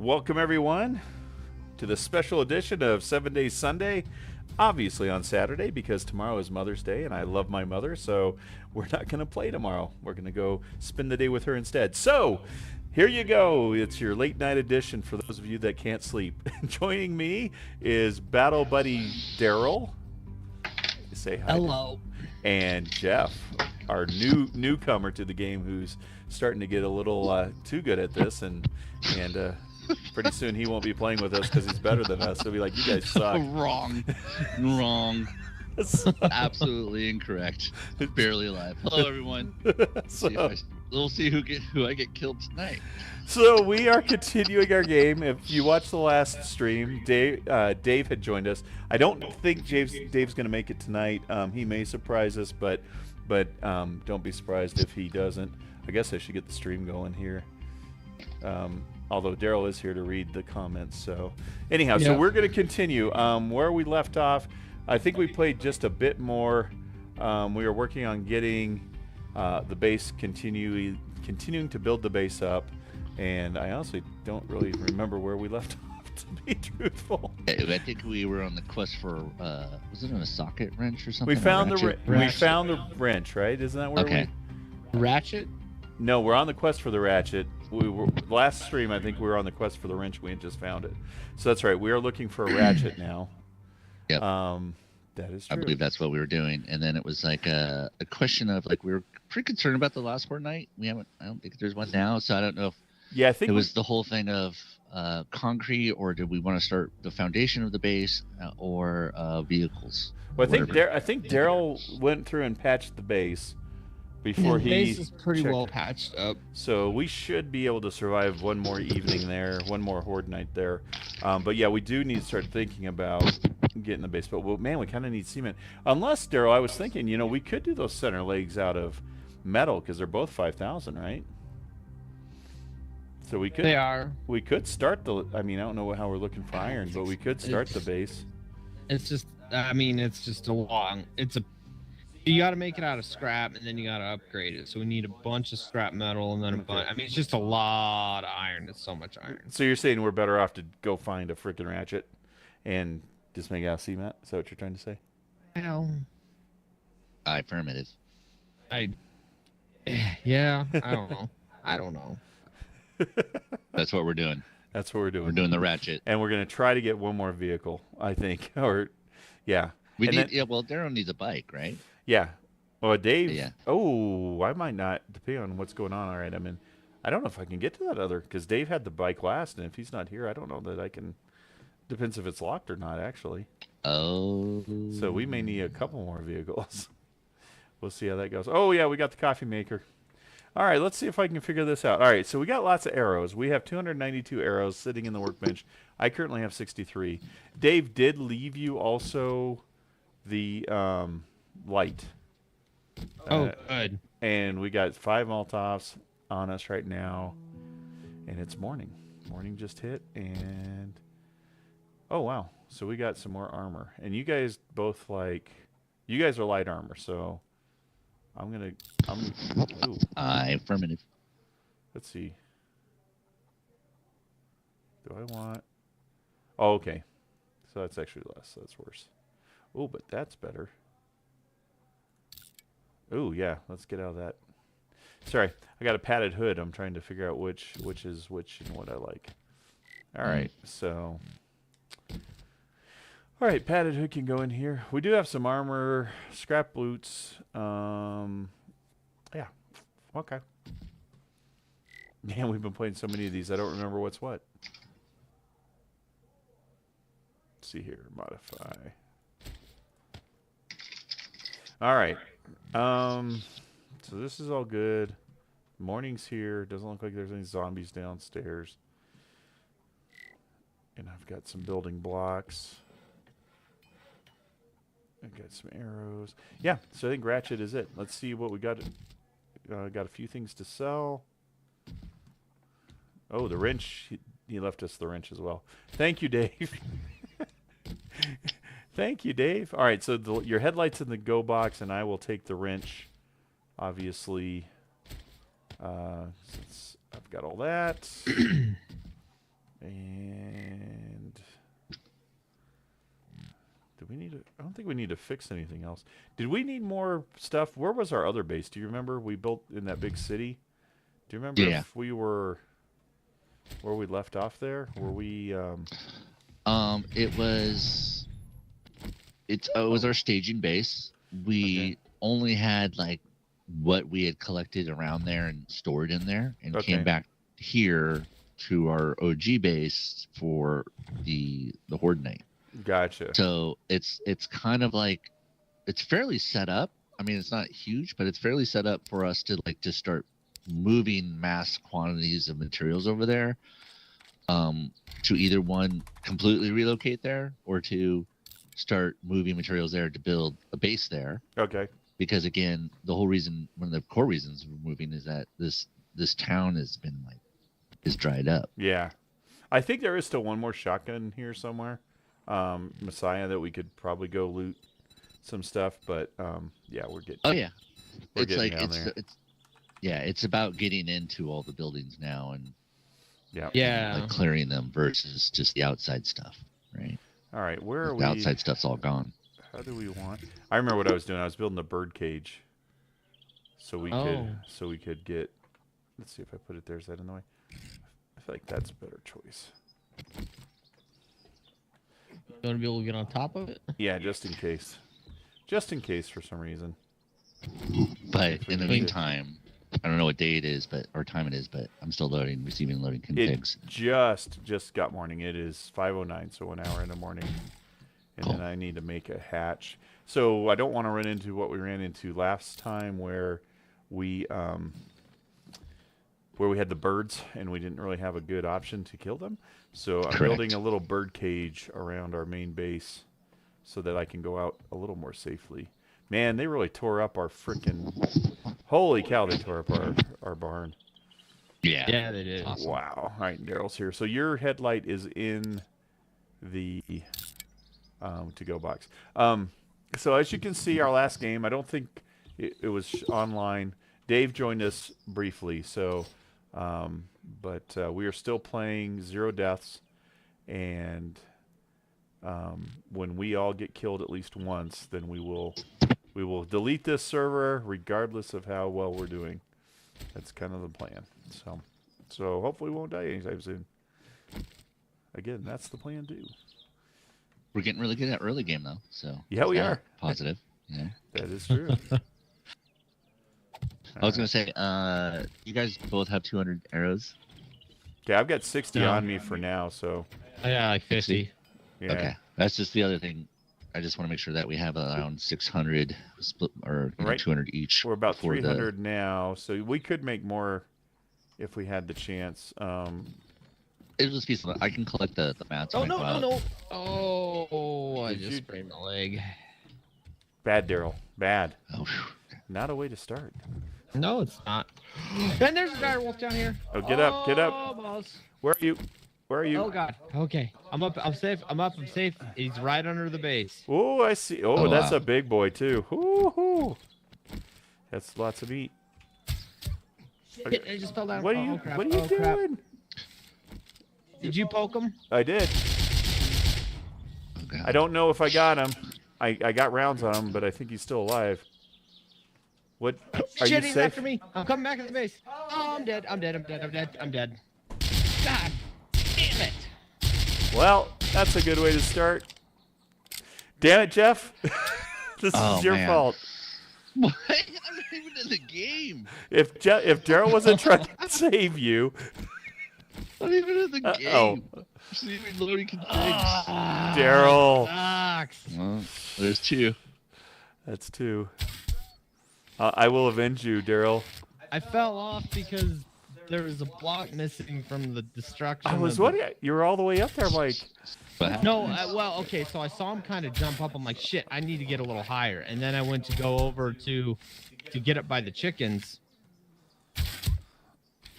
Welcome everyone to the special edition of 7 Days Sunday. Obviously on Saturday because tomorrow is Mother's Day and I love my mother, so we're not going to play tomorrow. We're going to go spend the day with her instead. So here you go. It's your late night edition for those of you that can't sleep. Joining me is Battle Buddy Darrell. Say hi. Hello. And Jeff, our newcomer to the game, who's starting to get a little too good at this, and pretty soon he won't be playing with us because he's better than us. He'll be like, "You guys suck." Wrong. Absolutely incorrect. Barely alive. Hello, everyone. We'll see who I get killed tonight. So we are continuing our game. If you watched the last stream, Dave had joined us. I don't think Dave's going to make it tonight. He may surprise us, but don't be surprised if he doesn't. I guess I should get the stream going here. Although Darrell is here to read the comments. So anyhow, So we're going to continue. Where we left off, I think we played just a bit more. We were working on getting the base, continuing to build the base up. And I honestly don't really remember where we left off, to be truthful. I think we were on the quest for, was it on a socket wrench or something? We found the wrench, right? Isn't that where we... Ratchet? No, we're on the quest for the ratchet. We were last stream. I think we were on the quest for the wrench. We had just found it, so that's right. We are looking for a ratchet now. Yep. That is true. I believe that's what we were doing, and then it was like a question of like we were pretty concerned about the last Fortnite. I don't think there's one now, so I don't know if. Yeah, I think it was the whole thing of concrete, or did we want to start the foundation of the base, or vehicles? Well, I think Darrell went through and patched the base before the base is pretty well patched up. So we should be able to survive one more evening there, one more horde night there. But yeah, we do need to start thinking about getting the base. But man, we kind of need cement. Unless, Darrell, I was thinking, we could do those center legs out of metal because they're both 5,000, right? So we could. They are. We could start the. I mean, I don't know how we're looking for iron, but we could start the base. It's just. I mean, it's just a long. You got to make it out of scrap, and then you got to upgrade it. So we need a bunch of scrap metal, and then a bunch. I mean, it's just a lot of iron. It's so much iron. So you're saying we're better off to go find a freaking ratchet, and just make out cement? Is that what you're trying to say? Well, affirmative. Yeah. I don't know. That's what we're doing. That's what we're doing. We're doing the ratchet, and we're gonna try to get one more vehicle, I think, or yeah. Well, Darrell needs a bike, right? Yeah. Well, Dave. Yeah. Oh, I might not, depending on what's going on. All right. I mean, I don't know if I can get to that other because Dave had the bike last, and if he's not here, I don't know that I can. Depends if it's locked or not, actually. Oh. So we may need a couple more vehicles. We'll see how that goes. Oh yeah, we got the coffee maker. All right, let's see if I can figure this out. All right, so we got lots of arrows. We have 292 arrows sitting in the workbench. I currently have 63. Dave did leave you also the light. Good. And we got 5 Molotovs on us right now, and it's morning. Morning just hit, and oh wow, so we got some more armor. And you guys both you guys are light armor, so. Ooh. Affirmative. Let's see. Do I want... Oh, okay. So that's actually less. That's worse. Oh, but that's better. Oh, yeah. Let's get out of that. Sorry. I got a padded hood. I'm trying to figure out which is which and what I like. All right. So... All right, padded hood can go in here. We do have some armor, scrap boots. Yeah. Okay. Man, we've been playing so many of these, I don't remember what's what. Let's see here, modify. All right. So this is all good. Morning's here. Doesn't look like there's any zombies downstairs. And I've got some building blocks. I got some arrows. Yeah, so I think ratchet is it. Let's see what we got. Got a few things to sell. Oh, the wrench. He left us the wrench as well. Thank you, Dave. Thank you, Dave. All right, so your headlight's in the go box, and I will take the wrench, obviously. Since I've got all that. And do we need to? I don't think we need to fix anything else. Did we need more stuff? Where was our other base? Do you remember? We built in that big city. Do you remember if we were where we left off there? Were we? It was. It was our staging base. We only had like what we had collected around there and stored in there, and came back here to our OG base for the Horde Night. Gotcha. So it's kind of like it's fairly set up. I mean, it's not huge, but it's fairly set up for us to like just start moving mass quantities of materials over there. To either one completely relocate there, or to start moving materials there to build a base there. Okay. Because again, the whole reason, one of the core reasons we're moving is that this town has been like is dried up. Yeah, I think there is still one more shotgun here somewhere, Messiah, that we could probably go loot some stuff. But yeah, we're getting. Oh yeah, we're it's getting like down there. it's about getting into all the buildings now and like clearing them versus just the outside stuff, right? All right, where are we? The outside stuff's all gone. How do we want? I remember what I was doing. I was building a bird cage, so we could get. Let's see if I put it there. Is that in the way? I feel like that's a better choice. You want to be able to get on top of it? Yeah, just in case. Just in case for some reason. But in the meantime, I don't know what day it is, or time it is, but I'm still receiving loading configs. It just got morning. It is 5:09, so 1 hour in the morning. And then I need to make a hatch. So I don't want to run into what we ran into last time where we had the birds and we didn't really have a good option to kill them. So I'm building a little bird cage around our main base so that I can go out a little more safely. Man, they really tore up our freaking... Holy cow, they tore up our barn. Yeah. Yeah, they did. Awesome. Wow. All right, Darrell's here. So your headlight is in the to-go box. So as you can see, our last game, I don't think it was online. Dave joined us briefly, so but we are still playing 0 deaths, and when we all get killed at least once, then we will delete this server regardless of how well we're doing. That's kind of the plan. So hopefully we won't die anytime soon. Again, that's the plan too. We're getting really good at early game though, so yeah, we are positive. Yeah, that is true. I was gonna say, you guys both have 200 arrows. Okay, I've got 60 on me for now, so. Yeah, like 50. Yeah. Okay, that's just the other thing. I just want to make sure that we have around 600 split, or 200 each. We're about 300 now, so we could make more if we had the chance. It'll just be something. I can collect the mats. Oh, no. Oh, I just sprained my leg. Bad, Darrell. Bad. Oh, not a way to start. No, it's not. And there's a dire wolf down here. Oh, get up, get up. Almost. Where are you? Where are you? Oh, God. Okay. I'm up. I'm safe. I'm up. I'm safe. He's right under the base. Oh, I see. Oh, that's a big boy, too. Ooh. That's lots of meat. Shit, I just fell down. What are you, crap. what are you doing? Crap. Did you poke him? I did. okay. I don't know if I got him. I got rounds on him, but I think he's still alive. What? Are Shit, you he's safe? after me. I'm coming back to the base. Oh, I'm dead. I'm dead. I'm dead. God damn it. Well, that's a good way to start. Damn it, Jeff. This is your fault. What? I'm not even in the game. If Darrell wasn't trying to save you. Not even in the game. Just even loading configs. Darrell. Well, there's 2. That's 2. I will avenge you, Darrell. I fell off because there was a block missing from the destruction. I was wondering. You were all the way up there, Mike. No, well, okay, so I saw him kind of jump up. I'm like, shit, I need to get a little higher. And then I went to go over to get up by the chickens.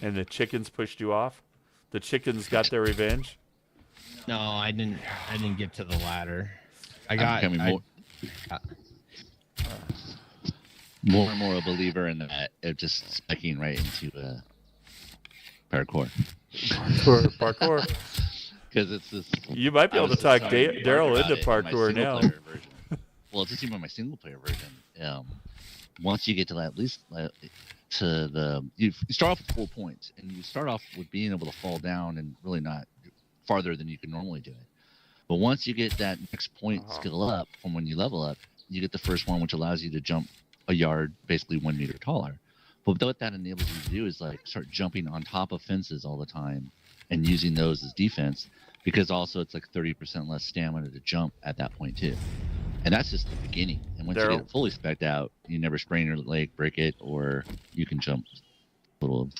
And the chickens pushed you off? The chickens got their revenge? No, I didn't get to the ladder. I'm becoming more and more a believer in that of just spiking right into parkour. Parkour. Because it's this. You might be able to talk Darrell into parkour now. Well, it's just even my single player version. Once you get to at least to the, you start off with 4 points, and you start off with being able to fall down and really not farther than you can normally do it. But once you get that next point skill up from when you level up, you get the first one, which allows you to jump a yard, basically 1 meter taller. But what that enables you to do is like start jumping on top of fences all the time and using those as defense, because also it's like 30% less stamina to jump at that point too. And that's just the beginning. And once you get it fully spec'd out, you never sprain your leg, break it, or you can jump a little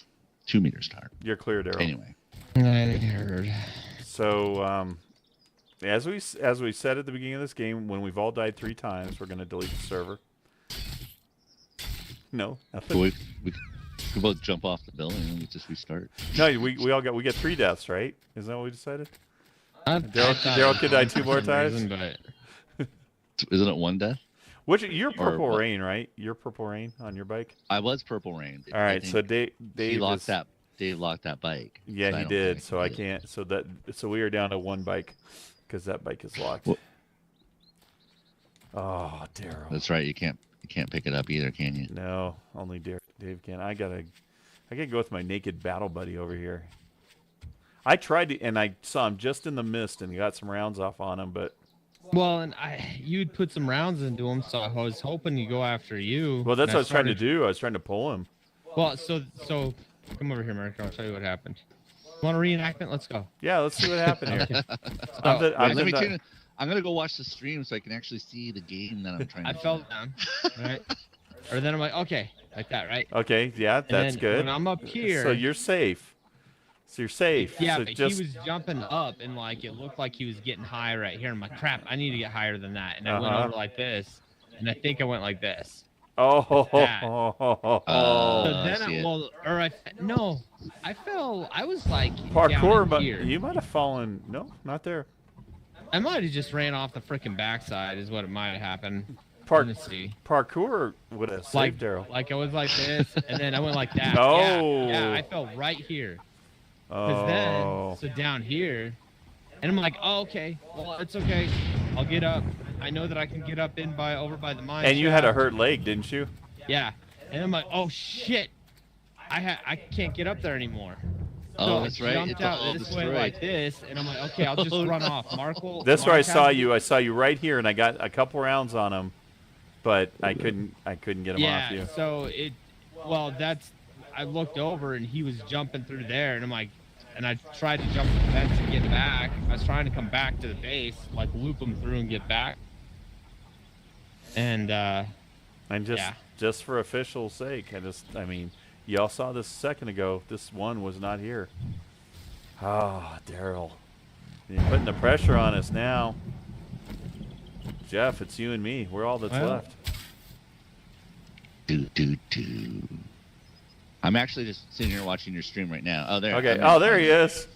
2 meters taller. You're clear, Darrell. Anyway. I heard. So, as we said at the beginning of this game, when we've all died 3 times, we're going to delete the server. No, nothing. We both jump off the building and we just restart. No, we get 3 deaths, right? Isn't that what we decided? Daryl could die 2 more times. Isn't it 1 death? You're Purple Rain, right? You're Purple Rain on your bike. I was Purple Rain. All right, so Dave locked that. Dave locked that bike. Yeah, so he did. So I can't. So we are down to 1 bike because that bike is locked. Well, oh, Darrell. That's right. You can't pick it up either, can you? No, only Dave can. I gotta go with my naked battle buddy over here. I tried to, and I saw him just in the mist and got some rounds off on him, but. Well, and you'd put some rounds into him, so I was hoping to go after you. Well, that's what I was trying to do. I was trying to pull him. Well, so come over here, Mark. I'll tell you what happened. Want a reenactment? Let's go. Yeah, let's see what happened here. I'm gonna go watch the stream so I can actually see the game that I'm trying to. I fell down, right? Or then I'm like, okay, like that, right? Okay, yeah, that's good. When I'm up here, so you're safe. So you're safe. Yeah, so but he was jumping up, and like it looked like he was getting high right here. I'm like, crap, I need to get higher than that. And I went over like this, and I think I went like this. Oh. So then I fell. I was like parkour, but here. you might have fallen. No, not there. I might have just ran off the freaking backside, is what it might have happened. Parkour would have saved Darrell. Like I was like this, and then I went like that. Oh. Yeah, I fell right here. Oh. So down here, and I'm like, oh, okay, well, it's okay. I'll get up. I know that I can get up over by the mine. And you had a hurt leg, didn't you? Yeah. And I'm like, oh shit, I can't get up there anymore. Oh, that's right. Jumped out this way like this, and I'm like, okay, I'll just run off. That's where I saw you. I saw you right here, and I got a couple rounds on him, but I couldn't get him off you. Yeah. So I looked over and he was jumping through there, and I'm like, and I tried to jump the fence and get back. I was trying to come back to the base, like loop him through and get back. And just for official sake, I mean, y'all saw this a second ago. This one was not here. Oh, Darrell, you're putting the pressure on us now. Jeff, it's you and me. We're all that's left. I'm actually just sitting here watching your stream right now. Oh, there. Okay. Oh, there he is.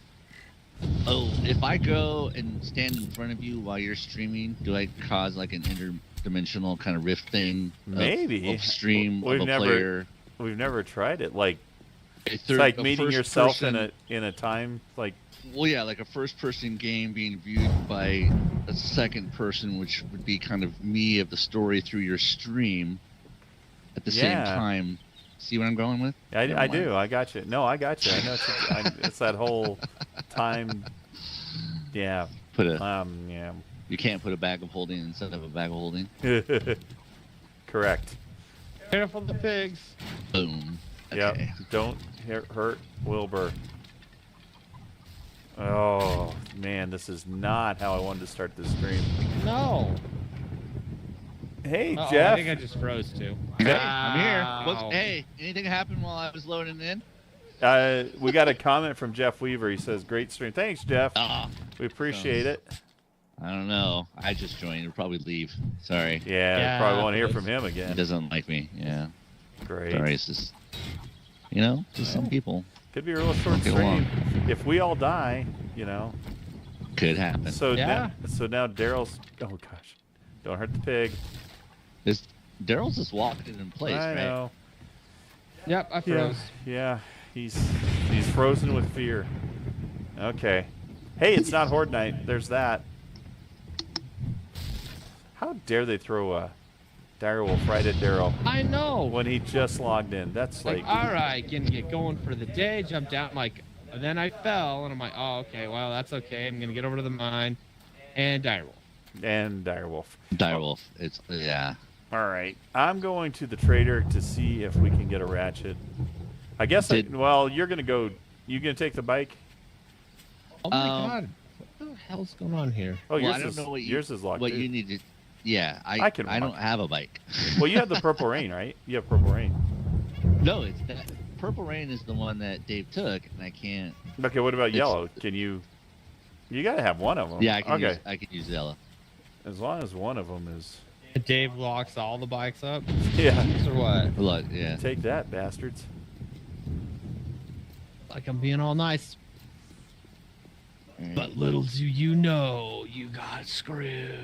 Oh, if I go and stand in front of you while you're streaming, do I cause like an interdimensional kind of rift thing? Maybe. Of stream of a player. We've never tried it. Like it's like meeting yourself in a time like. Well, yeah, like a first-person game being viewed by a second person, which would be kind of me of the story through your stream. At the same time. See what I'm going with? I do. I got you. No, I got you. I know it's that whole time. Yeah. Yeah. You can't put a bag of holding instead of a bag of holding. Correct. Careful the pigs. Boom. Okay. Yeah. Don't hurt Wilbur. Oh man, this is not how I wanted to start this stream. No. Hey, Jeff. I think I just froze too. Hey, I'm here. Hey, anything happened while I was loading in? We got a comment from Jeff Weaver. He says, "Great stream." Thanks, Jeff. We appreciate it. I don't know. I just joined. He'll probably leave. Sorry. Yeah, probably won't hear from him again. He doesn't like me. Yeah. Great. Sorry, it's just, just some people. Could be a real short stream. If we all die, Could happen. So now Darrell's. Oh gosh, don't hurt the pig. Darrell's just walking in place, right? I know. Yep, I froze. Yeah, he's frozen with fear. Okay. Hey, it's not Horde Night. There's that. How dare they throw a direwolf right at Darrell I know. when he just logged in? That's Like, like, all right, gonna get going for the day. Jump down, like, and then I fell, and I'm like, oh, okay, well, that's okay. I'm gonna get over to the mine, and direwolf. and direwolf. Direwolf. It's yeah. All right, I'm going to the trader to see if we can get a ratchet. I guess. Well, you're gonna go. You gonna take the bike? Oh my god, what the hell's going on here? Oh, Well, yours I don't is, know yours is locked. What too. you need to. Yeah, I I can don't walk. have a bike. Well, you have the purple rain, right? You have purple rain. No, it's that Purple Rain is the one that Dave took, and I can't. Okay, what about yellow? Can you? You gotta have one of them. Yeah, I can. Okay, I can use yellow. as long as one of them is. Dave locks all the bikes up. Yeah. Or what? Look, yeah. Take that, bastards. Like I'm being all nice. But little do you know, you got screwed.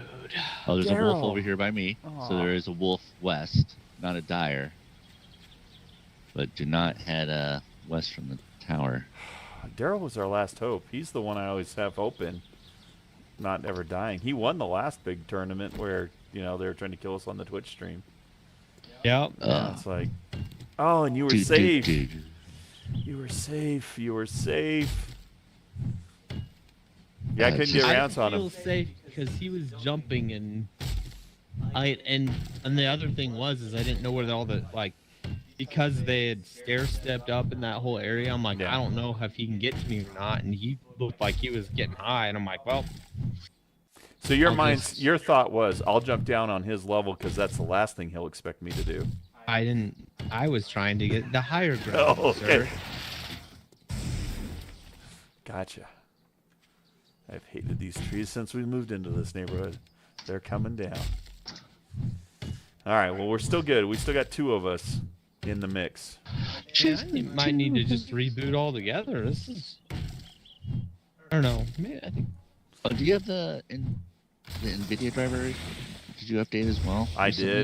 Oh, there's a Darrell. wolf over here by me. Aw. So there is a wolf west, not a dire. But do not head west from the tower. Darrell was our last hope. He's the one I always have open, not ever dying. He won the last big tournament where they were trying to kill us on the Twitch stream. Yep. Yeah, it's like, oh, and you were safe. You were safe. You were safe. Yeah, I couldn't get rounds on I him. feel safe because he was jumping and and the other thing is I didn't know where all the because they had stair stepped up in that whole area. I'm like, Yeah. I don't know if he can get to me or not, and he looked like he was getting high, and I'm like, well. So your thought was, I'll jump down on his level because that's the last thing he'll expect me to do. I was trying to get the higher ground, Oh, okay. sir. Gotcha. I've hated these trees since we moved into this neighborhood. They're coming down. All right, well, we're still good. We still got two of us in the mix. Yeah, I might need to just reboot altogether. This is, I don't know. Maybe, I think Oh, do you have the NVIDIA driver? Did you update as well? I recently?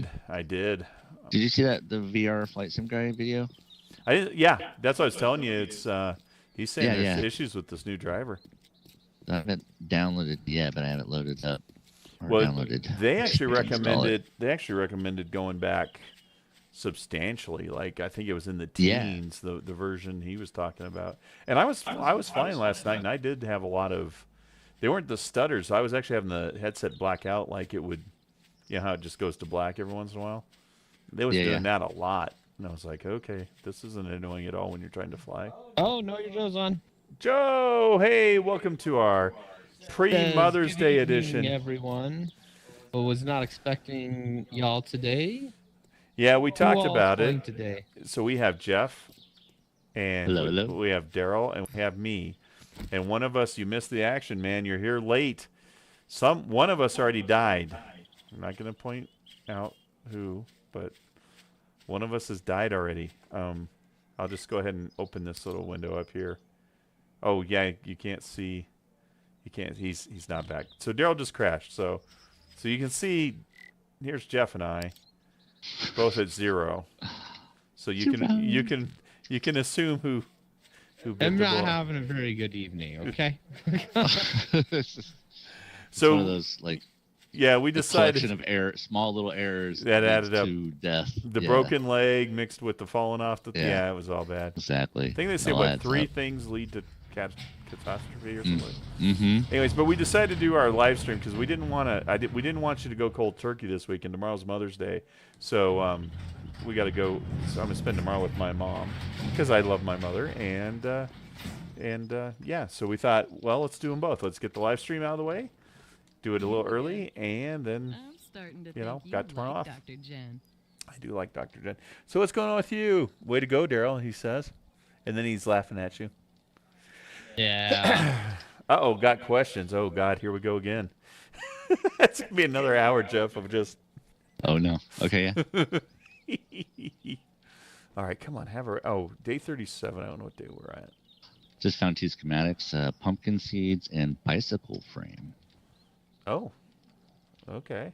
did. Did you see the VR flight sim guy video? Yeah, that's what I was telling you. It's he's saying Yeah, there's yeah. issues with this new driver. I haven't downloaded yet, but I haven't loaded up. Or Well, downloaded. they actually Just install it. recommended going back substantially. Like I think it was in the Yeah. teens, the version he was talking about. And I was flying last night, and I did have a lot of. They weren't the stutters. I was actually having the headset black out, like it would. You know how it just goes to black every once in a while. They was doing that a lot, and I was like, okay, this isn't annoying at all when you're trying to fly. Oh, no, your Joe's on. Joe, hey, welcome to our pre-Mother's Good Day evening, edition. everyone. I was not expecting y'all today. Yeah, we talked Who all about playing it. today. So we have Jeff, and Hello. we have Darrell, and we have me. And one of us, you missed the action, man. You're here late. One of us already died. I'm not going to point out who, but one of us has died already. I'll just go ahead and open this little window up here. Oh yeah, you can't see. You can't. He's not back. So Darrell just crashed. So you can see. Here's Jeff and I, both at 0. So you can assume who bit I'm the not bullet. having a very good evening, okay? It's So one of those yeah, we decided collection of small little errors That leads added up. to death. the Yeah, broken leg mixed with the falling off. Yeah. It was all bad. Exactly. I think they say It all what adds 3 up. things lead to catastrophe or something. Mm-hmm. Anyways, but we decided to do our live stream because we didn't want to. We didn't want you to go cold turkey this week, and tomorrow's Mother's Day, so we got to go. So I'm gonna spend tomorrow with my mom because I love my mother, and yeah. So we thought, well, let's do them both. Let's get the live stream out of the way, do it a little early, and then I'm starting to You think got tomorrow off. Dr. Jen. I do like Dr. Jen. So what's going on with you? Way to go, Darrell. He says, and then he's laughing at you. Yeah. Uh-oh, got questions. Oh, God, here we go again. It's going to be another hour, Jeff, of just... Oh no. Okay. Yeah. All right, come on, have her... Oh, day 37. I don't know what day we're at. Just found 2 schematics: pumpkin seeds and bicycle frame. Oh, okay.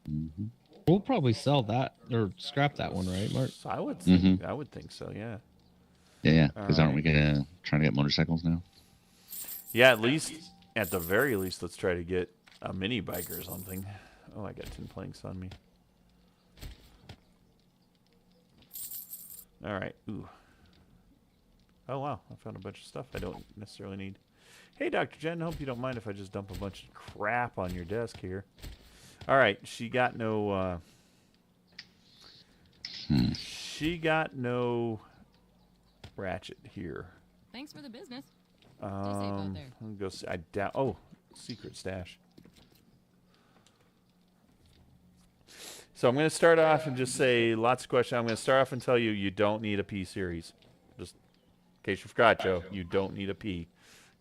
Mm-hmm. We'll probably sell that or scrap that one, right, Mark? So I would Mhm. I would think so, yeah. Yeah. Because All aren't we trying to get motorcycles now? Yeah, at the very least, let's try to get a mini bike or something. Oh, I got 10 planks on me. All right. Ooh. Oh, wow. I found a bunch of stuff I don't necessarily need. Hey, Dr. Jen, hope you don't mind if I just dump a bunch of crap on your desk here. All right. She got no... She got no ratchet here. Thanks for the business. Stay safe out there. I'll go see, I doubt... Oh, secret stash. So I'm going to start off and just say lots of questions. I'm going to start off and tell you you don't need a P series. Just in case you forgot, Joe, you don't need a P.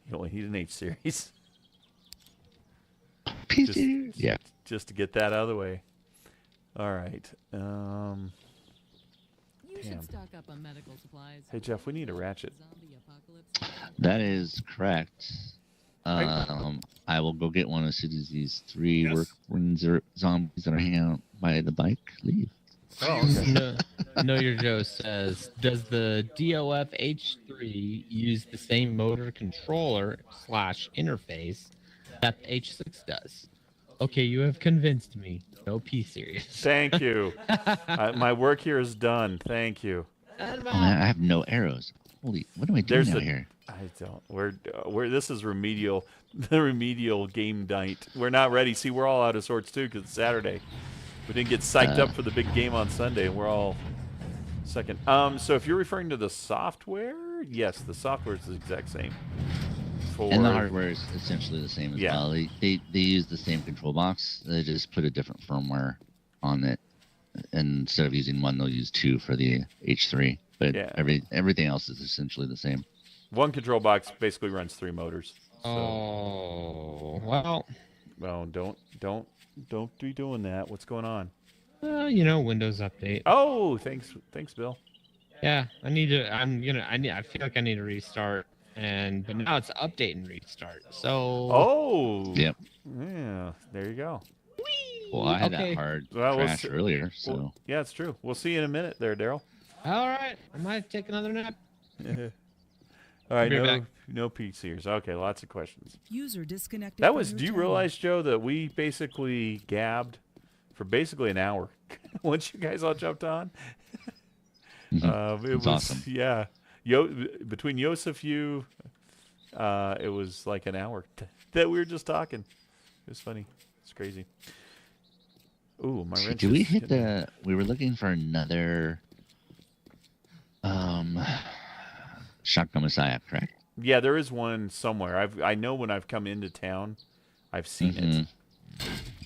You only need an H series. P series? Yeah. Just to get that out of the way. All right. You should stock up on medical supplies. Hey, Jeff, we need a ratchet. Zombie apocalypse. That is correct. I will go get one as soon as these three zombies that are hanging out by the bike leave. Oh, Know Your Joe says, does the DOF H3 use the same motor controller / interface that the H6 does? Okay, you have convinced me. No P series. Thank you. My work here is done. Thank you. Oh, man, I have no arrows. Holy, what am I doing out here? I don't. We're this is remedial. The remedial game night. We're not ready. See, we're all out of sorts too because it's Saturday. We didn't get psyched up for the big game on Sunday, and we're all second. So if you're referring to the software, yes, the software is the exact same. And the hardware is essentially the same as well. They use the same control box. They just put a different firmware on it. And instead of using one, they'll use two for the H3. But everything else is essentially the same. One control box basically runs 3 motors. So. Oh, well. Well, don't be doing that. What's going on? Windows update. Oh, thanks, Bill. Yeah, I feel like I need to restart, but now it's update and restart. So. Oh. Yep. Yeah. There you go. Well, I had that hard crash earlier, so. Well, yeah, it's true. We'll see you in a minute, there, Darrell. All right, I might take another nap. All right, no PCs. Okay, lots of questions. User disconnected. That was. Do you realize, Joe, that we basically gabbed for basically an hour once you guys all jumped on? It was awesome. Yeah. Between Yosef, it was like an hour that we were just talking. It was funny. It's crazy. Ooh, my wrench. Did we hit the? We were looking for another. Shotgun Messiah, correct? Yeah, there is one somewhere. I know when I've come into town, I've seen it.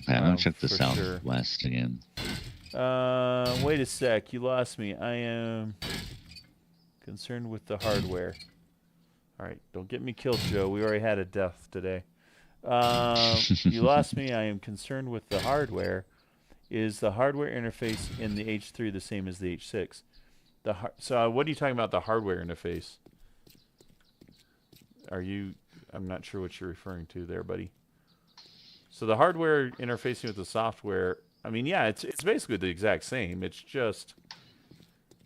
I'm gonna check the southwest again. Wait a sec. You lost me. I am concerned with the hardware. All right, don't get me killed, Joe. We already had a death today. You lost me. I am concerned with the hardware. Is the hardware interface in the H3 the same as the H6? So what are you talking about, the hardware interface? I'm not sure what you're referring to there, buddy. So the hardware interfacing with the software, I mean, yeah, it's basically the exact same. It's just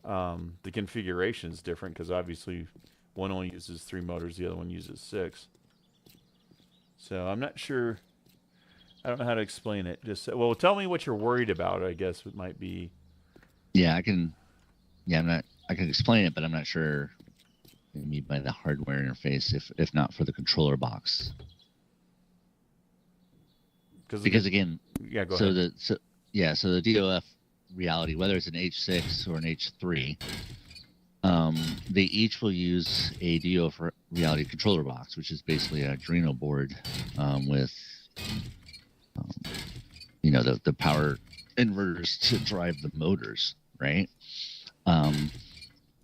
the configuration is different because obviously one only uses 3 motors, the other one uses 6. So I'm not sure. I don't know how to explain it. Well, tell me what you're worried about. I guess it might be. Yeah, I can. Yeah, I can explain it, but I'm not sure what you mean by the hardware interface, if not for the controller box. Because again, yeah, go ahead. So the DOF reality, whether it's an H6 or an H3, they each will use a DOF reality controller box, which is basically an Arduino board with, the power inverters to drive the motors, right?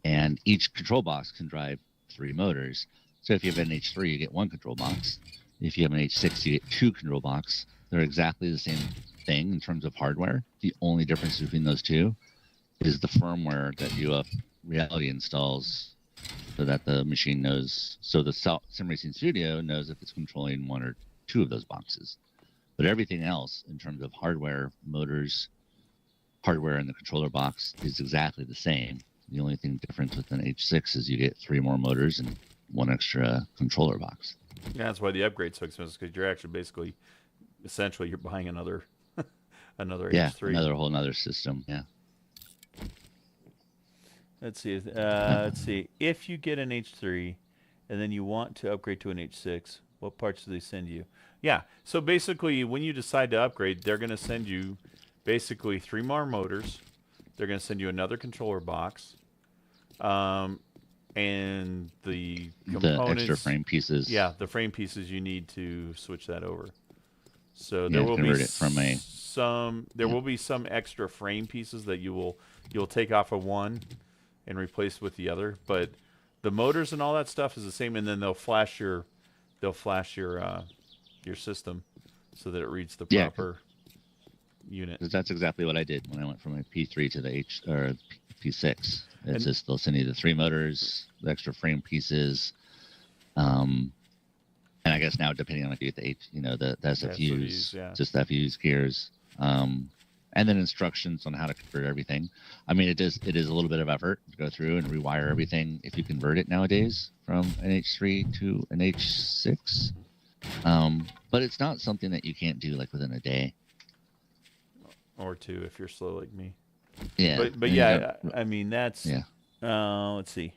And each control box can drive 3 motors. So if you have an H3, you get 1 control box. If you have an H6, you get 2 control box. They're exactly the same thing in terms of hardware. The only difference between those two is the firmware that UF Reality installs so that the machine knows, so the Sim Racing Studio knows if it's controlling 1 or 2 of those boxes. But everything else in terms of hardware, motors, hardware in the controller box is exactly the same. The only thing different with an H6 is you get 3 more motors and 1 extra controller box. Yeah, that's why the upgrade's so expensive, because you're actually essentially you're buying another another Yeah, H3. another system. Yeah. Let's see. Let's see. If you get an H3, and then you want to upgrade to an H6, what parts do they send you? Yeah. So basically, when you decide to upgrade, they're going to send you basically 3 more motors. They're going to send you another controller box, and the components. The extra frame pieces. Yeah, the frame pieces you need to switch that over. So Yeah, there will be convert it from a- some. There will be some extra frame pieces that you'll take off of one and replace with the other, but the motors and all that stuff is the same, and then they'll flash your system so that it reads the Yeah, proper unit. 'Cause that's exactly what I did when I went from a P3 to the P6. It's just they'll send you the 3 motors, the extra frame pieces, and I guess now depending on if you get the SFUs, yeah. just the FUs, gears, and then instructions on how to convert everything. I mean, it is a little bit of effort to go through and rewire everything if you convert it nowadays from an H3 to an H6. But it's not something that you can't do like within a day or 2 if you're slow like me. Yeah, but yeah, I mean that's yeah. Let's see.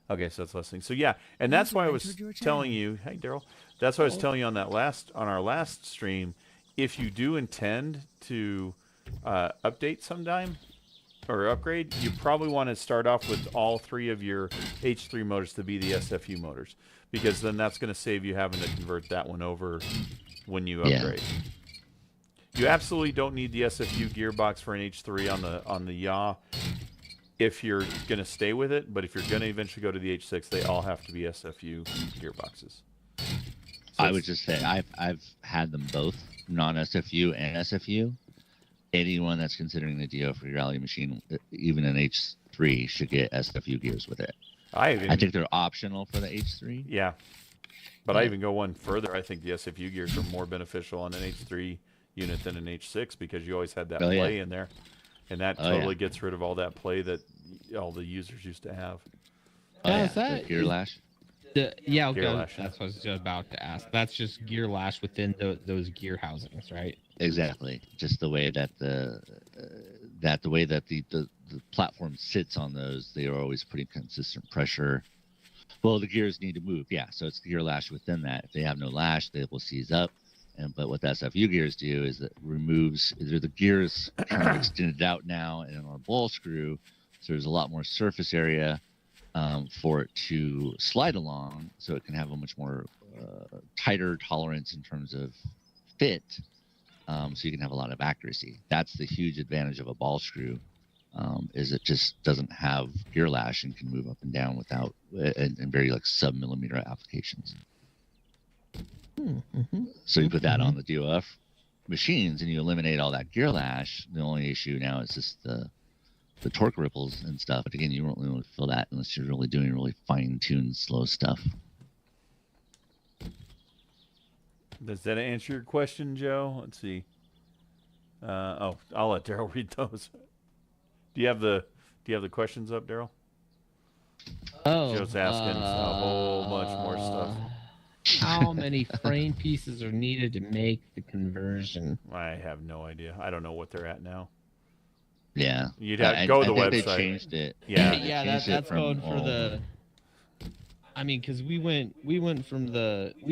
Okay, so that's listening. So yeah, and that's why I was telling you, hey Darrell, that's why I was telling you on our last stream, if you do intend to update sometime or upgrade, you probably want to start off with all 3 of your H3 motors to be the SFU motors, because then that's going to save you having to convert that one over when you upgrade. You absolutely don't need the SFU gearbox for an H3 on the yaw if you're going to stay with it, but if you're going to eventually go to the H6, they all have to be SFU gearboxes. So I would just say I've had them both, non-SFU and SFU. Anyone that's considering the DO for your rally machine, even an H3, should get SFU gears with it. I think they're optional for the H3. Yeah, but I even go one further. I think the SFU gears are more beneficial on an H3 unit than an H6, because you always had that play in there, and that totally gets rid of all that play that all the users used to have. Is that the gear lash? Yeah, okay. Gear lash, that's what I was just about to ask. That's just gear lash within those gear housings, right? Exactly. Just the way that the platform sits on those, they are always putting consistent pressure. Well, the gears need to move, yeah. So it's the gear lash within that. If they have no lash, they will seize up. But what the SFU gears do is it removes either the gears kind of extended out now and on a ball screw, so there's a lot more surface area for it to slide along, so it can have a much more tighter tolerance in terms of fit, so you can have a lot of accuracy. That's the huge advantage of a ball screw, is it just doesn't have gear lash and can move up and down without in very like sub-millimeter applications. So you put that on the DOF machines and you eliminate all that gear lash. The only issue now is just the torque ripples and stuff. But again, you won't really feel that unless you're really doing really fine-tuned slow stuff. Does that answer your question, Joe? Let's see. I'll let Darrell read those. Do you have the questions up, Darrell? Oh, Joe's asking a whole bunch more stuff. How many frame pieces are needed to make the conversion? I have no idea. I don't know what they're at now. Yeah, you'd have to go to the website. They changed it. Yeah, that's going for the. I mean, because we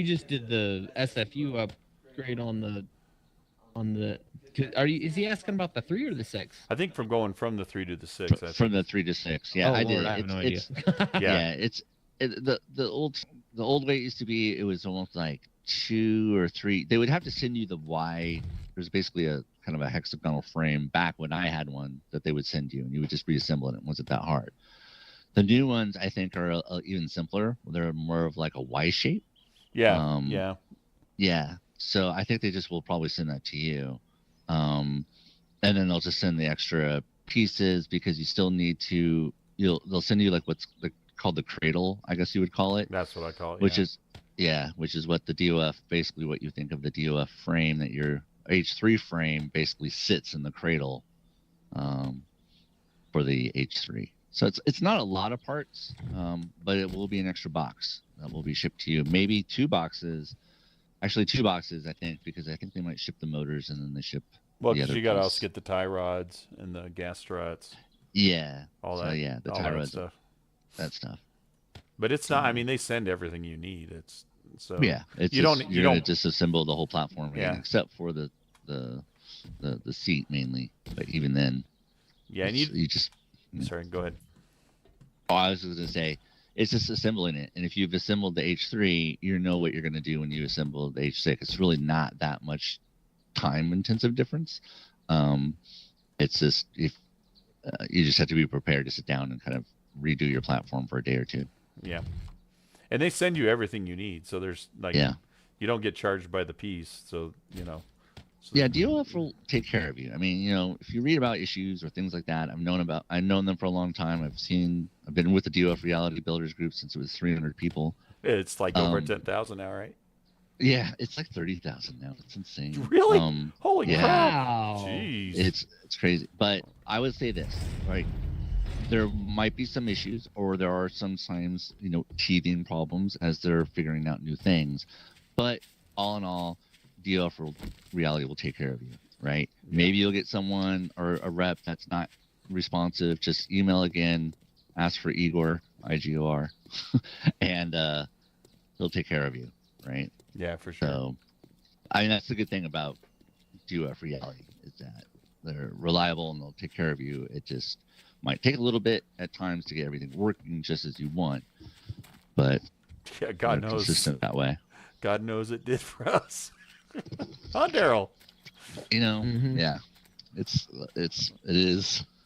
just did the SFU upgrade on the. Is he asking about the 3 or the 6? I think from going from the 3 to the 6. From the 3 to 6. Yeah, oh, I Lord, did. I have no idea. The old way it used to be, it was almost like 2 or 3. They would have to send you the Y. There's basically a kind of a hexagonal frame back when I had one that they would send you, and you would just reassemble it. It wasn't that hard. The new ones, I think, are even simpler. They're more of like a Y shape. Yeah. Yeah. So I think they just will probably send that to you. And then they'll just send the extra pieces, because you still need to. They'll send you like what's called the cradle, I guess you would call it. That's what I call it. Which is what the DOF, basically what you think of the DOF frame, that your H3 frame basically sits in the cradle for the H3. So it's not a lot of parts, but it will be an extra box that will be shipped to you. Maybe 2 boxes. Actually, 2 boxes, I think, because I think they might ship the motors and then they ship Well, the because other you got to piece. also get the tie rods and the gas struts. Yeah. All So that. yeah, the all tie that rods, stuff. that stuff. But it's not. I mean, they send everything you need. It's so. Yeah, it's you just, don't. you're You gonna don't. disassemble the whole platform again, Yeah. except for the seat mainly. But even then, Yeah, and you just. Sorry, go ahead. Oh, I was just gonna say, it's just assembling it, and if you've assembled the H3, you know what you're gonna do when you assemble the H6. It's really not that much time-intensive difference. It's just if you just have to be prepared to sit down and kind of redo your platform for a day or 2. Yeah, and they send you everything you need. So there's like, you don't get charged by the piece. So So yeah, DOF will take care of you. I mean, if you read about issues or things like that, I've known them for a long time. I've been with the DOF Reality Builders group since it was 300 people. It's like over 10,000 now, right? Yeah, it's like 30,000 now. It's insane. Really? Holy crap! Wow. Jeez. It's crazy. But I would say this, right? There might be some issues, or there are sometimes, teething problems as they're figuring out new things. But all in all, DOF Reality will take care of you, right? Yeah. Maybe you'll get someone or a rep that's not responsive. Just email again, ask for Igor, IGOR, and he'll take care of you, right? Yeah, for sure. So, I mean, that's the good thing about DOF Reality is that they're reliable and they'll take care of you. It just might take a little bit at times to get everything working just as you want, but yeah, God knows consistent that way. God knows it did for us. Huh, Darrell? Yeah, it is. It's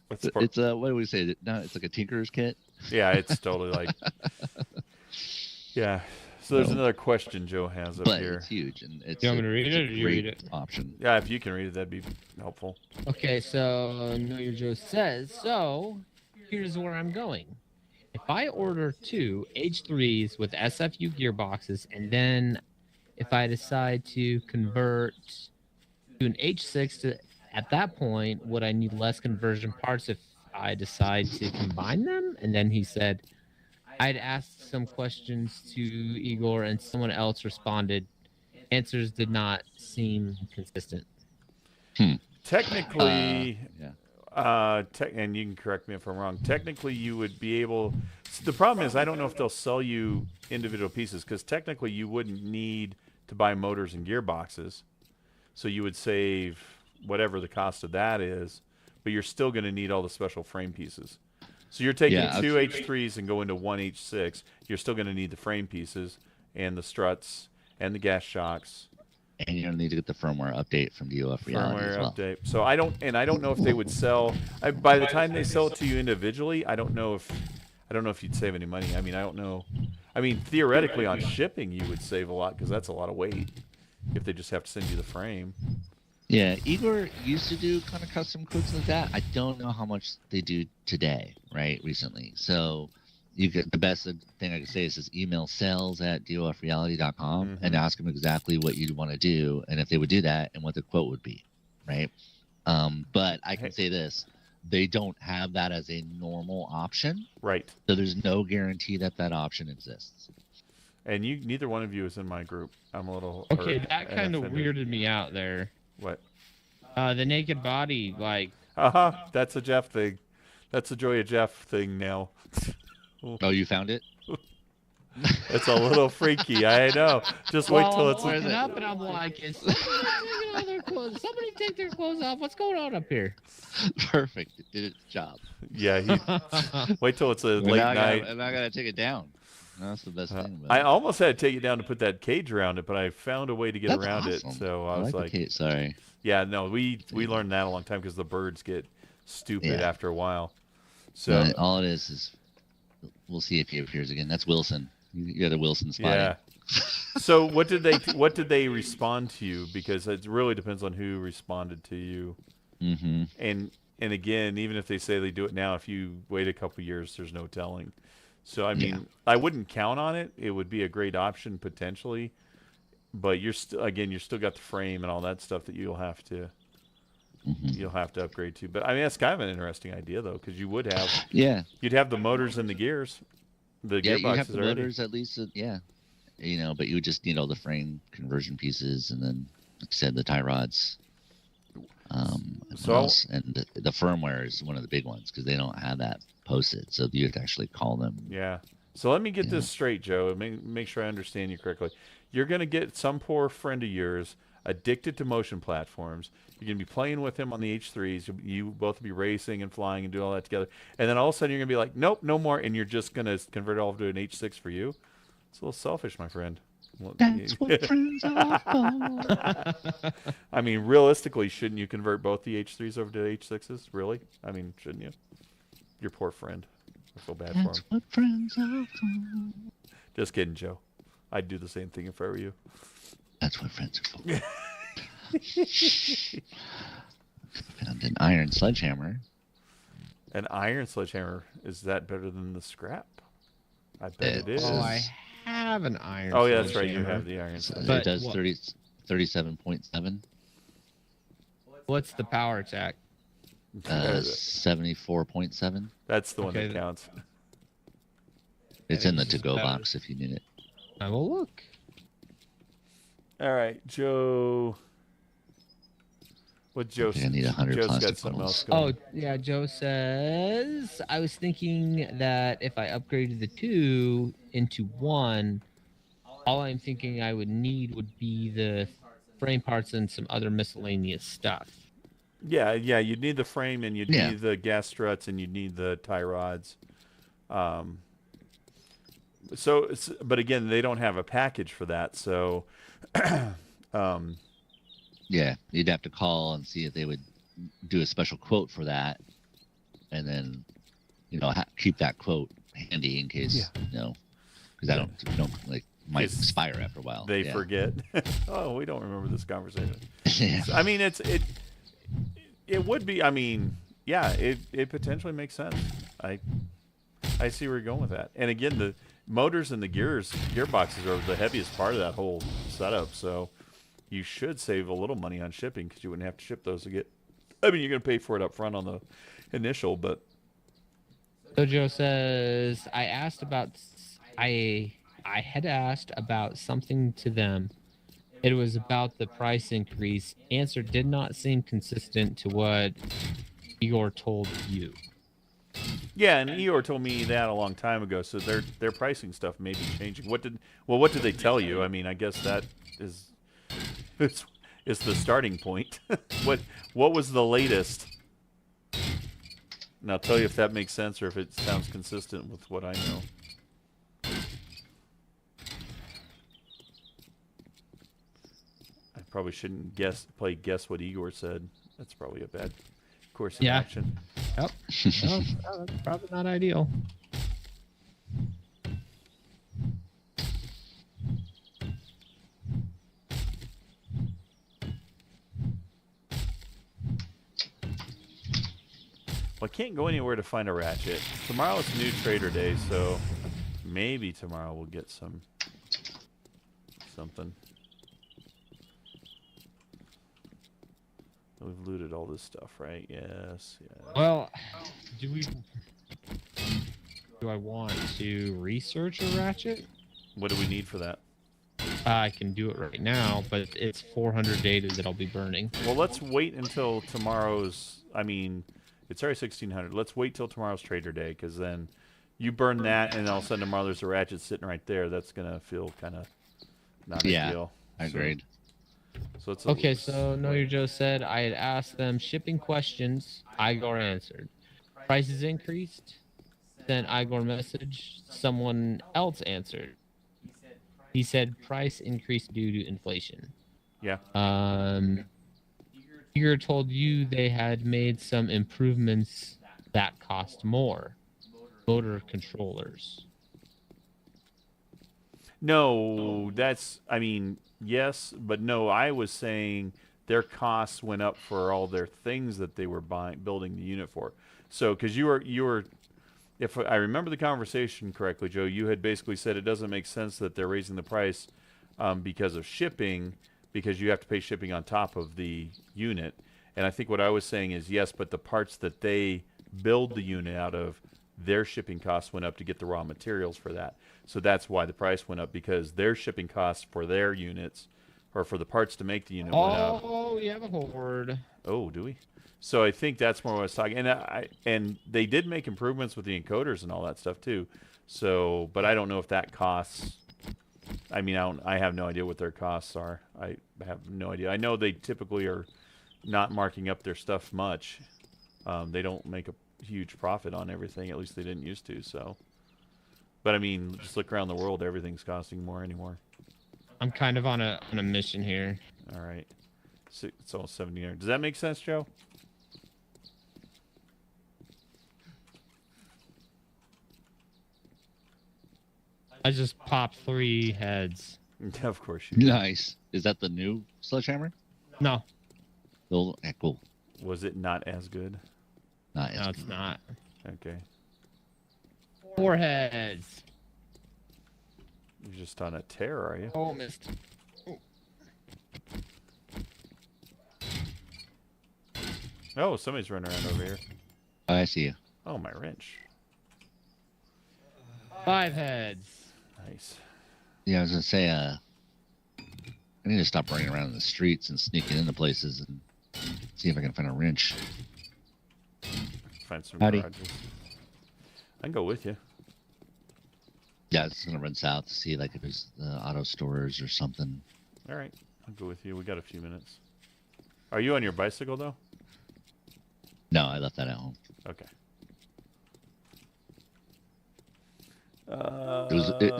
what do we say? No, it's like a tinker's kit. Yeah, it's totally like. Yeah. So there's another question Joe has up here. It's huge, and it's. You want me to read it, or do you read it? Option. Yeah, if you can read it, that'd be helpful. Okay, so Know Your Joe says, so here's where I'm going. If I order 2 H3s with SFU gearboxes, and then if I decide to convert to an H6, at that point, would I need less conversion parts if I decide to combine them? And then he said, I'd asked some questions to Igor, and someone else responded. Answers did not seem consistent. Technically, and you can correct me if I'm wrong. Technically, you would be able. So the problem is, I don't know if they'll sell you individual pieces because technically, you wouldn't need to buy motors and gearboxes. So you would save whatever the cost of that is, but you're still going to need all the special frame pieces. So you're taking 2 H3s and go into 1 H6. You're still going to need the frame pieces and the struts and the gas shocks. And you're going to need to get the firmware update from DOF Reality as well. Update. So I don't know if they would sell. By the time they sell it to you individually, I don't know if you'd save any money. I mean, I don't know. I mean, theoretically on shipping, you would save a lot because that's a lot of weight if they just have to send you the frame. Yeah, Igor used to do kind of custom quotes like that. I don't know how much they do today, right, recently. So you get the best thing I can say is just email sales@dofreality.com and ask them exactly what you'd want to do and if they would do that and what the quote would be, right? But I can say this. They don't have that as a normal option. Right. So there's no guarantee that option exists. And neither one of you is in my group. I'm a little okay. That kind of weirded me out there. What? The naked body, like. That's a Jeff thing. That's a Joy of Jeff thing now. Oh, you found it? It's a little freaky. I know. Just wait till it's. I'm looking up and I'm like, is somebody take their clothes off? What's going on up here? Perfect. It did its job. Yeah. Wait till it's a late night. And I gotta take it down. That's the best thing. I almost had to take it down to put that cage around it, but I found a way to get around awesome. it. So I was like, sorry. Yeah, no, we learned that a long time because the birds get stupid after a while. So all it is we'll see if he appears again. That's Wilson. You got a Wilson spot. Yeah. So what did they respond to you? Because it really depends on who responded to you. Mm-hmm. And again, even if they say they do it now, if you wait a couple years, there's no telling. So I mean, I wouldn't count on it. It would be a great option potentially, but you're still got the frame and all that stuff that you'll have to you'll have to upgrade to. But I mean, that's kind of an interesting idea though, because you would have you'd have the motors and the gears, the you have gearboxes the already. motors at least. But you would just need all the frame conversion pieces, and then, like I said, the tie rods. And the firmware is one of the big ones because they don't have that posted, so you have to actually call them. Yeah. So let me get this straight, Joe, and make sure I understand you correctly. You're going to get some poor friend of yours addicted to motion platforms. You're going to be playing with him on the H3s. You both will be racing and flying and doing all that together. And then all of a sudden you're going to be like, nope, no more. And you're just going to convert it all to an H6 for you. It's a little selfish, my friend. That's what friends are for. I mean, realistically, shouldn't you convert both the H3s over to H6s? Really? I mean, shouldn't you? Your poor friend. I feel bad for him. That's what friends are for. Just kidding, Joe. I'd do the same thing if I were you. That's what friends are for. Found an iron sledgehammer. An iron sledgehammer. Is that better than the scrap? I bet it is. Oh, I have an iron. Oh, yeah, that's right. You have the iron. It does 37.7. What's the power attack? 74.7. That's the one that counts. It's in the to-go box if you need it. I will look. All right, Joe. What Joe? I need 100 Joe's plastic got something bottles. else going. Oh, yeah, Joe says, I was thinking that if I upgraded the 2 into 1, all I'm thinking I would need would be the frame parts and some other miscellaneous stuff. Yeah, you'd need the frame and you'd need the gas struts and you'd need the tie rods. But again, they don't have a package for that, so yeah, you'd have to call and see if they would do a special quote for that, and then keep that quote handy in case because might expire after a while. They forget. Oh, we don't remember this conversation. Yeah. I mean, it would be. I mean, yeah, it potentially makes sense. I see where you're going with that. And again, the motors and the gearboxes are the heaviest part of that whole setup. So you should save a little money on shipping because you wouldn't have to ship those to get. I mean, you're going to pay for it up front on the initial, but. So Joe says, I had asked about something to them. It was about the price increase. Answer did not seem consistent to what Igor told you. Yeah, and Eeyore told me that a long time ago. So their pricing stuff may be changing. What did they tell you? I mean, I guess that is the starting point. What was the latest? And I'll tell you if that makes sense or if it sounds consistent with what I know. I probably shouldn't guess what Igor said. That's probably a bad course of action. Yep. No, that's probably not ideal. Well, I can't go anywhere to find a ratchet. Tomorrow's New Trader Day, so maybe tomorrow we'll get something. We've looted all this stuff, right? Yes. Well, do I want to research a ratchet? What do we need for that? I can do it right now, but it's 400 data that I'll be burning. Well, let's wait until tomorrow's. I mean, it's already 1600. Let's wait till tomorrow's Trader Day, because then you burn that, and all of a sudden tomorrow there's a ratchet sitting right there. That's gonna feel kind of not a deal. I agreed. So it's Okay, so Know Your Joe said I had asked them shipping questions. Igor answered. Prices increased. Sent Igor message. Someone else answered. He said price increased due to inflation. Yeah. Igor told you they had made some improvements that cost more. Motor controllers. No, I mean, yes, but no, I was saying their costs went up for all their things that they were building the unit for. So, because you were, if I remember the conversation correctly, Joe, you had basically said it doesn't make sense that they're raising the price because of shipping, because you have to pay shipping on top of the unit. And I think what I was saying is yes, but the parts that they build the unit out of, their shipping costs went up to get the raw materials for that. So that's why the price went up, because their shipping costs for their units, or for the parts to make the unit, went up. Oh, you have a horde. Oh, do we? So I think that's more what I was talking. And they did make improvements with the encoders and all that stuff too. So, but I don't know if that costs. I mean, I have no idea what their costs are. I have no idea. I know they typically are not marking up their stuff much. They don't make a huge profit on everything. At least they didn't used to. So, but I mean, just look around the world. Everything's costing more anymore. I'm kind of on a mission here. All right. So it's almost 70. Does that make sense, Joe? I just popped 3 heads. Of course you did. Nice. Is that the new sledgehammer? No, Cool. Was it not as good? Nice. no, it's not. Okay. 4 heads. You're just on a tear, are you? Oh, missed. Oh, somebody's running around over here. Oh, I see you. Oh, my wrench. 5 heads. Nice. Yeah, I was gonna say, I need to stop running around in the streets and sneaking into places and see if I can find a wrench. Find some Howdy. garages. I can go with you. Yeah, I was gonna run south to see like if there's auto stores or something. All right. I'll go with you. We got a few minutes. Are you on your bicycle, though? No, I left that at home. Okay.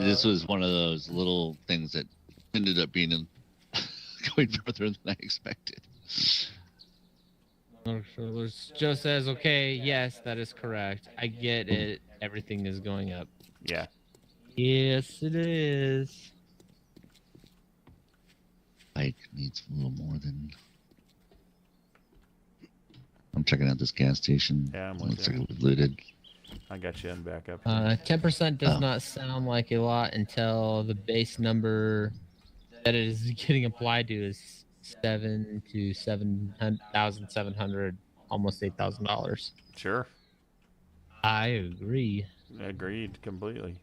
This was one of those little things that ended up being going further than I expected. Joe says, okay, yes, that is correct. I get it. Everything is going up. Yeah. Yes, it is. Bike needs a little more than. I'm checking out this gas station. Yeah, I'm with Looks you. like it was looted. I got you in back up. 10% does Oh. not sound like a lot until the base number that it is getting applied to is 7 to 7,700, almost $8,000. Sure. I agree. Agreed completely.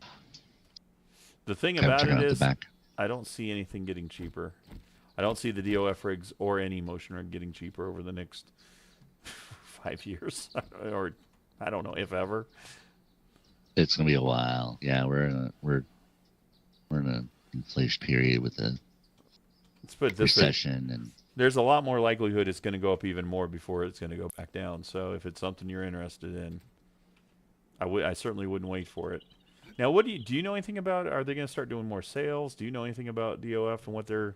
The thing Okay, I'm about checking it out the is, back. I don't see anything getting cheaper. I don't see the DOF rigs or any motion rig getting cheaper over the next 5 years, or I don't know if ever. It's gonna be a while. Yeah, we're in a inflation period with the Let's put it this way. recession and There's a lot more likelihood it's going to go up even more before it's going to go back down. So if it's something you're interested in, I certainly wouldn't wait for it. Now, what do you know anything about? Are they going to start doing more sales? Do you know anything about DOF and what their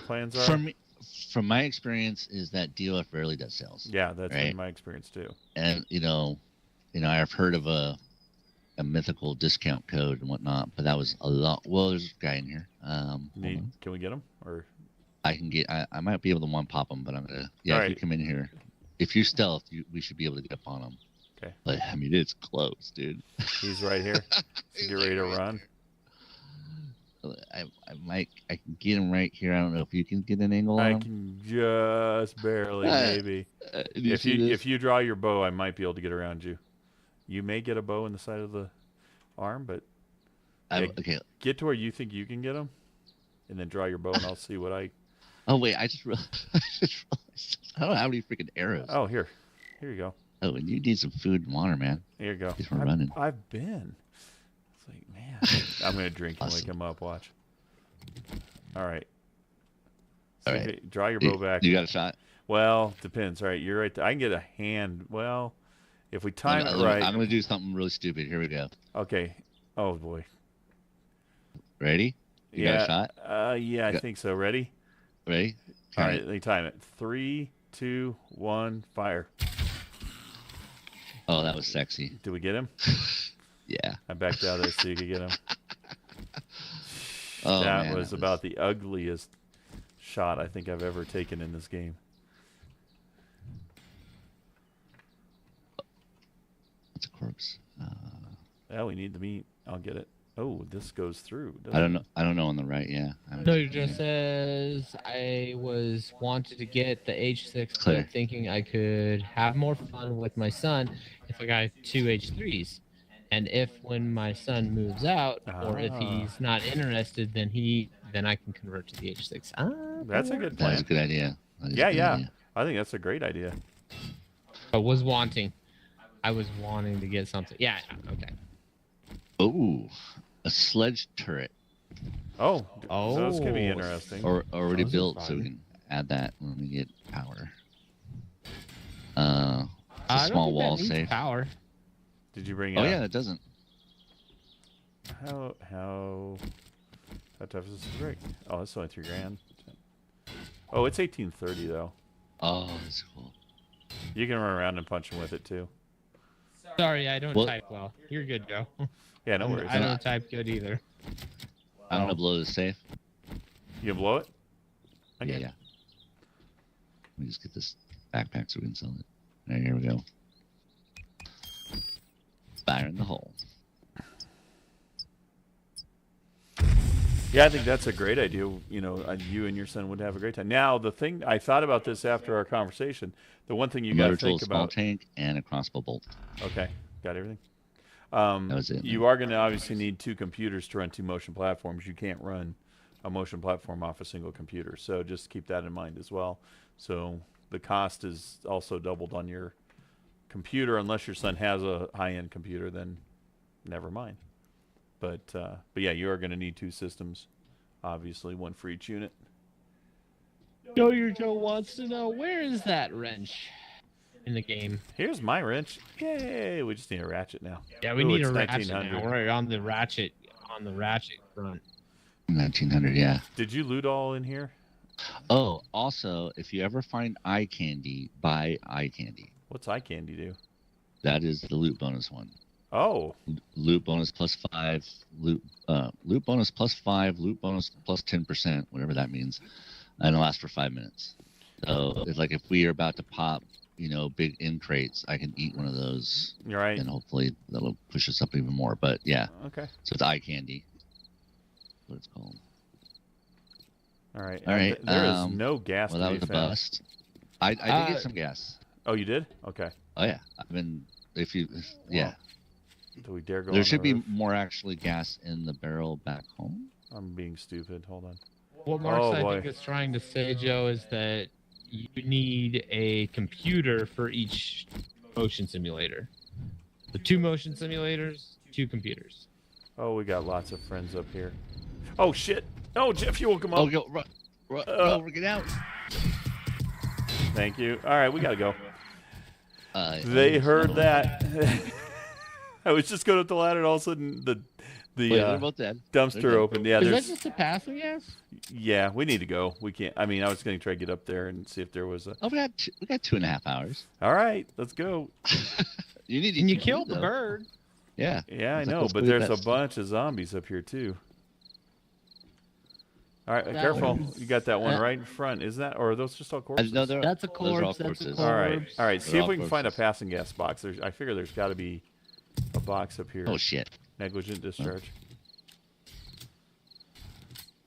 plans are? from my experience is that DOF rarely does sales. Yeah, that's been Right. my experience too. And I've heard of a mythical discount code and whatnot, but that was a lot. Well, there's a guy in here. Hold on. Can we get them? Or I can get. I might be able to one pop them, but I'm gonna. Yeah, All if you right. come in here, if you stealth, we should be able to get up on them. Okay. But I mean, it's close, dude. he's right here. He's Get ready to run. I can get him right here. I don't know if you can get an angle on I him. can just barely, maybe. Do you see this? If you draw your bow, I might be able to get around you. You may get a bow in the side of the arm, but Okay. get to where you think you can get them, and then draw your bow, and I'll see what I. Oh wait, I just realized I don't have any freaking arrows. Oh, here you go. Oh, and you need some food and water, man. Here you go. Guess we're running. I've been. It's like, man, I'm gonna drink and wake Awesome. him up. Watch. All right. All So right. draw your bow back. You got a shot. Well, depends. All right, you're right there. I can get a hand. Well, if we time it right. I'm gonna do something really stupid. Here we go. Okay. Oh boy. Ready? You got a shot? Yeah, I think so. Ready? Ready? All right, let me time it. 3, 2, 1, fire. Oh, that was sexy. Did we get him? Yeah. I backed out of there so you could get him. Oh, that man, was about the ugliest shot I think I've ever taken in this game. It's a corpse. Yeah, we need the meat. I'll get it. Oh, this goes through. I don't know. I don't know on the right. Yeah. No, it just says I was wanted to get the H6 Clear. clip, thinking I could have more fun with my son if I got 2 H3s, and if when my son moves out, or if he's not interested, then I can convert to the H6. That's a good That is plan. a good idea. That is a Yeah, good yeah. idea. I think that's a great idea. I was wanting to get something. Yeah. Okay. Oh, a sledge turret. Oh, those could be Oh. interesting. Or already Those are built, so we fun. can add that when we get power. It's I a don't small think that wall needs safe. power. Did you bring? Oh yeah, it doesn't. How tough is this to break? Oh, it's only $3,000. Oh, it's 1830 though. Oh, that's cool. You can run around and punch them with it too. Sorry, I don't Well- type well. You're good, Joe. Yeah, no worries. I don't type good either. I'm gonna blow the safe. You can blow it. Yeah, yeah. Let me just get this backpack so we can sell it. There, here we go. Fire in the hole. Yeah, I think that's a great idea. You know, you and your son would have a great time. Now, the thing I thought about this after our conversation. The one thing you got to Motor tool, think small about. tank, and a crossbow bolt. Okay, got everything. That was it. You are going to obviously need 2 computers to run 2 motion platforms. You can't run a motion platform off a single computer, so just keep that in mind as well. So the cost is also doubled on your computer, unless your son has a high-end computer. Then never mind. But yeah, you are going to need 2 systems, obviously, 1 for each unit. Joe wants to know, where is that wrench in the game? Here's my wrench. Yay! We just need a ratchet now. Yeah, we Ooh, need it's a ratchet 1900. now. We're on the ratchet front. 1900, yeah. Did you loot all in here? Oh, also, if you ever find eye candy, buy eye candy. What's eye candy do? That is the loot bonus one. Oh, Loot bonus +5, loot bonus +5, loot bonus +10%, whatever that means, and it lasts for 5 minutes. So it's like if we are about to pop, big in crates, I can eat one of those, you're right. and hopefully that'll push us up even more. But yeah, Okay. so it's eye candy. What it's called. All right. All right, There is no gas Well, to that be was a found. bust. I did get some gas. Oh, you did? Okay. Oh yeah, yeah. Do we dare go? There on should the be roof? more actually gas in the barrel back home. I'm being stupid. Hold on. What Mark's, Oh, I boy. think, is trying to say, Joe, is that you need a computer for each motion simulator. The 2 motion simulators, 2 computers. Oh, we got lots of friends up here. Oh shit! Oh, Jeff, you woke him up. Oh, go, run, get out. Thank you. All right, we gotta go. They Wait, heard that. I was just going up the ladder, and all of a sudden the they're both dead. dumpster They're dead. opened. Yeah, Is that there's. just a passing gas? Yeah, we need to go. We can't. I mean, I was going to try to get up there and see if there was a. Oh, we got 2.5 hours. All right, let's go. You need to. And you eat killed food, the though. bird. Yeah. Yeah, I It's like, know, let's but go eat there's that a stuff. bunch of zombies up here too. All right, That careful. was- You got that one that- right in front. Is that, or are those just all corpses? No, That's a those are all corpse. That's a corpses. corpse. All right, all right. See They're if all we can find a corpses. passing gas box. I figure there's got to be a box up here. Oh shit. Negligent discharge.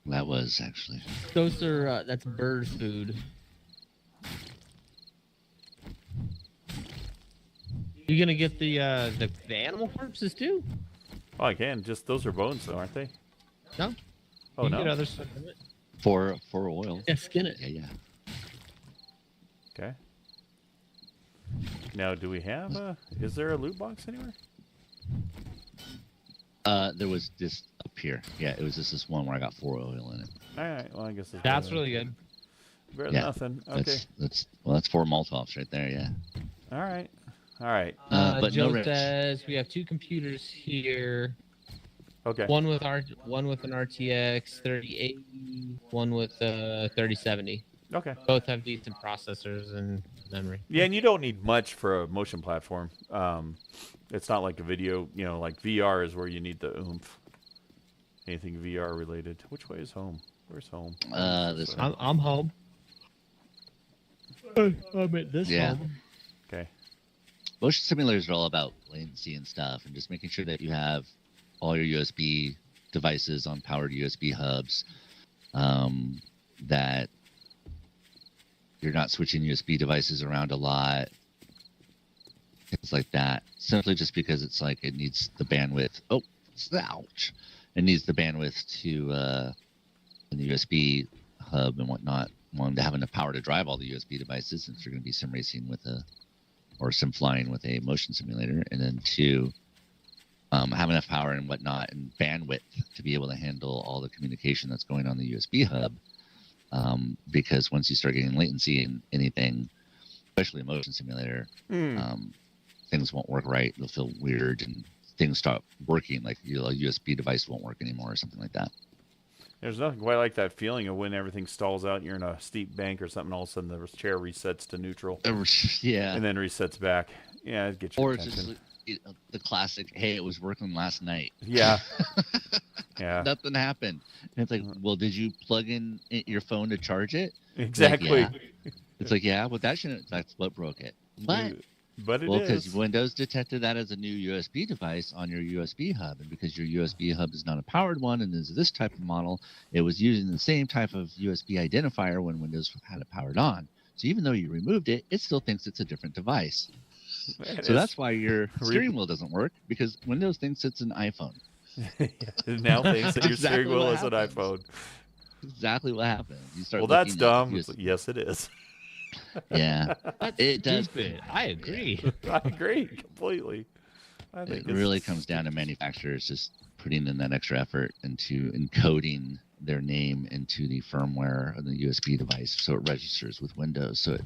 That was actually. Those are that's bird food. You gonna get the animal corpses too? Oh, I can. Just those are bones, though, aren't they? No. Oh You no. Get other stuff in it. For oil. Yeah, skin it. Yeah. Okay. Now, do we have a? Is there a loot box anywhere? There was this up here. Yeah, it was just this one where I got 4 oil in it. All right. Well, I guess it's That's better really good. than nothing. Okay. That's 4 Molotovs right there. Yeah. All right. All right. But Joe no rips. says we have 2 computers here. Okay. One with an RTX 3080, one with 3070. Okay. Both have decent processors and memory. Yeah, and you don't need much for a motion platform. It's not like a video, like VR is where you need the oomph. Anything VR related. Which way is home? Where's home? This I'm home. I'm at this Yeah. home. Okay. Motion simulators are all about latency and stuff, and just making sure that you have all your USB devices on powered USB hubs, that you're not switching USB devices around a lot, things like that. Simply just because it's like it needs the bandwidth. Oh, ouch! It needs the bandwidth to in the USB hub and whatnot. One, to have enough power to drive all the USB devices, since you're going to be sim racing with or sim flying with a motion simulator, and then two, have enough power and whatnot and bandwidth to be able to handle all the communication that's going on the USB hub. Because once you start getting latency in anything, especially a motion simulator, things won't work right. They'll feel weird and things stop working. Like a USB device won't work anymore or something like that. There's nothing quite like that feeling of when everything stalls out and you're in a steep bank or something, all of a sudden the chair resets to neutral. Yeah. And then resets back. Yeah, it gets your or attention. Just the classic, hey, it was working last night. Yeah. Yeah. Nothing happened. And it's like, well, did you plug in your phone to charge it? Exactly. Like, yeah. It's like, yeah, well, that's what broke it. But it well, is. because Windows detected that as a new USB device on your USB hub, and because your USB hub is not a powered one and is this type of model, it was using the same type of USB identifier when Windows had it powered on. So even though you removed it, it still thinks it's a different device. So that's why your steering wheel doesn't work, because Windows thinks it's an iPhone. It now thinks that your steering wheel is an iPhone. Exactly what happened. You start. Well, that's dumb. It's like, yes, it is. Yeah, it does. Stupid. I agree. I agree completely. I think it really comes down to manufacturers just putting in that extra effort into encoding their name into the firmware of the USB device, so it registers with Windows. So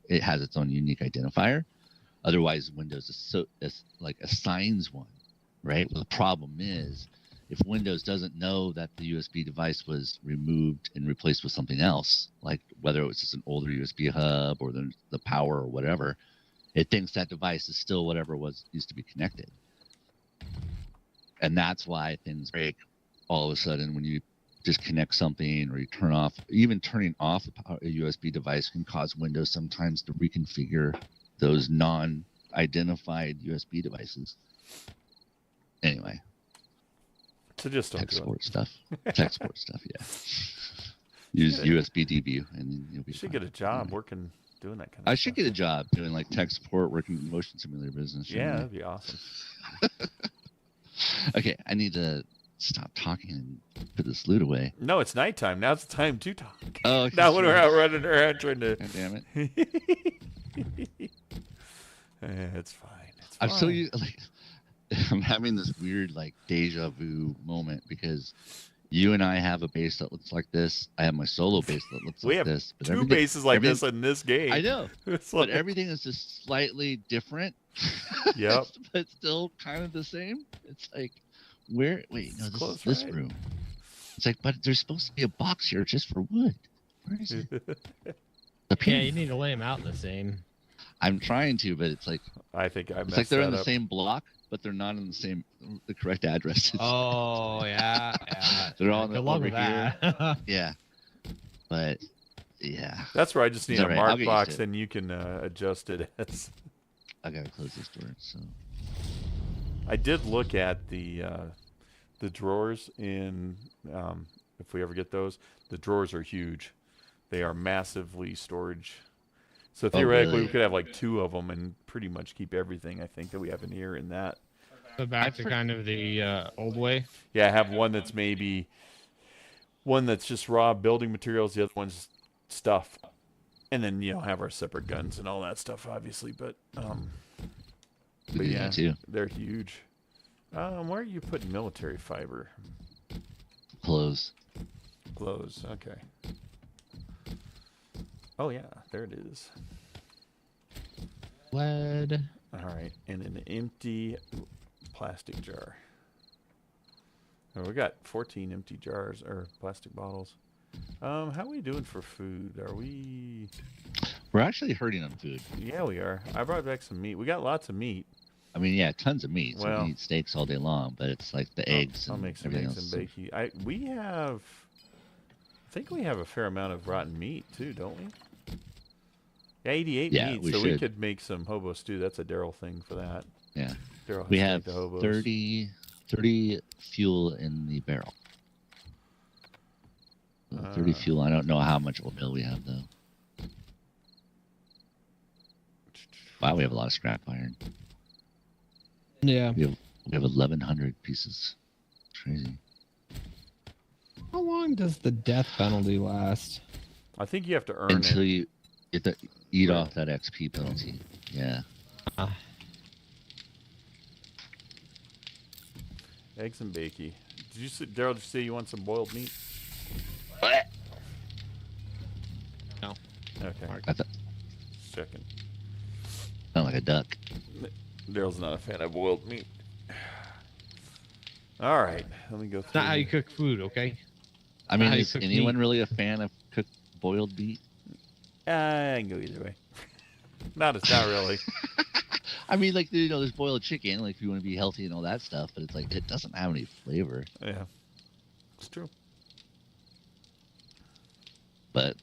it has its own unique identifier. Otherwise, Windows assigns one, right? Well, the problem is, if Windows doesn't know that the USB device was removed and replaced with something else, like whether it was just an older USB hub or the power or whatever, it thinks that device is still whatever used to be connected. And that's why things break all of a sudden when you disconnect something or you turn off. Even turning off a USB device can cause Windows sometimes to reconfigure those non-identified USB devices. Anyway. So just don't tech do support it. stuff. Tech support stuff, yeah. Use USB DBU and you'll be You should fine. get a job Anyway. doing that kind of I stuff. should get a job doing like tech support, working in the motion simulator business. Yeah, that'd be awesome. Okay, I need to stop talking and put this loot away. No, it's nighttime. Now it's the time to talk. Oh, okay, now when we're out running around trying to. God damn it. It's fine. It's fine. I'm so I'm having this weird like deja vu moment because you and I have a base that looks like this. I have my solo base that looks like this. We have two bases like this in this game. I know, it's but everything is just slightly different. Yep. But still kind of the same. It's like, wait, no, this is this room. It's like, but there's supposed to be a box here just for wood. Where is it? Yeah, you need to lay them out the same. I'm trying to, but it's like I think I messed it's like they're in the up. same block, but they're not in the correct addresses. Oh yeah, yeah. They're all over with here. that. Yeah, but yeah. That's where I just need It's a all right, I'll mark get box, used to it. and you can adjust it as. I gotta close this door. So I did look at the drawers in if we ever get those. The drawers are huge. They are massively storage. So theoretically, really? we could have like 2 of them and pretty much keep everything I think that we have in here in that. So back to kind of the old way. Yeah, have one that's just raw building materials. The other one's stuff, and then have our separate guns and all that stuff, obviously. But we do that too. They're huge. Where are you putting military fiber? Close. Okay. Oh yeah, there it is. Lead. All right, and an empty plastic jar. Oh, we got 14 empty jars or plastic bottles. How are we doing for food? Are we? We're actually hurting on food. Yeah, we are. I brought back some meat. We got lots of meat. I mean, yeah, tons of meat. So Well, we eat steaks all day long, but it's like the eggs. I'll and make some everything eggs else. and bacon. I think we have a fair amount of rotten meat too, don't we? Yeah, 88 Yeah, meat. we So we should. could make some hobo stew. That's a Daryl thing for that. Yeah. Daryl has We to have make the hobos. 30 30 fuel in the barrel. So 30 fuel. I don't know how much oil we have though. Wow, we have a lot of scrap iron. Yeah. We have 1,100 pieces. Crazy. How long does the death penalty last? I think you have to earn Until it. you get to eat off that XP penalty. Yeah. Eggs and bakey. Did you say, Darrell? Did you say you want some boiled meat? What? No. Okay. I thought Just checking. sound like a duck. Darrell's not a fan of boiled meat. All right, let me go through. Not how you cook food, okay? I mean, How you is cook anyone meat. really a fan of cooked boiled meat? I can go either way. Not really. I mean, like, you know, there's boiled chicken, like if you want to be healthy and all that stuff, but it's like it doesn't have any flavor. Yeah, it's true. But,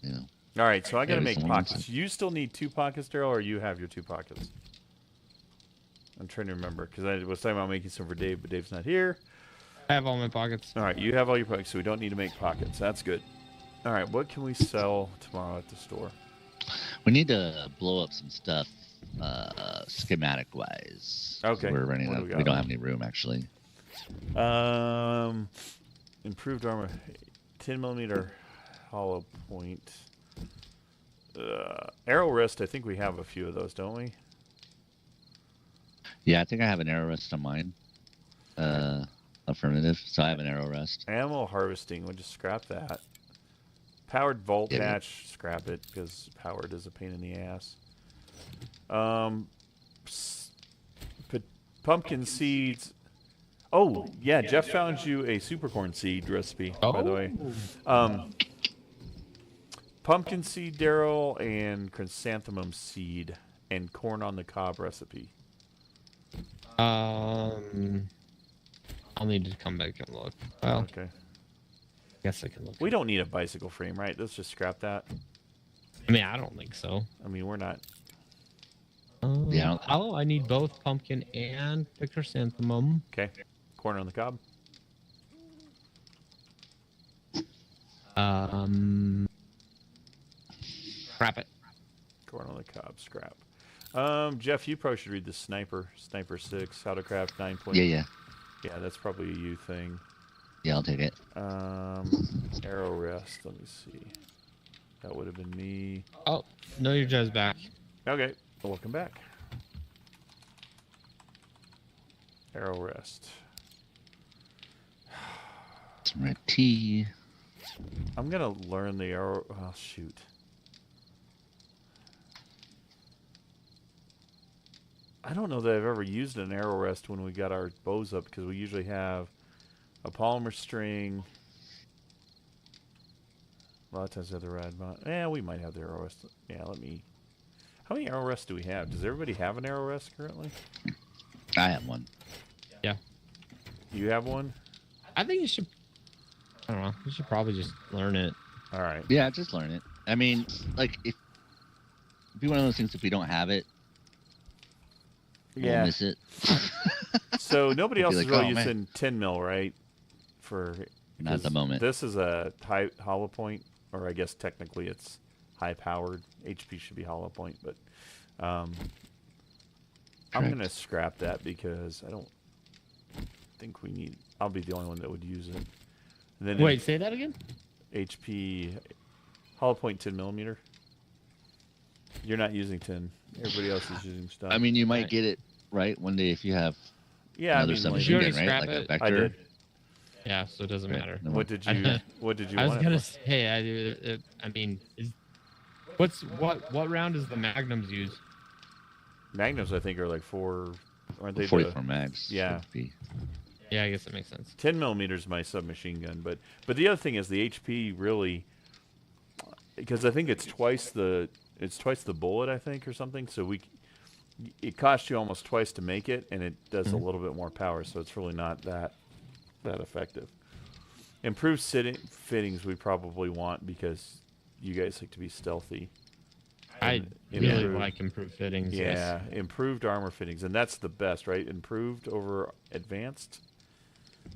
you know. All right, so I got to Maybe make someone pockets. You still need 2 pockets, Darrell, or you have your 2 pockets? I'm trying to remember because I was talking about making some for Dave, but Dave's not here. I have all my pockets. All right, you have all your pockets, so we don't need to make pockets. That's good. All right, what can we sell tomorrow at the store? We need to blow up some stuff, schematic wise. Okay. We're running What do out. we We got? don't have any room actually. Improved armor, 10mm hollow point. Arrow wrist, I think we have a few of those, don't we? Yeah, I think I have an arrow rest on mine. Affirmative. So I have an arrow rest. Ammo harvesting, we'll just scrap that. Powered vault Yeah. hatch, scrap it because powered is a pain in the ass. Pumpkin seeds. Oh, yeah, Jeff found you a supercorn seed recipe, by the way. Pumpkin seed, Darrell, and chrysanthemum seed, and corn on the cob recipe. I'll need to come back and look. Well, Okay. guess I can look. We don't need a bicycle frame, right? Let's just scrap that. I mean, I don't think so. I mean, we're not. Yeah. Oh, I need both pumpkin and the chrysanthemum. Okay. Corn on the cob. Scrap it. Corn on the cob, scrap. Jeff, you probably should read the Sniper 6, How to Craft 9. Yeah. Yeah, that's probably a you thing. Yeah, I'll take it. Arrow rest, let me see. That would have been me. Oh, no, your Jez back. Okay, well, welcome back. Arrow rest. Some red tea. I'm gonna learn the arrow. Oh shoot. I don't know that I've ever used an arrow rest when we got our bows up because we usually have a polymer string. A lot of times we have the rad bond. Yeah, we might have the arrow rest. Yeah, let me. How many arrow rests do we have? Does everybody have an arrow rest currently? I have one. Yeah. You have one? I think you should. I don't know. You should probably just learn it. All right. Yeah, just learn it. I mean, like, if it'd be one of those things if we don't have it, we'll miss it. So nobody We'll else be is like, really "Oh, man." using 10 mil, right? Not at the moment. This is a high hollow point, or I guess technically it's high powered. HP should be hollow point, but I'm Correct. gonna scrap that because I don't think we need. I'll be the only one that would use it. And then Wait, say that again? HP hollow point 10mm. You're not using 10. Everybody else is using stuff. I mean, you might Right. get it right one day if you have yeah, I another mean, submachine already gun, right? scrap Like a it? vector. I did. Yeah, so it doesn't Okay, matter. never What mind. did you? What did you? I was want gonna it for? say, I mean, what round does the Magnums use? Magnums, I think, are like 4. Aren't they? 44 mags. Yeah. would be- Yeah, I guess that makes sense. 10mm is my submachine gun, but the other thing is the HP really, because I think it's twice the bullet, I think, or something. So it costs you almost twice to make it, and it does a little bit more power. So it's really not that effective. Improved fittings we probably want because you guys like to be stealthy. I really like improved fittings. Yeah, improved armor fittings, and that's the best, right? Improved over advanced.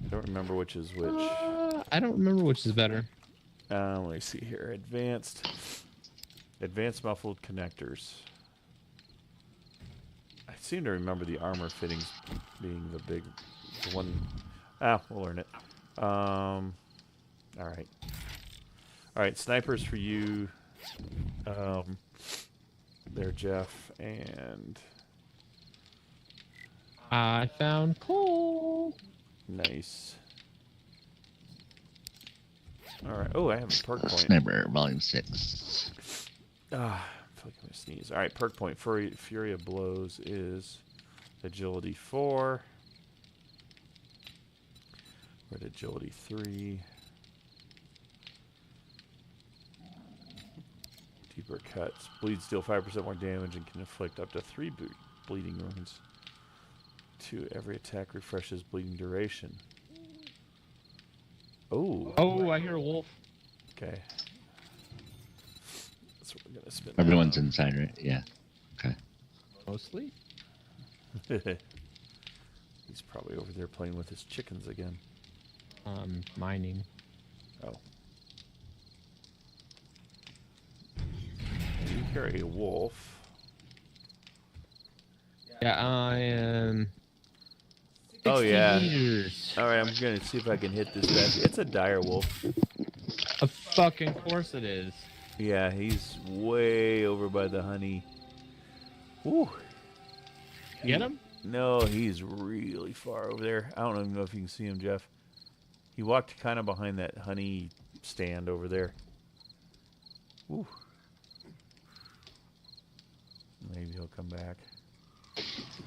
I don't remember which is which. I don't remember which is better. Let me see here. Advanced muffled connectors. I seem to remember the armor fittings being the one. We'll learn it. All right, snipers for you. There, Jeff, and I found coal. Nice. All right. Oh, I have a perk point. Sniper, volume 6. I feel like I'm gonna sneeze. All right, perk point. Fury of Blows is agility 4. We're at agility 3. Deeper cuts. Bleeds deal 5% more damage and can inflict up to 3 bleeding wounds. 2. Every attack refreshes bleeding duration. Oh. Oh, I hear a wolf. Okay. That's what we're gonna spin. Everyone's inside, right? Yeah. Okay. Mostly. He's probably over there playing with his chickens again. Mining. Oh. You carry a wolf. Yeah, I am. 60 Oh yeah. meters. All right, I'm gonna see if I can hit this bad. It's a dire wolf. Of fucking course it is. Yeah, he's way over by the honey. Woo. Get him? No, he's really far over there. I don't even know if you can see him, Jeff. He walked kind of behind that honey stand over there. Woo. Maybe he'll come back.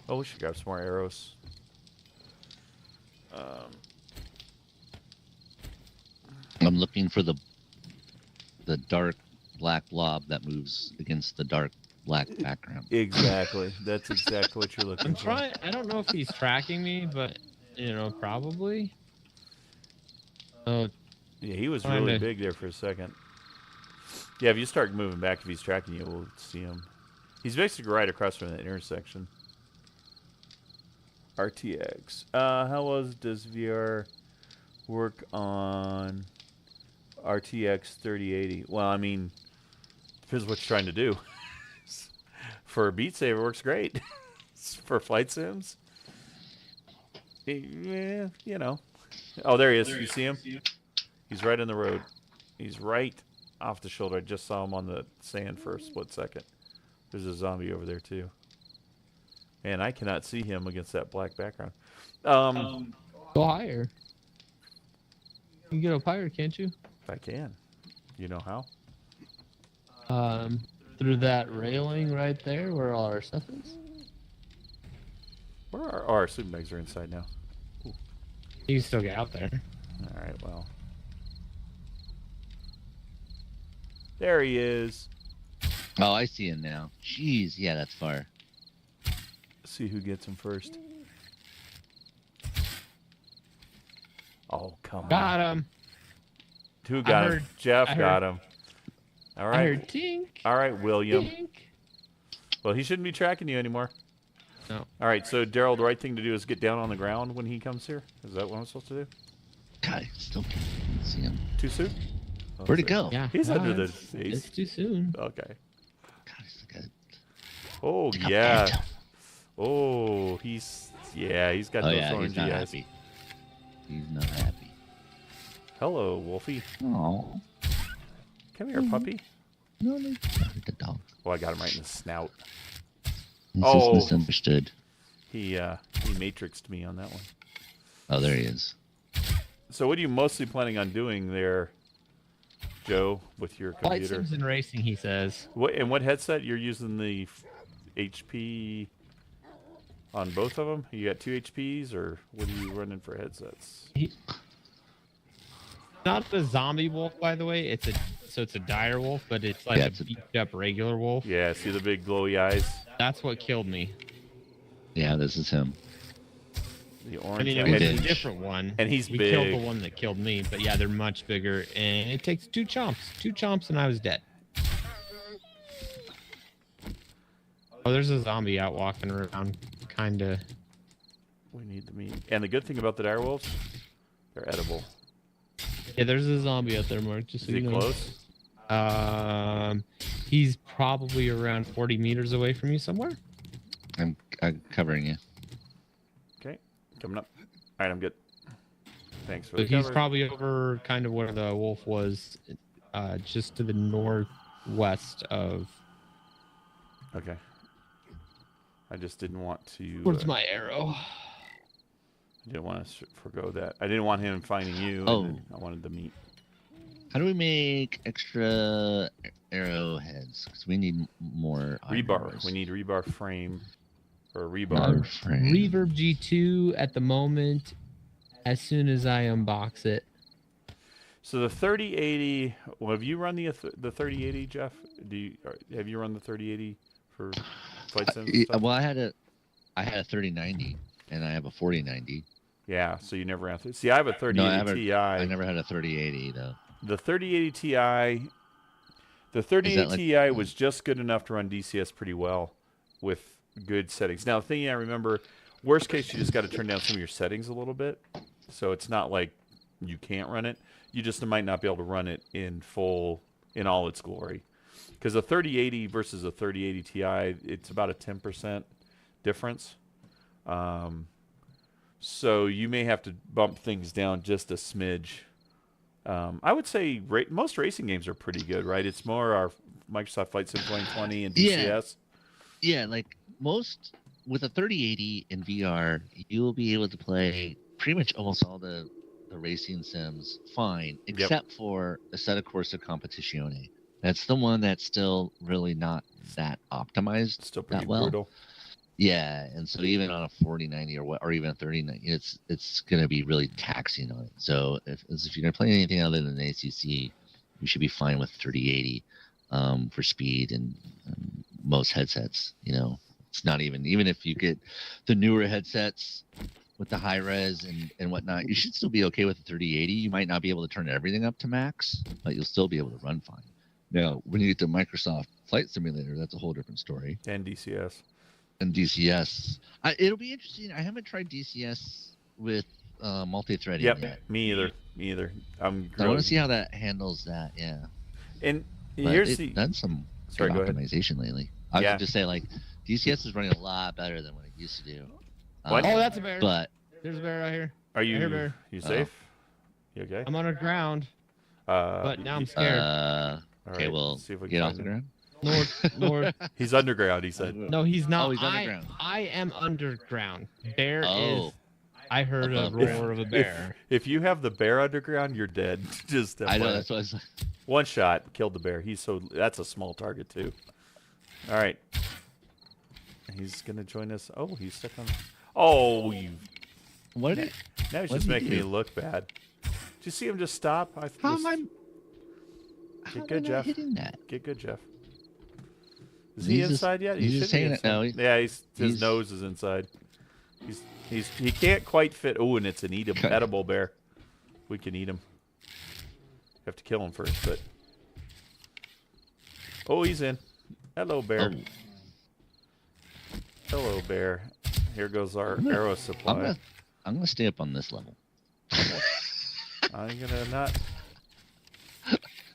Oh, we should grab some more arrows. I'm looking for the dark black blob that moves against the dark black background. Exactly. That's exactly what you're looking I'm for. trying. I don't know if he's tracking me, but probably. Oh, Yeah, he was really big there for a second. Yeah, if you start moving back, if he's tracking you, we'll see him. He's basically right across from that intersection. RTX. How does VR work on RTX 3080? Well, I mean, depends what you're trying to do. For Beat Saber, it works great. For flight sims, yeah, Oh, there he is. You see him? He's right in the road. He's right off the shoulder. I just saw him on the sand for a split second. There's a zombie over there too. Man, I cannot see him against that black background. go higher. You can get up higher, can't you? If I can. You know how? Through that railing right there where all our stuff is. Where are our sleeping bags are inside now? Ooh. You can still get out there. All right, well. There he is. Oh, I see him now. Jeez, yeah, that's far. See who gets him first. Oh, come on. Got him. Who got him? Jeff got him. All right. I heard tink. All right, William. Tink. Well, he shouldn't be tracking you anymore. No. All right, so Darrell, the right thing to do is get down on the ground when he comes here. Is that what I'm supposed to do? God, I still can't see him. Too soon? Where'd he go? Yeah. He's under the It's face. too soon. Okay. God, he's like a... Oh, Pick up yeah. Phantom. Oh, he's got Oh, those yeah, he's orangey not eyes. happy. He's not happy. Hello, Wolfie. Oh. Come here, puppy. No, the dog. Oh, I got him right in the snout. He's Oh. just misunderstood. He matrixed me on that one. Oh, there he is. So what are you mostly planning on doing there, Joe, with your Flight computer? sims and racing, he says. What headset? You're using the HP on both of them? You got 2 HPs, or what are you running for headsets? Not the zombie wolf, by the way. It's a dire wolf, but it's like a beat up regular wolf. Yeah, see the big glowy eyes? That's what killed me. Yeah, this is him. The I orange mean, it eyes. was a Vintage. different one. And he's we big. killed the one that killed me, but yeah, they're much bigger, and it takes 2 chomps. 2 chomps, and I was dead. Oh, there's a zombie out walking around, kinda. We need the meat. And the good thing about the dire wolves, they're edible. Yeah, there's a zombie out there, Mark. Just Is so he you know. close? He's probably around 40 meters away from you somewhere. I'm covering you. Okay, coming up. All right, I'm good. Thanks for So the he's cover. probably over kind of where the wolf was, just to the northwest of. Okay. I just didn't want to. Where's my arrow? I didn't want to forgo that. I didn't want him finding you. Oh. And I wanted the meat. How do we make extra arrowheads? Because we need more iron Rebar. bars. We need rebar frame or rebar. Bar frame. Reverb G2 at the moment. As soon as I unbox it. So the 3080. Well, have you run the 3080, Jeff? Have you run the 3080 for flight sims? And stuff? Well, I had a 3090 and I have a 4090. Yeah. So you never ran through. See, I have a 3080 Ti. I never had a 3080 though. The 3080 Ti. The 3080 like- Ti was just good enough to run DCS pretty well with good settings. Now, the thing I remember, worst case, you just got to turn down some of your settings a little bit. So it's not like you can't run it. You just might not be able to run it in all its glory. Because a 3080 versus a 3080 Ti, it's about a 10% difference. So you may have to bump things down just a smidge. I would say most racing games are pretty good, right? It's more our Microsoft Flight Sim 2020 and DCS. Yeah, like most with a 3080 in VR, you will be able to play pretty much almost all the racing sims fine, except for Assetto Corsa Competizione. That's the one that's still really not that optimized. It's still pretty that well. brutal. Yeah, and so even on a 4090 or even a 3090, it's going to be really taxing on it. So if you're going to play anything other than ACC, you should be fine with 3080 for speed and most headsets. You know, it's not even if you get the newer headsets with the high res and whatnot, you should still be okay with the 3080. You might not be able to turn everything up to max, but you'll still be able to run fine. Now, when you get to Microsoft Flight Simulator, that's a whole different story. And DCS. And DCS, it'll be interesting. I haven't tried DCS with multi-threading yet. Me either. I want to see how that handles that. Yeah. And But here's it's done some Sorry, good go ahead. optimization lately. I Yeah. would just say like DCS is running a lot better than what it used to do. What? Oh, that's a bear. But There's a bear right here. Are you Here, bear. safe? You okay? I'm underground, but now I'm scared. all okay, right, well, see if we can get off find the him. ground. North. He's underground, he said. No, he's not. Oh, he's underground. I am underground. Bear Oh. is. I heard a Above roar of a bear. If you have the bear underground, you're dead. Just I know FYI. that's what I was like. One shot killed the bear. That's a small target too. All right. He's gonna join us. Oh, he's stuck on. Oh, you. What did Now he's What just did he making me do? look bad. Did you see him just stop? How am I? How Get am good, I not Jeff. hitting that? Get good, Jeff. Is He's he just- inside yet? he's He just should be hanging- inside. no, Yeah, his he's- nose is inside. He can't quite fit. Oh, and it's an Okay. edible bear. We can eat him. Have to kill him first, but. Oh, he's in. Hello, bear. Oh, Hello, bear. Here goes our I'm gonna- arrow supply. I'm gonna stay up on this level. I'm gonna not.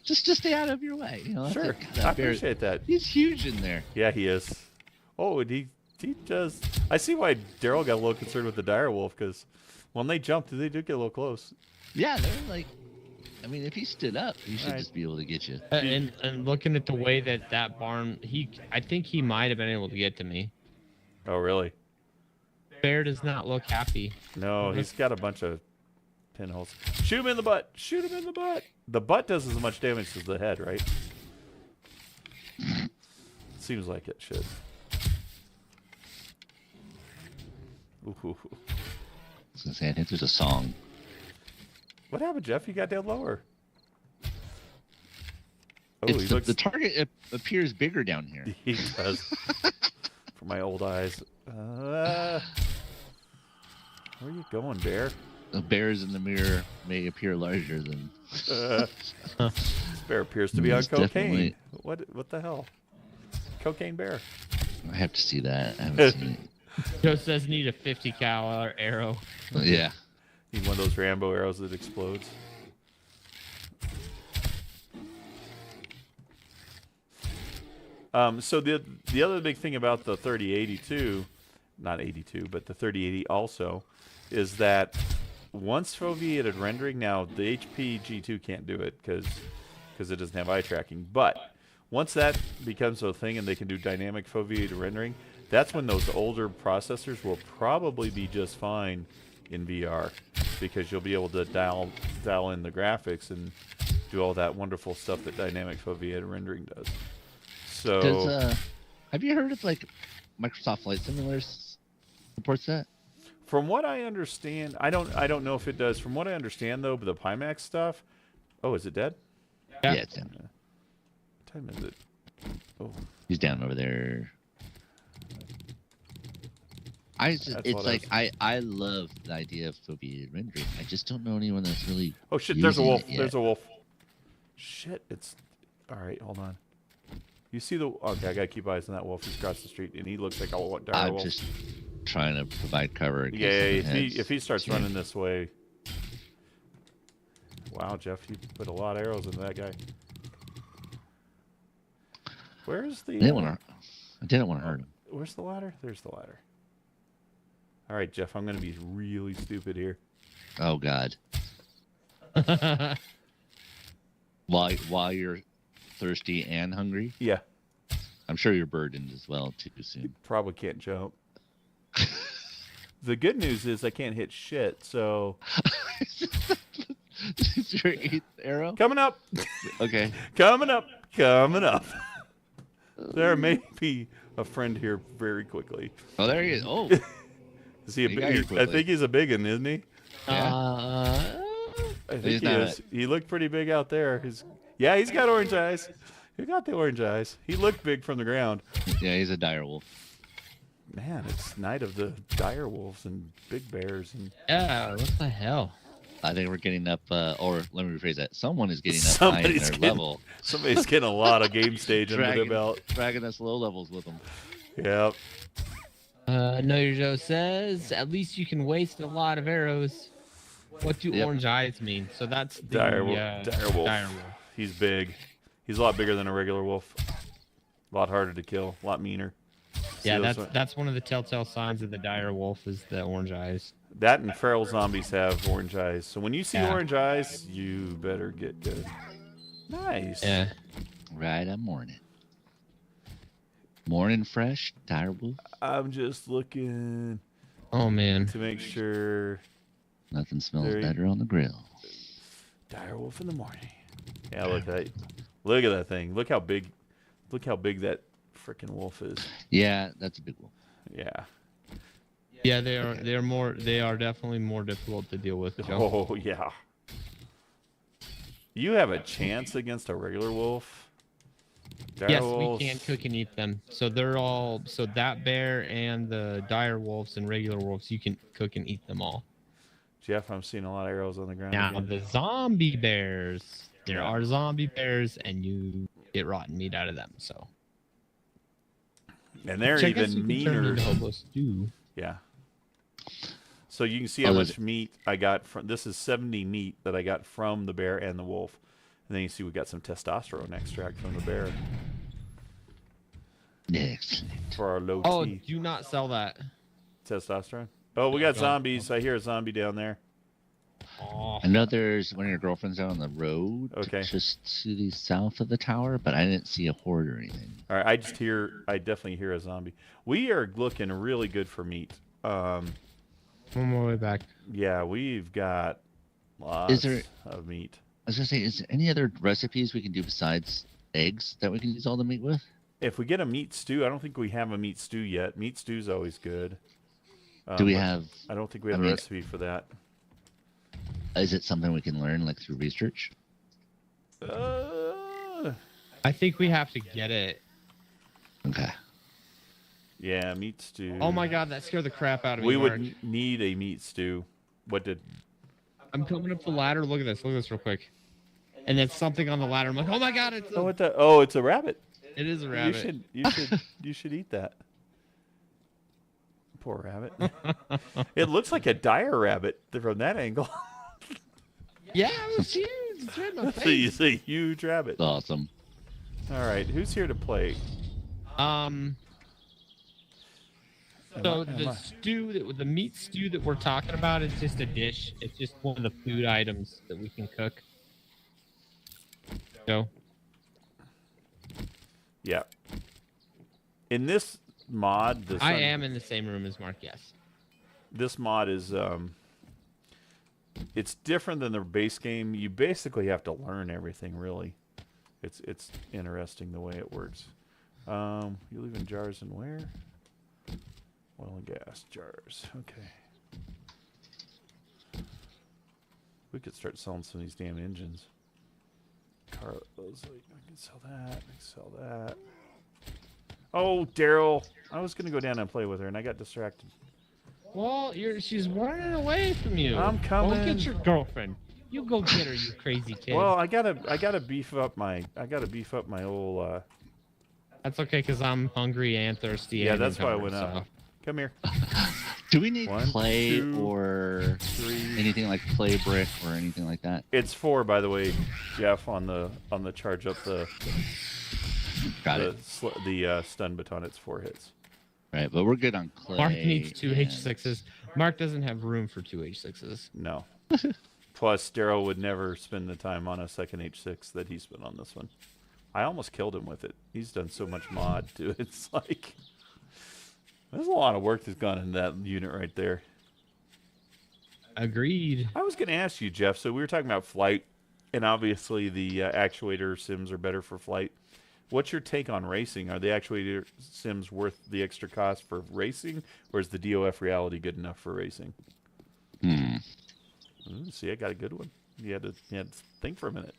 Just to stay out of your way. You know, that's Sure, it. I That bear- appreciate that. He's huge in there. Yeah, he is. Oh, and he does. I see why Darrell got a little concerned with the dire wolf because when they jumped, they did get a little close. Yeah, they're like. I mean, if he stood up, he should Right. just be able to get you. And looking at the way that barn, I think he might have been able to get to me. Oh, really? Bear does not look happy. No, he's got a bunch of pinholes. Shoot him in the butt. Shoot him in the butt. The butt does as much damage as the head, right? Seems like it should. Ooh. I was gonna say, I think there's a song. What happened, Jeff? You got down lower. Oh, It's he the, looks. the target appears bigger down here. He does. For my old eyes. Where are you going, bear? The bears in the mirror may appear larger than. This bear appears to be on It's cocaine. definitely- What the hell? Cocaine bear. I have to see that. I haven't seen it. Joe says need a 50 cal arrow. Yeah. Need one of those Rambo arrows that explodes. So the other big thing about the 3082, not 82, but the 3080 also, is that once foveated rendering, now the HP G2 can't do it because it doesn't have eye tracking. But once that becomes a thing and they can do dynamic foveated rendering, that's when those older processors will probably be just fine in VR because you'll be able to dial in the graphics and do all that wonderful stuff that dynamic foveated rendering does. So, have you heard of like Microsoft Flight Simulators supports that? From what I understand, I don't know if it does. From what I understand, though, the Pimax stuff. Oh, is it dead? Yeah, it's down. What time is it? Oh, he's down over there. I love the idea of foveated rendering. I just don't know anyone that's really. Oh shit! There's a wolf. There's a wolf. Shit! It's all right. Hold on. You see the? Okay, I gotta keep eyes on that wolf. He's across the street, and he looks like a dire wolf. I'm just trying to provide cover. Yeah, if he starts running this way. Wow, Jeff, you put a lot of arrows into that guy. Where's the? I didn't want to hurt him. Where's the ladder? There's the ladder. All right, Jeff, I'm gonna be really stupid here. Oh God. While you're thirsty and hungry? Yeah. I'm sure you're burdened as well too soon. You probably can't jump. The good news is I can't hit shit, so. Is your 8th arrow? Coming up. Okay. Coming up. There may be a friend here very quickly. Oh, there he is. Oh. Is he a big? I think he's a big one, isn't he? Yeah. I think he is. He looked pretty big out there. He's got orange eyes. He got the orange eyes. He looked big from the ground. Yeah, he's a dire wolf. Man, it's night of the dire wolves and big bears and. Yeah, what the hell? I think we're getting up, or let me rephrase that. Someone is getting up high in their level. Somebody's getting a lot of game stage under their belt. Dragging us low levels with them. Yep. No, Joe says at least you can waste a lot of arrows. What do orange eyes mean? So that's the dire wolf. Dire wolf. He's big. He's a lot bigger than a regular wolf. A lot harder to kill. A lot meaner. Yeah, that's one of the telltale signs of the dire wolf is the orange eyes. That and feral zombies have orange eyes. So when you see orange eyes, you better get good. Nice. Yeah. Right, I'm morning. Morning fresh, dire wolf. I'm just looking. Oh man. To make sure. Nothing smells better on the grill. Dire wolf in the morning. Yeah, look at that. Look at that thing. Look how big. Look how big that freaking wolf is. Yeah, that's a big wolf. Yeah. Yeah, they are. They are definitely more difficult to deal with. Joe. Oh yeah. You have a chance against a regular wolf. Yes, we can cook and eat them. So they're all. So that bear and the dire wolves and regular wolves, you can cook and eat them all. Jeff, I'm seeing a lot of arrows on the ground. Now the zombie bears. There are zombie bears, and you get rotten meat out of them. So. And they're even meaner. Stew. Yeah. So you can see how much meat I got from. This is 70 meat that I got from the bear and the wolf. And then you see we got some testosterone extract from the bear. Excellent. For our low T. Do not sell that. Testosterone? Oh, we got zombies. I hear a zombie down there. Oh. I know there's one of your girlfriends out on the road. Okay. Just to the south of the tower, but I didn't see a horde or anything. All right. I definitely hear a zombie. We are looking really good for meat. On my way back. Yeah, we've got lots of meat. I was going to say, is there any other recipes we can do besides eggs that we can use all the meat with? If we get a meat stew, I don't think we have a meat stew yet. Meat stew's always good. Do we have... I don't think we have a recipe for that. Is it something we can learn, like, through research? I think we have to get it. Okay. Yeah, meat stew. Oh my god, that scared the crap out of me. We would need a meat stew. I'm coming up the ladder. Look at this real quick. And then something on the ladder. I'm like, oh my god, it's it's a rabbit. It is a rabbit. You should eat that. Poor rabbit. It looks like a dire rabbit from that angle. Yeah, it was huge. It's right in my So you face. say huge rabbit. Awesome. All right, who's here to play? So the meat stew that we're talking about is just a dish. It's just one of the food items that we can cook. So. Yeah. In this mod, I am in the same room as Mark. Yes. This mod is it's different than the base game. You basically have to learn everything. Really, it's interesting the way it works. You leaving jars in where? Oil and gas jars. Okay. We could start selling some of these damn engines. Carlos, I can sell that. I can sell that. Oh, Darrell. I was going to go down and play with her, and I got distracted. Well, she's running away from you. I'm coming. Go get your girlfriend. You go get her, you crazy kid. Well, I gotta beef up my old. That's okay, cause I'm hungry and thirsty. Yeah, and that's why I encumbered, went up. Come here. Do we need 1, clay 2, or 3. anything like clay brick or anything like that? It's 4, by the way, Jeff. On the charge up the stun baton. It's 4 hits. Right, but we're good on clay. Mark needs 2 and- H6s. Mark doesn't have room for 2 H6s. No. Plus, Darrell would never spend the time on a second H6 that he spent on this one. I almost killed him with it. He's done so much mod to it. It's like there's a lot of work that's gone into that unit right there. Agreed. I was going to ask you, Jeff. So we were talking about flight, and obviously the actuator sims are better for flight. What's your take on racing? Are the actuator sims worth the extra cost for racing, or is the DOF reality good enough for racing? See, I got a good one. You had to think for a minute.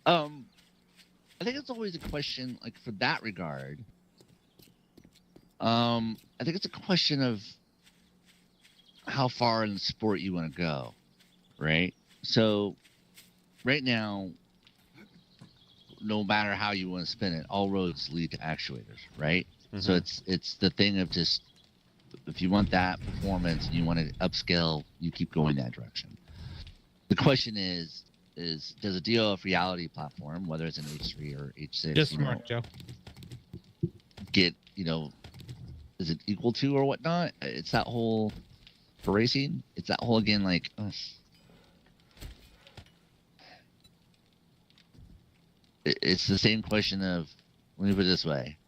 I think it's always a question, like for that regard. I think it's a question of how far in the sport you want to go, right? So, right now, no matter how you want to spin it, all roads lead to actuators, right? Mm-hmm. So it's the thing of just if you want that performance and you want to upscale, you keep going that direction. The question is does a DOF reality platform, whether it's an H3 or H6, Just smart, Joe. get, is it equal to or whatnot? It's that whole, for racing, it's that whole, again, like, it's the same question of, let me put it this way.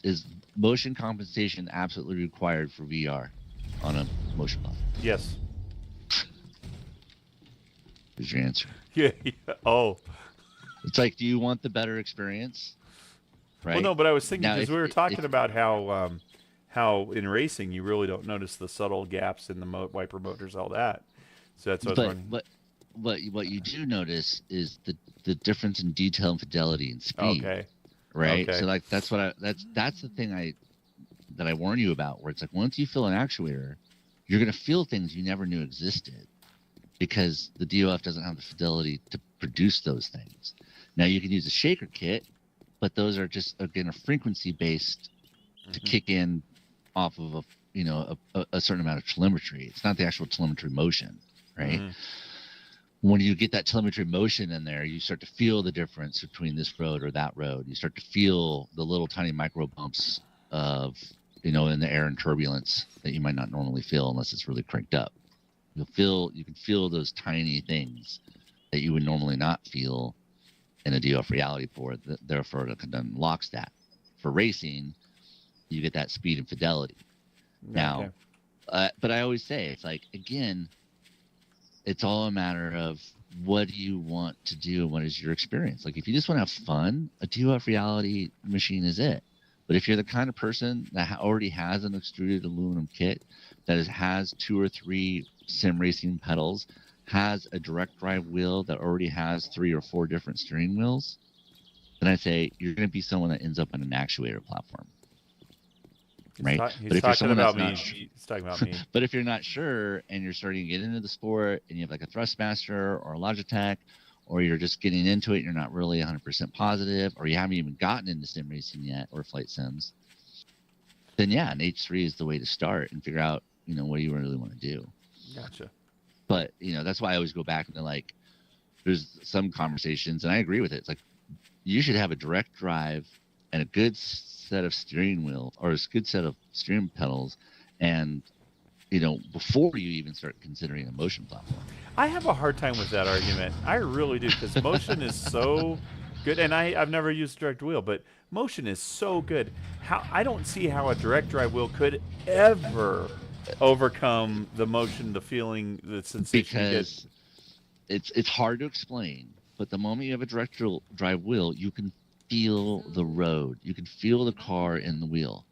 Is motion compensation absolutely required for VR on a motion platform? Yes. Is your answer? Yeah. Oh. It's like, do you want the better experience? Right. Well, no, but I was thinking Now, because if- we were talking if- about how in racing you really don't notice the subtle gaps in the wiper motors, all that. So that's what I was wondering. But what you do notice is the difference in detail and fidelity and speed. Okay. Right. Okay. So like that's the thing that I warn you about, where it's like once you feel an actuator, you're gonna feel things you never knew existed because the DOF doesn't have the fidelity to produce those things. Now you can use a shaker kit, but those are just again a frequency based to kick in off of a certain amount of telemetry. It's not the actual telemetry motion, right? Mm-hmm. When you get that telemetry motion in there, you start to feel the difference between this road or that road. You start to feel the little tiny micro bumps of, in the air and turbulence that you might not normally feel unless it's really cranked up. You can feel those tiny things that you would normally not feel in a DOF reality port. Therefore, it unlocks that. For racing, you get that speed and fidelity. Now, but I always say, it's like, again, it's all a matter of what do you want to do and what is your experience. Like if you just want to have fun, a DOF reality machine is it. But if you're the kind of person that already has an extruded aluminum kit that has 2 or 3 sim racing pedals, has a direct drive wheel that already has 3 or 4 different steering wheels, then I say you're going to be someone that ends up on an actuator platform. Right. He's talking about me. He's talking about me. But if you're not sure and you're starting to get into the sport and you have like a Thrustmaster or a Logitech, or you're just getting into it, and you're not really 100% positive, or you haven't even gotten into sim racing yet or flight sims, then yeah, an H3 is the way to start and figure out, what you really want to do. Gotcha. But, that's why I always go back and like, there's some conversations, and I agree with it. It's like, you should have a direct drive and a good set of steering wheel or a good set of steering pedals. And, before you even start considering a motion platform. I have a hard time with that argument. I really do, because motion is so good. And I've never used direct wheel, but motion is so good. I don't see how a direct drive wheel could ever overcome the motion, the feeling, the sensation. Because it's hard to explain, but the moment you have a direct drive wheel, you can feel the road. You can feel the car in the wheel,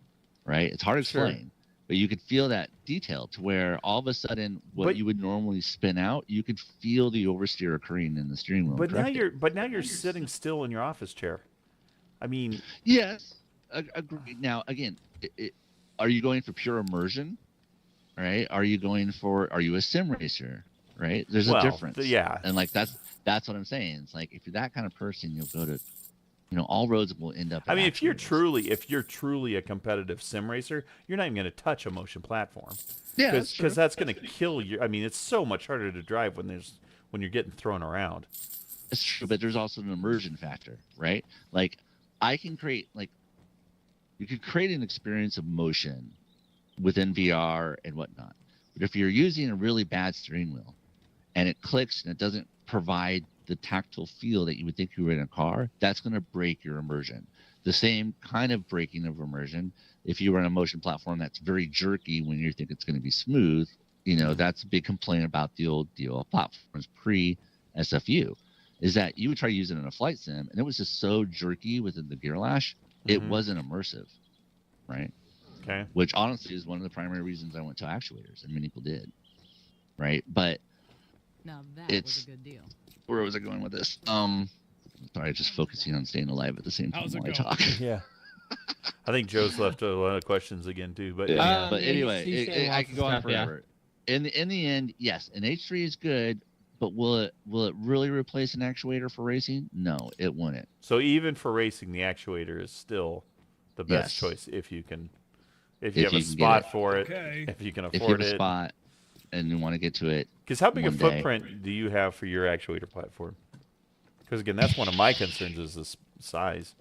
right? It's hard to explain. But you could feel that detail to where all of a sudden what you would normally spin out, you could feel the oversteer occurring in the steering wheel. But now you're sitting still in your office chair. I mean, yes, agree. Now again, are you going for pure immersion, right? Are you a sim racer, right? There's a difference. Yeah, and like that's what I'm saying. It's like if you're that kind of person, you'll go to. All roads will end up. I mean, if you're truly a competitive sim racer, you're not even going to touch a motion platform. Yeah, because that's going to kill you. I mean, it's so much harder to drive when you're getting thrown around. It's true, but there's also an immersion factor, right? Like, I can create you could create an experience of motion within VR and whatnot. But if you're using a really bad steering wheel, and it clicks and it doesn't provide the tactile feel that you would think you were in a car, that's going to break your immersion. The same kind of breaking of immersion, if you were on a motion platform that's very jerky when you think it's going to be smooth, that's a big complaint about the old DOL platforms pre-SFU, is that you would try to use it in a flight sim, and it was just so jerky within the gear lash, it wasn't immersive, right? Okay. Which honestly is one of the primary reasons I went to actuators, and many people did, right? But Now that was a good deal. where was I going with this? Sorry, just focusing on staying alive at the same time while I talk. Yeah. I think Joe's left a lot of questions again too, but but anyway, I can go on forever. Yeah. In the end, yes, an H3 is good, but will it really replace an actuator for racing? No, it wouldn't. So even for racing, the actuator is still the best choice if you have a spot for it, if you can afford it. If you have a spot and you want to get to it. Because how big a footprint do you have for your actuator platform? Because again, that's one of my concerns is the size.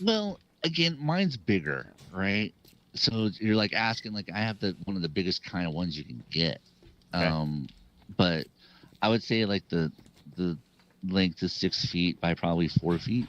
Well, again, mine's bigger, right? So you're like asking, like I have one of the biggest kind of ones you can get. Okay. But I would say like the length is 6 feet by probably 4 feet.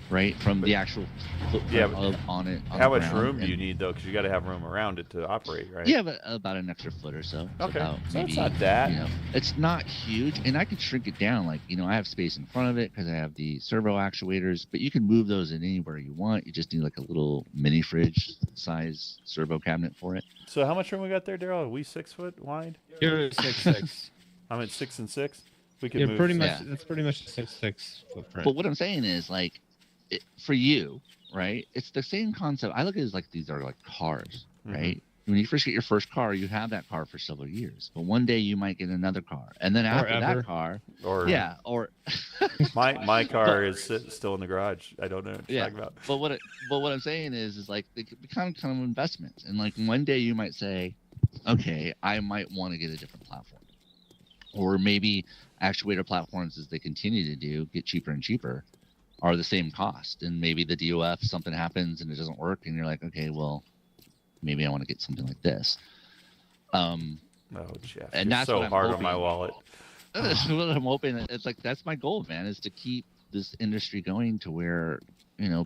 Right from the actual footprint on it. How much room do you need though? Because you got to have room around it to operate, right? Yeah, but about an extra foot or so. Okay, so maybe, it's not that. It's not huge, and I could shrink it down. Like I have space in front of it because I have the servo actuators, but you can move those in anywhere you want. You just need like a little mini fridge size servo cabinet for it. So how much room we got there, Darrell? Are we 6 foot wide? You're 6'6". I'm at 6 and 6. We could move. Pretty much. Yeah. That's pretty much a 6'6" footprint. But what I'm saying is like. For you, right? It's the same concept. I look at it as like these are like cars, right? When you first get your first car, you have that car for several years. But one day you might get another car, and then after that car, or my car is still in the garage. I don't know what you're talking about. But what I'm saying is like they become kind of investments, and like one day you might say, okay, I might want to get a different platform, or maybe actuator platforms as they continue to do get cheaper and cheaper. Are the same cost, and maybe the DOF something happens and it doesn't work, and you're like, okay, well, maybe I want to get something like this. Oh, Jeff, and you're that's so what I'm hard hoping. on my wallet. That's what I'm hoping. It's like that's my goal, man, is to keep this industry going to where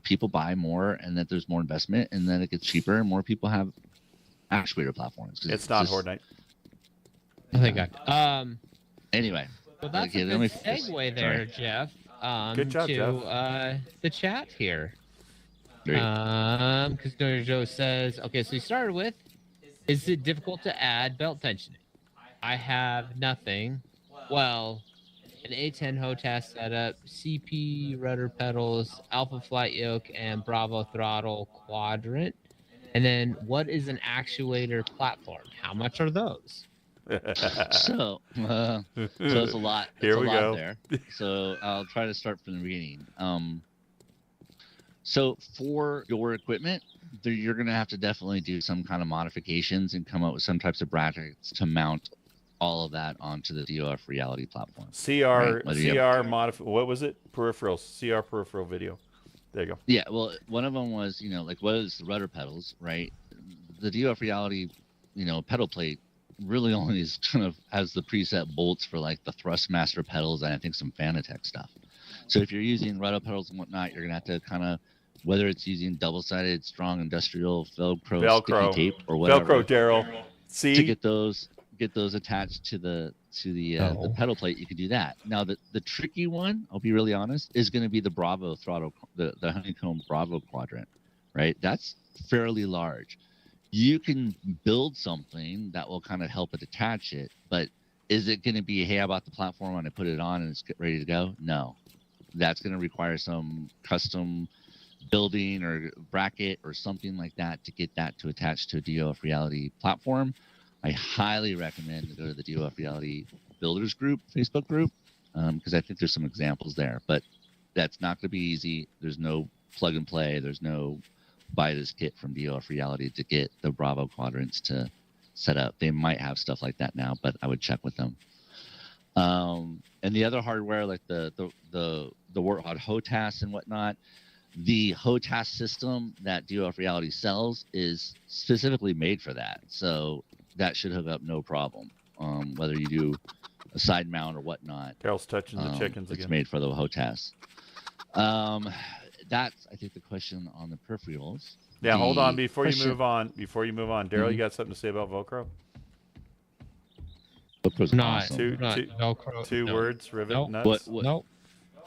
people buy more, and that there's more investment, and then it gets cheaper, and more people have actuator platforms. It's not Horde Night. I think Anyway, well, that's a good segue there, Jeff. Good job, Jeff. The chat here. Because Joe says, okay, so he started with, is it difficult to add belt tensioning? I have nothing. Well, an A10 HOTAS setup, CP rudder pedals, Alpha flight yoke, and Bravo throttle quadrant. And then what is an actuator platform? How much are those? So it's a lot. Here we go. There. So I'll try to start from the beginning. So for your equipment, you're going to have to definitely do some kind of modifications and come up with some types of brackets to mount all of that onto the DOF reality platform. What was it? Peripherals. CR peripheral video. There you go. Yeah, well, one of them was, like what is the rudder pedals, right? The DOF reality, pedal plate really only is kind of has the preset bolts for like the Thrustmaster pedals and I think some Fanatec stuff. So if you're using rudder pedals and whatnot, you're gonna have to kind of, whether it's using double-sided strong industrial Velcro sticky tape or whatever, Velcro, Darrell. See, to get those attached to the pedal plate, you can do that. Now the tricky one, I'll be really honest, is going to be the Bravo throttle, the honeycomb Bravo quadrant, right? That's fairly large. You can build something that will kind of help it attach it, but is it going to be, hey, I bought the platform and I put it on and it's ready to go? No, that's going to require some custom building or bracket or something like that to get that to attach to a DOF reality platform. I highly recommend to go to the DOF reality builders group, Facebook group, because I think there's some examples there, but that's not going to be easy. There's no plug and play. There's no buy this kit from DOF reality to get the Bravo quadrants to set up. They might have stuff like that now, but I would check with them. And the other hardware, like the Warthog HOTAS and whatnot, the HOTAS system that DOF reality sells is specifically made for that. So that should hook up no problem. Whether you do a side mount or whatnot. Carol's touching the chickens again. It's made for the HOTAS. That's, I think, the question on the peripherals. Yeah, hold on before you move on. Darrell, you got something to say about Velcro? Velcro's awesome. Velcro. Two words, rivet, Nope. nuts. No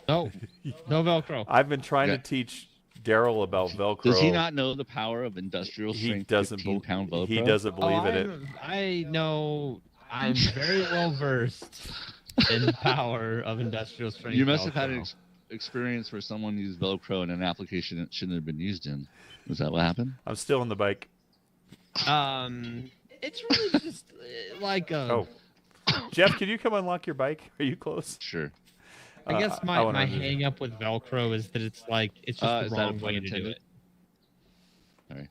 Velcro. I've been trying to teach Darrell about Velcro. Does he not know the power of industrial strength 15-pound Velcro? He doesn't believe in it. I know. I'm very well versed in the power of industrial strength. You must Velcro. have had an experience where someone used Velcro in an application it shouldn't have been used in. Was that what happened? I'm still on the bike. It's really just like a. Oh, Jeff, can you come unlock your bike? Are you close? Sure. I guess my hang up with Velcro is that it's just the wrong way to do it. All right.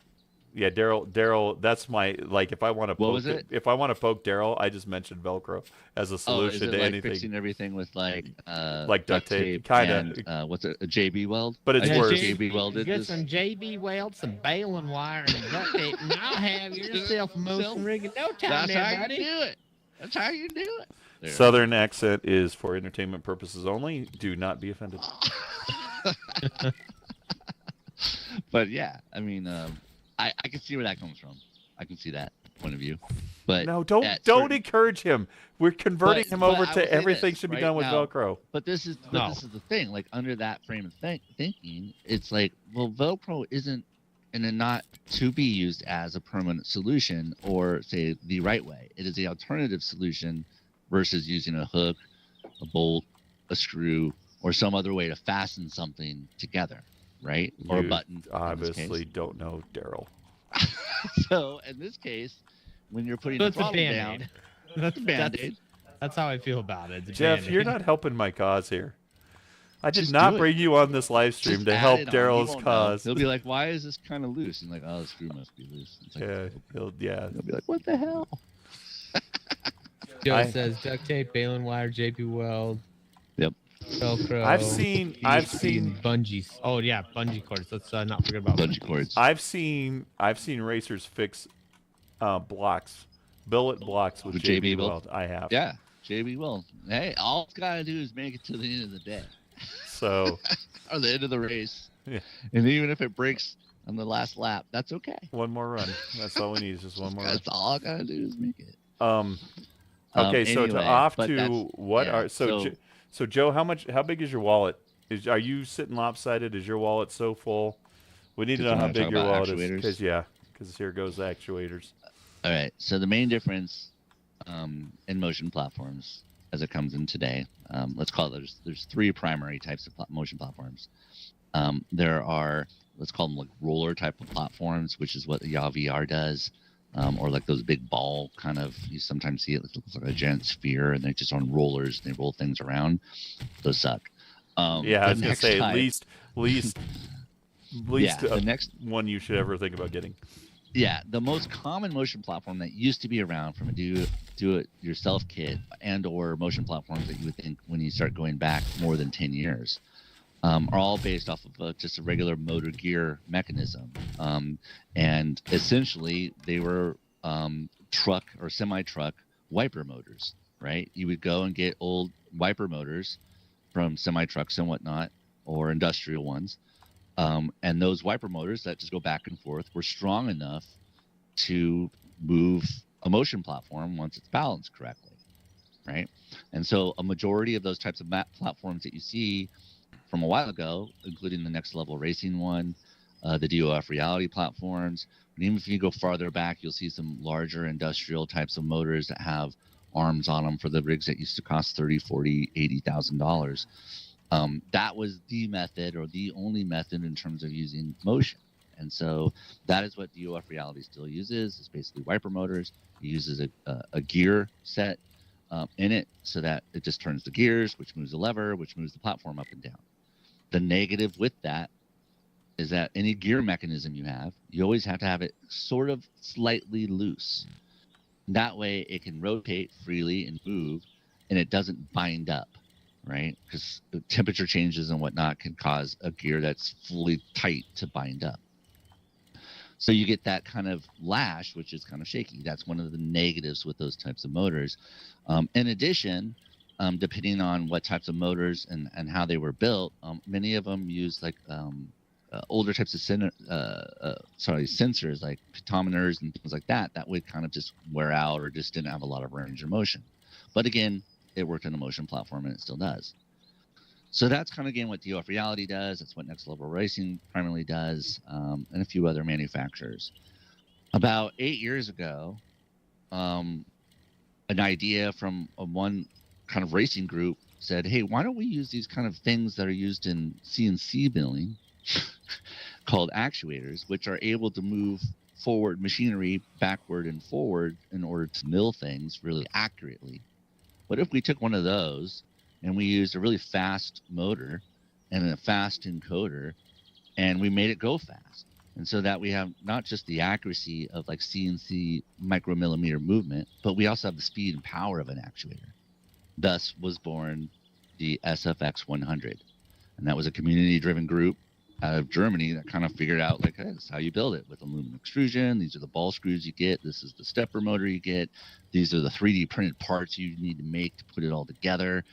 Yeah, Darrell, that's my, like, if I want to poke if I want to poke Darrell, I just mentioned Velcro as a solution is it to like anything. Fixing everything with like duct tape, kind of. What's it? A JB weld? But it's worse. JB welded. Get some JB weld, some baling wire, and duct tape, and I'll have yourself a motion rig in no time. That's how you do it. That's how you do it. There. Southern accent is for entertainment purposes only. Do not be offended. But yeah, I mean, I can see where that comes from. I can see that point of view. But no, don't encourage him. We're converting him over to everything should be done with Velcro. But this is the thing. Like under that frame of thinking, it's like, well, Velcro isn't and not to be used as a permanent solution or say the right way. It is the alternative solution versus using a hook, a bolt, a screw, or some other way to fasten something together, right? Or a button. Obviously don't know Darrell. So in this case, when you're putting the throttle down, that's a Band-Aid. That's how I feel about it. Jeff, you're not helping my cause here. I did not bring you on this live stream to help Darrell's cause. He'll be like, "Why is this kind of loose?" And like, "Oh, the screw must be loose." It's like, He'll be like, "What the hell?" Joe says duct tape, baling wire, JB weld. Yep. Velcro. I've seen bungees. Oh yeah, bungee cords. Let's not forget about bungee cords. I've seen racers fix blocks, billet blocks with JB weld. I have. Yeah, JB weld. Hey, all it's gotta do is make it to the end of the day. So. Or the end of the race. Yeah. And even if it breaks on the last lap, that's okay. One more run. That's all we need is just one more run. That's all I gotta do is make it. Okay, so anyway, so Joe, how big is your wallet? Are you sitting lopsided? Is your wallet so full? We need to know how big your wallet is because here goes the actuators. All right. So the main difference in motion platforms as it comes in today, let's call it there's three primary types of motion platforms. There are, let's call them like roller type of platforms, which is what the Yaw VR does. Or like those big ball kind of, you sometimes see it looks like a giant sphere and they're just on rollers and they roll things around. Those suck. I was gonna say least least the next one you should ever think about getting. Yeah, the most common motion platform that used to be around from a do-it-yourself kit and/or motion platforms that you would think when you start going back more than 10 years are all based off of just a regular motor gear mechanism. And essentially, they were truck or semi-truck wiper motors, right? You would go and get old wiper motors from semi-trucks and whatnot, or industrial ones. And those wiper motors that just go back and forth were strong enough to move a motion platform once it's balanced correctly, right? And so a majority of those types of platforms that you see from a while ago, including the Next Level Racing one, the DOF Reality platforms, and even if you go farther back, you'll see some larger industrial types of motors that have arms on them for the rigs that used to cost $30,000, $40,000, $80,000. That was the method, or the only method in terms of using motion. And so that is what DOF Reality still uses. It's basically wiper motors. It uses a gear set in it so that it just turns the gears, which moves the lever, which moves the platform up and down. The negative with that is that any gear mechanism you always have to have it sort of slightly loose. That way it can rotate freely and move, and it doesn't bind up. Right? Because temperature changes and whatnot can cause a gear that's fully tight to bind up. So you get that kind of lash, which is kind of shaky. That's one of the negatives with those types of motors. In addition, depending on what types of motors and how they were built, many of them use like older types of sensors, like pitometers and things like that, that would kind of just wear out or just didn't have a lot of range of motion. But again, it worked on a motion platform, and it still does. So that's kind of again what DOF Reality does. That's what Next Level Racing primarily does, and a few other manufacturers. About 8 years ago, an idea from one kind of racing group said, "Hey, why don't we use these kind of things that are used in CNC milling, called actuators, which are able to move forward machinery backward and forward in order to mill things really accurately? What if we took one of those and we used a really fast motor and a fast encoder, and we made it go fast? And so that we have not just the accuracy of like CNC micromillimeter movement, but we also have the speed and power of an actuator." Thus was born the SFX 100. And that was a community-driven group out of Germany that kind of figured out, like, hey, this is how you build it with aluminum extrusion. These are the ball screws you get. This is the stepper motor you get. These are the 3D printed parts you need to make to put it all together.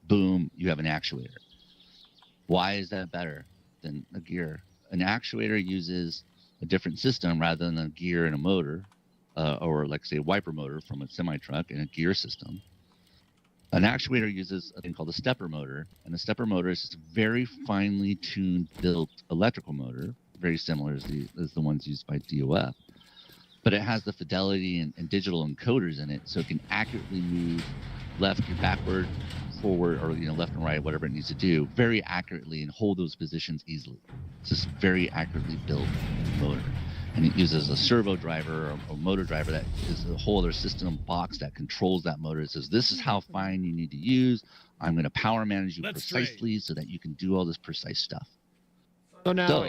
Boom, you have an actuator. Why is that better than a gear? An actuator uses a different system rather than a gear and a motor, or like say a wiper motor from a semi-truck and a gear system. An actuator uses a thing called a stepper motor, and a stepper motor is just a very finely tuned built electrical motor, very similar as the ones used by DOF. But it has the fidelity and digital encoders in it, so it can accurately move left and backward, forward, or left and right, whatever it needs to do, very accurately and hold those positions easily. It's just very accurately built motor. And it uses a servo driver or motor driver that is a whole other system box that controls that motor. It says, this is how fine you need to use. I'm going to power manage you precisely so that you can do all this precise stuff. So now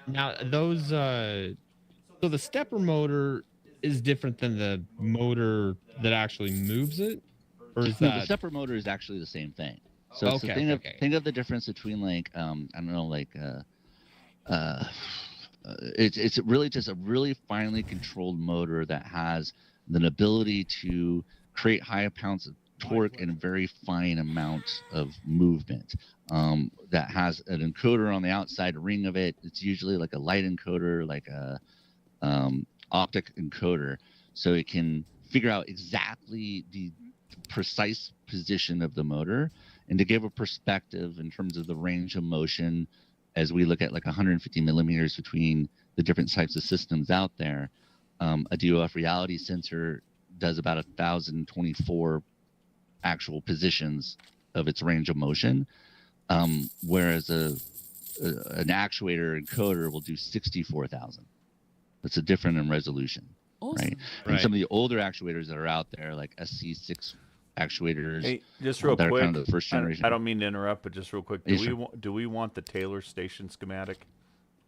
now those so the stepper motor is different than the motor that actually moves it, or is the stepper motor is actually the same thing. So it's the thing think of the difference between like I don't know, like it's really just a really finely controlled motor that has the ability to create high amounts of torque and a very fine amount of movement. That has an encoder on the outside ring of it. It's usually like a light encoder, like a optic encoder, so it can figure out exactly the precise position of the motor, and to give a perspective in terms of the range of motion as we look at like 150 millimeters between the different types of systems out there. A DOF Reality sensor does about 1,024 actual positions of its range of motion, whereas an actuator encoder will do 64,000. That's a different in resolution, Awesome. right? And some of the older actuators that are out there, like SC6 actuators. Hey, just real that quick. are kind of the first generation. I don't mean to interrupt, but just real quick. Yeah, sure. Do we want the Taylor station schematic?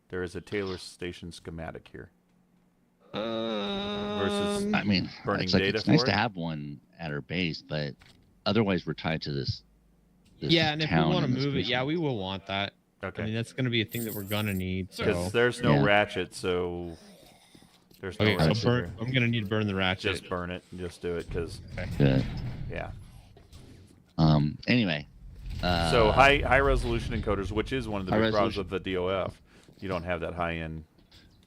There is a Taylor station schematic here. Versus I mean, burning it's like data it's nice for to it? have one at our base, but otherwise we're tied to this Yeah, and if we town want to and this move it, mission. yeah, we will want that. Okay. I mean, that's going to be a thing that we're gonna need. Because So there's no Yeah. ratchet, so there's no okay, ratchet so here. I'm gonna need to burn the ratchet. Just burn it. Just do it, because Good. yeah. Anyway. So high resolution encoders, which is one of the High big problems resolution. with the DOF. You don't have that high end.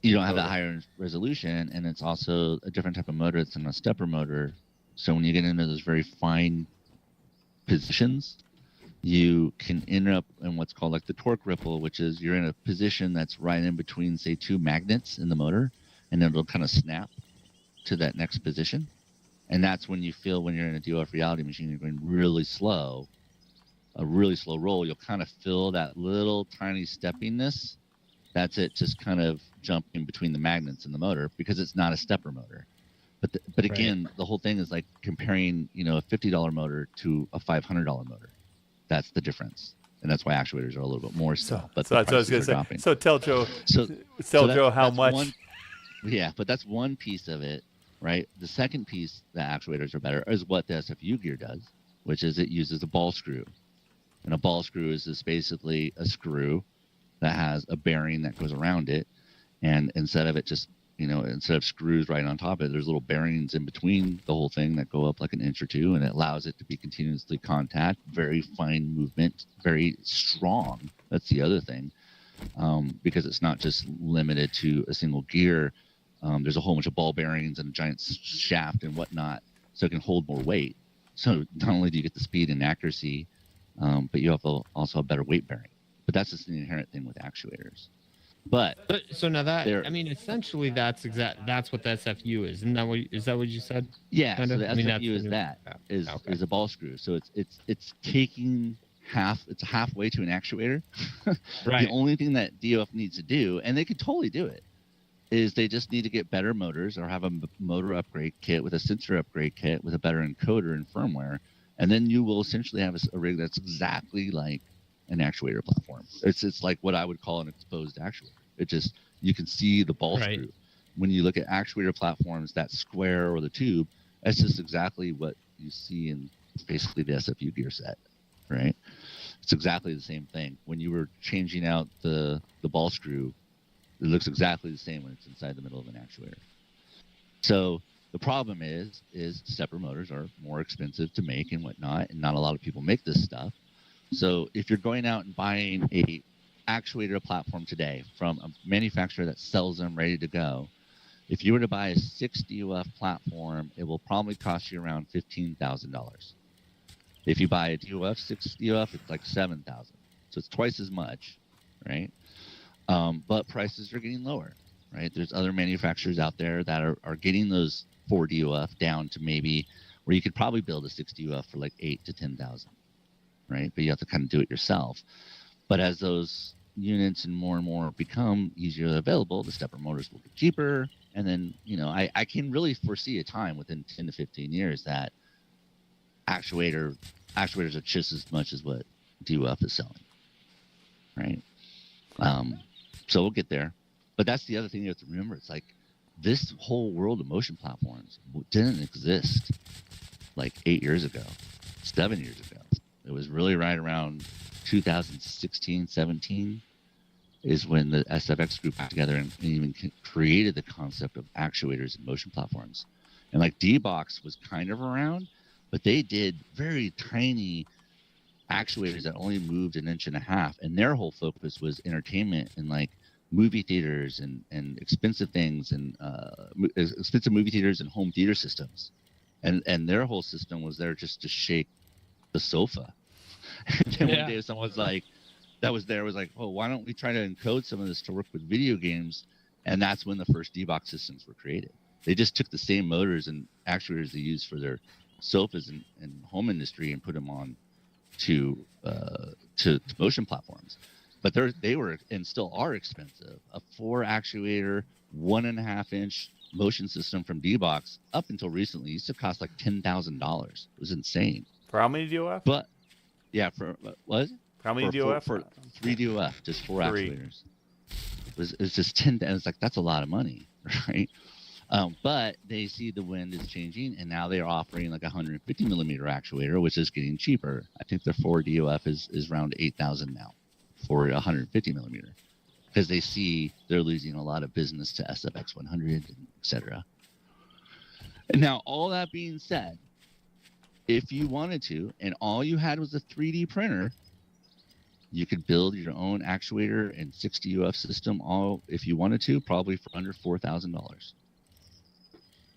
You don't have that motor. higher resolution, and it's also a different type of motor. It's a stepper motor. So when you get into those very fine positions, you can end up in what's called like the torque ripple, which is you're in a position that's right in between, say, two magnets in the motor, and then it'll kind of snap to that next position. And that's when you feel when you're in a DOF reality machine, you're going really slow, a really slow roll. You'll kind of feel that little tiny steppiness. That's it, just kind of jumping between the magnets in the motor because it's not a stepper motor. But again, the whole thing is like comparing, a $50 motor to a $500 motor. That's the difference, and that's why actuators are a little bit more still. But So the that's what I was prices gonna are say. dropping. So tell Joe. So Tell that's- Joe how that's much. but that's one piece of it, right? The second piece that actuators are better is what the SFU gear does, which is it uses a ball screw, and a ball screw is just basically a screw that has a bearing that goes around it, and instead of it just instead of screws right on top of it, there's little bearings in between the whole thing that go up like an inch or two, and it allows it to be continuously contact, very fine movement, very strong. That's the other thing, because it's not just limited to a single gear. There's a whole bunch of ball bearings and a giant shaft and whatnot, so it can hold more weight. So not only do you get the speed and accuracy, but you also have better weight bearing. But that's just the inherent thing with actuators. But So now that There- I mean, essentially that's what the SFU is. Isn't that what you said? yeah, Kind so of? the I mean, SFU is that's- that yeah. is Okay. is a ball screw. So it's taking it's halfway to an actuator. Right. The only thing that DOF needs to do, and they could totally do it, is they just need to get better motors or have a motor upgrade kit with a sensor upgrade kit with a better encoder and firmware, and then you will essentially have a rig that's exactly like an actuator platform. It's like what I would call an exposed actuator. It just, you can see the ball Right. screw. When you look at actuator platforms, that square or the tube, that's just exactly what you see in basically the SFU gear set, right? It's exactly the same thing. When you were changing out the ball screw, it looks exactly the same when it's inside the middle of an actuator. So the problem is stepper motors are more expensive to make and whatnot, and not a lot of people make this stuff. So if you're going out and buying a actuator platform today from a manufacturer that sells them ready to go, if you were to buy a 6 DOF platform, it will probably cost you around $15,000. If you buy a DOF 6 DOF, it's like $7,000. So it's twice as much, right? But prices are getting lower, right? There's other manufacturers out there that are getting those 4 DOF down to maybe where you could probably build a 6 DOF for like 8 to 10,000, right? But you have to kind of do it yourself. But as those units and more become easier available, the stepper motors will get cheaper. And then, I can really foresee a time within 10 to 15 years that actuators are just as much as what DOF is selling, right? So we'll get there. But that's the other thing you have to remember. It's like this whole world of motion platforms didn't exist like 8 years ago, 7 years ago. It was really right around 2016, 17 is when the SFX group got together and even created the concept of actuators and motion platforms. And like D-Box was kind of around, but they did very tiny actuators that only moved 1.5 inches, and their whole focus was entertainment and like movie theaters and expensive things and expensive movie theaters and home theater systems. And their whole system was there just to shake the sofa. And then one day someone was like, oh, why don't we try to encode some of this to work with video games? And that's when the first D-Box systems were created. They just took the same motors and actuators they used for their sofas and home industry and put them on to motion platforms. But they were and still are expensive. A 4 actuator, 1.5 inch motion system from D-Box up until recently used to cost like $10,000. It was insane. For how many DOF? But yeah, for what? How many DOF? For 3 DOF, just 4 3. actuators. It was just 10. And it's like that's a lot of money, right? But they see the wind is changing, and now they are offering like a 150 millimeter actuator, which is getting cheaper. I think their 4 DOF is around 8,000 now for 150 millimeter, because they see they're losing a lot of business to SFX 100, etc. And now, all that being said, if you wanted to, and all you had was a 3D printer, you could build your own actuator and 60 UF system, all if you wanted to, probably for under $4,000.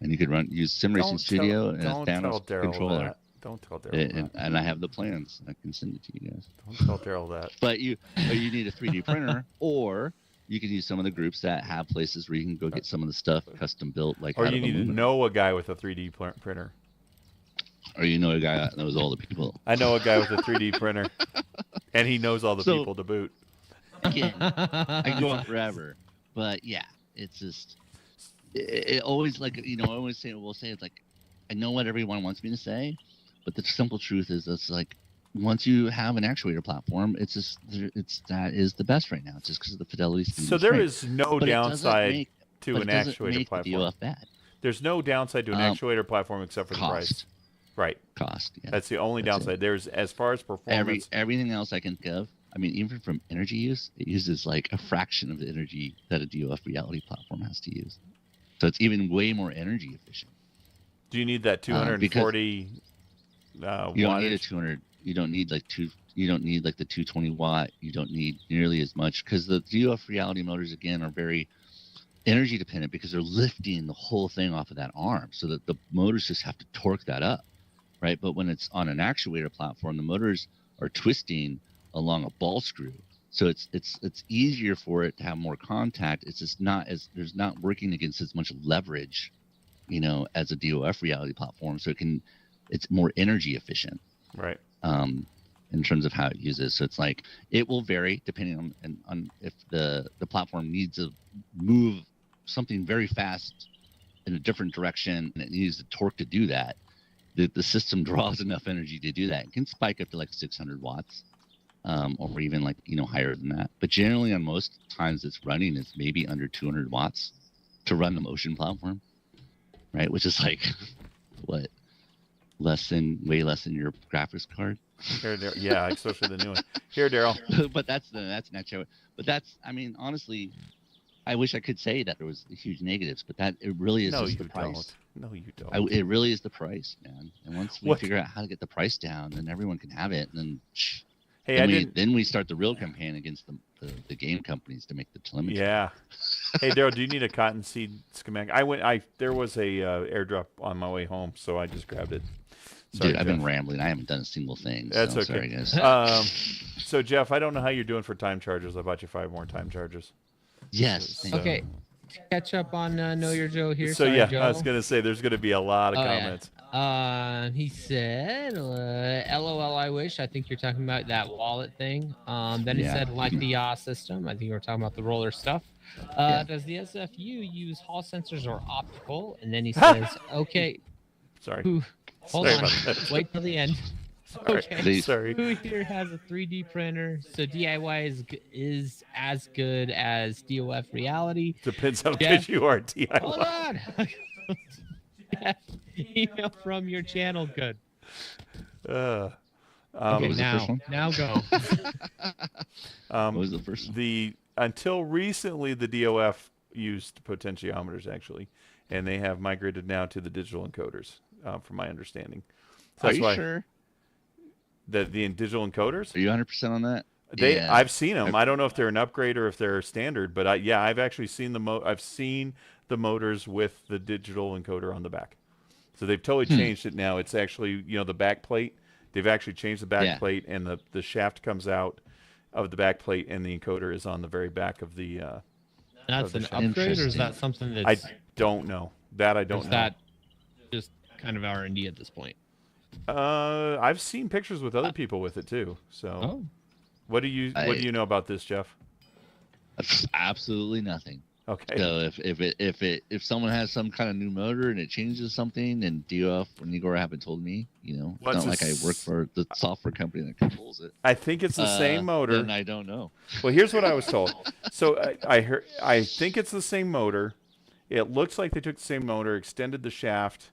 And you could use Sim Racing Studio and a Thanos controller. That. Don't tell Darrell that. And I have the plans. I can send it to you guys. Don't tell Darrell that. But you need a 3D printer, or you can use some of the groups that have places where you can go get some of the stuff custom built. Or you need to know a guy with a 3D printer. Or you know a guy that knows all the people. I know a guy with a 3D printer, and he knows all the people to boot. Again, I can go on forever. But yeah, it's just... It always, like, I always say, it's like, I know what everyone wants me to say, but the simple truth is, it's like, once you have an actuator platform, that is the best right now. It's just because of the fidelity. So there is no downside to an actuator platform. Bad. There's no downside to an actuator platform except for the price. Right. Cost. Yeah. That's the only downside. There's, as far as performance, everything else I can think of. I mean, even from energy use, it uses like a fraction of the energy that a DOF reality platform has to use. So it's even way more energy efficient. Do you need that 240 you don't need a 200. You don't need like you don't need like the 220 watt. You don't need nearly as much, because the DOF reality motors again are very energy dependent, because they're lifting the whole thing off of that arm, so that the motors just have to torque that up, right? But when it's on an actuator platform, the motors are twisting along a ball screw. So it's easier for it to have more contact. It's just there's not working against as much leverage, as a DOF reality platform. So it's more energy efficient. Right. In terms of how it uses. So it's like, it will vary depending on if the platform needs to move something very fast in a different direction, and it needs the torque to do that. The system draws enough energy to do that. It can spike up to like 600 watts. Or even like, higher than that. But generally on most times it's running is maybe under 200 watts to run the motion platform, right? Which is like, what, way less than your graphics card? Here, yeah, especially the new one. Here, Darrell. But that's not true. But that's, I mean, honestly, I wish I could say that there was huge negatives, but it really is just the price. No, you don't. It really is the price, man. And once we figure out how to get the price down, then everyone can have it, and then... Then we start the real campaign against the game companies to make the telemetry. Yeah. Hey, Darrell, do you need a cottonseed schematic? There was a airdrop on my way home, so I just grabbed it. Sorry, Dude, I've been rambling. I haven't done a single thing. That's okay. Sorry, guys. So, Jeff, I don't know how you're doing for time chargers. I bought you 5 more time chargers. Yes. Okay. Catch up on Know Your Joe here. So, Sorry, yeah, Joe. I was going to say there's going to be a lot of comments. Yeah. He said, LOL, I wish. I think you're talking about that wallet thing. Then he said, like the yaw system. I think you were talking about the roller stuff. Does the SFU use hall sensors or optical? And then he says, okay. Sorry. Hold on. Wait till the end. Sorry. Okay. Sorry. Who here has a 3D printer? So DIY is as good as DOF reality. Depends how good you are, DIY. Hold on. Email from your channel. Good. Okay, now go. What was the first one? Until recently, the DOF used potentiometers, actually, and they have migrated now to the digital encoders, from my understanding. So are you sure? The digital encoders? Are you 100% on that? I've seen them. I don't know if they're an upgrade or if they're standard, but I've actually seen I've seen the motors with the digital encoder on the back. So they've totally changed it now. It's actually, the back plate. They've actually changed the back plate, and the shaft comes out of the back plate, and the encoder is on the very back of the. That's an upgrade, or is that something that's? I don't know. That I don't know. Is that just kind of R&D at this point? I've seen pictures with other people with it too. So, what do you know about this, Jeff? Absolutely nothing. Okay. So if someone has some kind of new motor and it changes something, and DOF and Igor haven't told me, you know, it's not like I work for the software company that controls it. I think it's the same motor. Then I don't know. Well, here's what I was told. So I think it's the same motor. It looks like they took the same motor, extended the shaft,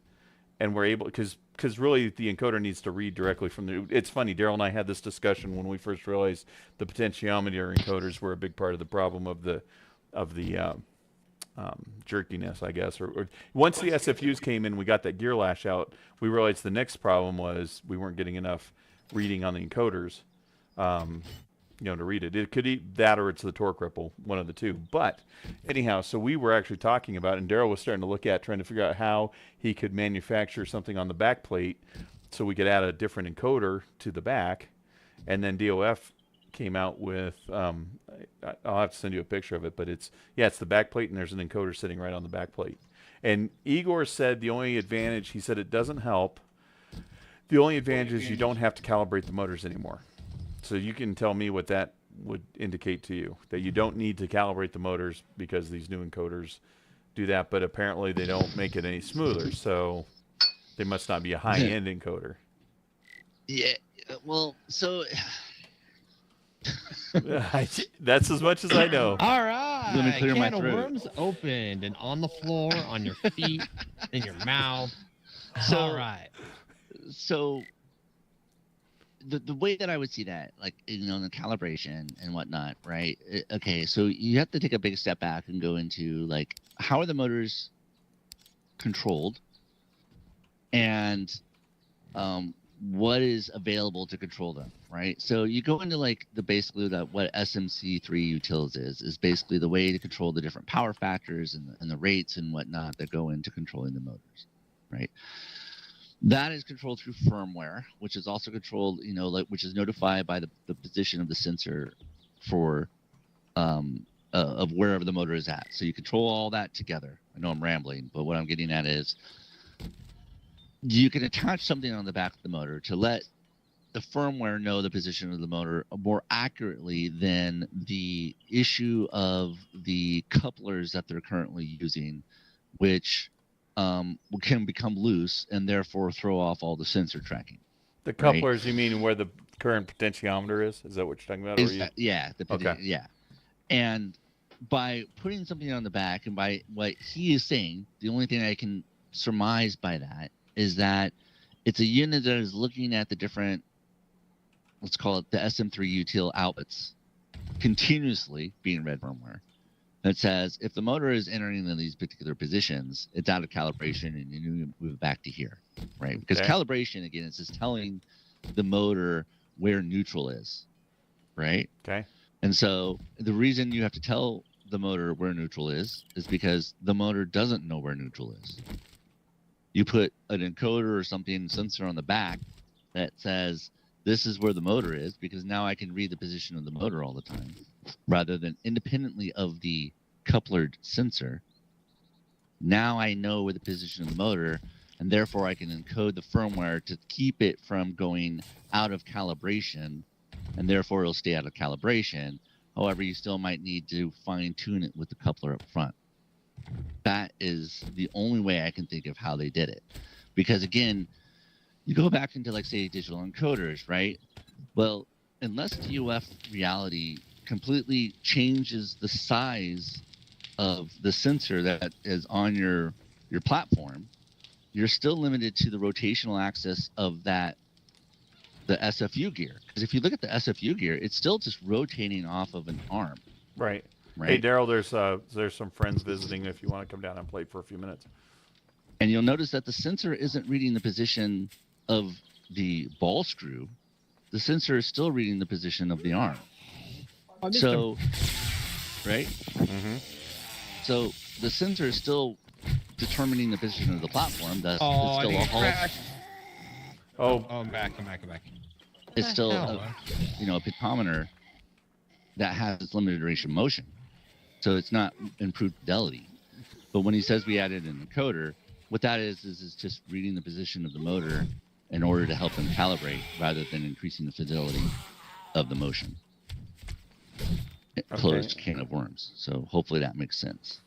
and were able because really the encoder needs to read directly from the. It's funny. Darrell and I had this discussion when we first realized the potentiometer encoders were a big part of the problem of the jerkiness, I guess. Or once the SFUs came in, we got that gear lash out. We realized the next problem was we weren't getting enough reading on the encoders. To read it. It could be that or it's the torque ripple, one of the two. But anyhow, so we were actually talking about, and Darrell was starting to look at trying to figure out how he could manufacture something on the back plate so we could add a different encoder to the back. And then DOF came out with, I'll have to send you a picture of it, but it's the back plate and there's an encoder sitting right on the back plate. And Igor said the only advantage, he said it doesn't help. The only advantage is you don't have to calibrate the motors anymore. So you can tell me what that would indicate to you, that you don't need to calibrate the motors because these new encoders do that, but apparently they don't make it any smoother, so they must not be a high-end encoder. Yeah, well, so... That's as much as I know. All right. Let me clear my Can of throat. worms opened and on the floor, on your feet, in your mouth. So, all right. So... The way that I would see that, like, you know, the calibration and whatnot, right? Okay, so you have to take a big step back and go into, like, how are the motors controlled, and what is available to control them, right? So you go into, like, basically what SMC3 utils is basically the way to control the different power factors and the rates and whatnot that go into controlling the motors, right? That is controlled through firmware, which is also controlled, you know, like, which is notified by the position of the sensor for of wherever the motor is at. So you control all that together. I know I'm rambling, but what I'm getting at is you can attach something on the back of the motor to let the firmware know the position of the motor more accurately than the issue of the couplers that they're currently using, which can become loose and therefore throw off all the sensor tracking. The couplers, right? You mean where the current potentiometer is? Is that what you're talking about? Yeah. Yeah. And by putting something on the back, and by what he is saying, the only thing I can surmise by that is that it's a unit that is looking at the different, let's call it the SM3 util outputs, continuously being read firmware. That says if the motor is entering in these particular positions, it's out of calibration and you move it back to here, right? Because calibration, again, is just telling the motor where neutral is, right? Okay. And so the reason you have to tell the motor where neutral is because the motor doesn't know where neutral is. You put an encoder or something, sensor on the back that says this is where the motor is, because now I can read the position of the motor all the time, rather than independently of the couplered sensor. Now I know where the position of the motor, and therefore I can encode the firmware to keep it from going out of calibration, and therefore it'll stay out of calibration. However, you still might need to fine-tune it with the coupler up front. That is the only way I can think of how they did it. Because again, you go back into, like, say, digital encoders, right? Well, unless DOF reality completely changes the size of the sensor that is on your platform, you're still limited to the rotational axis of the SFU gear. Because if you look at the SFU gear, it's still just rotating off of an arm. Right. Hey, Darrell, there's some friends visiting if you want to come down and play for a few minutes. And you'll notice that the sensor isn't reading the position of the ball screw. The sensor is still reading the position of the arm. So, right? Mm-hmm. So the sensor is still determining the position of the platform. That's still I'm back. It's still a pitometer that has limited duration motion. So it's not improved fidelity. But when he says we added an encoder, what that is just reading the position of the motor in order to help them calibrate rather than increasing the fidelity of the motion. Closed can of worms. So hopefully that makes sense.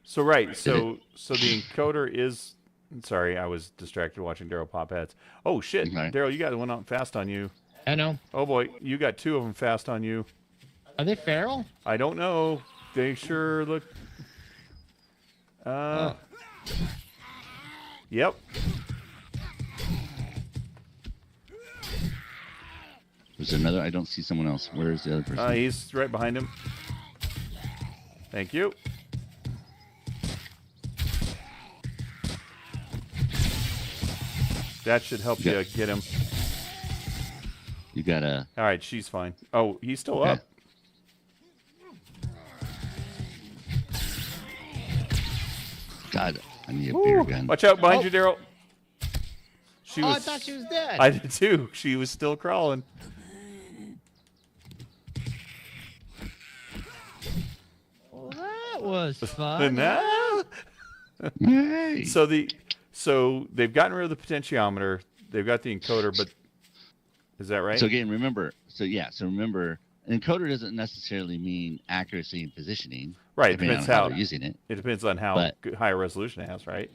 So the encoder is. Sorry, I was distracted watching Darrell pop heads. Oh shit, Okay. Darrell, you got one out fast on you. I know. Oh boy, you got 2 of them fast on you. Are they feral? I don't know. They sure look. Yep. There's another. I don't see someone else. Where is the other person? He's right behind him. Thank you. That should help you get him. You gotta. All right, she's fine. Oh, he's still Okay. up. God, I need a bigger gun. Watch out behind you, Darrell. I thought she was dead. I did too. She was still crawling. Well, that was fun. No. Yay! So they've gotten rid of the potentiometer. They've got the encoder, but is that right? So again, remember. So remember, an encoder doesn't necessarily mean accuracy and positioning. Right. It depending depends on how they're using it. It depends on how high a resolution it has, right?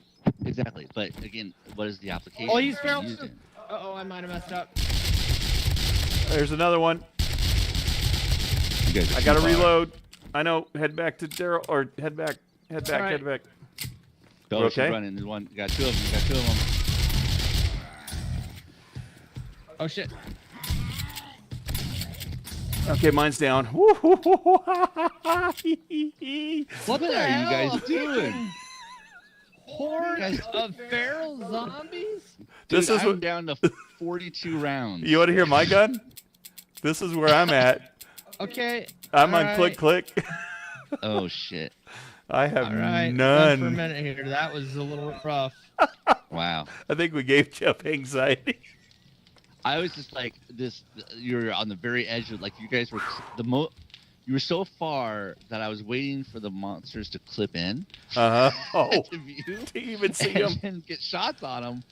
Exactly. But again, what is the application? Oh, he's you're feral. using? Uh-oh, I might have messed up. There's another one. You guys are I gotta too far. reload. I know. Head back to Darrell, or head back, All right. head back. Go, Okay. she's running. There's one. You got 2 of them. You got 2 of them. Oh shit. Okay, mine's down. What What the are you hell? guys doing? Horde Guys- of feral zombies? This Dude, is I'm what down to 42 rounds. you want to hear. My gun. This is where I'm at. Okay. I'm all on right. click. Oh shit! I have All right. none. For a minute here. That was a little rough. Wow. I think we gave Jeff anxiety. I was just like this. You're on the very edge of like you guys were You were so far that I was waiting for the monsters to clip in. Oh, To view. to even see and him. then get shots on them.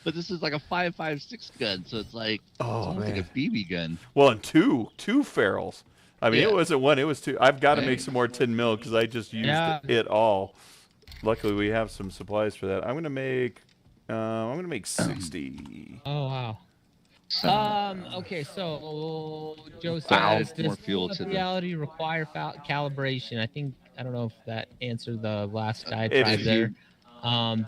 But this is like a 5.56 gun, so it's like it's almost like a BB gun. Well, and two ferals. I mean, Yeah. it wasn't one; it was 2. I've got to Right. make some more 10 mil because I just used it all. Luckily, we have some supplies for that. I'm gonna make 60. Oh wow. So, Okay, so Joe Wow. says, More does fuel to the- reality require calibration? I don't know if that answered the last guy If tried you- there.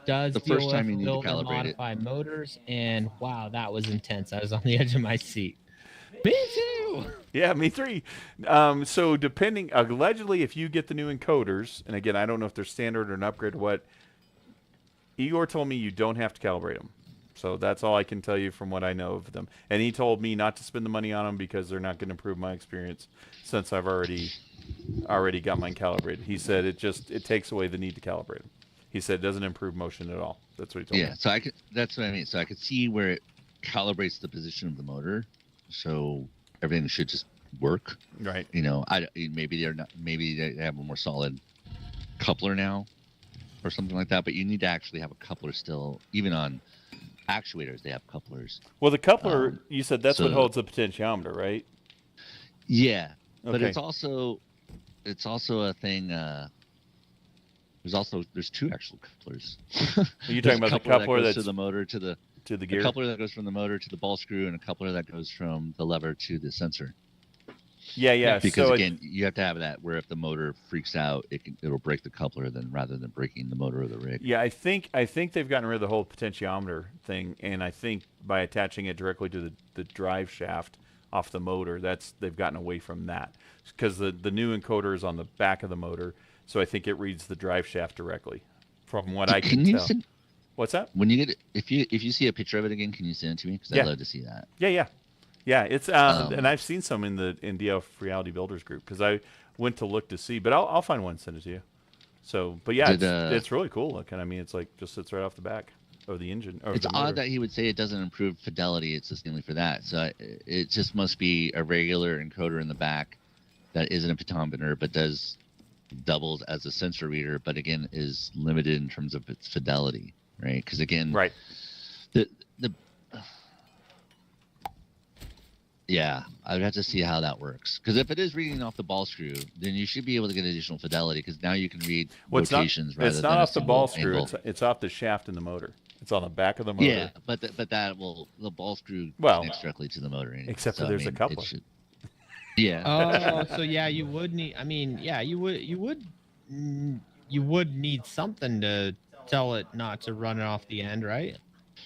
Does The first time you need to build or calibrate it. modify motors? And wow, that was intense. I was on the edge of my seat. Me too. Yeah, me 3. So depending, allegedly, if you get the new encoders, and again, I don't know if they're standard or an upgrade or what. Igor told me you don't have to calibrate them. So that's all I can tell you from what I know of them. And he told me not to spend the money on them because they're not going to improve my experience since I've already got mine calibrated. He said it takes away the need to calibrate them. He said it doesn't improve motion at all. That's what he told me. yeah, so that's what I mean. So I could see where it calibrates the position of the motor, so everything should just work. Right. You know, maybe they have a more solid coupler now, or something like that. But you need to actually have a coupler still, even on actuators. They have couplers. Well, the coupler, you said that's what so- holds the potentiometer, right? Yeah, but Okay. it's also a thing. There's 2 actual couplers. Are you talking about the coupler that goes that's to the motor to the gear? coupler that goes from the motor to the ball screw, and a coupler that goes from the lever to the sensor. Yeah. Because so again, you have to have that where if the motor freaks out, it'll break the coupler rather than breaking the motor of the rig. yeah, I think they've gotten rid of the whole potentiometer thing, and I think by attaching it directly to the drive shaft off the motor, they've gotten away from that because the new encoder is on the back of the motor, so I think it reads the drive shaft directly. From what I can you tell. send, What's that? when you get it, if you see a picture of it again, can you send it to me? Because Yeah. I'd love to see that. Yeah. It's and I've seen some in the DF Reality Builders group because I went to look to see, but I'll find one and send it to you. So, but yeah, it's really cool looking. I mean, it's like just sits right off the back of the engine. Or It's the motor. odd that he would say it doesn't improve fidelity. It's just mainly for that. So it just must be a regular encoder in the back that isn't a photometer, but doubles as a sensor reader, but again is limited in terms of its fidelity, right? Because again, Right. the Yeah, I would have to see how that works. Because if it is reading off the ball screw, then you should be able to get additional fidelity. Because now you can read rotations rather it's than not a off the ball single screw. angle. It's off the shaft in the motor. It's on the back of the motor. Yeah, but that will the ball screw connects directly to the motor. Anyway. Except so, for there's a coupler. Yeah. Oh, so yeah, you would need. I mean, yeah, you would need something to tell it not to run it off the end, right?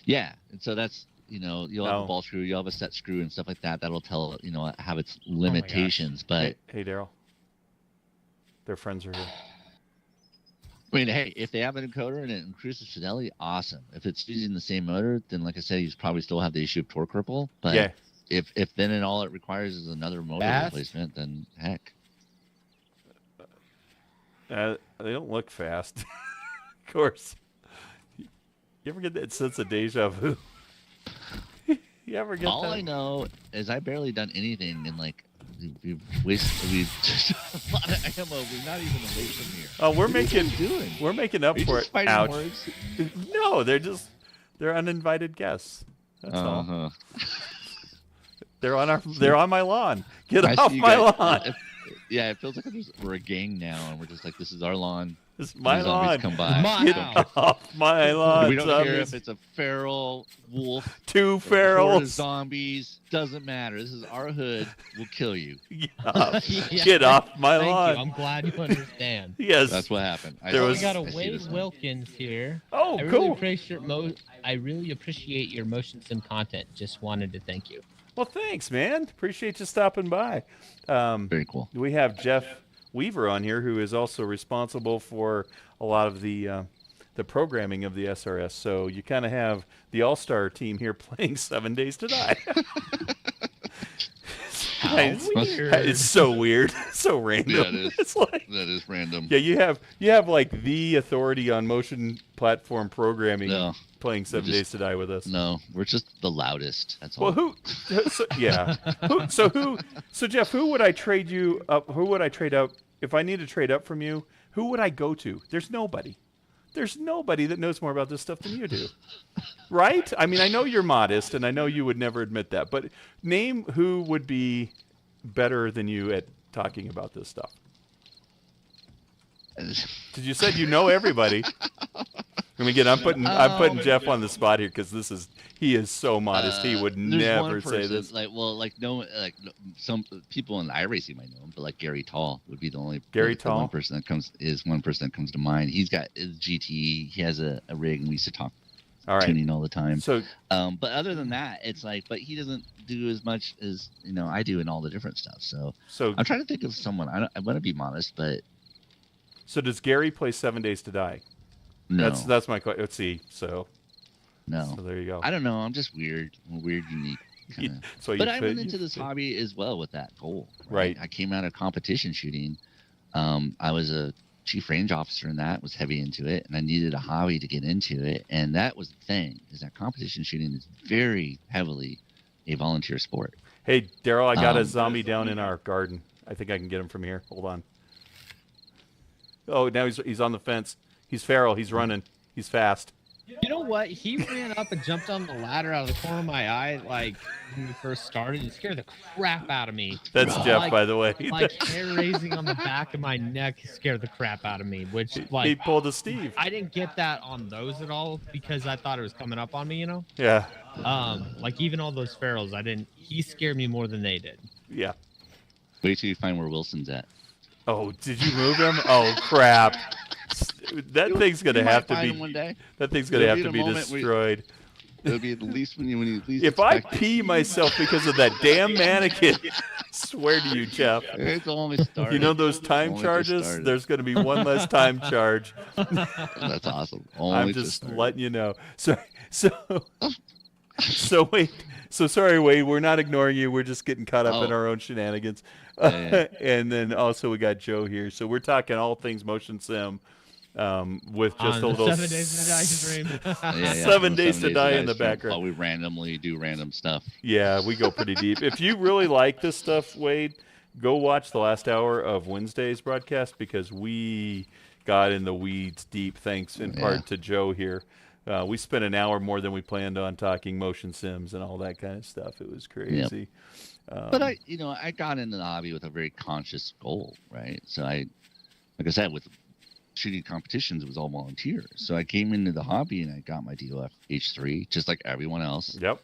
Yeah, and so that's you'll have a ball screw, you'll have a set screw and stuff like that. That'll tell have its limitations. But hey, Darrell, their friends are here. I mean, hey, if they have an encoder and it increases fidelity, awesome. If it's using the same motor, then like I said, you probably still have the issue of torque ripple. But yeah. if then and all it requires is another motor replacement, then heck. They don't look fast. Of course. You ever get that sense of deja vu? You ever get all that? I know is I barely done anything, and like we've a lot of ammo. We're not even away from here. Oh, we're making up for it. Ouch. Hordes? No, they're uninvited guests. That's all. They're on my lawn. Get off my lawn. Yeah, it feels like we're a gang now, and we're just like, this is our lawn. This is my lawn. Come by. Get off my lawn. We don't care if it's a feral wolf, two a horde of ferals, zombies. Doesn't matter. This is our hood. We'll kill you. Get off my lawn. You. I'm glad you understand. Yes, that's what happened. We got a Wade Wilkins here. Oh, cool. I really appreciate your motion sim content. Just wanted to thank you. Well, thanks, man. Appreciate you stopping by. Very cool. We have Jeff Weaver on here, who is also responsible for a lot of the programming of the SRS. So you kind of have the all-star team here playing 7 Days to Die. It's so weird, so random. Yeah, it is. It's like, that is random. Yeah, you have like the authority on motion platform programming. No. Playing 7 Days to Die with us. No, we're just the loudest. That's all. Well, So Jeff, who would I trade you up? Who would I trade up if I need to trade up from you? Who would I go to? There's nobody. There's nobody that knows more about this stuff than you do, right? I mean, I know you're modest, and I know you would never admit that. But name who would be better than you at talking about this stuff. Because you said you know everybody. I mean, again, I'm putting Jeff on the spot here because he is so modest. He would never say this. Some people in iRacing might know him, but like Gary Tall would be the only one person that comes to mind. He's got his GTE. He has a rig, and we used to talk tuning all the time. So, but other than that, it's like, but he doesn't do as much as I do in all the different stuff. So I'm trying to think of someone. I want to be modest, but. So does Gary play 7 Days to Die? No. That's my question. Let's see. No. So there you go. I don't know. I'm just weird. I'm weird, unique. But I went into this hobby as well with that goal. Right. I came out of competition shooting. I was a chief range officer in that, was heavy into it, and I needed a hobby to get into it. And that was the thing, is that competition shooting is very heavily a volunteer sport. Hey, Darrell, I got a zombie down in our garden. I think I can get him from here. Hold on. Oh, now he's on the fence. He's feral. He's running. He's fast. You know what? He ran up and jumped on the ladder out of the corner of my eye, like when we first started. It scared the crap out of me. That's Jeff, by the way. Like hair raising on the back of my neck scared the crap out of me. Which, like, he pulled a Steve. I didn't get that on those at all because I thought it was coming up on me. Yeah. Like even all those ferals, I didn't. He scared me more than they did. Yeah. Wait till you find where Wilson's at. Oh, did you move him? Oh crap! That thing's gonna have to be. One day. That thing's gonna have to be destroyed. It'll be at least when you least. If I pee myself because of that damn mannequin, I swear to you, Jeff. It's only started. You know those time charges? There's gonna be one less time charge. That's awesome. I'm just letting you know. So wait. So sorry, Wade. We're not ignoring you. We're just getting caught up in our own shenanigans. And then also we got Joe here. So we're talking all things motion sim with just a little 7 Days to Die stream. 7 Days to Die in the background. While we randomly do random stuff. Yeah, we go pretty deep. If you really like this stuff, Wade, go watch the last hour of Wednesday's broadcast because we got in the weeds deep, thanks in part to Joe here. We spent an hour more than we planned on talking motion sims and all that kind of stuff. It was crazy. But I got into the hobby with a very conscious goal, right? So like I said, with shooting competitions, it was all volunteer. So I came into the hobby and I got my DOF H3 just like everyone else. Yep.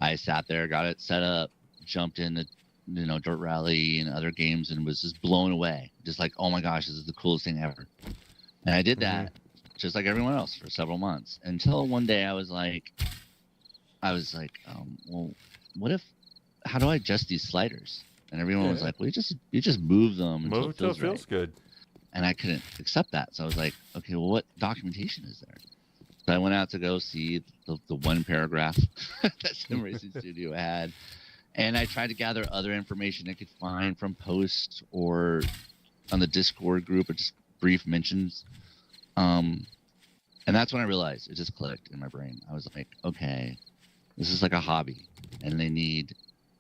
I sat there, got it set up, jumped into Dirt Rally and other games, and was just blown away. Just like, oh my gosh, this is the coolest thing ever. And I did that just like everyone else for several months until one day I was like, well, how do I adjust these sliders? And everyone was like, well, you just move them until it feels right. Good. And I couldn't accept that. So I was like, okay, well, what documentation is there? So I went out to go see the one paragraph that Sim Racing Studio had. And I tried to gather other information I could find from posts or on the Discord group or just brief mentions. And that's when I realized it just clicked in my brain. I was like, okay, this is like a hobby. And they need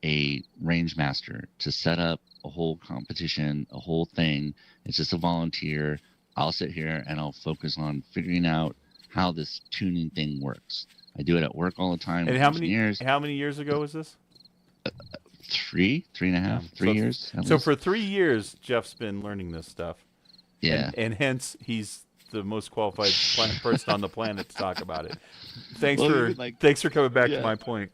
a range master to set up a whole competition, a whole thing. It's just a volunteer. I'll sit here and I'll focus on figuring out how this tuning thing works. I do it at work all the time. And how many years ago was this? 3 and a half, 3 years. So for 3 years, Jeff's been learning this stuff. Yeah. And hence he's the most qualified person on the planet to talk about it. Thanks for coming back to my point.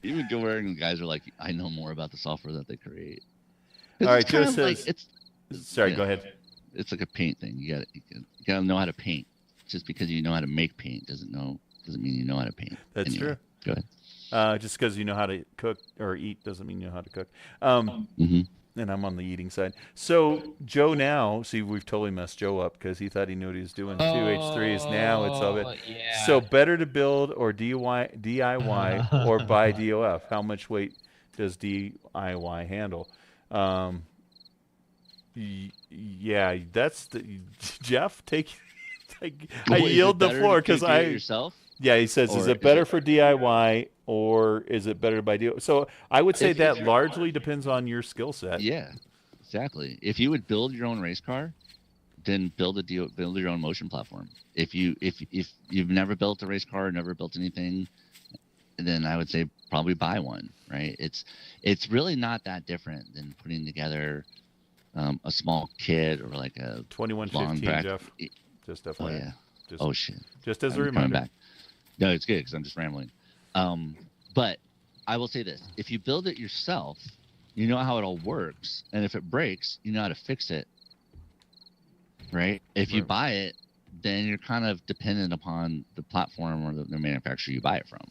Even wearing guys are like, I know more about the software that they create. All right, Joe says. Sorry, go ahead. It's like a paint thing. You gotta know how to paint. Just because you know how to make paint doesn't mean you know how to paint. That's true. Go ahead. Just because you know how to cook or eat doesn't mean you know how to cook. And I'm on the eating side. So Joe now, see, we've totally messed Joe up because he thought he knew what he was doing. 2 H3s. Now it's of it. Yeah. So better to build or DIY or buy DOF. How much weight does DIY handle? Yeah, that's Jeff. I yield the floor because yourself. Yeah, he says, is it better for DIY or is it better to buy DIY? So I would say that largely depends on your skill set. Yeah, exactly. If you would build your own race car, then build your own motion platform. If you've never built a race car, never built anything, then I would say probably buy one. Right? It's really not that different than putting together a small kit or like a 2115, Jeff. Just FYI. Oh yeah. Shit. Just as a reminder. Back. No, it's good because I'm just rambling. But I will say this: if you build it yourself, you know how it all works, and if it breaks, you know how to fix it. Right? If you buy it, then you're kind of dependent upon the platform or the manufacturer you buy it from.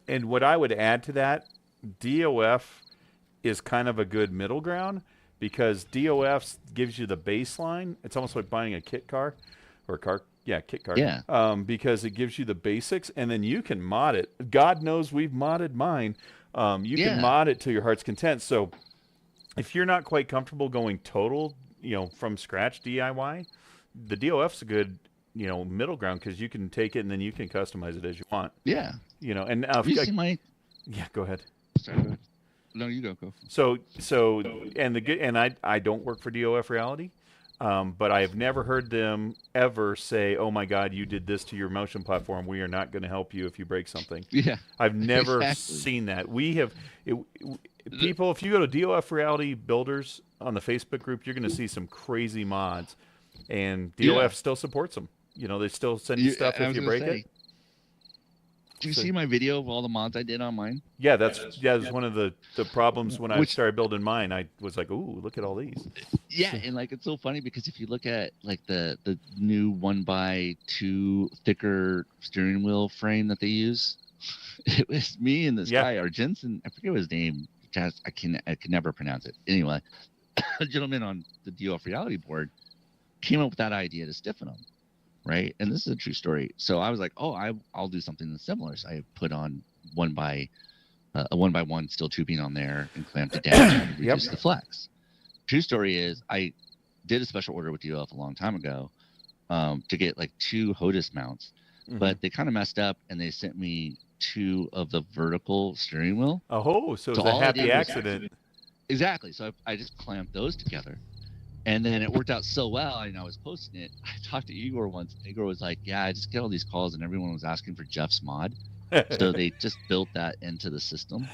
And what I would add to that, DOF is kind of a good middle ground because DOF gives you the baseline. It's almost like buying a kit car or kit car. Yeah. Because it gives you the basics, and then you can mod it. God knows we've modded mine. You can mod it to your heart's content. So if you're not quite comfortable going total, from scratch DIY, the DOF's a good, middle ground because you can take it and then you can customize it as you want. Yeah. And have you seen my? Yeah, go ahead. Sorry, go ahead. No, you go. So I don't work for DOF Reality. But I have never heard them ever say, "Oh my God, you did this to your motion platform. We are not going to help you if you break something." Yeah, I've never seen that. We have people. If you go to DOF Reality Builders on the Facebook group, you're going to see some crazy mods, and DOF still supports them. They still send you stuff if you break it. Do you see my video of all the mods I did on mine? Yeah, that's one of the problems when I started building mine. I was like, "Ooh, look at all these." Yeah, and it's so funny because if you look at the new 1x2 thicker steering wheel frame that they use, it was me and this guy, or Jensen, I forget his name. I can never pronounce it. Anyway, a gentleman on the DOF Reality board came up with that idea to stiffen them. Right, and this is a true story. So I was like, "Oh, I'll do something similar." So I put on a 1x1 steel tubing on there and clamped it down and reduced the flex. True story is, I did a special order with DOF a long time ago to get 2 HOTUS mounts, but they kind of messed up and they sent me 2 of the vertical steering wheel. Oh, so it's a happy accident. Exactly. So I just clamped those together. And then it worked out so well, and I was posting it. I talked to Igor once. Igor was like, "Yeah, I just get all these calls, and everyone was asking for Jeff's mod." So they just built that into the system.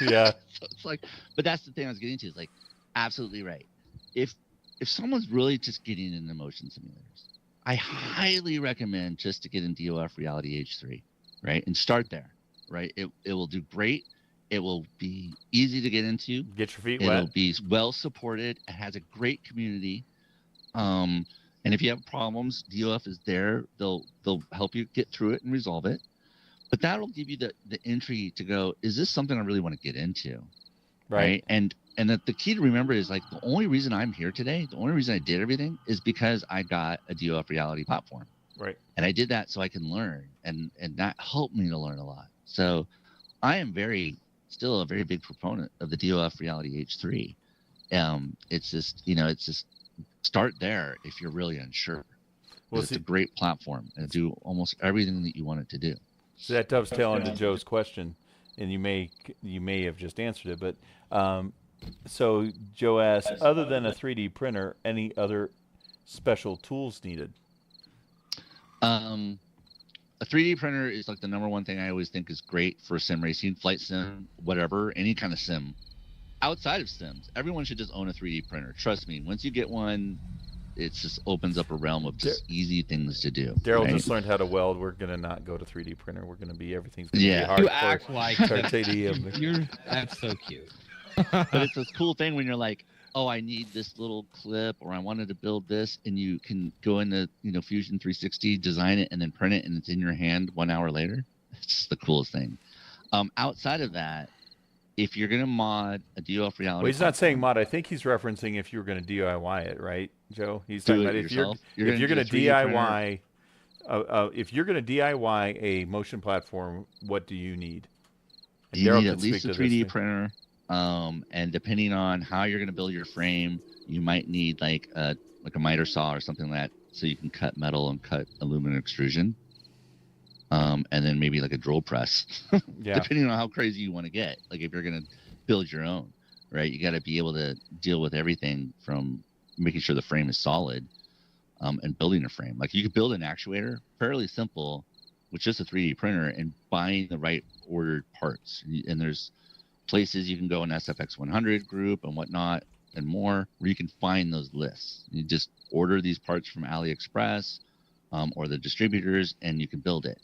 Yeah. So it's like, but that's the thing I was getting to, is like, absolutely right. If someone's really just getting into motion simulators, I highly recommend just to get in DOF Reality H3, right? And start there, right? It will do great. It will be easy to get into. Get your feet It'll wet. be well supported. It has a great community. And if you have problems, DOF is there. They'll help you get through it and resolve it. But that'll give you the entry to go, is this something I really want to get into? Right. And the key to remember is, like, the only reason I'm here today, the only reason I did everything is because I got a DOF Reality platform. Right. And I did that so I can learn, and that helped me to learn a lot. So I am still a very big proponent of the DOF Reality H3. It's just start there if you're really unsure. Well, it's a great platform and do almost everything that you want it to do. So that dovetails into Joe's question, and you may have just answered it, but so Joe asks, other than a 3D printer, any other special tools needed? A 3D printer is like the number one thing I always think is great for sim racing, flight sim, whatever, any kind of sim. Outside of sims, everyone should just own a 3D printer. Trust me, once you get one, it just opens up a realm of just easy things to do. Darrell right? just learned how to weld. We're gonna not go to 3D printer. We're gonna be everything's gonna be hardcore. You act like titanium. That's so cute. But it's this cool thing when you're like, oh, I need this little clip, or I wanted to build this, and you can go into Fusion 360, design it, and then print it, and it's in your hand 1 hour later. It's just the coolest thing. Outside of that, if you're gonna mod a DOF Reality, well, he's not saying mod. I think he's referencing if you were gonna DIY it, right, Joe? He's talking about if you're gonna DIY. If you're gonna DIY a motion platform, what do you need? And you Darrell need can at least speak a to this 3D thing. printer. And depending on how you're going to build your frame, you might need like a miter saw or something like that, so you can cut metal and cut aluminum extrusion. And then maybe like a drill press, depending on how crazy you want to get. Like if you're going to build your own, right? You got to be able to deal with everything from making sure the frame is solid, and building a frame. Like you could build an actuator, fairly simple, with just a 3D printer and buying the right ordered parts. And there's places you can go in SFX 100 group and whatnot and more, where you can find those lists. You just order these parts from AliExpress or the distributors, and you can build it.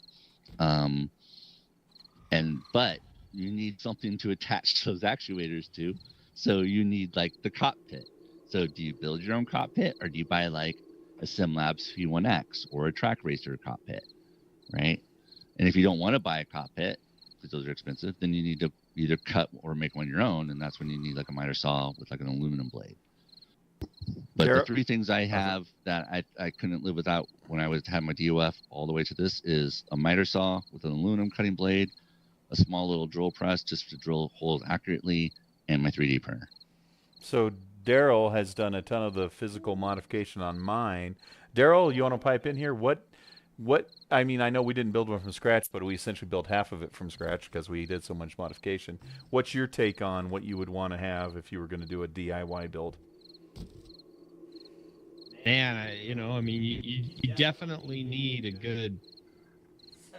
But you need something to attach those actuators to, so you need like the cockpit. So do you build your own cockpit, or do you buy like a SimLabs V1X or a Track Racer cockpit, right? And if you don't want to buy a cockpit, because those are expensive, then you need to either cut or make one your own, and that's when you need like a miter saw with like an aluminum blade. But the three things I have that I couldn't live without when I was had my DOF all the way to this is a miter saw with an aluminum cutting blade, a small little drill press just to drill holes accurately, and my 3D printer. So Darrell has done a ton of the physical modification on mine. Darrell, you want to pipe in here? What? I mean, I know we didn't build one from scratch, but we essentially built half of it from scratch because we did so much modification. What's your take on what you would want to have if you were going to do a DIY build? Man, I mean, you definitely need a good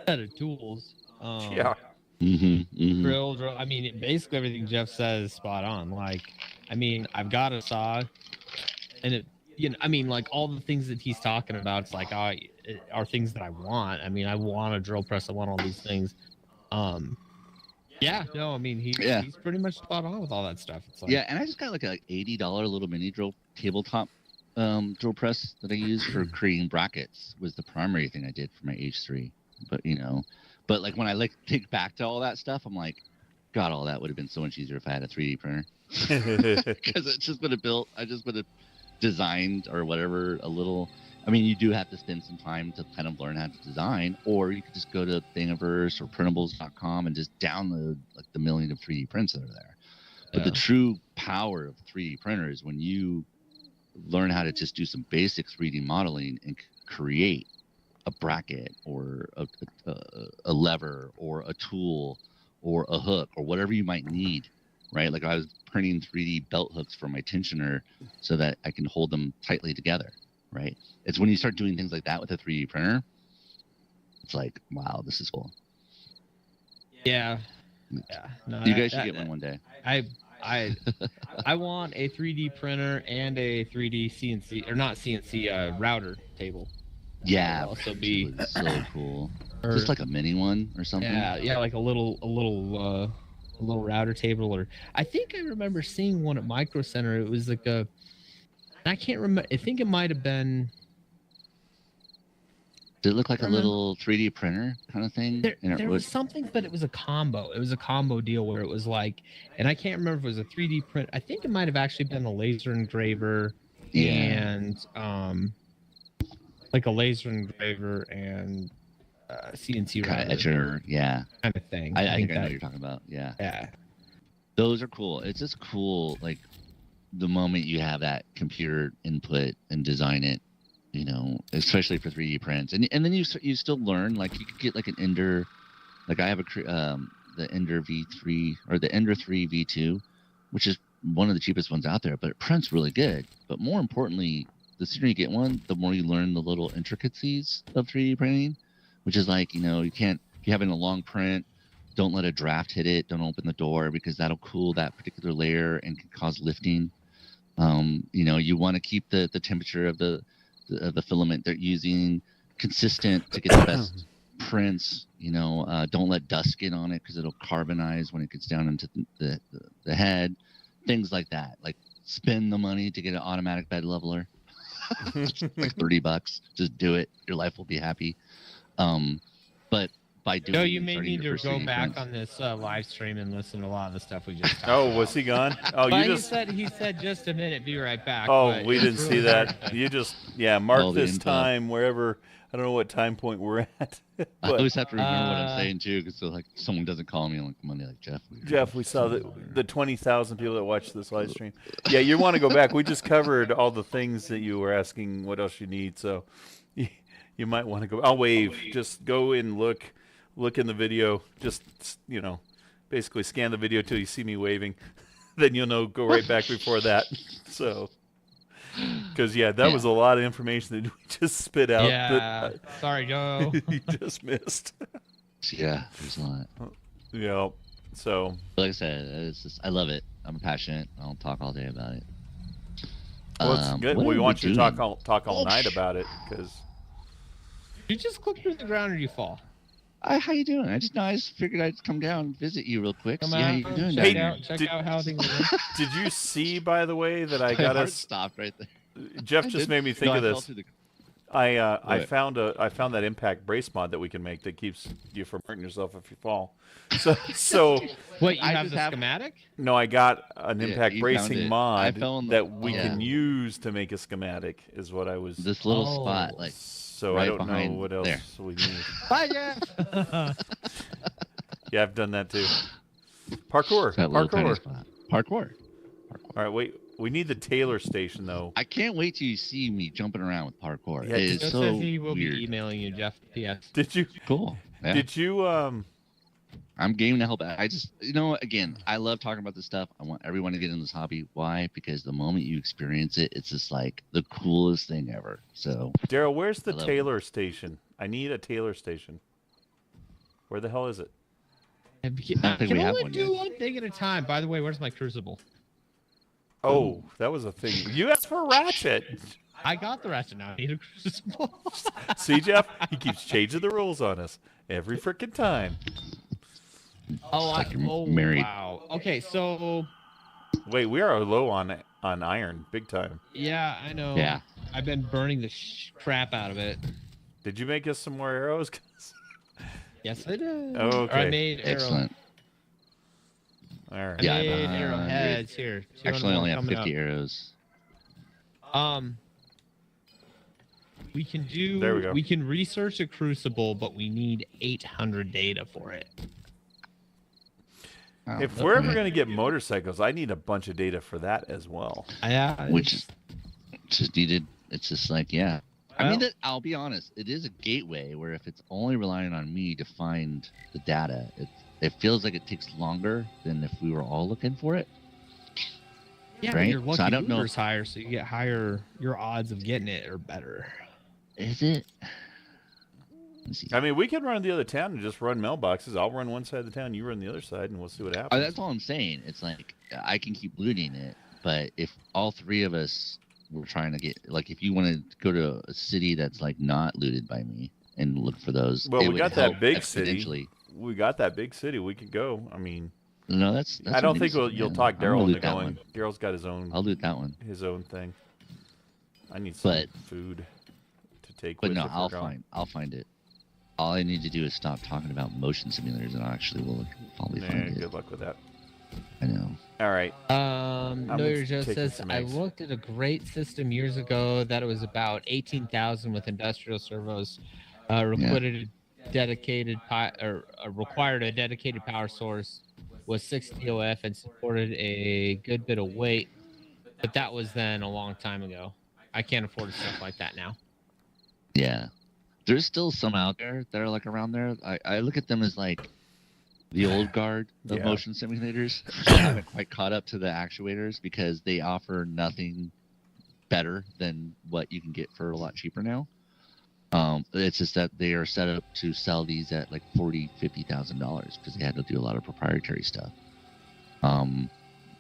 set of tools. Yeah. Drill. I mean, basically everything Jeff says is spot on. Like, I mean, I've got a saw, and I mean, like all the things that he's talking about, it's like, are things that I want. I mean, I want a drill press. I want all these things. I mean, he's pretty much spot on with all that stuff. It's like, and I just got like a $80 little mini drill tabletop drill press that I use for creating brackets. Was the primary thing I did for my H3. But like when I think back to all that stuff, I'm like, God, all that would have been so much easier if I had a 3D printer. Because it just would have built. I just would have designed or whatever a little. I mean, you do have to spend some time to kind of learn how to design, or you could just go to Thingiverse or printables.com and just download like the million of 3D prints that are there. But the true power of 3D printer is when you learn how to just do some basic 3D modeling and create a bracket or a lever or a tool or a hook or whatever you might need, right? Like I was printing 3D belt hooks for my tensioner so that I can hold them tightly together, right? It's when you start doing things like that with a 3D printer, it's like, wow, this is cool. Yeah. Yeah. No, You guys should get one day. I want a 3D printer and a 3D CNC or not CNC router table. Yeah, That would also be it was so cool. or, Just like a mini one or something. yeah, like a little router table, or I think I remember seeing one at Micro Center. It was like I can't remember. I think it might have been. Did it look like a little 3D printer kind of thing? There was something, but it was a combo. It was a combo deal where it was like, and I can't remember if it was a 3D print. I think it might have actually been a laser engraver and like a laser engraver and CNC kind of router etcher, yeah, kind of thing. I think I know what you're talking about. Yeah, those are cool. It's just cool, like the moment you have that computer input and design it, you know, especially for 3D prints, and then you still learn. Like you could get like an Ender, like I have the Ender V3 or the Ender 3 V2, which is one of the cheapest ones out there, but it prints really good. But more importantly, the sooner you get one, the more you learn the little intricacies of 3D printing, which is like, you know, if you're having a long print, don't let a draft hit it. Don't open the door because that'll cool that particular layer and can cause lifting. You know, you want to keep the temperature of the filament they're using consistent to get the best prints. You know, don't let dust get on it because it'll carbonize when it gets down into the head. Things like that. Like spend the money to get an automatic bed leveler. Like $30. Just do it. Your life will be happy. But by doing, Joe, you may need to go back on this live stream and listen to a lot of the stuff we just talked about. Oh, was he gone? Oh, but you just he said just a minute, be right back. Oh, we didn't see that. You just mark this intel. time wherever. I don't know what time point we're at. I always have to remember what I'm saying too, because so like someone doesn't call me on like Monday, like Jeff. We saw the 20,000 people that watched this live stream. Yeah, you want to go back. We just covered all the things that you were asking. What else you need? So you might want to go. I'll wave. Just go and look in the video. Just basically scan the video till you see me waving. Then you'll know. Go right back before that. So. Because that was a lot of information that we just spit out. Yeah, sorry, Joe. You just missed. Yeah, there's a lot. Yeah. So. Like I said, it's just, I love it. I'm passionate. I'll talk all day about it. Well, it's good. We want you to talk all night about it because. You just click through the ground or you fall? How you doing? I just figured I'd come down and visit you real quick. See how you're doing. Check out how things are going. Did you see, by the way, that I got us stopped right there? Jeff just made me think of this. I found that impact brace mod that we can make that keeps you from hurting yourself if you fall. So wait, you have the schematic? No, I got an impact bracing mod that we yeah. can use to make a schematic. Is what I was. This little spot, like. So right I don't know what else we need. Bye, Jeff. Yeah, I've done that too. Parkour. All right, wait. We need the Taylor station though. I can't wait till you see me jumping around with parkour. Yeah, it is so weird. He will be emailing you, Jeff. P.S. Did you? Cool. Yeah. Did you? I'm game to help out. I just, again, I love talking about this stuff. I want everyone to get in this hobby. Why? Because the moment you experience it, it's just like the coolest thing ever. So, Darrell, where's the Taylor station? I need a Taylor station. Where the hell is it? I can only do one thing at a time. By the way, where's my crucible? Oh, that was a thing. You asked for a ratchet. I got the ratchet now. I need a crucible. See, Jeff? He keeps changing the rules on us every freaking time. Married. Wow. Okay, so wait, we are low on iron, big time. Yeah, I know. Yeah, I've been burning the crap out of it. Did you make us some more arrows? Yes, I did. Oh, okay. Or I made excellent. All right. I made arrowheads here. Actually, I only have 50 arrows. We can do. There we go. We can research a crucible, but we need 800 data for it. If we're ever going to get motorcycles, I need a bunch of data for that as well. Yeah, which is just needed. It's just like, yeah. I mean, I'll be honest. It is a gateway where if it's only relying on me to find the data, it feels like it takes longer than if we were all looking for it. Yeah, right? but your lucky so I don't know. higher, so you get higher. Your odds of getting it are better. Is it? Let's see. I mean, we can run the other town and just run mailboxes. I'll run one side of the town, you run the other side, and we'll see what happens. That's all I'm saying. It's like I can keep looting it, but if all three of us were trying to get, like, if you want to go to a city that's like not looted by me and look for those, Well, it we would got help that big city. exponentially. We got that big city. We could go. I mean, No, that's I don't think amazing, you'll man. talk I'm Darrell gonna into loot that going. one. Darrell's got his own. I'll loot that one. His own thing. I need some But- food to take But with. no, if we're I'll going. find it. All I need to do is stop talking about motion simulators, and I actually will probably find it. Good luck with that. I know. All right. Noyer Joe taking says, some I eggs. looked at a great system years ago that it was about 18,000 with industrial servos, required a dedicated power source, was 6 DOF, and supported a good bit of weight. But that was then a long time ago. I can't afford stuff like that now. Yeah. There's still some out there that are like around there. I look at them as like the old guard of Yeah. motion simulators. I haven't quite caught up to the actuators because they offer nothing better than what you can get for a lot cheaper now. It's just that they are set up to sell these at like $40,000-$50,000 because they had to do a lot of proprietary stuff.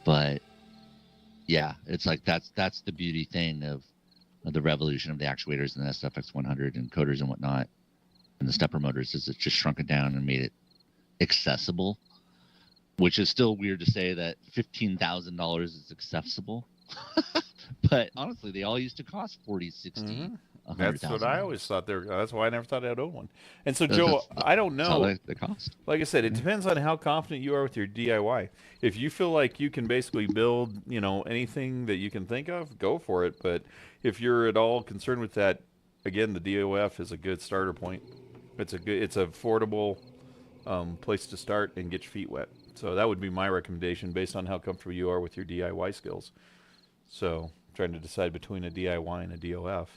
But yeah, it's like that's the beauty thing of the revolution of the actuators and the SFX 100 and coders and whatnot, and the stepper motors, is it just shrunk it down and made it accessible, which is still weird to say that $15,000 is accessible. But honestly, they all used to cost 40, 60, Mhm. 100,000. That's what I always thought. That's why I never thought I'd own one. And so, That's- Joe, that's- I don't That's all know. they cost. Like I said, it depends on how confident you are with your DIY. If you feel like you can basically build, anything that you can think of, go for it. But if you're at all concerned with that, again, the DOF is a good starter point. It's affordable place to start and get your feet wet. So that would be my recommendation based on how comfortable you are with your DIY skills. So trying to decide between a DIY and a DOF.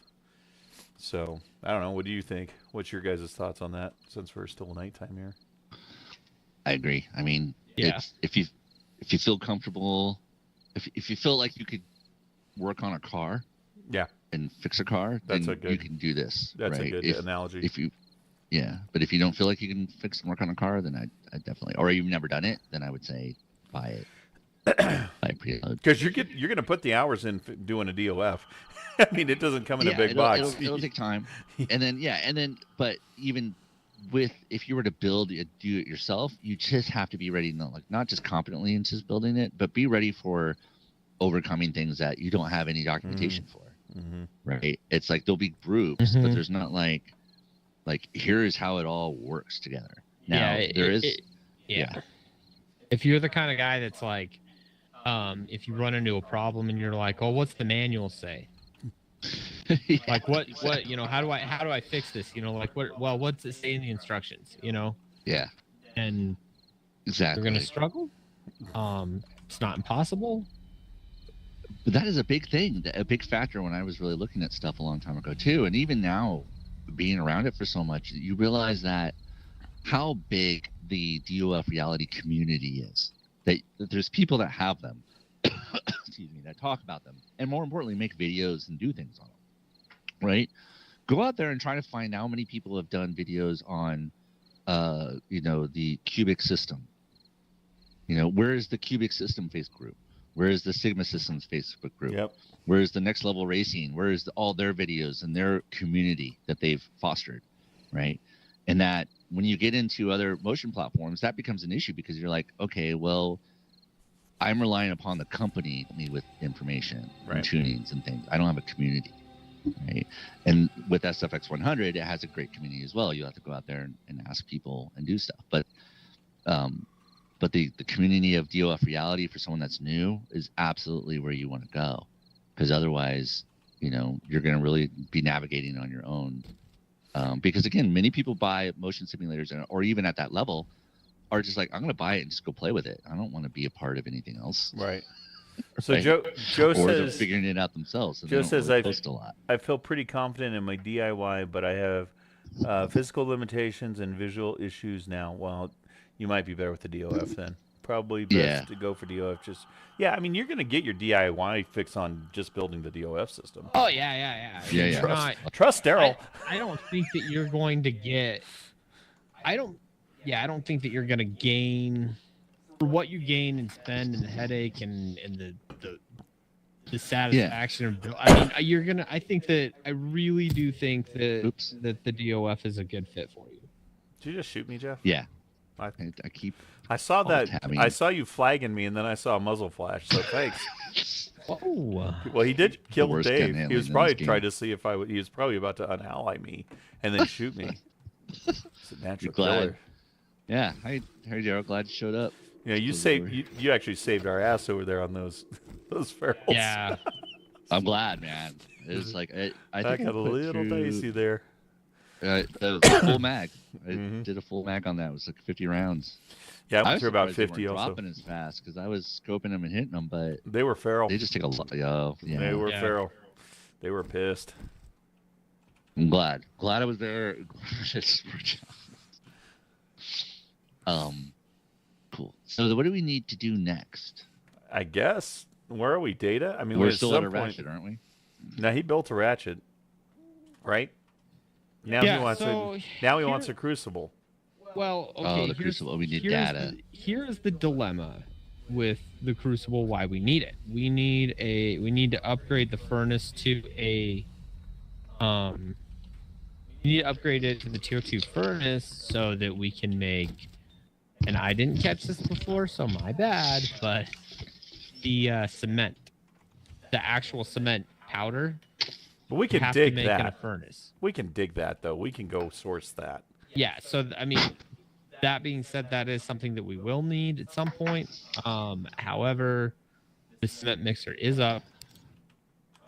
So I don't know. What do you think? What's your guys' thoughts on that? Since we're still nighttime here. I agree. I mean, Yeah. it's, if you feel comfortable, if you feel like you could work on a car, Yeah. and fix a car, That's then a good- you can do this. That's right? a good If- analogy. But if you don't feel like you can fix and work on a car, then I definitely, or you've never done it, then I would say buy it. Buy it preload. Because you're going to put the hours in doing a DOF. I mean, it doesn't come in a big box. It'll take time, but even with, if you were to do it yourself, you just have to be ready, not just competently into building it, but be ready for overcoming things that you don't have any documentation for. Mhm. Right? It's like there'll be groups, but there's not like here's how it all works together. Now Yeah. If you're the kind of guy that's like, if you run into a problem and you're like, oh, what's the manual say? Yeah, Like what, exactly. how do I fix this? What's it say in the instructions? Yeah, And exactly. you're going to struggle. It's not impossible. But that is a big thing, a big factor when I was really looking at stuff a long time ago too. And even now, being around it for so much, you realize that how big the DOF reality community is. That there's people that have them, excuse me, that talk about them, and more importantly, make videos and do things on them. Right? Go out there and try to find how many people have done videos on, the cubic system. Where is the cubic system Facebook group? Where is the Sigma Systems Facebook group? Yep. Where is the Next Level Racing? Where is all their videos and their community that they've fostered, right? And that when you get into other motion platforms, that becomes an issue because you're like, okay, well, I'm relying upon the company with information Right. and tunings and things. I don't have a community, right? And with SFX 100, it has a great community as well. You have to go out there and ask people and do stuff. But the community of DOF reality for someone that's new is absolutely where you want to go, because otherwise, you're going to really be navigating on your own. Because again, many people buy motion simulators, or even at that level, are just like, I'm going to buy it and just go play with it. I don't want to be a part of anything else. Right. So Right? Joe Or they're says, figuring it out themselves. And Joe they don't says really I've- post a lot. I feel pretty confident in my DIY, but I have physical limitations and visual issues now. Well, you might be better with the DOF then. probably best to go for DOF. Just I mean, you're gonna get your DIY fix on just building the DOF system. Oh yeah. Trust Darrell. I don't think that you're going to get. I don't think that you're gonna gain for what you gain and spend and the headache and the satisfaction of. I mean, I really do think that that the DOF is a good fit for you. Did you just shoot me, Jeff? Yeah. I keep. I saw that. tabbing. I saw you flagging me, and then I saw a muzzle flash. So thanks. Oh. Well, he did kill worst gun Dave. handling He was in probably this game. trying to see if he was probably about to unally me and then shoot me. It's a natural Glad. killer. Yeah. Hi, Darrell. Glad you showed up. Yeah, you Close the saved. door. You actually saved our ass over there on those ferals. Yeah. I'm glad, man. It was like I That think I got a put little through, dicey there. the full mag. I Mhm. did a full mag on that. It was like 50 rounds. Yeah, I I went was through about surprised they 50 weren't also. dropping as fast because I was scoping them and hitting them, but They were feral. they just take a lot. Oh, yeah. They were Yeah. feral. They were pissed. I'm glad. Glad I was there. Cool. So what do we need to do next? I guess. Where are we, Data? I mean, We're at still some at a point. ratchet, aren't we? Now he built a ratchet, right? Now Yeah, he wants so Now he here- wants a crucible. Well, okay. Oh, the here's- Crucible. We need here's data. Here's the dilemma with the Crucible. Why we need it? We need to upgrade the furnace to a We need to upgrade it to the tier 2 furnace so that we can make. And I didn't catch this before, so my bad. But the cement, the actual cement powder, But we you can have dig to make in a that. furnace. We can dig that though. We can go source that. Yeah, so I mean, that being said, that is something that we will need at some point. However, the cement mixer is up,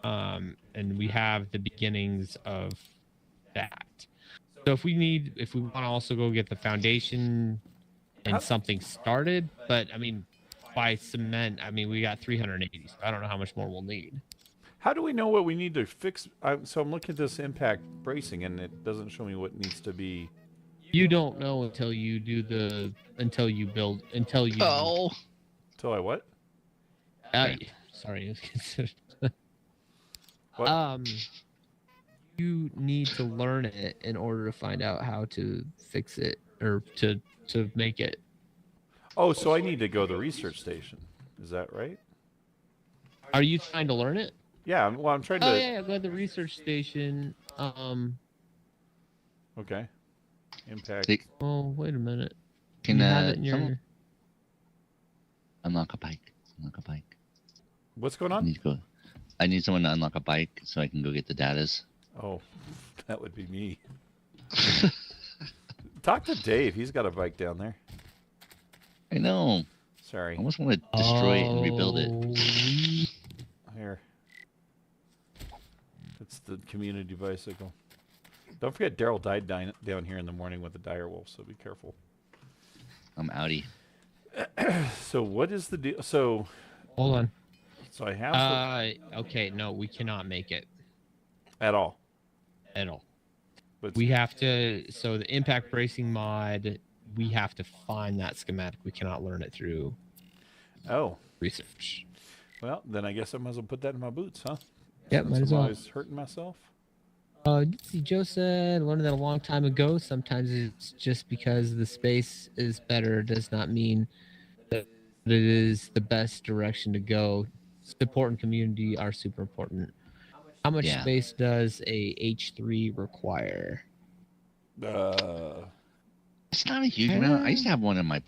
and we have the beginnings of that. So if we want to also go get the foundation and something started, but I mean, by cement, I mean we got 380. So I don't know how much more we'll need. How do we know what we need to fix? So I'm looking at this impact bracing, and it doesn't show me what needs to be. You don't know until you do until you build, until you. Oh. Till I what? Sorry. What? You need to learn it in order to find out how to fix it or to make it. Oh, so I need to go to the research station. Is that right? Are you trying to learn it? Yeah. Well, I'm trying to. Oh yeah, go to the research station. Okay. Impact. Hey, Oh, wait a minute. can You have it in someone your. unlock a bike? Unlock a bike. What's going I on? need to go. I need someone to unlock a bike so I can go get the datas. Oh, that would be me. Talk to Dave. He's got a bike down there. I know. Sorry. I almost want to destroy it and rebuild it. Here. It's the community bicycle. Don't forget, Darrell died down here in the morning with a dire wolf, so be careful. I'm outie. So what is the deal? So Hold on. I have Okay, no, we cannot make it at all. at all. But We have to. So the impact bracing mod, we have to find that schematic. We cannot learn it through oh, research. well, then I guess I might as well put that in my boots, huh? Yep, Since might as I'm well. always hurting myself. See, Joe said, learned that a long time ago. Sometimes it's just because the space is better does not mean that it is the best direction to go. Support and community are super important. How much Yeah. space does a H3 require? It's not a huge amount. I used to have one in my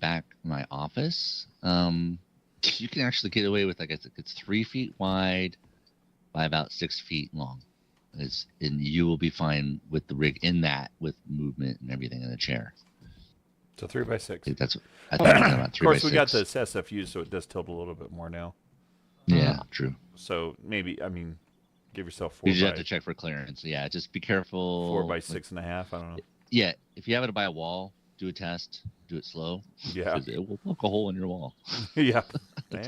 my office. You can actually get away with, like, it's 3 feet wide by about 6 feet long. And you will be fine with the rig in that, with movement and everything in the chair. So 3x6. That's I think it's about 3 Of course, by we got 6. this SFU, so it does tilt a little bit more now. Yeah, true. So maybe, I mean, give yourself You 4 just by have to check for clearance. Yeah, just be careful. 4 by like, 6.5. I don't know. Yeah, if you have it by a wall, do a test. Do it slow. Yeah, 'Cause it will poke a hole in your wall. yeah.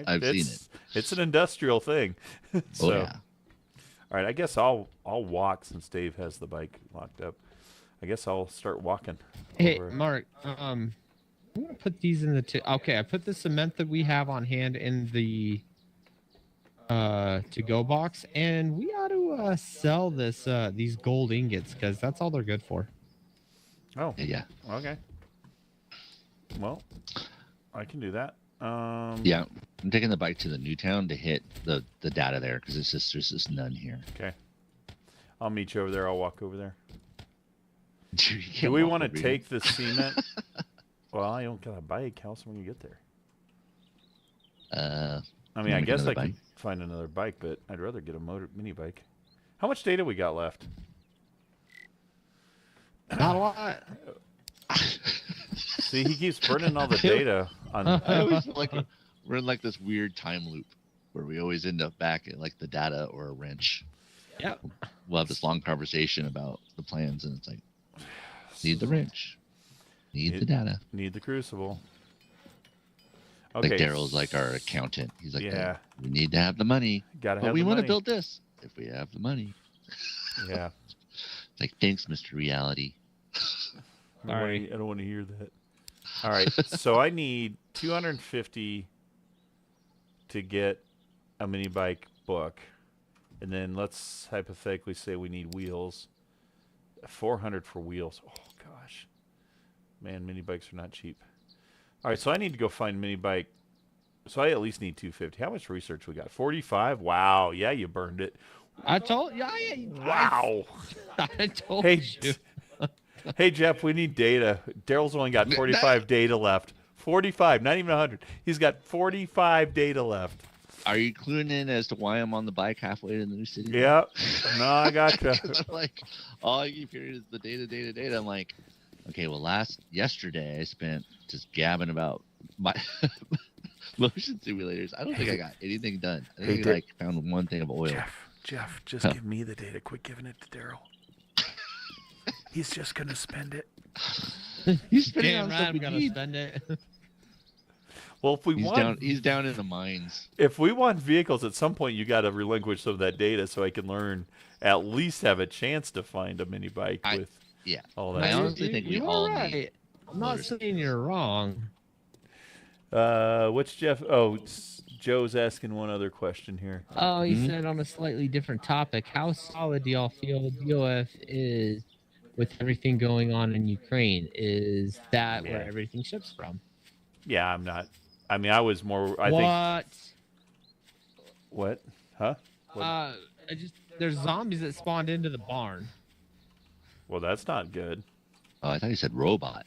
I've seen it. It's an industrial thing. So, Oh yeah. all right. I guess I'll walk since Dave has the bike locked up. I guess I'll start walking. Hey, over. Mark. I'm gonna put these in the okay. I put the cement that we have on hand in the to go box, and we ought to sell this these gold ingots because that's all they're good for. Oh, Yeah. okay. Well, I can do that. Yeah, I'm taking the bike to the new town to hit the data there because it's just there's just none here. Okay. I'll meet you over there. I'll walk over there. You Do can't we walk want to over here. take the cement? Well, I don't got a bike. How else am I going to get there? I mean, I make guess I another could find another bike, but I'd rather get a mini bike. How much data we got left? Not a lot. See, he keeps burning all the data on. I always feel like we're in like this weird time loop where we always end up back at like the data or a wrench. Yep. We'll have this long conversation about the plans, and it's like, need the wrench, need the data. Need the crucible. Okay. Like Darrell's like our accountant. He's like, Yeah. we need to have the money, Gotta but have we the want to money. build this if we have the money. Yeah. Like, thanks, Mr. Reality. Sorry. I don't want to hear that. All right. So I need 250 to get a mini bike book. And then let's hypothetically say we need wheels. 400 for wheels. Oh, gosh. Man, mini bikes are not cheap. All right, so I need to go find mini bike. So I at least need 250. How much research we got? 45? Wow. Yeah, you burned it. I told you. Wow. I told Hey, you. hey, Jeff, we need data. Darrell's only got 45 data left. 45, not even 100. He's got 45 data left. Are you cluing in as to why I'm on the bike halfway to the new city? Yep. No, I gotcha. I'm like, all I keep hearing is the data. I'm like, okay, well, yesterday I spent just gabbing about my motion simulators. I don't think I got anything done. I think I found one thing of oil. Jeff, just give me the data. Quit giving it to Darrell. He's just going to spend it. He's spending Damn on right, stuff I'm we gonna need. spend it. Well, if we want, He's down in the mines. if we want vehicles, at some point you got to relinquish some of that data so I can learn, at least have a chance to find a mini bike with all that. I stuff. honestly think we You're all right. need. I'm not saying you're wrong. What's Jeff? Oh, Joe's asking one other question here. Oh, he said on a slightly different topic. How solid do y'all feel DOF is with everything going on in Ukraine? Is that where everything ships from? Yeah, I'm not. I mean, I was more. What? Huh? What? There's zombies that spawned into the barn. Well, that's not good. Oh, I thought you said robot.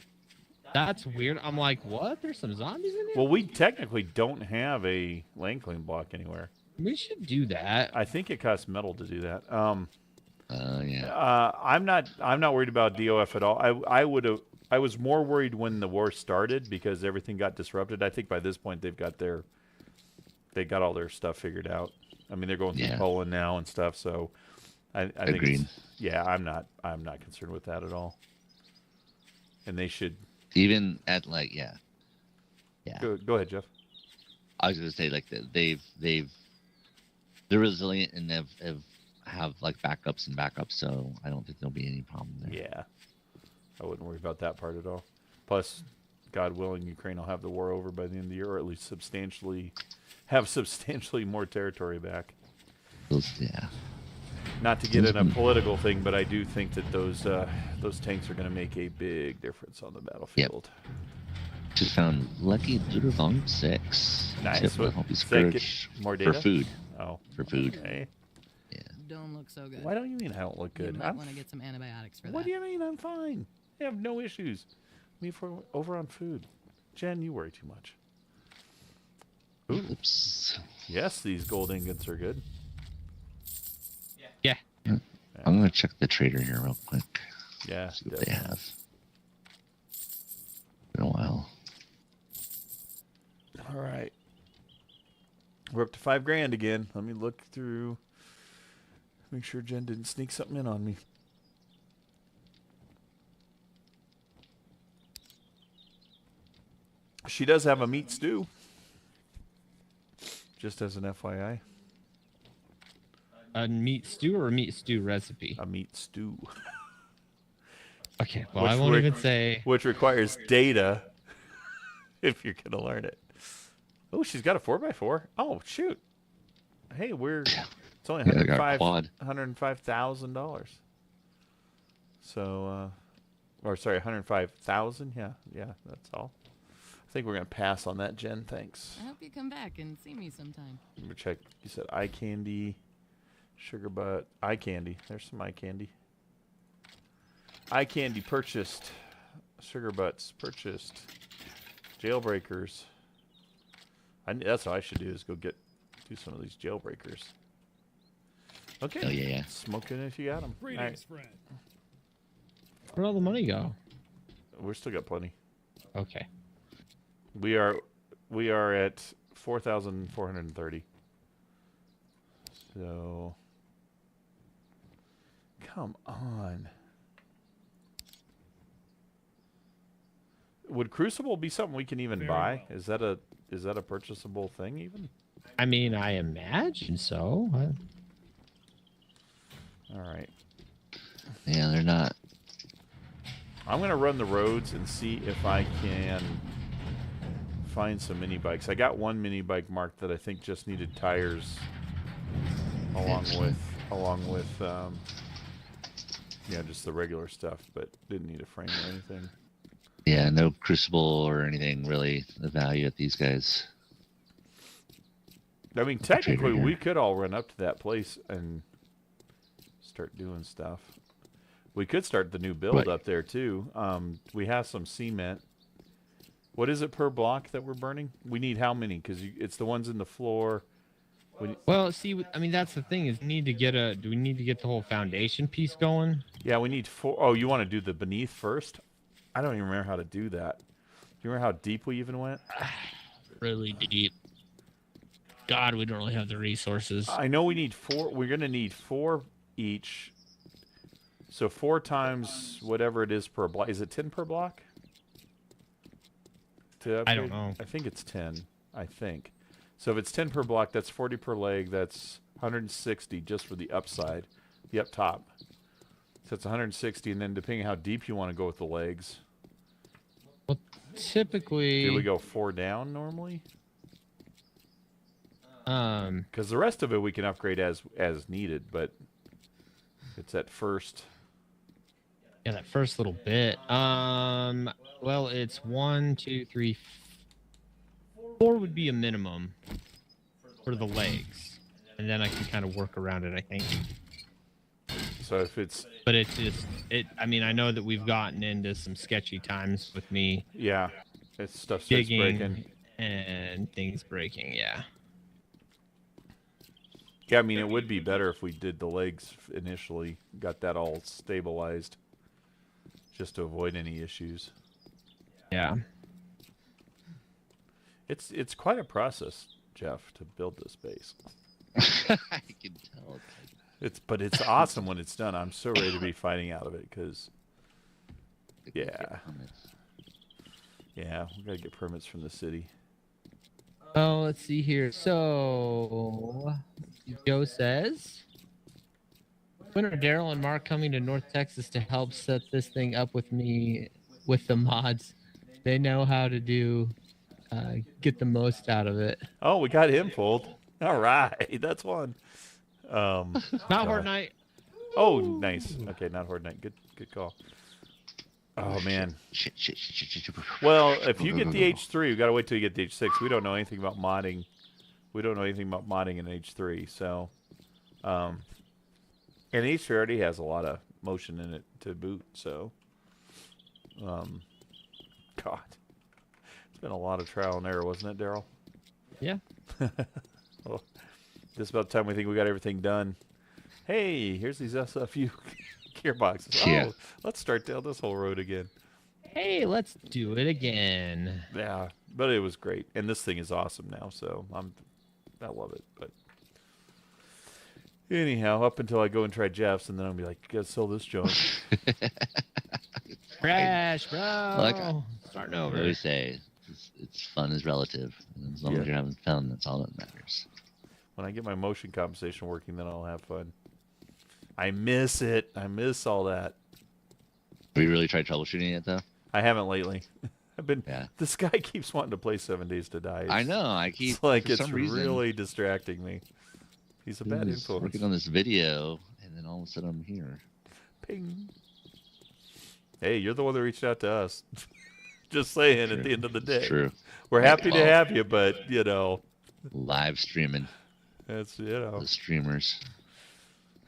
That's weird. I'm like, what? There's some zombies in there? Well, we technically don't have a lane claim block anywhere. We should do that. I think it costs metal to do that. Yeah. I'm not worried about DOF at all. I was more worried when the war started because everything got disrupted. I think by this point they got all their stuff figured out. I mean, they're going through Poland now and stuff. So I think I'm not concerned with that at all. And they should even at Go ahead, Jeff. I was gonna say like they're resilient and have like backups, so I don't think there'll be any problem there. Yeah, I wouldn't worry about that part at all. Plus, God willing, Ukraine will have the war over by the end of the year, or at least substantially more territory back. Yeah. Not to get in a political thing, but I do think that those tanks are going to make a big difference on the battlefield. Yep. Just found lucky Durvong 6. Nice. More data for food. Oh, for food. Okay. Yeah. Don't look so good. Why don't you mean I don't look good? You might want to get some antibiotics for that. What do you mean I'm fine? I have no issues. Me over on food. Jen, you worry too much. Ooh. Oops. Yes, these gold ingots are good. Yeah. I'm gonna check the trader here real quick. Yeah. See what they have. Been a while. All right. We're up to $5,000 again. Let me look through. Make sure Jen didn't sneak something in on me. She does have a meat stew. Just as an FYI. A meat stew or a meat stew recipe? A meat stew. Okay, well, I won't even say. Which requires data. if you're gonna learn it. Oh, she's got a 4x4. Oh shoot. Hey, it's only Yeah, they got a quad. $105,000. So, or sorry, 105,000. Yeah, that's all. I think we're gonna pass on that, Jen. Thanks. I hope you come back and see me sometime. Let me check. You said eye candy, sugar butt, eye candy. There's some eye candy. Eye candy purchased. Sugar butts purchased. Jailbreakers. That's what I should do is do some of these jailbreakers. Okay. Oh yeah. Smoking if you got them. Greetings, friend. Where'd all the money go? We're still got plenty. Okay. We are at 4,430. So come on. Would Crucible be something we can even Very buy? well. Is that a purchasable thing even? I mean, I imagine so. All right. Yeah, they're not. I'm gonna run the roads and see if I can find some mini bikes. I got one mini bike marked that I think just needed tires, along with just the regular stuff, but didn't need a frame or anything. Yeah, no Crucible or anything really of value at these guys. I mean, technically, here. we could all run up to that place and start doing stuff. We could start the new build Right. up there too. We have some cement. What is it per block that we're burning? We need how many? Because it's the ones in the floor. Well, see, I mean, that's the thing is, do we need to get the whole foundation piece going? Yeah, we need 4. Oh, you want to do the beneath first? I don't even remember how to do that. Do you remember how deep we even went? Really deep. God, we don't really have the resources. I know we need 4. We're going to need 4 each. So 4 times whatever it is per block. Is it 10 per block? I don't know. I think it's 10. I think. So if it's 10 per block, that's 40 per leg. That's 160 just for the upside, the up top. So it's 160, and then depending on how deep you want to go with the legs. Well, typically, Do we go 4 down normally? um, Because the rest of it we can upgrade as needed, but it's at first. yeah, that first little bit. Well, it's 1, 2, 3, 4 would be a minimum for the legs, and then I can kind of work around it, I think. So if it's But it's just I mean, I know that we've gotten into some sketchy times with me it's stuff starts digging breaking. and things breaking. Yeah. Yeah, I mean it would be better if we did the legs initially, got that all stabilized, just to avoid any issues. Yeah. It's quite a process, Jeff, to build this base. I can tell. But it's awesome when it's done. I'm so ready to be fighting out of it because yeah, we gotta get permits from the city. Oh, let's see here. So, Joe says, when are Darrell and Mark coming to North Texas to help set this thing up with me with the mods? They know how to get the most out of it. Oh, we got him pulled. All right, that's one. Not Horde Night. Oh, nice. Okay, not Horde Night. Good call. Oh man. Shit. Well, if you get the H3, you gotta wait till you get the H6. We don't know anything about modding. We don't know anything about modding in H3, so and H3 already has a lot of motion in it to boot, so God. It's been a lot of trial and error, wasn't it, Darrell? Yeah. Well, just about the time we think we got everything done. Hey, here's these SFU gearboxes. Yeah. Oh, let's start down this whole road again. Hey, let's do it again. Yeah, but it was great, and this thing is awesome now. So I love it. But anyhow, up until I go and try Jeff's, and then I'll be like, "You gotta sell this junk." Crash, bro. Like, Starting I over. always say it's fun is relative, and as long Yeah. as you're having fun, that's all that matters. When I get my motion compensation working, then I'll have fun. I miss it. I miss all that. Have you really tried troubleshooting it though? I haven't lately. Yeah. This guy keeps wanting to play 7 Days to Die. I know. I keep It's like for it's some reason, really distracting me. He's a bad was influence. working on this video, and then all of a sudden I'm here. Ping. Hey, you're the one that reached out to us. Just saying. True. At the end of the It's day, true. we're happy to Well, have you, but live streaming that's the streamers.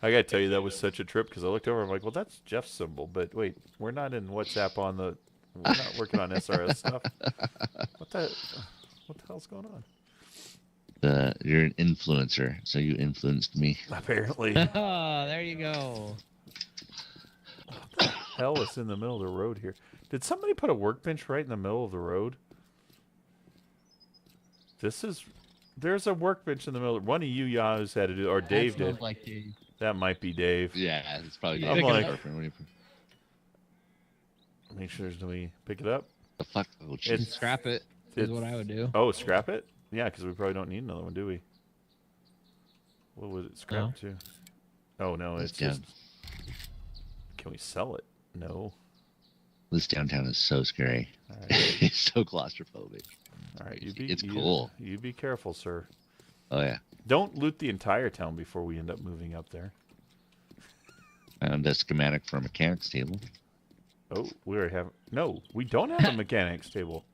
I gotta tell you that was such a trip because I looked over. I'm like, well, that's Jeff's symbol, but wait, we're not in WhatsApp on the. We're not working on SRS stuff. What the hell's going on? You're an influencer, so you influenced me. Apparently, Oh, there you go. hell is in the middle of the road here. Did somebody put a workbench right in the middle of the road? There's a workbench in the middle. One of you yahoos had to do, or Dave That smells did. like Dave. That might be Dave. Yeah, it's probably. I'm Dave. like- The Make sure do we pick it up? fuck? Oh, And jeez. scrap it is what I would do. Oh, scrap it? Yeah, because we probably don't need another one, do we? What was it scrapped to? Oh no, it's It's just. Can we sell it? No. This downtown is so scary. All right. It's so claustrophobic. All right. It's cool. You be careful, sir. Oh yeah. Don't loot the entire town before we end up moving up there. Found a schematic for a mechanics table. Oh, no, we don't have a mechanics table.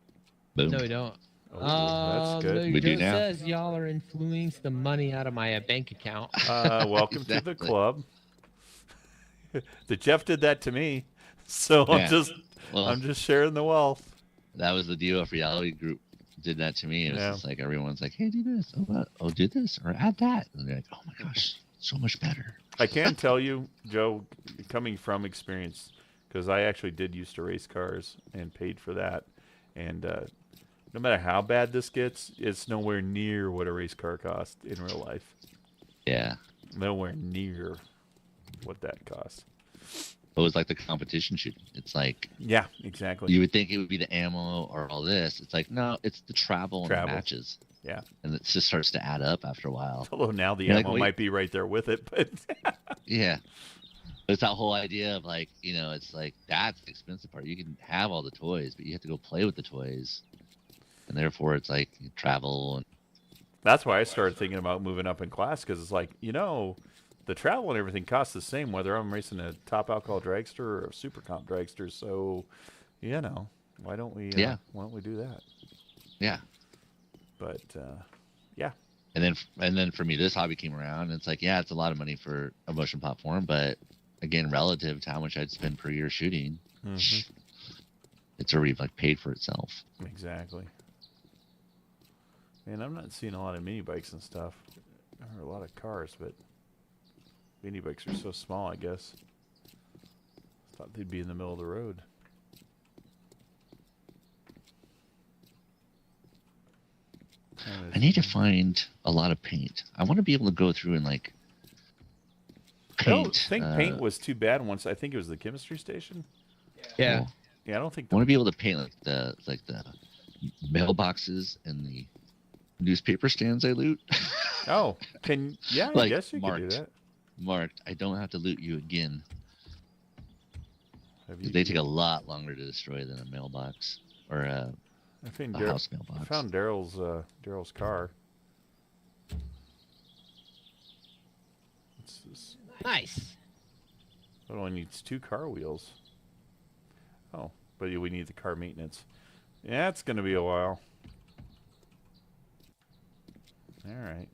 Boom. No, we don't. Oh, that's good. We do It now. says y'all are influencing the money out of my bank account. Welcome to the Exactly. club. The Jeff did that to me, so Yeah. Well, I'm just sharing the wealth. that was the DOF reality group did that to me. It was Yeah. just like everyone's like, "Hey, do this. Oh, do this or add that." And they're like, "Oh my gosh, so much better." I can tell you, Joe, coming from experience, because I actually did used to race cars and paid for that, and no matter how bad this gets, it's nowhere near what a race car costs in real life. Yeah. Nowhere near what that costs. It was like the competition shooting. It's like Yeah, exactly. you would think it would be the ammo or all this. It's like no, it's the travel and the matches. Yeah. And it just starts to add up after a while. Although now the You're like, ammo wait. might be right there with it, but Yeah. But it's that whole idea of like, it's like that's the expensive part. You can have all the toys, but you have to go play with the toys. And therefore it's like you travel and that's why I started thinking about moving up in class, because it's like, the travel and everything costs the same whether I'm racing a top alcohol dragster or a super comp dragster. So, why don't we? Why don't we do that? yeah. But yeah, And then for me, this hobby came around. And it's like, yeah, it's a lot of money for a motion platform, but again, relative to how much I'd spend per year shooting, it's already like paid for itself. exactly. Man, I'm not seeing a lot of mini bikes and stuff, or a lot of cars, but mini bikes are so small. I guess thought they'd be in the middle of the road. I need to find a lot of paint. I want to be able to go through and like I don't paint. think paint was too bad once. I think it was the chemistry station. Yeah. Cool. Yeah, I don't think. I want to be able to paint like the mailboxes and the newspaper stands I loot. Oh, I Like, guess you could do marked. that. Marked. I don't have to loot you again. Have you- They take a lot longer to destroy than a mailbox or a I found house I mailbox. found Darrell's car. What's this? Nice. It only needs 2 car wheels. Oh, but we need the car maintenance. Yeah, it's gonna be a while. All right.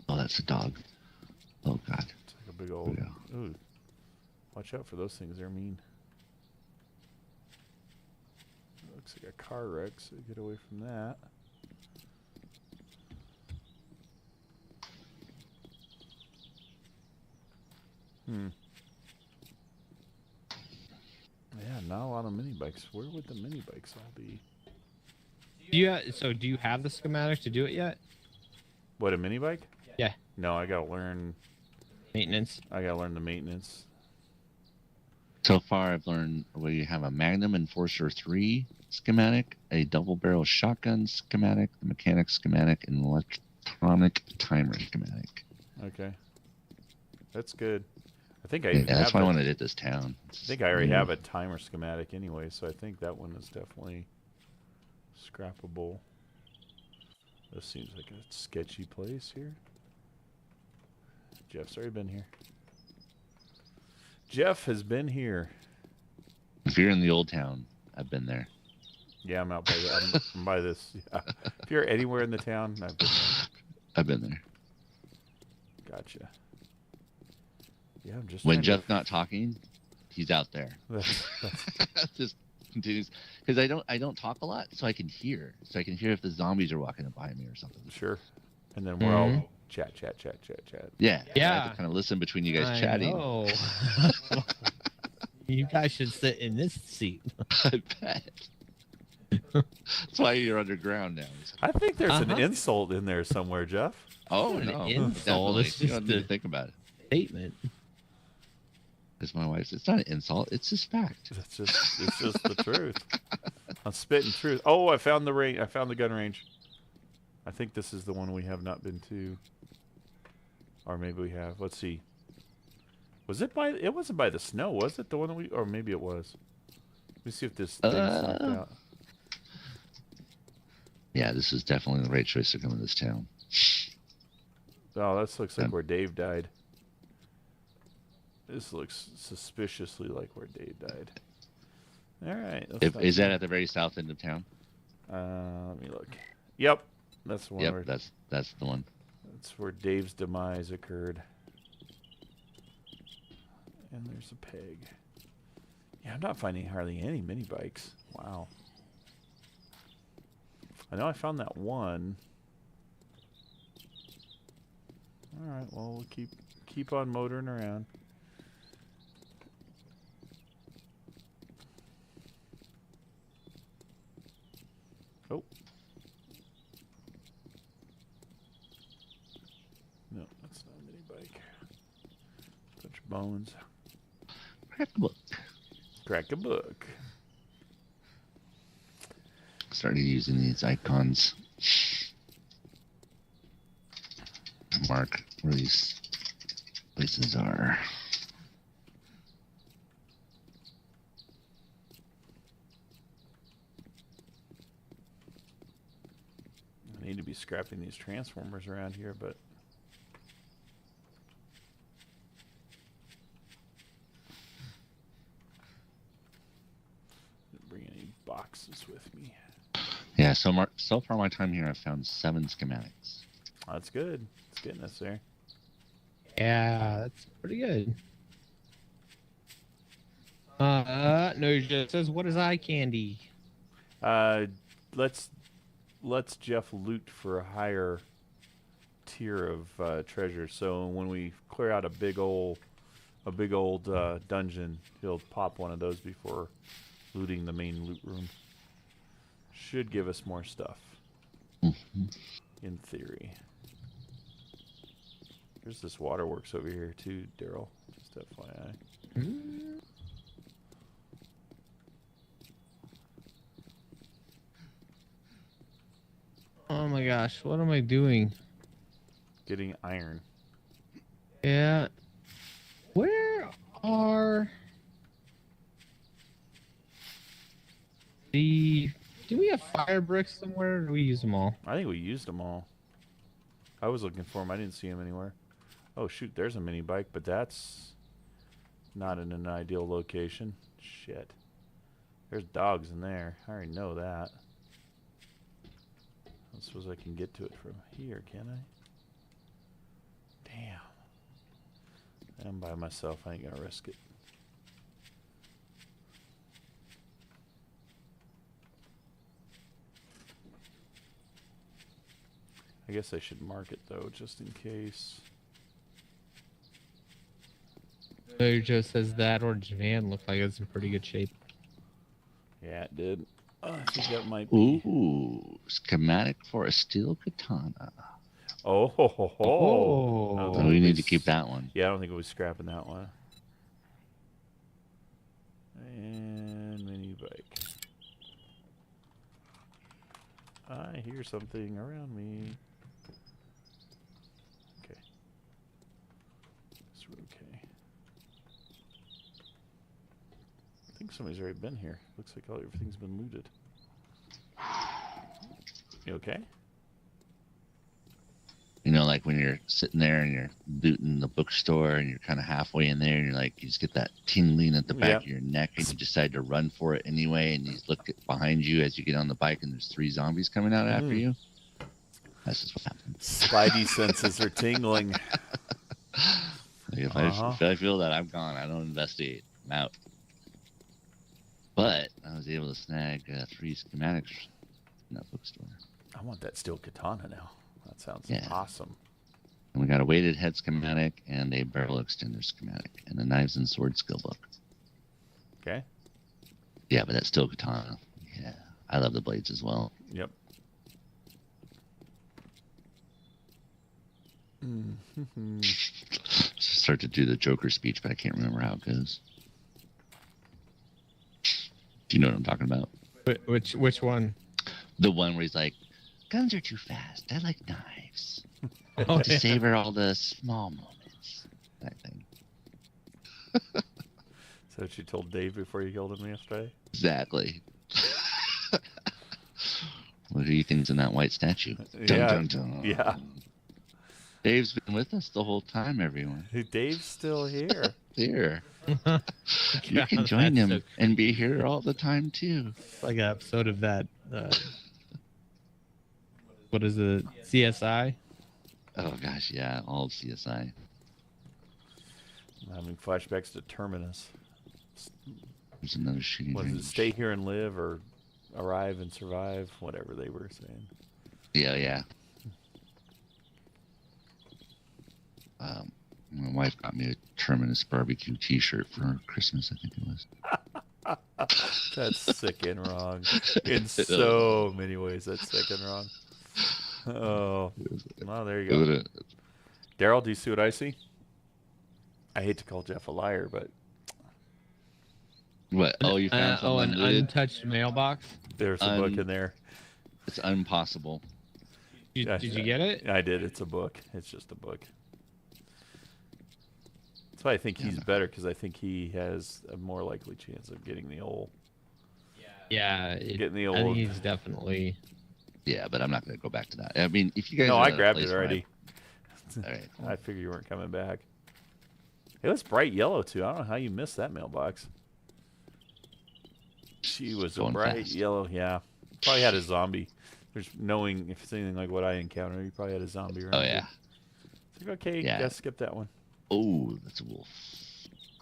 Oh, that's a dog. Oh God. It's like a big old. Yeah. Ooh. Watch out for those things. They're mean. Looks like a car wreck, so get away from that. Yeah, not a lot of mini bikes. Where would the mini bikes all be? Do you have the schematic to do it yet? What, a mini bike? Yeah. No, I gotta learn. Maintenance. I gotta learn the maintenance. So far, I've learned where you have a Magnum Enforcer 3 schematic, a double barrel shotgun schematic, the mechanic schematic, and electronic timer schematic. Okay. That's good. I think I Yeah, even that's have why I a- wanted it this town. I think I already have a timer schematic anyway, so I think that one is definitely scrappable. This seems like a sketchy place here. Jeff's already been here. Jeff has been here. If you're in the old town, I've been there. Yeah, I'm out by I'm by this. Yeah. If you're anywhere in the town, I've been there. I've been there. Gotcha. Yeah, I'm just When trying Jeff's not talking, he's out there. that's Just continues because I don't talk a lot, so I can hear. So I can hear if the zombies are walking up behind me or something. sure. And then we're all chat. Yeah. I Yeah. have to kind of listen between you guys I chatting. know. You guys should sit in this seat. I bet. That's why you're underground now. I think there's an insult in there somewhere, Jeff. Oh An no! insult. Definitely. It's You just don't need a to think about it. statement. As my wife says, it's not an insult. It's just fact. It's just the truth. I'm spitting truth. Oh, I found the range. I found the gun range. I think this is the one we have not been to. Or maybe we have. Let's see. Was it by? It wasn't by the snow, was it? The one that we? Or maybe it was. Let me see if this thing's knocked out. Yeah, this is definitely the right choice to come in this town. Oh, this looks like where Dave died. This looks suspiciously like where Dave died. All right. Is that at the very south end of town? Let me look. Yep, that's the one. Yep, that's the one. That's where Dave's demise occurred. And there's a peg. Yeah, I'm not finding hardly any mini bikes. Wow. I know I found that one. All right. Well, we'll keep on motoring around. Oh. No, that's not a mini bike. Bunch of bones. Crack the book. Crack a book. Started using these icons. Mark where these places are. I need to be scrapping these transformers around here, but didn't bring any boxes with me. Yeah, so far my time here, I've found 7 schematics. Oh, that's good. It's getting us there. Yeah, that's pretty good. No, it just says, what is eye candy? Let's Jeff loot for a higher tier of treasure. So when we clear out a big old dungeon, he'll pop one of those before looting the main loot room. Should give us more stuff. In theory. There's this waterworks over here too, Darrell. Just FYI. Oh my gosh, what am I doing? Getting iron. Yeah. Where are the... Do we have fire bricks somewhere, or do we use them all? I think we used them all. I was looking for them. I didn't see them anywhere. Oh, shoot. There's a mini bike, but that's not in an ideal location. Shit. There's dogs in there. I already know that. I suppose I can get to it from here, can I? Damn. I'm by myself. I ain't gonna risk it. I guess I should mark it though, just in case. It just says that orange van looked like it's in pretty good shape. Yeah, it did. I think that might be. Ooh, schematic for a steel katana. Oh, ho, ho, ho. Oh. I don't So think we need we to keep that one. Yeah, I don't think we'll be scrapping that one. And mini bike. I hear something around me. Okay. This room somebody's already been here. Looks like everything's been looted. You okay? You know, like when you're sitting there and you're looting the bookstore and you're kind of halfway in there and you're like, you just get that tingling at the back Yep. of your neck and you decide to run for it anyway. And you look behind you as you get on the bike and there's 3 zombies coming out after you. That's just what happens. Spidey senses are tingling. Like if I feel that, I'm gone. I don't investigate. I'm out. But I was able to snag 3 schematics in that bookstore. I want that steel katana now. That sounds Yeah. awesome. And we got a weighted head schematic and a barrel extender schematic and a knives and sword skill book. Okay. Yeah, but that's still katana. Yeah, I love the blades as well. Yep. Start to do the Joker speech, but I can't remember how it goes. Do you know what I'm talking about? Which one? The one where he's like, guns are too fast. I like knives. Oh, To savor all the small moments. That thing. So what you told Dave before you killed him yesterday? Exactly. What do you think's in that white statue? Yeah. Dun, dun, dun. Yeah. Dave's been with us the whole time, everyone. Dave's still here. Here. You can join him and be here all the time, too. Like an episode of that. What is it? CSI? Oh, gosh, yeah. All of CSI. I'm having flashbacks to Terminus. There's another shooting Was it range. stay here and live or arrive and survive? Whatever they were saying. Yeah. My wife got me a Terminus barbecue T-shirt for Christmas, I think it was. That's sick and wrong. In so many ways, that's sick and wrong. Oh, well, there you go. Darrell, do you see what I see? I hate to call Jeff a liar, but What? Oh, you found an something unlooted? untouched mailbox. there's a book in there. It's impossible. Did you get it? I did. It's a book. It's just a book. That's why I think he's better, because I think he has a more likely chance of getting the old. Yeah, Getting the I think old. he's definitely. Yeah, but I'm not going to go back to that. I mean, if you guys No, are I at a grabbed place it where already. All right. Cool. I figured you weren't coming back. It was bright yellow too. I don't know how you missed that mailbox. She was a Going bright fast. yellow. Yeah, probably had a zombie. There's knowing if it's anything like what I encountered, you probably had a zombie around. Oh, you. yeah. It's like, okay, Yeah. gotta skip that one. Oh, that's a wolf.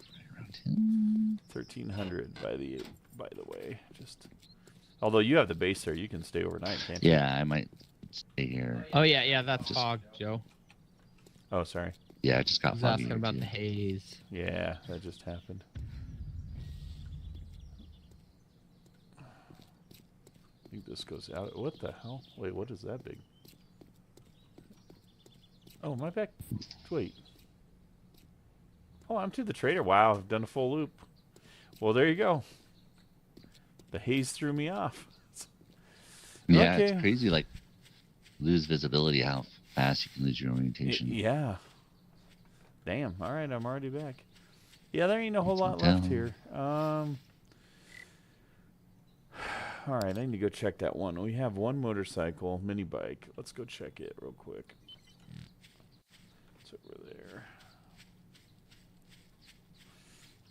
Right around him. 1300 by the way. Just although you have the base there, you can stay overnight, can't you? Yeah, I might stay here. Oh yeah, that's Just- fog, Joe. Oh, sorry. Yeah, I just got I was foggy asking here, about too. the haze. Yeah, that just happened. I think this goes out. What the hell? Wait, what is that big? Oh, my back. Wait. Oh, I'm to the trader. Wow, I've done a full loop. Well, there you go. The haze threw me off. Yeah, Okay. it's crazy. Like, lose visibility, how fast you can lose your orientation. Yeah. Damn. All right, I'm already back. Yeah, there ain't a whole It's lot down. left here. All right, I need to go check that one. We have one motorcycle, mini bike. Let's go check it real quick. It's over there.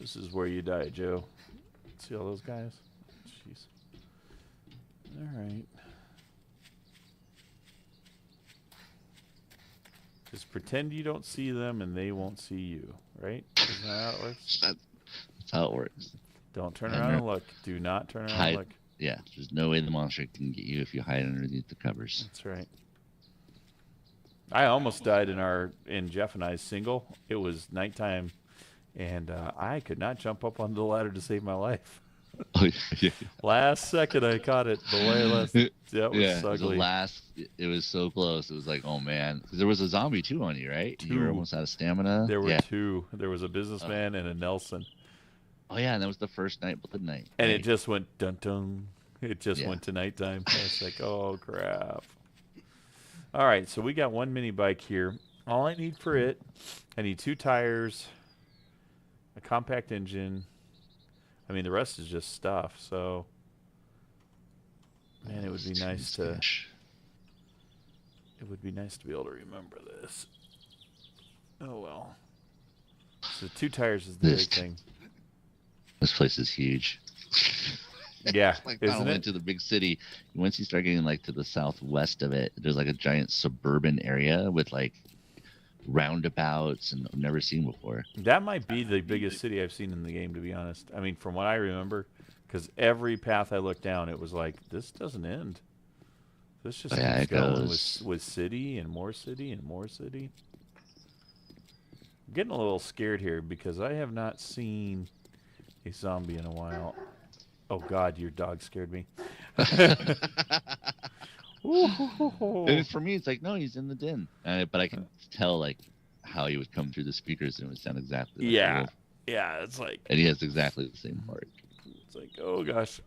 This is where you die, Joe. See all those guys? Jeez. All right. Just pretend you don't see them and they won't see you, right? Isn't that how it works? That's how it works. Don't turn And around they're- and look. Do not turn around Hide. and look. Yeah, there's no way the monster can get you if you hide underneath the covers. That's right. I almost died in Jeff and I's single. It was nighttime, and I could not jump up onto the ladder to save my life. Oh, yeah. Last second, I caught it. The way last, that was Yeah, the ugly. last, it was so close. It was like, oh man, 'cause there was a zombie too on you, right? You were Two. almost out of stamina. There were yeah. two. There was a businessman and a Nelson, Oh yeah, and that was the first night, blood night. and right? it just went dun dun. It just Yeah. went to nighttime. I was like, oh crap. All right, so we got one mini bike here. All I need for it, I need 2 tires, a compact engine, I mean, the rest is just stuff. So, man, it would be nice to. It would be nice to be able to remember this. Oh well. So 2 tires is the big thing. This place is huge. Yeah, Like isn't not only it? to the big city. Once you start getting like to the southwest of it, there's like a giant suburban area with like roundabouts and I've never seen before. That might be the biggest city I've seen in the game, to be honest. I mean, from what I remember, because every path I looked down, it was like, this doesn't end. This just keeps going with city and more city and more city. I'm getting a little scared here because I have not seen a zombie in a while. Oh God, your dog scared me. And for me, it's like, no, he's in the den. But I can tell like how he would come through the speakers and it would sound exactly like Yeah. Yeah, it's like... And he has exactly the same bark. It's like, oh gosh.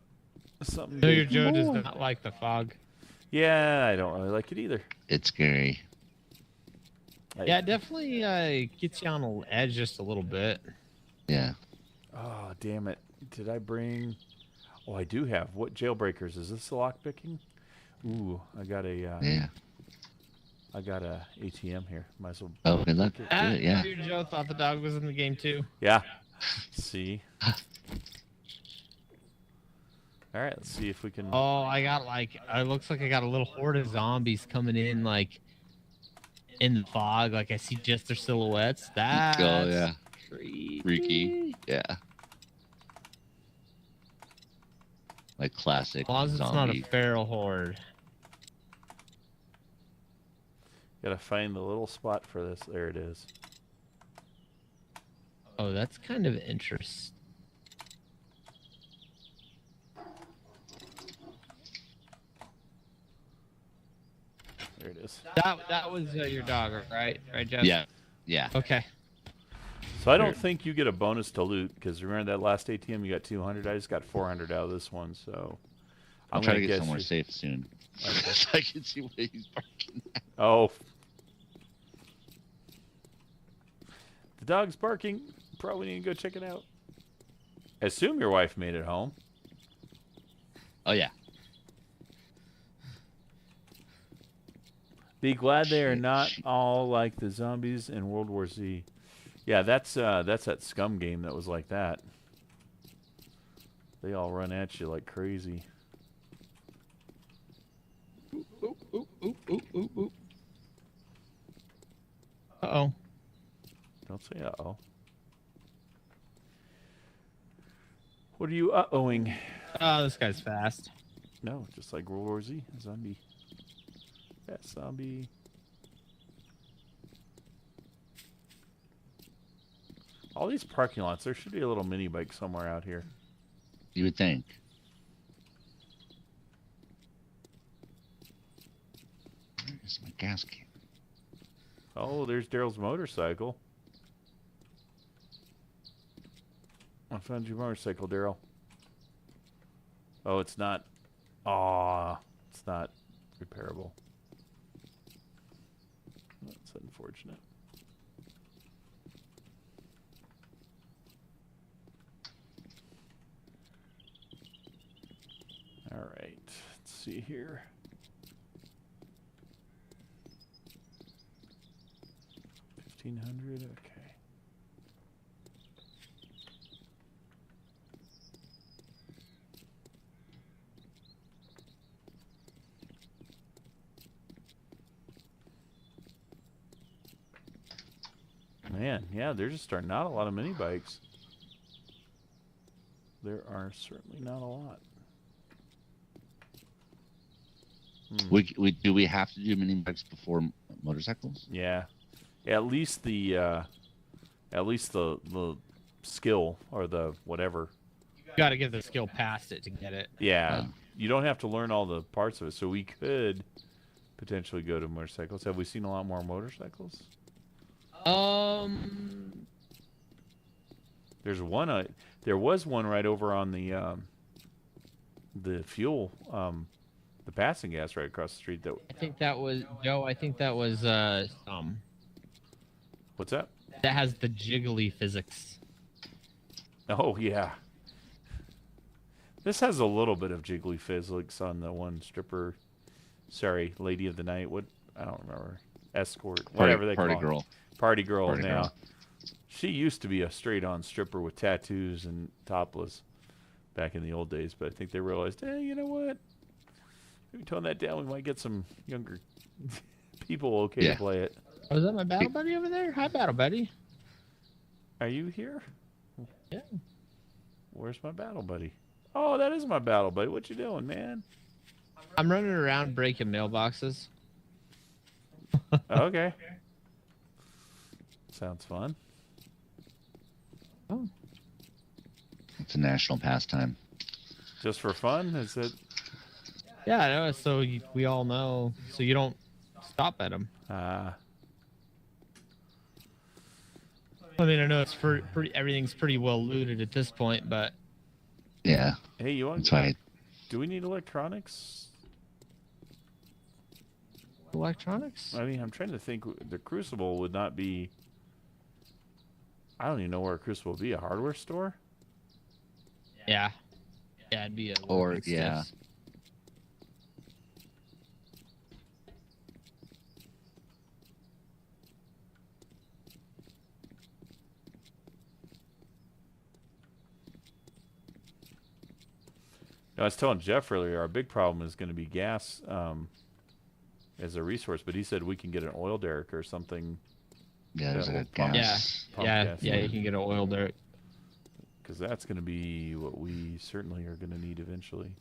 Something No, your big. Joe does not like the fog. Yeah, I don't really like it either. It's scary. Yeah, it definitely gets you on the edge just a little bit. Yeah. Oh, damn it. Did I bring... Oh, I do have. What jailbreakers? Is this the lockpicking? Ooh, I got a... Yeah. I got a ATM here. Might as well... Oh, good luck. Ah, Yeah. your Joe thought the dog was in the game too. Yeah. See? All right, let's see if we can... Oh, I got like... It looks like I got a little horde of zombies coming in like... in the fog. Like I see just their silhouettes. That's yeah. creepy. Freaky. Yeah. Like classic As long as it's not zombie. a feral horde. Gotta find the little spot for this. There it is. Oh, that's kind of interesting. There it is. That was your dog, right? Right, Jeff? Yeah. Yeah. Okay. So I don't think you get a bonus to loot, because remember that last ATM you got 200? I just got 400 out of this one, so... I'm trying to get somewhere safe soon. Okay. So I can see what he's barking at. Oh. The dog's barking. Probably need to go check it out. I assume your wife made it home. Oh, yeah. Be glad they are not all like the zombies in World War Z. Yeah, that's that Scum game that was like that. They all run at you like crazy. Ooh, ooh, ooh, ooh, ooh, ooh. Uh-oh. Don't say uh-oh. What are you uh-ohing? Oh, this guy's fast. No, just like World War Z. Zombie. Fast zombie. All these parking lots, there should be a little mini bike somewhere out here. You would think. Where's my gas can? Oh, there's Darrell's motorcycle. I found your motorcycle, Darrell. Oh, it's not. Aw, it's not repairable. That's unfortunate. All right, let's see here. $1,500, okay. Man, yeah, there's just are not a lot of mini bikes. There are certainly not a lot. Do we have to do mini bikes before motorcycles? Yeah, at least the skill or the whatever. You got to get the skill past it to get it. Yeah, you don't have to learn all the parts of it. So we could potentially go to motorcycles. Have we seen a lot more motorcycles? There's one. There was one right over on the fuel, the passing gas right across the street. That I think that was Joe. I think that was What's that? that has the jiggly physics. Oh yeah. This has a little bit of jiggly physics on the one stripper. Sorry, lady of the night. What? I don't remember. Escort. Whatever they party call girl. it. Party girl Party now. girl. She used to be a straight-on stripper with tattoos and topless back in the old days, but I think they realized, hey, you know what? Maybe tone that down. We might get some younger people okay to play it. Oh, is that my battle buddy over there? Hi, battle buddy. Are you here? Yeah. Where's my battle buddy? Oh, that is my battle buddy. What you doing, man? I'm running around breaking mailboxes. Okay. Sounds fun. Oh. It's a national pastime. Just for fun? Is it? Yeah, I know. So we all know. So you don't stop at them. Ah. I mean, I know it's pretty. Everything's pretty well looted at this point, but Yeah. Hey, you want? That's why. Do we need electronics? electronics. I mean, I'm trying to think. The Crucible would not be. I don't even know where a Crucible would be. A hardware store? Yeah. Yeah, it'd be a. Or, yeah. I was telling Jeff earlier, our big problem is going to be gas as a resource, but he said we can get an oil derrick or something. Yeah, there's Yeah, like a pump. gas. Pump Yeah, gas, you can get an oil dirt. Because that's going to be what we certainly are going to need eventually.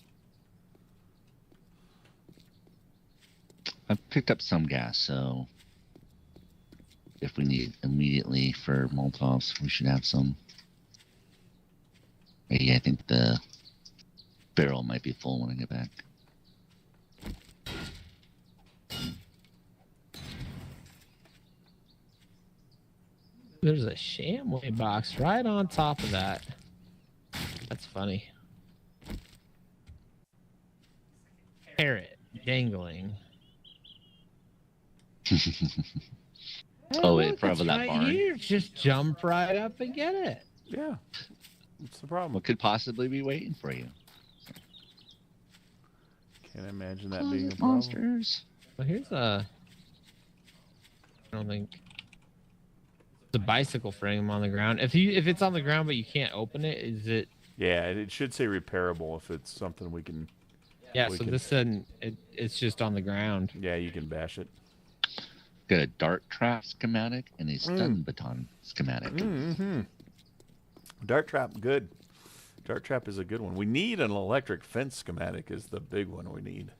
I've picked up some gas, so if we need immediately for Molotovs, we should have some. Yeah, I think the barrel might be full when I get back. There's a Shamway box right on top of that. That's funny. Parrot dangling. Oh, Hey, wait, look, for it's that right barn. here. Just jump right up and get it. Yeah. What's the problem? What could possibly be waiting for you? Can't imagine that being a Closet problem. monsters. Well, here's a. I don't think. The bicycle frame on the ground. If it's on the ground but you can't open it, is it? Yeah, it should say repairable if it's something we can. Yeah. We So can- this said it's just on the ground. Yeah, you can bash it. Got a dart trap schematic and a stun baton schematic. Mm-hmm. Dart trap, good. Dart trap is a good one. We need an electric fence schematic is the big one we need.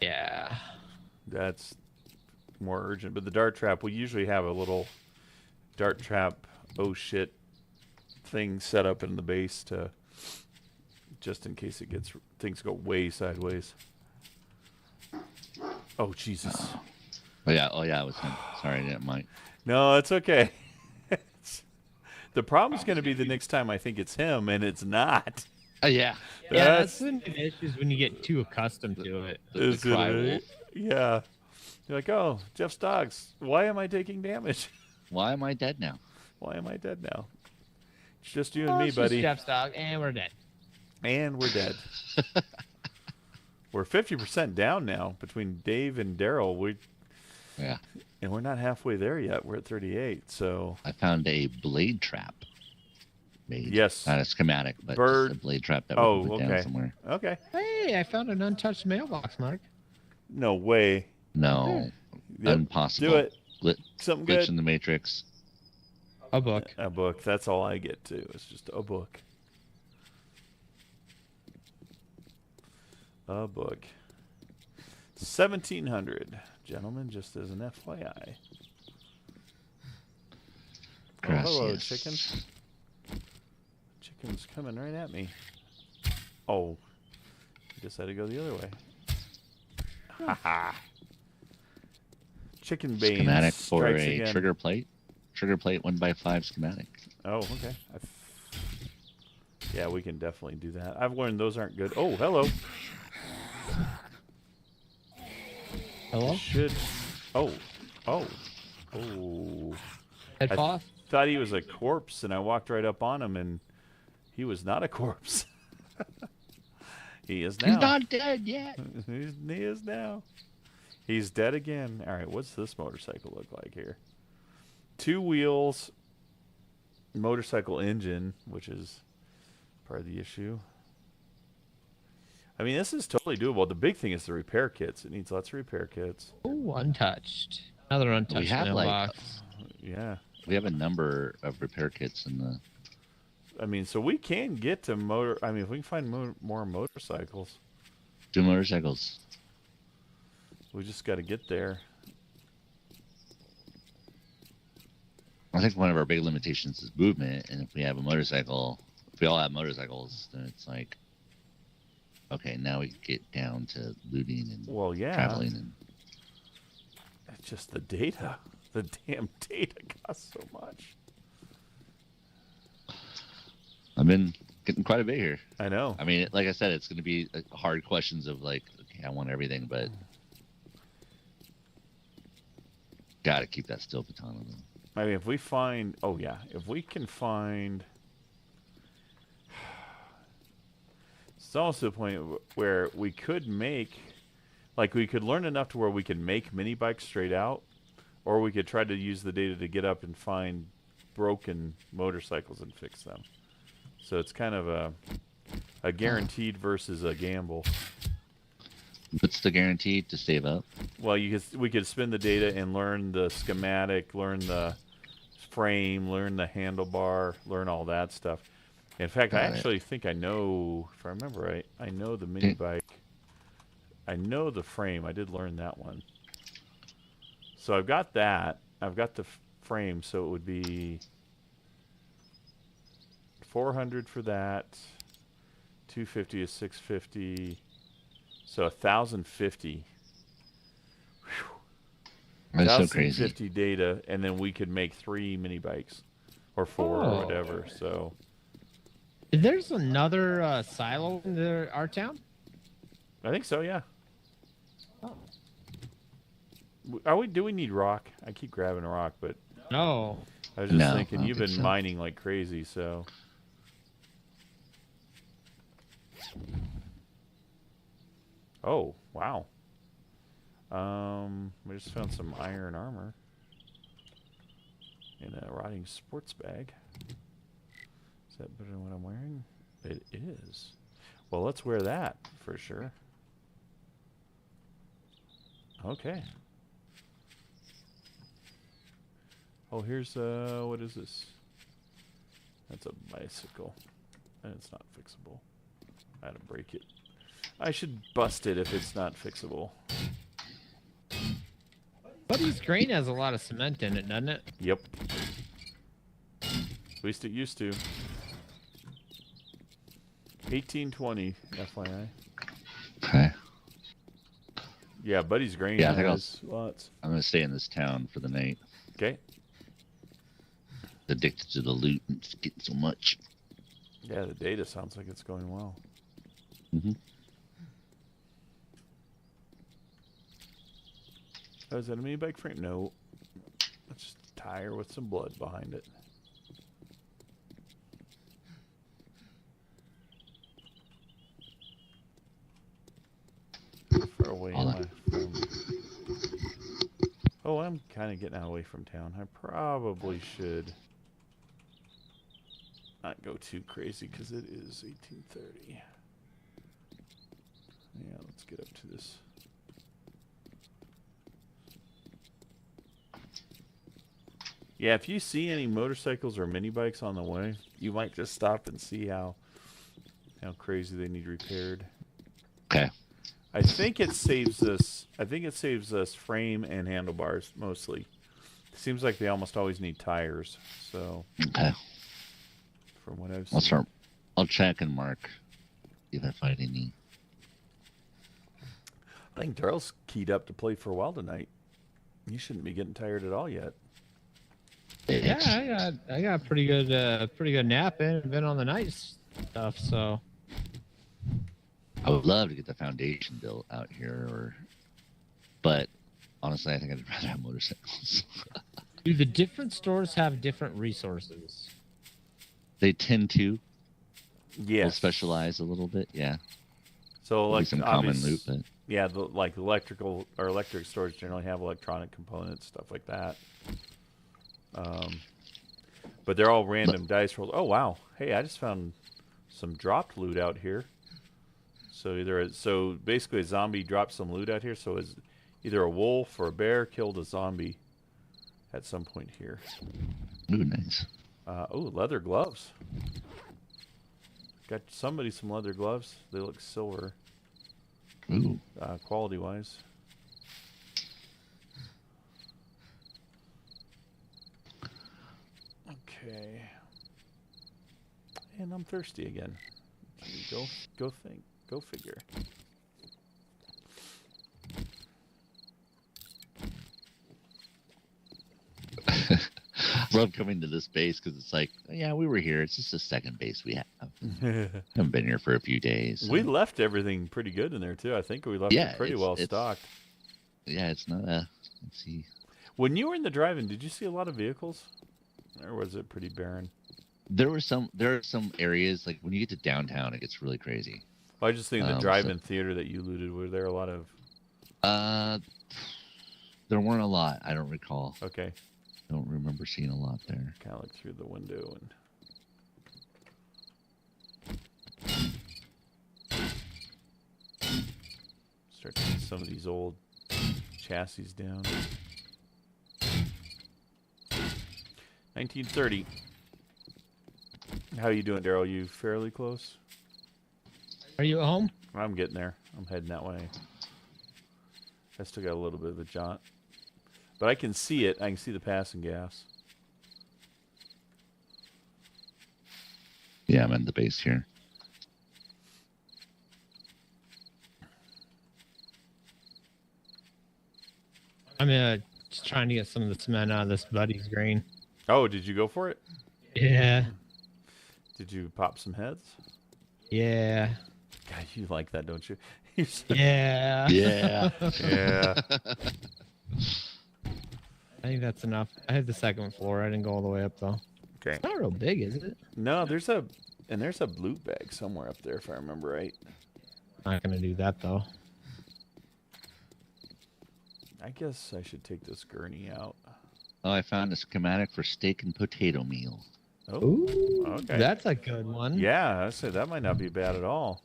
Yeah. That's more urgent. But the dart trap, we usually have a little dart trap, oh shit, thing set up in the base to just in case things go way sideways. Oh Jesus. Oh yeah, it was him. Sorry, I didn't mind. No, it's okay. The problem's going to be the next time I think it's him, and it's not. Yeah. Yeah, That's- that's the issues when you get too accustomed to it. Is it cry right? wolf. Yeah. You're like, oh, Jeff's dogs. Why am I taking damage? Why am I dead now? Why am I dead now? It's just you and Oh, me, it's just buddy. Jeff's dog, and we're dead. And we're dead. We're 50% down now between Dave and Darrell. Yeah. And we're not halfway there yet. We're at 38. So I found a blade trap. Made. Yes. Not a schematic, but Bird- just a blade trap that Oh, we can put okay. down somewhere. okay. Hey, I found an untouched mailbox, Mark. No way. No. Yep. Impossible. Do it. Something Glitch good. in the matrix. A book. A book. That's all I get to. It's just a book. A book. 1,700, gentlemen, just as an FYI. Oh, hello, Gracias. chicken. Chicken's coming right at me. Oh, he decided to go the other way. Haha. Chicken Bane Schematic for strikes a again. trigger plate. Trigger plate 1x5 schematic. Oh, okay. Yeah, we can definitely do that. I've learned those aren't good. Oh, hello. Hello? Should. Oh. Oh. Oh. Head I- off? Thought he was a corpse, and I walked right up on him, and he was not a corpse. He is now. He's not dead yet. He is now. He's dead again. All right, what's this motorcycle look like here? 2 wheels, motorcycle engine, which is part of the issue. I mean, this is totally doable. The big thing is the repair kits. It needs lots of repair kits. Ooh, untouched. Another untouched We have mailbox. Yeah. We have a number of repair kits in the. I mean, so we can get to motor. I mean, if we can find more motorcycles, 2 motorcycles. we just got to get there. I think one of our big limitations is movement, and if we have a motorcycle, if we all have motorcycles, then it's like, okay, now we get down to looting and Well, yeah. traveling. And It's just the data. The damn data costs so much. I've been getting quite a bit here. I know. I mean, like I said, it's going to be hard questions of like, okay, I want everything, but gotta keep that steel baton on them. I mean, if we find, oh yeah, if we can find, it's also the point where we could make, like we could learn enough to where we can make mini bikes straight out, or we could try to use the data to get up and find broken motorcycles and fix them. So it's kind of a guaranteed versus a gamble. What's the guarantee to save up? Well, we could spin the data and learn the schematic, learn the frame, learn the handlebar, learn all that stuff. In fact, I actually think I know, if I remember right, I know the mini bike. I know the frame. I did learn that one. So I've got that. I've got the frame, so it would be 400 for that, 250 is 650. So 1,050. That's so crazy. 1,050 data, and then we could make 3 mini bikes, or 4 or whatever. So There's another silo in our town? I think so. Yeah. Oh. Do we need rock? I keep grabbing a rock, but No. I was just No, thinking I don't you've think been so. mining like crazy, so. Oh, wow. We just found some iron armor in a rotting sports bag. Is that better than what I'm wearing? It is. Well, let's wear that for sure. Okay. Oh, here's, what is this? That's a bicycle. And it's not fixable. I had to break it. I should bust it if it's not fixable. Buddy's grain has a lot of cement in it, doesn't it? Yep. At least it used to. 1820, FYI. Okay. Yeah, Buddy's grain Yeah, I think has lots. I'm gonna stay in this town for the night. Okay. Addicted to the loot and just getting so much. Yeah, the data sounds like it's going well. Mm-hmm. Oh, is that a mini bike frame? No. It's just a tire with some blood behind it. How far away am I from... Oh, I'm kind of getting away from town. I probably should not go too crazy because it is 1830. Yeah, let's get up to this. Yeah, if you see any motorcycles or mini bikes on the way, you might just stop and see how crazy they need repaired. Okay. I think it saves us. I think it saves us frame and handlebars mostly. Seems like they almost always need tires. So, Okay. from what I've seen, I'll check and mark if I find any. I think Darrell's keyed up to play for a while tonight. You shouldn't be getting tired at all yet. Yeah, I got pretty good nap in. Been on the night stuff, so. I would love to get the foundation built out here, but honestly, I think I'd rather have motorcycles. Do the different stores have different resources? They tend to. We'll specialize a little bit, yeah. Yes. But I think So Maybe some common loot, but yeah, like electrical or electric stores generally have electronic components, stuff like that. But they're all random dice rolls. Oh wow! Hey, I just found some dropped loot out here. So basically, a zombie dropped some loot out here. So it's either a wolf or a bear killed a zombie at some point here. ooh, nice. Oh, leather gloves. Got somebody some leather gloves. They look silver, Ooh, quality-wise. Okay. And I'm thirsty again. Go figure. love coming to this base because it's like, yeah, we were here. It's just the second base we have. Haven't been here for a few days. So. We left everything pretty good in there too. I think we left it pretty well stocked. Yeah, it's not a. Let's see. When you were in the drive-in, did you see a lot of vehicles, or was it pretty barren? There are some areas like when you get to downtown, it gets really crazy. Well, I just think the drive-in theater that you looted, were there a lot of? There weren't a lot. I don't recall. Okay. Don't remember seeing a lot there. Kind of look through the window and start to get some of these old chassis down. 1930. How you doing, Darrell? You fairly close? Are you at home? I'm getting there. I'm heading that way. I still got a little bit of a jaunt. But I can see it. I can see the passing gas. Yeah, I'm in the base here. I'm just trying to get some of the cement out of this buddy's grain. Oh, did you go for it? Yeah. Did you pop some heads? Yeah. God, you like that, don't you? Yeah. Yeah. Yeah. I think that's enough. I had the second floor. I didn't go all the way up though. Okay. It's not real big, is it? No, there's a loot bag somewhere up there if I remember right. Not gonna do that though. I guess I should take this gurney out. Oh, I found a schematic for steak and potato meal. Oh, Ooh, okay. That's a good one. Yeah, I said that might not be bad at all.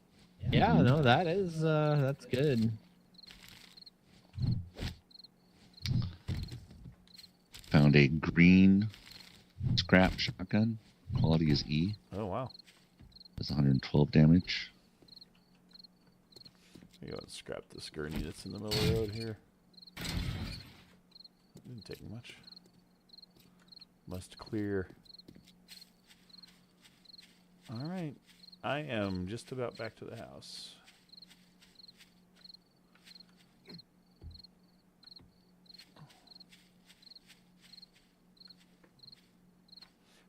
Yeah, no, that is that's good. Found a green scrap shotgun. Quality is E. Oh wow. Does 112 damage. You go and scrap this gurney that's in the middle of the road here. Didn't take much. Must clear. All right. I am just about back to the house.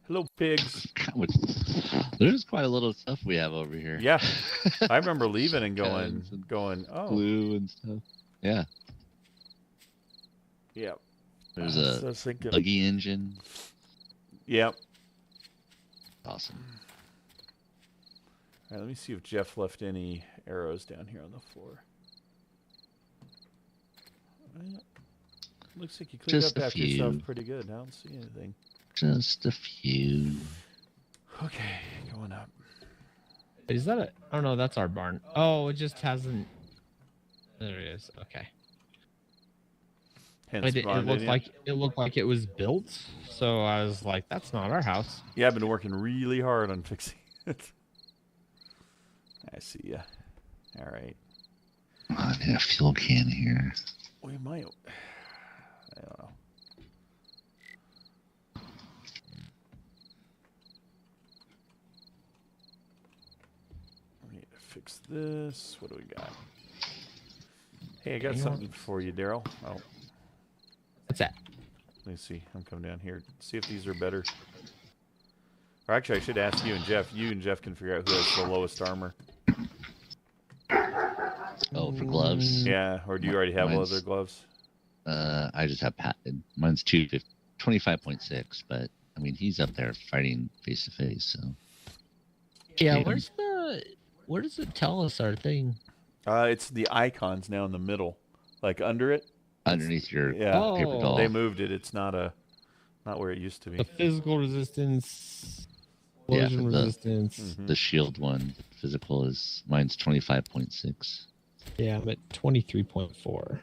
Hello, pigs. God, there's quite a little stuff we have over here. Yeah. I remember leaving and Guns and going, oh. Glue and stuff. Yeah. Yep. There's So I a was thinking, buggy engine. yep. Awesome. All right, let me see if Jeff left any arrows down here on the floor. Well, looks like you cleaned Just up a after yourself few. pretty good. I don't see anything. Just a few. Okay, going up. Is that a? Oh no, that's our barn. Oh, it just hasn't. There it is. Okay. Hence It barn looked video. like it was built. So I was like, that's not our house. Yeah, I've been working really hard on fixing it. I see ya. All right. I need a fuel can here. We might. I don't know. We need to fix this. What do we got? Hey, I got Hang something for you, Darrell. Oh, What's that? let me see. I'm coming down here. See if these are better. Or actually, I should ask you and Jeff. You and Jeff can figure out who has the lowest armor. Oh, for gloves? Yeah, or do you already have Mine's- leather gloves? I just have patented. Mine's 25.6, but I mean, he's up there fighting face to face, so. Yeah, Tatum. where does it tell us our thing? It's the icons now in the middle, like under it. Underneath your Yeah, paper Oh. doll. they moved it. It's not where it used to be. The physical resistance, Yeah, explosion for the- resistance. Mhm. The shield one, physical is mine's 25.6. Yeah, I'm at 23.4.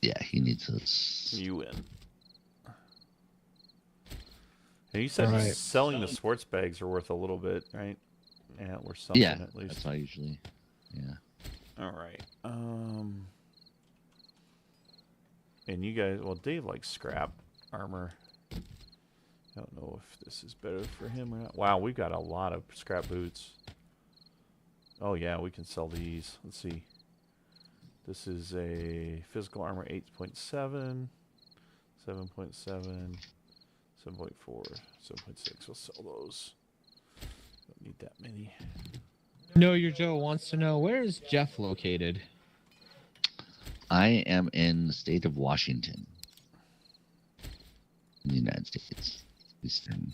Yeah, he needs those. You win. And you said Alright. selling the sports bags are worth a little bit, right? Yeah, or something Yeah, at least. that's why I usually. Yeah. All right. And you guys, well, Dave likes scrap armor. I don't know if this is better for him or not. Wow, we've got a lot of scrap boots. Oh yeah, we can sell these. Let's see. This is a physical armor 8.7, 7.7, 7.4, 7.6. We'll sell those. Don't need that many. Know Your Joe wants to know, where is Jeff located? I am in the state of Washington, in the United States. Eastern.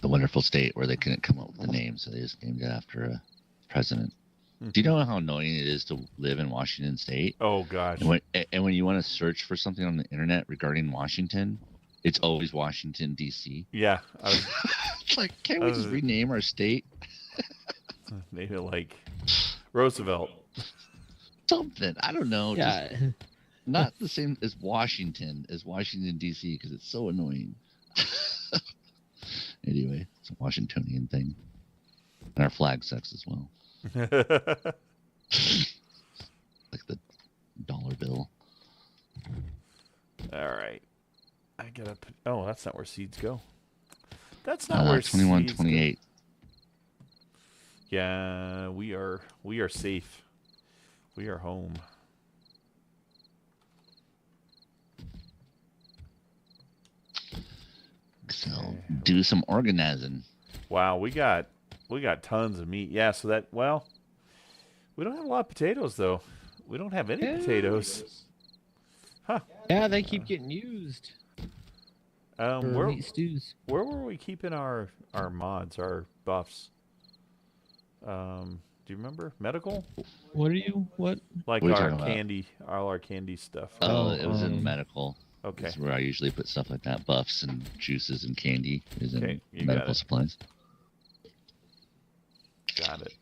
The wonderful state where they couldn't come up with a name, so they just named it after a president. Do you know how annoying it is to live in Washington State? Oh gosh. And when you want to search for something on the internet regarding Washington, it's always Washington D.C. Yeah. It's like, can't we just rename our state? Maybe like Roosevelt. Something. I don't know. Yeah. Just not the same as Washington D.C. because it's so annoying. Anyway, it's a Washingtonian thing. And our flag sucks as well. Like the dollar bill. All right. I gotta put, oh, that's not where seeds go. That's not where 21, seeds 28. Go. Yeah, we are safe. We are home. So Okay. do some organizing. Wow, we got tons of meat. Yeah, so that, well, we don't have a lot of potatoes though. We don't have any potatoes. Huh. Yeah, they keep getting used for Where meat stews. were we keeping our mods, our buffs? Do you remember? Medical? What? Like What are you our talking about? candy, all our candy stuff. Oh, it was in um, medical. Okay. That's where I usually put stuff like that. Buffs and juices and candy is in Okay, you got medical it. supplies. Got it.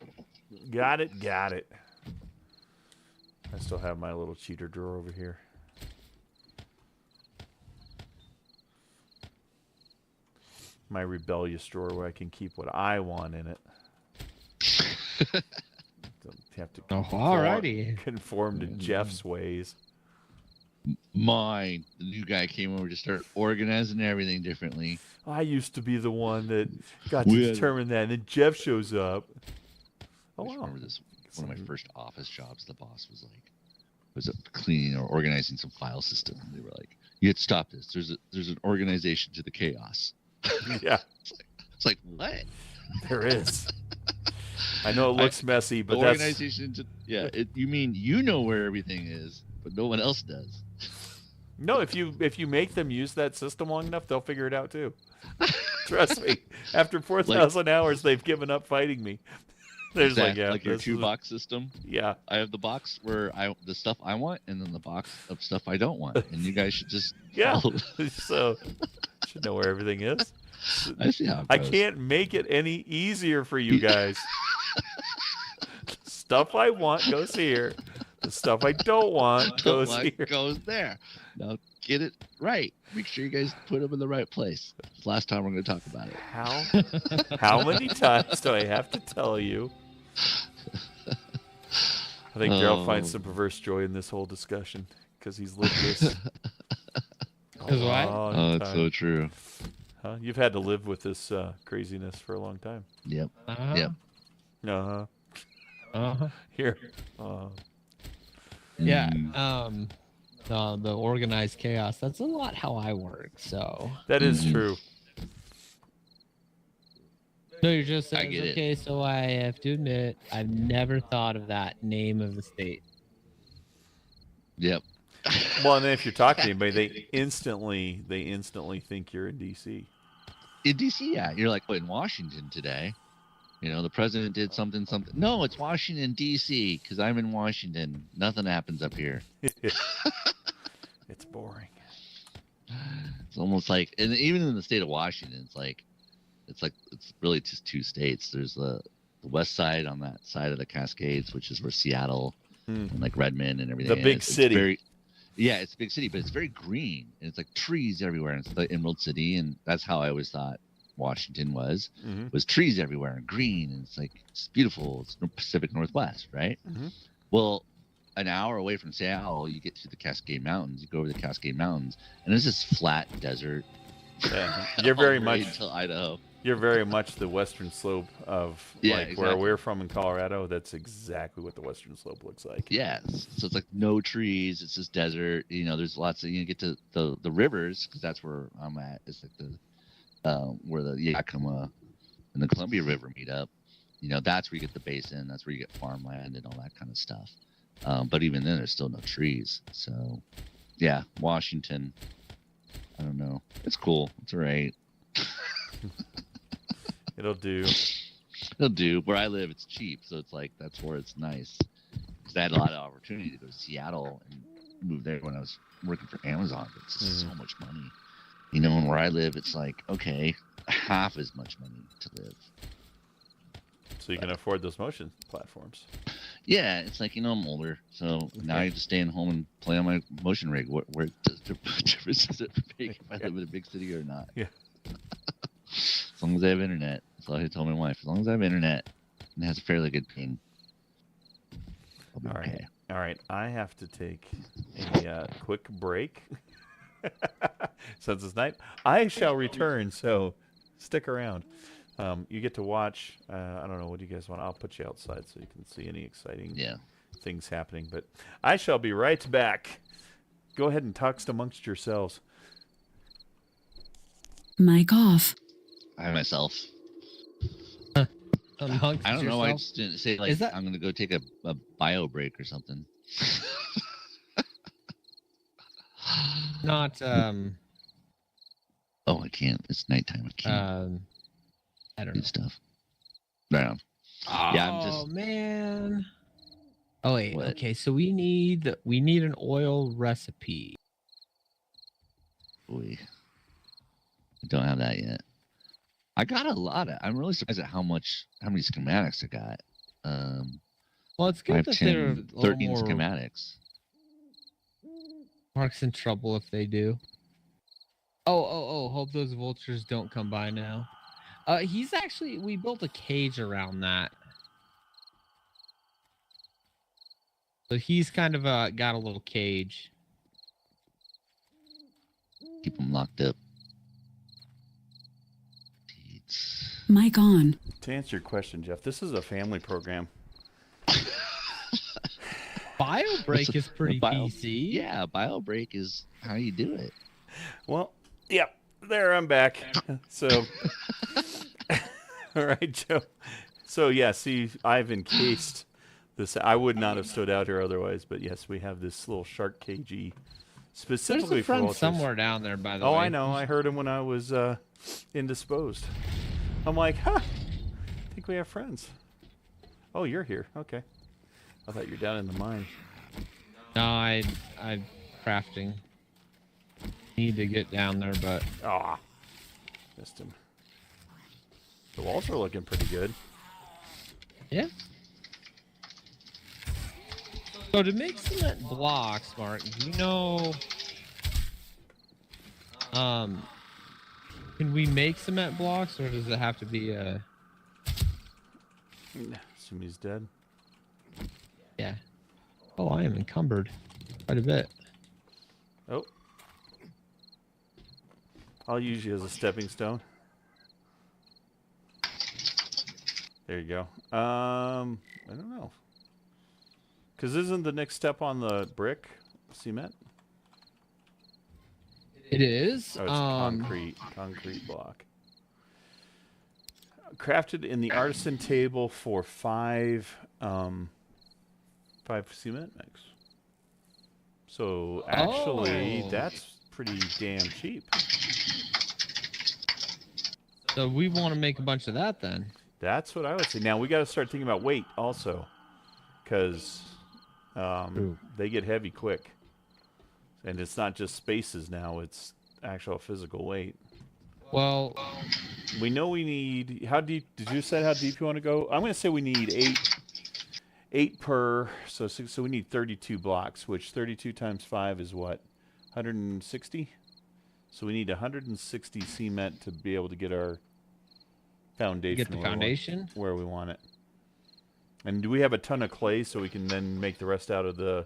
Got it. Got it. I still have my little cheater drawer over here. My rebellious drawer where I can keep what I want in it. Don't have to Oh, alrighty. conform to Jeff's ways. Mine. The new guy came over to start organizing everything differently. I used to be the one that got We to had- determine that, and then Jeff shows up. Oh, I just wow. remember this. One of my first office jobs, the boss was cleaning or organizing some file system. And they were like, "You had to stop this. There's an organization to the chaos." Yeah, It's like what? there is. I know it looks messy, but The that's... organization to you mean you know where everything is, but no one else does. No, if you make them use that system long enough, they'll figure it out too. Trust me. After 4,000 hours, they've given up fighting me. There's Exactly, like, yeah, like your this two is- box system. Yeah, I have the box where the stuff I want, and then the box of stuff I don't want. And you guys should just yeah. follow. So should know where everything is. I see how it I goes. can't make it any easier for you guys. Stuff I want goes here. The stuff I don't want goes here. Goes there. Now get it right. Make sure you guys put them in the right place. It's the last time we're going to talk about it. How many times do I have to tell you? I think Darrell finds some perverse joy in this whole discussion because he's lived this. Is what? Oh, it's so true. Huh? You've had to live with this craziness for a long time. Yep. Uh-huh. Yep. Uh-huh. Uh-huh. Here. Yeah. Mm. The organized chaos. That's a lot how I work. So. That is Mhm. true. No, you're just I saying, get it. okay, so I have to admit, I've never thought of that name of the state. Yep. Well, and then if you talk to anybody, they instantly think you're in DC. In DC, yeah, you're like, oh, in Washington today. The president did something. No, it's Washington D.C. because I'm in Washington. Nothing happens up here. It's boring. It's almost like, and even in the state of Washington, it's really just two states. There's the west side on that side of the Cascades, which is where Seattle and like Redmond and everything. The big city. It's a big city, but it's very green and it's like trees everywhere. And it's the Emerald City, and that's how I always thought Washington was trees everywhere and green, and it's beautiful. It's the Pacific Northwest, right? Well, an hour away from Seattle, you get to the Cascade Mountains. You go over the Cascade Mountains, and it's this flat desert. Yeah, you're very much until Idaho. You're very much the western slope of where we're from in Colorado. That's exactly what the western slope looks like. Yes, so it's like no trees. It's just desert. There's lots of get to the rivers, because that's where I'm at. It's like the where the Yakima and the Columbia River meet up. That's where you get the basin. That's where you get farmland and all that kind of stuff. But even then, there's still no trees. So, yeah, Washington. I don't know. It's cool. It's all right. It'll do. It'll do. Where I live, it's cheap, so it's like that's where it's nice. Because I had a lot of opportunity to go to Seattle and move there when I was working for Amazon. But it's just so much money. And where I live, it's like, okay, half as much money to live. So you can afford those motion platforms. Yeah, it's like, I'm older, so now I have to stay at home and play on my motion rig. Where does it make if I live in a big city or not? Yeah. As long as I have internet. That's all I told my wife. As long as I have internet and it has a fairly good ping, I'll be okay. All right. I have to take a quick break. Since it's night, I shall return, so stick around. You get to watch. I don't know. What do you guys want? I'll put you outside so you can see any exciting things happening. But I shall be right back. Go ahead and talk amongst yourselves. Mic off. I myself. I don't know. I just didn't say I'm going to go take a bio break or something. Not. Oh, I can't. It's nighttime. I can't. I don't do know. Stuff. No. Oh man. Oh wait. What? Okay, so we need an oil recipe. Boy, I don't have that yet. I got a lot of. I'm really surprised at how many schematics I got. Well, it's good that they're 13 more schematics. Mark's in trouble if they do. Oh! Hope those vultures don't come by now. We built a cage around that. So he's kind of got a little cage. Keep them locked up. Mic on. To answer your question, Jeff, this is a family program. BioBreak is pretty PC. Yeah, BioBreak is how you do it. Well, yep. There, I'm back. So, all right, Joe. So, yeah, see, I've encased this. I would not have stood out here otherwise, but yes, we have this little shark cagey specifically There's a friend for vultures. somewhere down there, by the way. Oh, I know. I heard him when I was indisposed. I'm like, I think we have friends. Oh, you're here. Okay. I thought you were down in the mine. No, I'm crafting. Need to get down there, but Missed him. The walls are looking pretty good. yeah. So to make cement blocks, Mark, do you know? Can we make cement blocks, or does it have to be a? Assume he's dead. Yeah. Oh, I am encumbered quite a bit. Oh. I'll use you as a stepping stone. There you go. I don't know. Because isn't the next step on the brick cement? It is. Oh, it's concrete block. Crafted in the artisan table for 5 cement mix. So actually, Oh. that's pretty damn cheap. So we want to make a bunch of that then. That's what I would say. Now we got to start thinking about weight also, because they get heavy quick, and it's not just spaces now; it's actual physical weight. Well, We know we need. How deep? Did you say how deep you want to go? I'm going to say we need eight per. So we need 32 blocks, which 32 times 5 is what? 160. So we need 160 cement to be able to get our foundation. get the foundation. where we want it. And do we have a ton of clay so we can then make the rest out of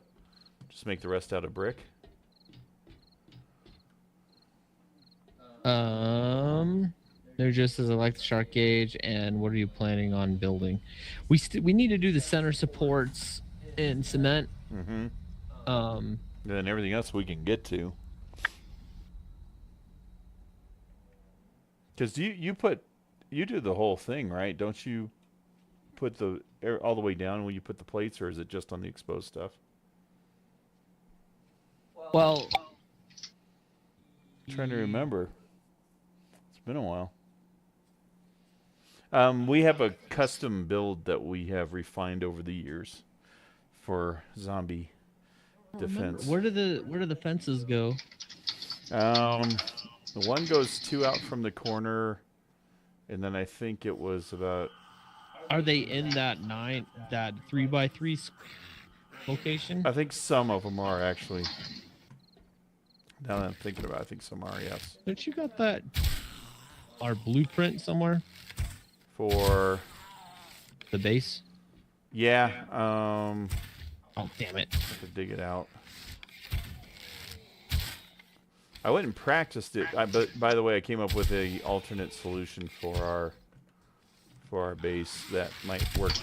make the rest out of brick? There just says I like the shark gauge, and what are you planning on building? We need to do the center supports in cement. Mm-hmm. And then everything else we can get to. Because you do the whole thing, right? Don't you put the all the way down when you put the plates, or is it just on the exposed stuff? Well, I'm trying to remember. It's been a while. We have a custom build that we have refined over the years for zombie defense. where do the fences go? The one goes 2 out from the corner, and then I think it was about. Are they in that 3x3 location? I think some of them are actually. Now that I'm thinking about it, I think some are, yes. Don't you got our blueprint somewhere? For the base? Yeah. Oh, damn it. I have to dig it out. I went and practiced it, but by the way, I came up with a alternate solution for our base that might work.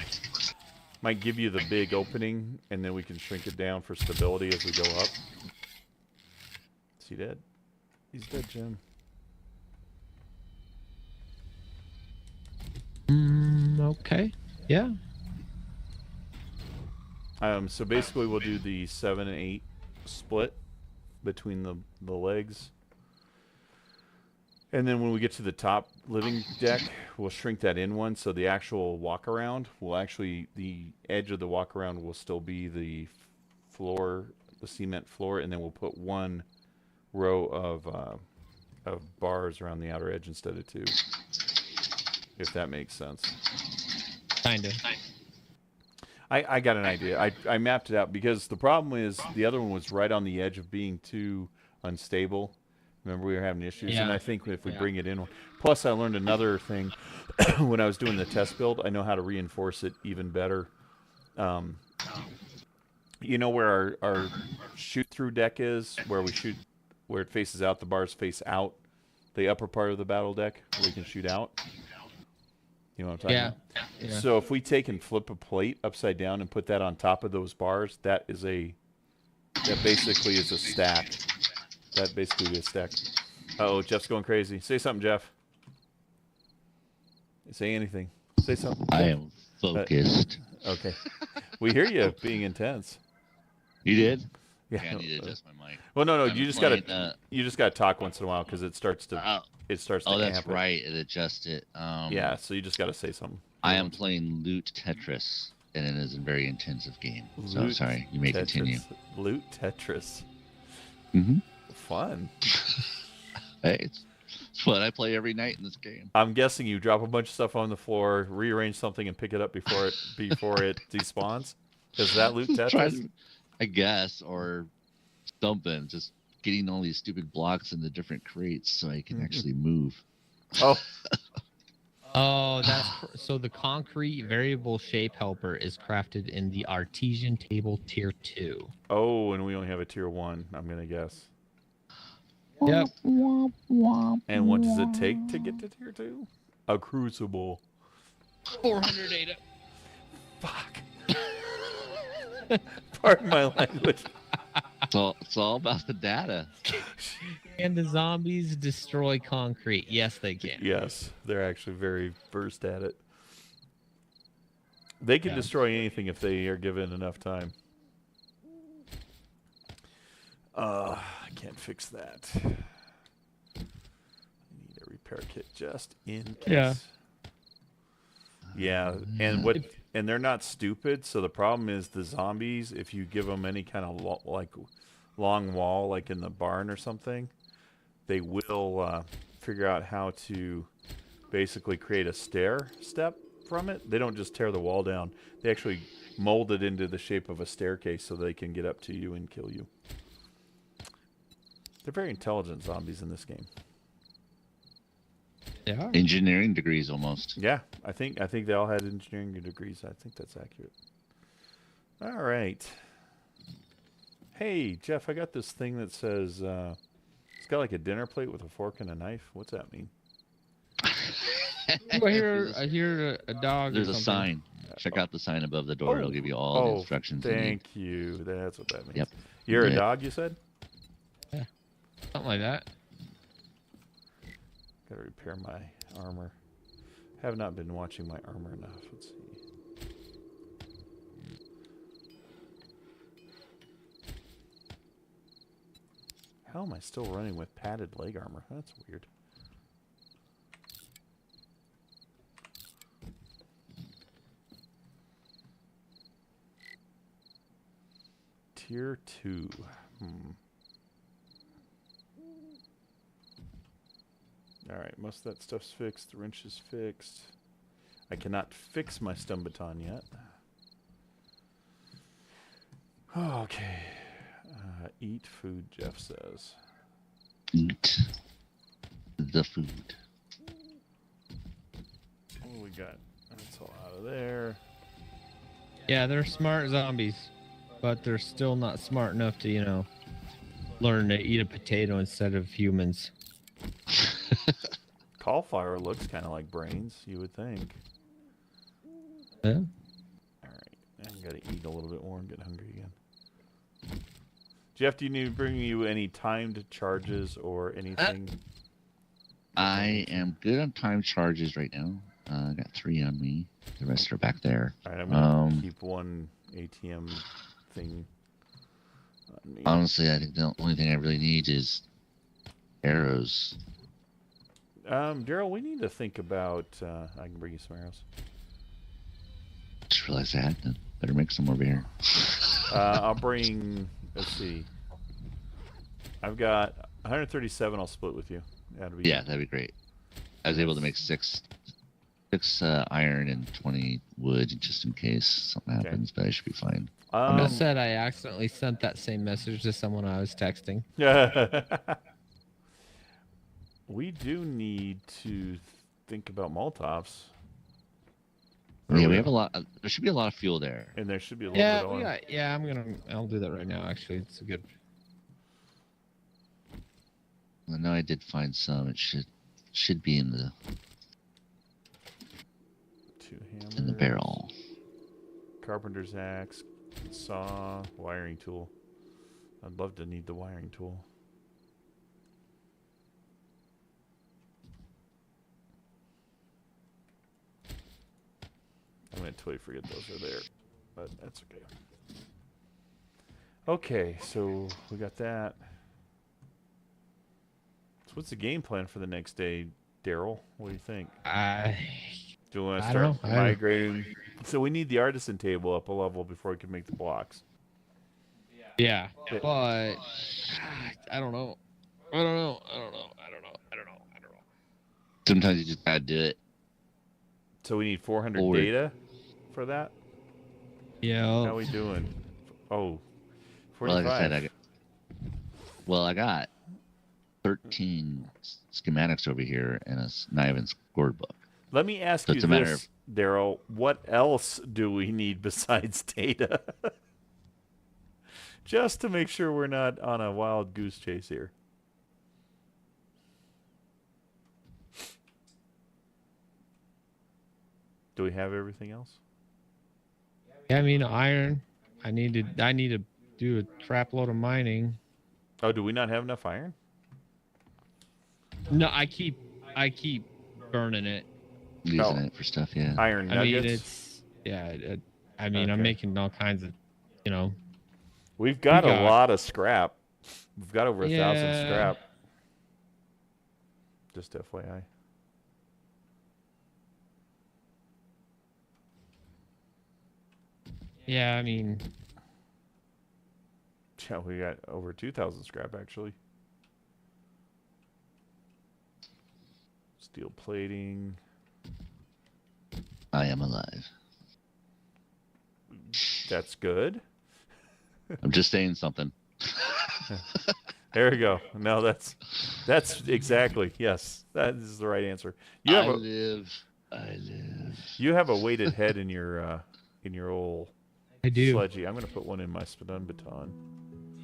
Might give you the big opening, and then we can shrink it down for stability as we go up. Is he dead? He's dead, Jim. Okay. Yeah. So basically, we'll do the 7 and 8 split between the legs. And then when we get to the top living deck, we'll shrink that in one, so the actual walk around will the edge of the walk around will still be the floor, the cement floor, and then we'll put one row of bars around the outer edge instead of 2. If that makes sense. Kinda. I got an idea. I mapped it out because the problem is the other one was right on the edge of being too unstable. Remember, we were having issues, and I think if we bring it in. Plus, I learned another thing when I was doing the test build. I know how to reinforce it even better. You know where our shoot-through deck is, where it faces out, the bars face out, the upper part of the battle deck, where we can shoot out. You know what I'm talking about? Yeah. So if we take and flip a plate upside down and put that on top of those bars, that basically is a stack. That basically is a stack. Uh-oh, Jeff's going crazy. Say something, Jeff. Say anything. Say something. I am focused. Okay. We hear you being intense. You did? Yeah. I need to adjust my mic. Well, no. You just gotta talk once in a while because it starts to. Oh, that's right. It adjusts it. Yeah. So you just gotta say something. I am playing Loot Tetris, and it is a very intensive game. So sorry, you may continue. Loot Tetris. Mm-hmm. Fun. Hey, it's what I play every night in this game. I'm guessing you drop a bunch of stuff on the floor, rearrange something, and pick it up before it despawns. Is that Loot Tetris? I guess, or something. Just getting all these stupid blocks in the different crates so I can actually move. Oh. Oh, so the concrete variable shape helper is crafted in the artesian table tier 2. Oh, and we only have a tier 1, I'm gonna guess. Yep. And what does it take to get to tier 2? A crucible. 400 data. Fuck. Pardon my language. It's all about the data. Can the zombies destroy concrete? Yes, they can. Yes, they're actually very versed at it. They can destroy anything if they are given enough time. I can't fix that. I need a repair kit just in case. Yeah. Yeah, and they're not stupid. So the problem is the zombies. If you give them any kind of long wall, like in the barn or something, they will figure out how to basically create a step from it. They don't just tear the wall down. They actually mold it into the shape of a staircase so they can get up to you and kill you. They're very intelligent zombies in this game. Yeah. Engineering degrees almost. Yeah, I think they all had engineering degrees. I think that's accurate. All right. Hey, Jeff, I got this thing that says it's got like a dinner plate with a fork and a knife. What's that mean? Ooh, I hear a dog. There's or a something. sign. Check out the sign above the door. It'll give you all the instructions you need. Thank you. That's what that means. Yep. You're a Yeah. dog, you said? Something like that. Gotta repair my armor. Have not been watching my armor enough. Let's see. How am I still running with padded leg armor? That's weird. Tier 2. Alright, most of that stuff's fixed. The wrench is fixed. I cannot fix my stun baton yet. Okay. Eat food, Jeff says. Eat the food. What do we got? That's all out of there. Yeah, they're smart zombies, but they're still not smart enough to, learn to eat a potato instead of humans. Cauliflower looks kind of like brains, you would think. Yeah. Alright, I gotta eat a little bit more and get hungry again. Jeff, do you need to bring you any timed charges or anything? I am good on time charges right now. I got 3 on me. The rest are back there. Alright, I'm gonna keep one ATM thing on me. Honestly, I think the only thing I really need is arrows. Darrell, we need to think about I can bring you some arrows. Just realized I had them. Better make some over here. I'll bring, let's see. I've got 137 I'll split with you. That'd be Yeah, that'd be great. I was able to make six iron and 20 wood just in case something happens, but I should be fine. I said I accidentally sent that same message to someone I was texting. We do need to think about Molotovs. Yeah, we have a lot. There should be a lot of fuel there. And there should be a little bit on. Yeah, I'll do that right now, actually. It's a good. I know I did find some. It should be in the 2 hammers. in the barrel. Carpenter's axe, saw, wiring tool. I'd love to need the wiring tool. I'm going to totally forget those are there, but that's okay. Okay, so we got that. So what's the game plan for the next day, Darrell? What do you think? Do you want to start migrating? So we need the artisan table up a level before we can make the blocks. Yeah, but I don't know. Sometimes you just gotta do it. So we need 400 Or- data for that? Yeah. How we doing? Oh, Well, like 45. I said, I got 13 schematics over here and a Niven scored book. Let me ask So you it's a matter this, Darrell. What else do we need besides data? Just to make sure we're not on a wild goose chase here. Do we have everything else? Yeah, I mean iron. I need to do a crap load of mining. Oh, do we not have enough iron? No, I keep burning it. Using it for stuff, yeah. Iron I nuggets? mean, it's I'm Okay. making all kinds of, We've got a got- lot of scrap. We've got over 1,000 scrap. Just FYI. Yeah, I mean, Yeah, we got over 2,000 scrap actually. Steel plating. I am alive. That's good. I'm just saying something. There we go. No, that's exactly, yes. That is the right answer. You have I live. You have a weighted head in your old I do. sledgy. I'm gonna put one in my Spadun baton.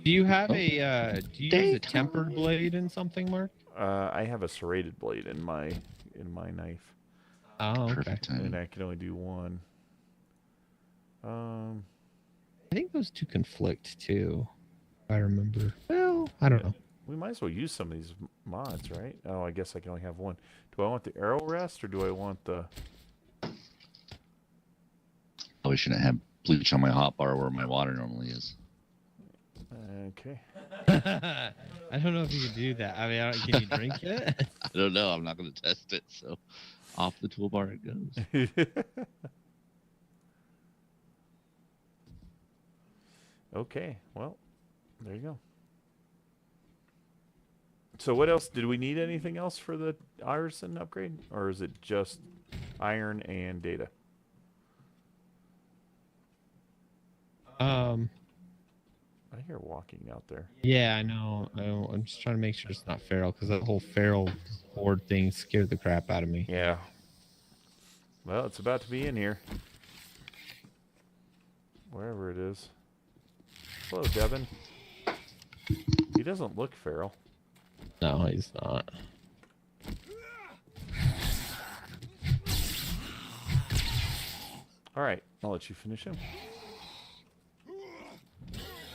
Do you have a do you use a tempered blade in something, Mark? I have a serrated blade in my knife. Oh, okay. Perfect timing. And I can only do one. I think those two conflict too. If I remember. Well, I don't know. We might as well use some of these mods, right? Oh, I guess I can only have one. Do I want the arrow rest or do I want the... Probably shouldn't have bleach on my hot bar where my water normally is. Okay. I don't know if you can do that. I mean, can you drink it? I don't know. I'm not going to test it. So off the toolbar it goes. Okay, well, there you go. So what else? Did we need anything else for the Iverson upgrade? Or is it just iron and data? I hear walking out there. Yeah, I know. I'm just trying to make sure it's not feral, because that whole feral horde thing scared the crap out of me. Yeah. Well, it's about to be in here. Wherever it is. Hello, Devin. He doesn't look feral. No, he's not. All right, I'll let you finish him.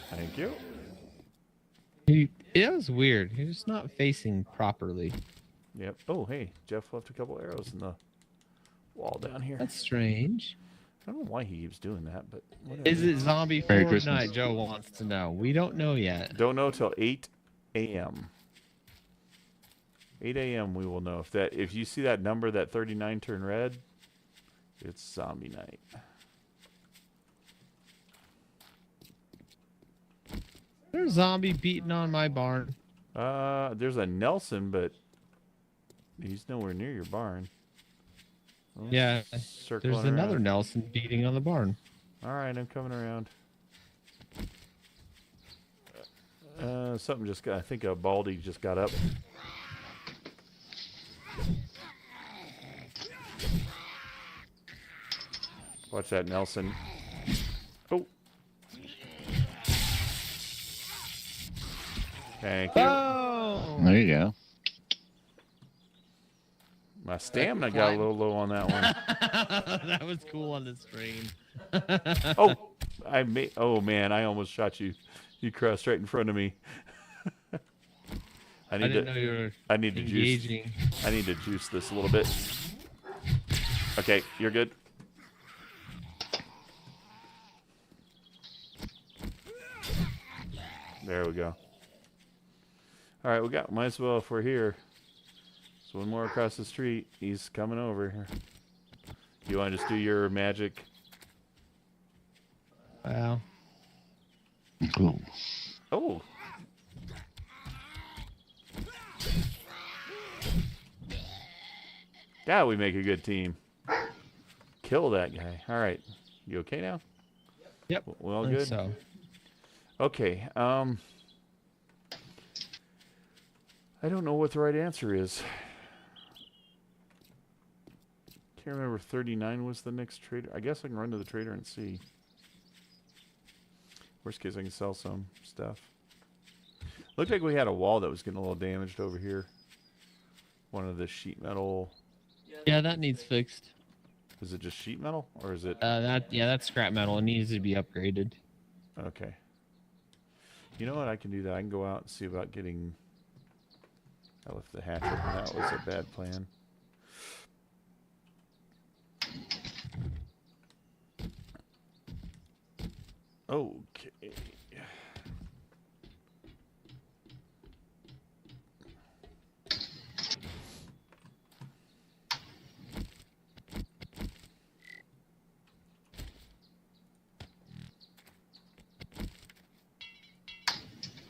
Thank you. It was weird. He was not facing properly. Yep. Oh, hey, Jeff left a couple arrows in the wall down here. That's strange. I don't know why he keeps doing that, but whatever. Is it zombie Merry Fortnite? Christmas. Joe wants to know. We don't know yet. Don't know till 8 a.m. 8 a.m. we will know. If you see that number, that 39 turn red, it's zombie night. There's a zombie beating on my barn. There's a Nelson, but he's nowhere near your barn. Oh, Yeah, circling there's another around. Nelson beating on the barn. All right, I'm coming around. Something just got. I think a Baldy just got up. Watch that, Nelson. Oh. Thank you. Oh! There you go. My stamina got a little low on that one. That was cool on the stream. Oh, oh man, I almost shot you. You crossed right in front of me. I didn't know you were I need to engaging. juice. I need to juice this a little bit. Okay, you're good. There we go. All right, might as well if we're here. So one more across the street. He's coming over here. You want to just do your magic? Wow. Cool. Oh. Yeah, we make a good team. Kill that guy. All right. You okay now? Yep. Well, I think good. So. Okay. I don't know what the right answer is. Can't remember if 39 was the next trader. I guess I can run to the trader and see. Worst case, I can sell some stuff. Looked like we had a wall that was getting a little damaged over here. One of the sheet metal. Yeah, that needs fixed. Is it just sheet metal or is it? That's scrap metal. It needs to be upgraded. Okay. You know what? I can do that. I can go out and see about getting. I left the hatchet. That was a bad plan. Okay.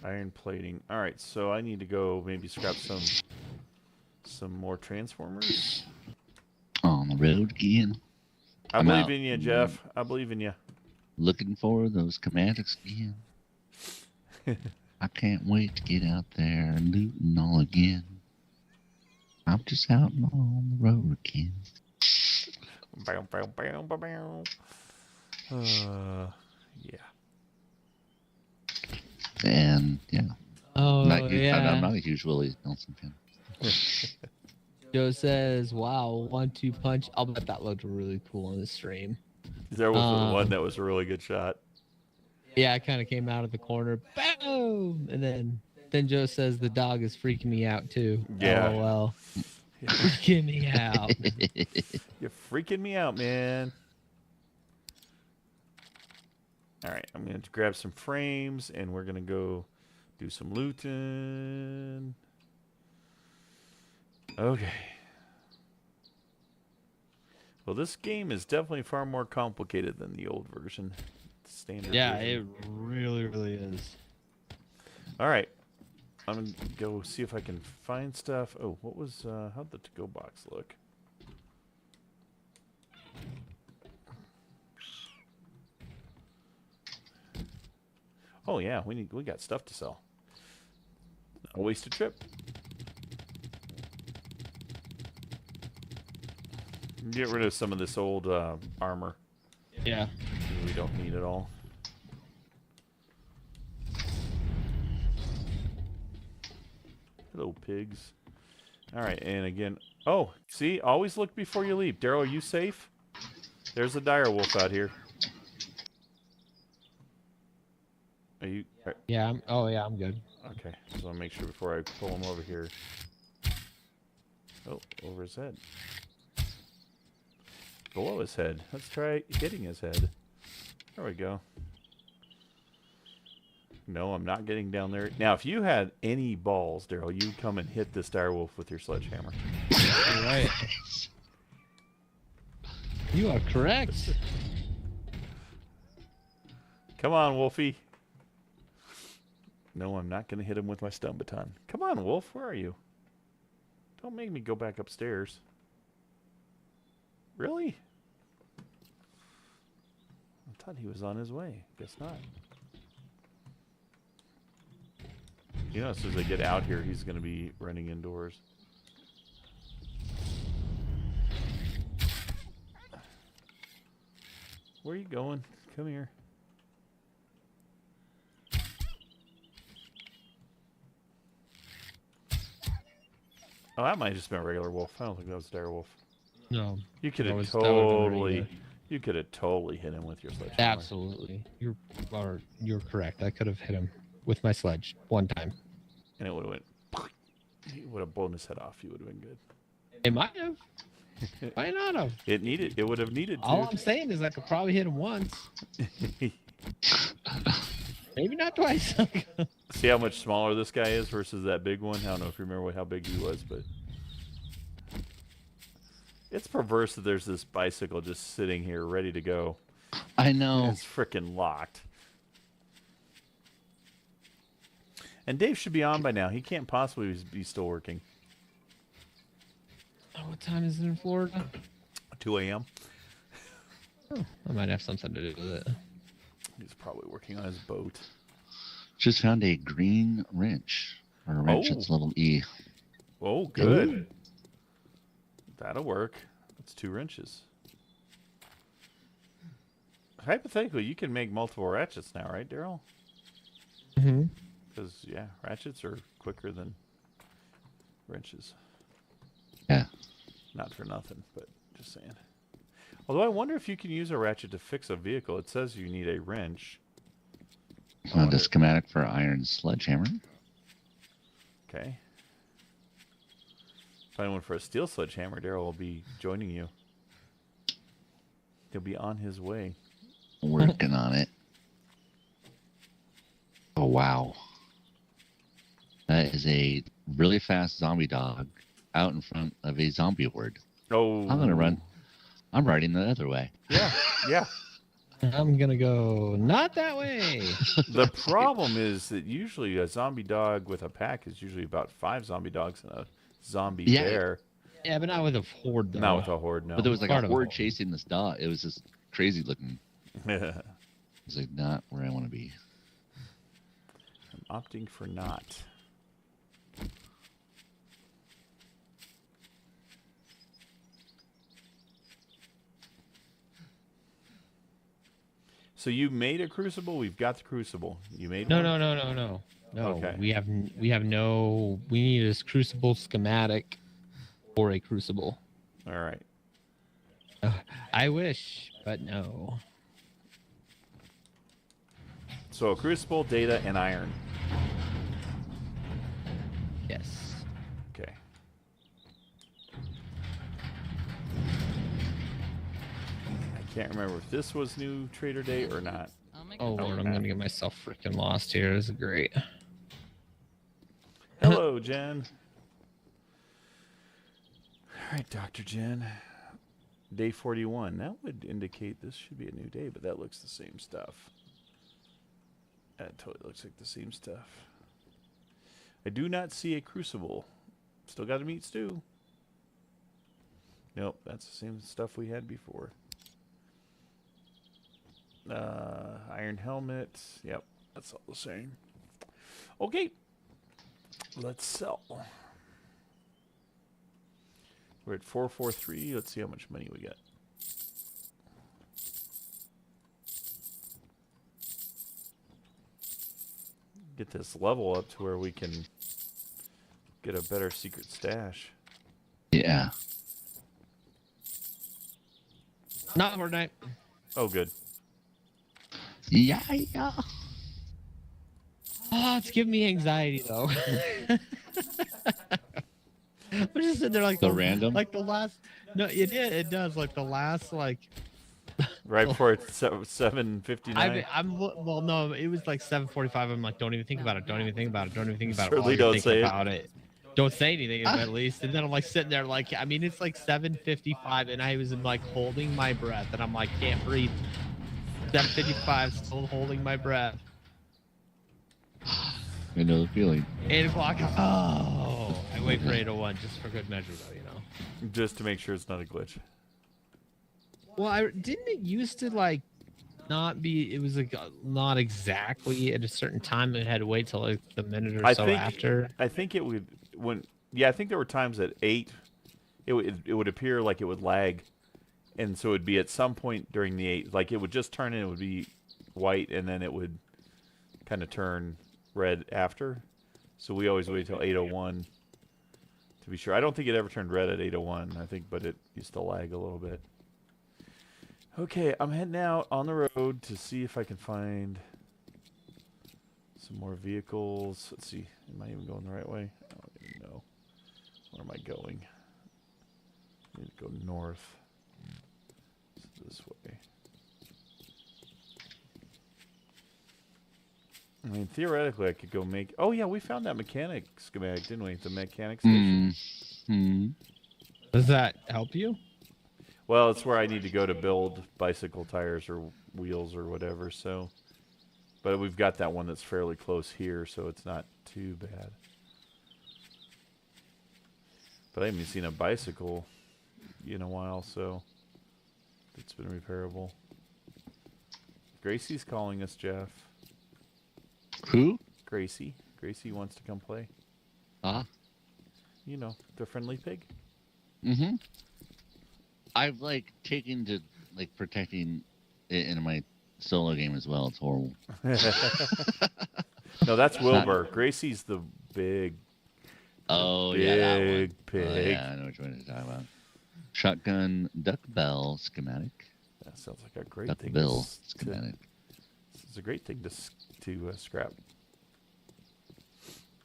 Iron plating. All right, so I need to go maybe scrap some more transformers. On the road again. I I'm believe out. in you, Jeff. I believe in you. Looking for those schematics again. I can't wait to get out there and looting all again. I'm just out on the road again. Bow, bow, bow, bow, bow. Yeah. And yeah, Oh, I'm yeah. not a huge Willie Nelson fan. Joe says, wow, 1-2 punch. I'll bet that looked really cool on the stream. There was one that was a really good shot. Yeah, I kind of came out of the corner. Boom! And then Joe says the dog is freaking me out too. Yeah. LOL. Freaking me out. You're freaking me out, man. All right, I'm going to grab some frames, and we're going to go do some looting. Okay. Well, this game is definitely far more complicated than the old version. The standard Yeah, version. it really, really is. All right. I'm going to go see if I can find stuff. Oh, what was, how'd the to-go box look? Oh yeah, we got stuff to sell. Not a wasted trip. Get rid of some of this old armor. Yeah. We don't need it all. Hello, pigs. All right, and again. Oh, see, always look before you leave. Darrell, are you safe? There's a dire wolf out here. Are you? Yeah. I'm good. Okay, so I'll make sure before I pull him over here. Oh, over his head. Below his head. Let's try hitting his head. There we go. No, I'm not getting down there. Now, if you had any balls, Darrell, you'd come and hit this direwolf with your sledgehammer. You're right. You are correct. Come on, Wolfie. No, I'm not going to hit him with my stun baton. Come on, Wolf. Where are you? Don't make me go back upstairs. Really? I thought he was on his way. Guess not. You know, as soon as I get out here, he's going to be running indoors. Where are you going? Come here. Oh, that might have just been a regular wolf. I don't think that was a dire wolf. No. You could That have was really you could have totally hit him with your sledgehammer. Absolutely. You're correct. I could have hit him with my sledge one time. And it would have went. He would have blown his head off. He would have been good. It might have. Might not have. It would have needed to. All I'm saying is I could probably hit him once. Maybe not twice. See how much smaller this guy is versus that big one? I don't know if you remember how big he was, but it's perverse that there's this bicycle just sitting here ready to go. I know. It's freaking locked. And Dave should be on by now. He can't possibly be still working. What time is it in Florida? 2 a.m. Oh, I might have something to do with it. He's probably working on his boat. Just found a green wrench. Or a wrench, it's little E. Oh, good. Ooh. That'll work. That's 2 wrenches. Hypothetically, you can make multiple ratchets now, right, Darrell? Mm-hmm. Because, yeah, ratchets are quicker than wrenches. Yeah. Not for nothing, but just saying. Although I wonder if you can use a ratchet to fix a vehicle. It says you need a wrench. Found a schematic for iron sledgehammer. Okay. Find one for a steel sledgehammer. Darrell will be joining you. He'll be on his way. Working on it. Oh, wow. That is a really fast zombie dog out in front of a zombie horde. Oh. I'm going to run. I'm riding the other way. Yeah, yeah. I'm gonna go not that way. The problem is that usually a zombie dog with a pack is usually about 5 zombie dogs and a zombie bear. Yeah, but not with a horde though. Not with a horde, no. But there was like Part a of a horde horde. chasing this dog. It was just crazy looking. It's like not where I want to be. I'm opting for not. So you made a crucible? We've got the crucible. You made No, one? no. Okay. We have no. We need this crucible schematic for a crucible. All right. I wish, but no. So a crucible, data, and iron. Yes. Okay. I can't remember if this was new Trader Day or not. I'll make Oh a Lord, note. I'm gonna get myself freaking lost here. This is great. Hello, Jen. All right, Dr. Jen. Day 41. That would indicate this should be a new day, but that looks the same stuff. That totally looks like the same stuff. I do not see a crucible. Still got to meet Stu. Nope, that's the same stuff we had before. Iron helmet. Yep, that's all the same. Okay, let's sell. We're at 443. Let's see how much money we get. Get this level up to where we can get a better secret stash. Yeah. Not Fortnite. Oh, good. Yeah. Oh, it's giving me anxiety though. I'm just sitting there like The random? like the last. No, it does like the last like. Right before it's 7:59. Well, no, it was like 7:45. I'm like, don't even think about it. Don't even think about it. Don't even think about it. Certainly While you're don't thinking say it. about it. Don't say anything at least. And then I'm like sitting there like, I mean, it's like 7:55, and I was like holding my breath, and I'm like, can't breathe. 7:55, still holding my breath. I know the feeling. 8 o'clock. Oh, I wait for 8:01 just for good measure, though, you know. Just to make sure it's not a glitch. Well, didn't it used to like not be? It was like not exactly at a certain time. It had to wait till like the minute or so after. I think it would I think there were times at 8 it would appear like it would lag, and so it would be at some point during the 8, like it would just turn and it would be white, and then it would kind of turn red after. So we always wait till 8:01 to be sure. I don't think it ever turned red at 8:01. I think, but it used to lag a little bit. Okay, I'm heading out on the road to see if I can find some more vehicles. Let's see. Am I even going the right way? I don't even know. Where am I going? I need to go north. This way. I mean, theoretically, I could go make... Oh, yeah, we found that mechanic schematic, didn't we? The mechanic station. Does that help you? Well, it's where I need to go to build bicycle tires or wheels or whatever, so... But we've got that one that's fairly close here, so it's not too bad. But I haven't seen a bicycle in a while, so... It's been repairable. Gracie's calling us, Jeff. Who? Gracie. Gracie wants to come play. You know, the friendly pig. Mm-hmm. I've like taken to like protecting it in my solo game as well. It's horrible. No, that's Wilbur. Gracie's the big. Oh yeah, that one. Big pig. Oh, yeah, I know which one you're talking about. Shotgun duck bell schematic. That sounds like a great Duck thing. bill To, schematic. it's a great thing to scrap.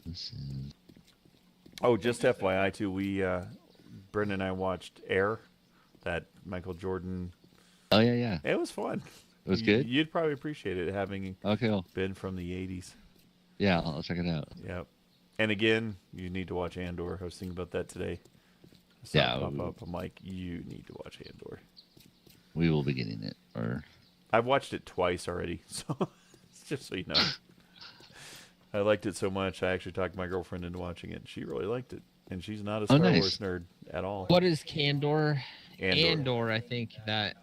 This is... Oh, just FYI too, we Brendan and I watched Air, that Michael Jordan. Oh yeah. It was fun. It was good? You'd probably appreciate it, having Okay. Well, been from the 80s. yeah, I'll check it out. Yep. And again, you need to watch Andor. I was thinking about that today. I saw Yeah, it pop up. I'm like, you need to watch Andor. We will be getting it, or I've watched it twice already, so just so you know. I liked it so much, I actually talked my girlfriend into watching it. She really liked it, and she's not a Star Wars nerd at all. What is Candor? Andor. I think that.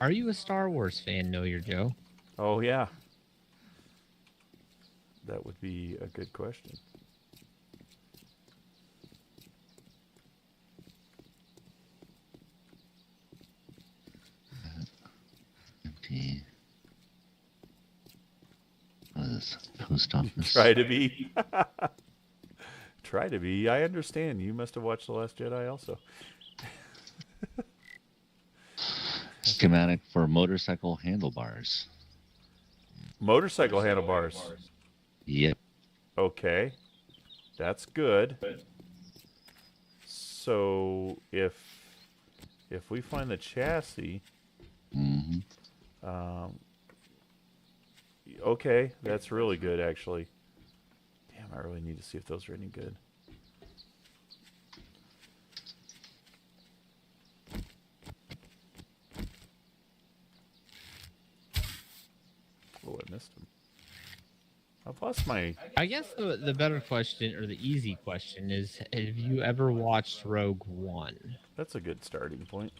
Are you a Star Wars fan, Know Your Joe? Oh, yeah. That would be a good question. Empty. What is this? Post office? Try to be. Try to be. I understand. You must have watched The Last Jedi also. Schematic for motorcycle handlebars. Motorcycle handlebars. Yep. Okay. That's good. So if we find the chassis, okay, that's really good actually. Damn, I really need to see if those are any good. Oh, I missed him. I've lost my... I guess the better question, or the easy question, is have you ever watched Rogue One? That's a good starting point.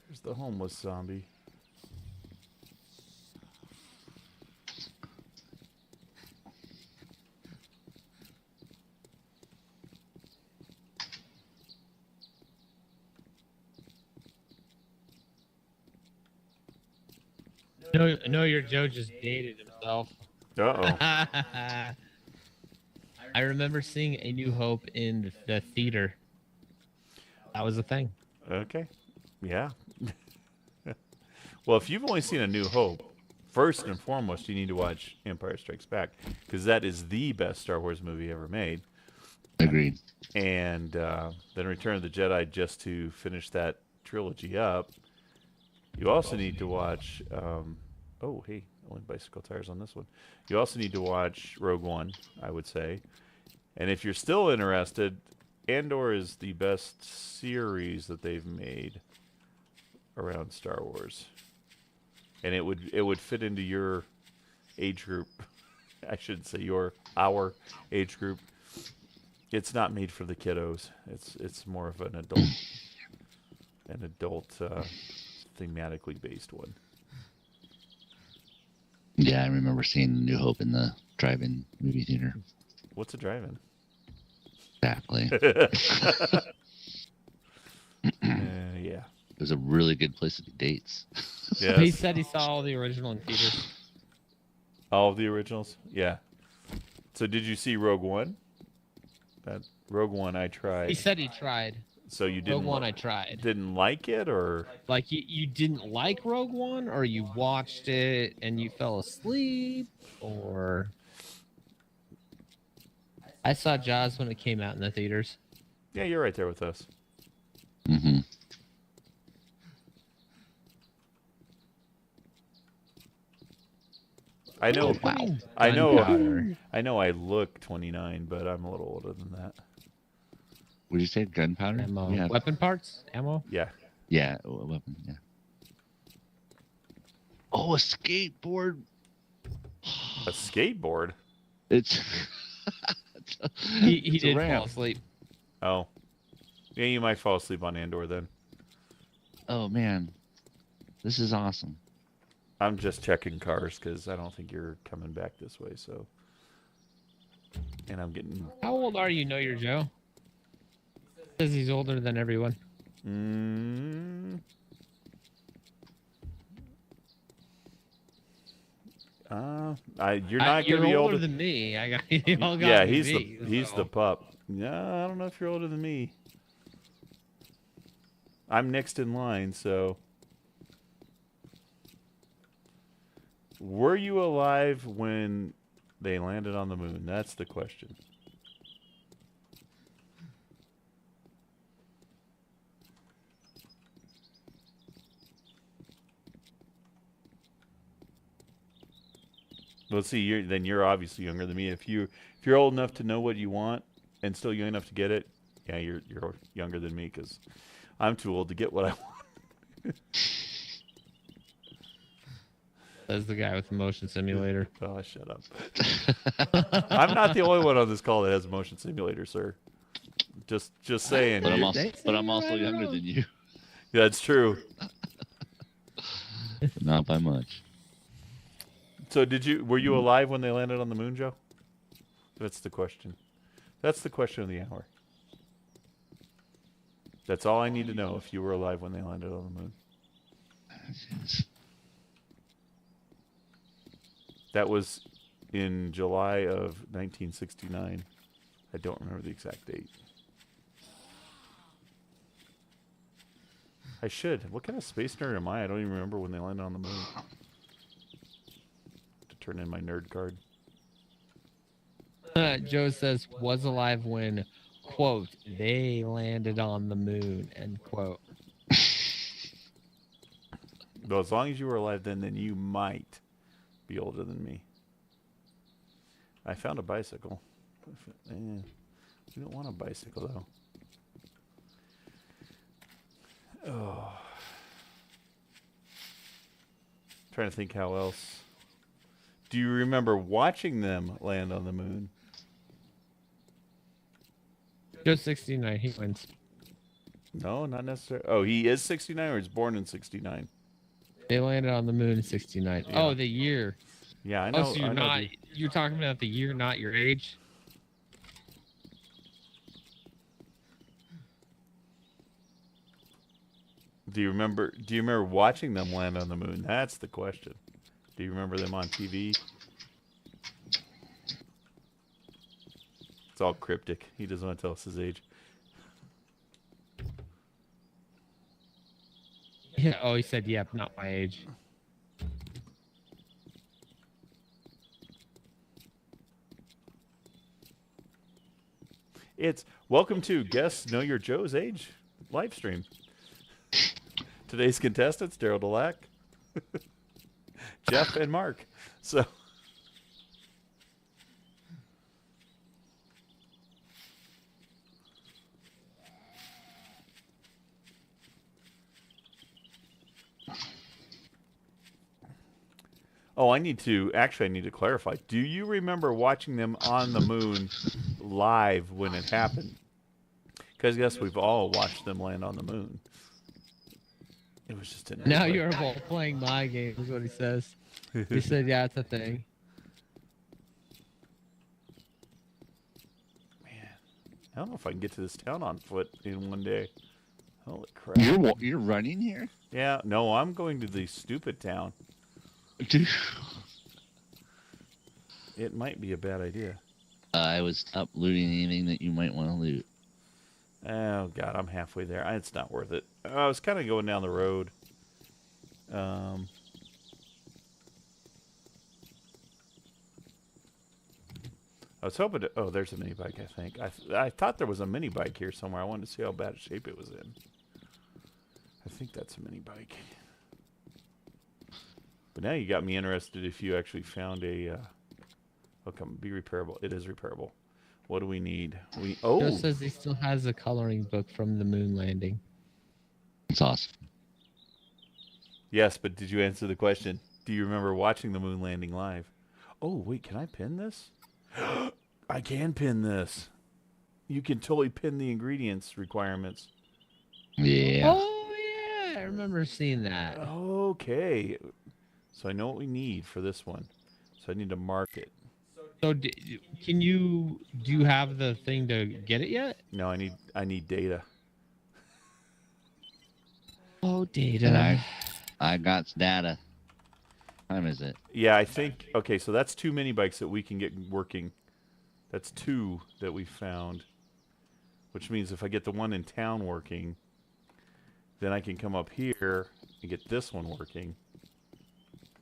There's the homeless zombie. No, your Joe just dated himself. Uh-oh. I remember seeing A New Hope in the theater. That was a thing. Okay. Yeah. Well, if you've only seen A New Hope, first and foremost, you need to watch Empire Strikes Back, because that is the best Star Wars movie ever made. Agreed. And then Return of the Jedi, just to finish that trilogy up. You also need to watch... oh, hey, only bicycle tires on this one. You also need to watch Rogue One, I would say. And if you're still interested, Andor is the best series that they've made around Star Wars. And it would fit into your age group. I shouldn't say our age group. It's not made for the kiddos. It's more of an adult thematically based one. Yeah, I remember seeing New Hope in the drive-in movie theater. What's a drive-in? Exactly. Yeah. It was a really good place to do dates. Yes. He said he saw all the original in theaters. All of the originals? Yeah. So did you see Rogue One? That Rogue One I tried. He said he tried. So you didn't Rogue One I tried. Didn't like it, or Like you didn't like Rogue One, or you watched it and you fell asleep, or... I saw Jaws when it came out in the theaters. yeah, you're right there with us. Mm-hmm. I know. Wow. I know. Gunpowder. I know. I look 29, but I'm a little older than that. What did you say? Gunpowder? Ammo. Yeah. Weapon parts? Ammo? Yeah. Yeah, a weapon. Yeah. Oh, a skateboard. A skateboard. It's. He It's a did fall ramp. asleep. Oh. Yeah, you might fall asleep on Andor then. Oh man, this is awesome. I'm just checking cars because I don't think you're coming back this way. So. And I'm getting. How old are you, Know Your Joe? Says he's older than everyone. You're not You're gonna be older older than me. I got you all got Yeah, me he's beat, the so. pup. No, I don't know if you're older than me. I'm next in line, so. Were you alive when they landed on the moon? That's the question. Well, see, you're obviously younger than me. If you're old enough to know what you want and still young enough to get it, yeah, you're younger than me because I'm too old to get what I want. Says the guy with the motion simulator. Oh, shut up. I'm not the only one on this call that has a motion simulator, sir. Just saying. But I'm also younger than you. Yeah, that's true. Not by much. So were you alive when they landed on the moon, Joe? That's the question. That's the question of the hour. That's all I need to know, if you were alive when they landed on the moon. That was in July of 1969. I don't remember the exact date. I should. What kind of space nerd am I? I don't even remember when they landed on the moon. To turn in my nerd card. Joe says, was alive when, quote, they landed on the moon, end quote. Well, as long as you were alive then you might be older than me. I found a bicycle. We don't want a bicycle, though. Oh. Trying to think how else. Do you remember watching them land on the moon? Joe 69, he wins. No, not necessarily. Oh, he is 69 or he's born in 69? They landed on the moon in 69. Yeah. Oh, the year. Yeah, I know. Oh, so you're talking about the year, not your age? Do you remember watching them land on the moon? That's the question. Do you remember them on TV? It's all cryptic. He doesn't want to tell us his age. Yeah. Oh, he said, yep, not my age. It's welcome to Guess Know Your Joe's Age live stream. Today's contestants, Darrell Delac, Jeff, and Mark. So, I need to clarify. Do you remember watching them on the moon live when it happened? Because I guess we've all watched them land on the moon. It was just an Now you're both playing my game, is what he says. He said, yeah, it's a thing. Man, I don't know if I can get to this town on foot in one day. Holy crap. You're running here? Yeah, no, I'm going to the stupid town. Dude. It might be a bad idea. I would stop looting anything that you might want to loot. Oh, God, I'm halfway there. It's not worth it. I was kind of going down the road. I was hoping to... Oh, there's a mini bike, I think. I thought there was a mini bike here somewhere. I wanted to see how bad shape it was in. I think that's a mini bike. But now you got me interested if you actually found a... oh, come, be repairable. It is repairable. What do we need? Joe says he still has a coloring book from the moon landing. It's awesome. Yes, but did you answer the question? Do you remember watching the moon landing live? Oh, wait, can I pin this? I can pin this. You can totally pin the ingredients requirements. Yeah. Oh, yeah, I remember seeing that. Okay. So I know what we need for this one. So I need to mark it. So do you have the thing to get it yet? No, I need data. Oh, data. And I got data. What time is it? Yeah, I think... Okay, so that's 2 mini bikes that we can get working. That's 2 that we found. Which means if I get the one in town working, then I can come up here and get this one working.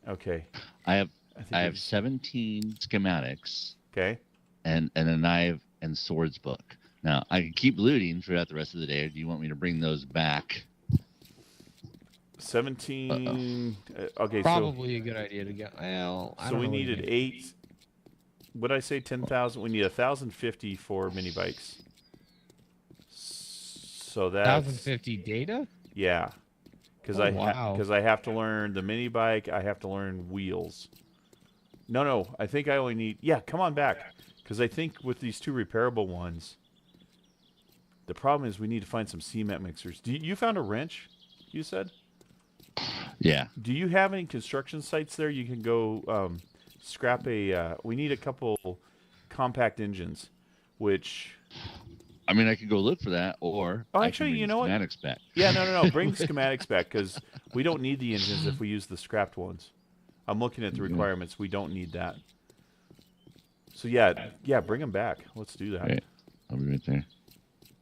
Okay. I have 17 schematics. Okay. And a knife and swords book. Now, I can keep looting throughout the rest of the day. Or do you want me to bring those back? 17. Okay, Probably a good idea to get. Well, I so don't we know what you needed mean. 8. What did I say? 10,000. We need 1,050 for mini bikes. So that's 1,050 data. yeah. Because Oh, I have to learn the mini bike. I have to learn wheels. No. I think I only need. Yeah, come on back. Because I think with these 2 repairable ones, the problem is we need to find some cement mixers. You found a wrench? You said. Yeah. Do you have any construction sites there? You can go scrap a. We need a couple compact engines, which. I mean, I could go look for that, or Oh, I actually, can bring you know what? schematics back. Yeah, no. Bring the schematics back because we don't need the engines if we use the scrapped ones. I'm looking at the requirements. We don't need that. So yeah, bring them back. Let's do that. Right. I'll be right there.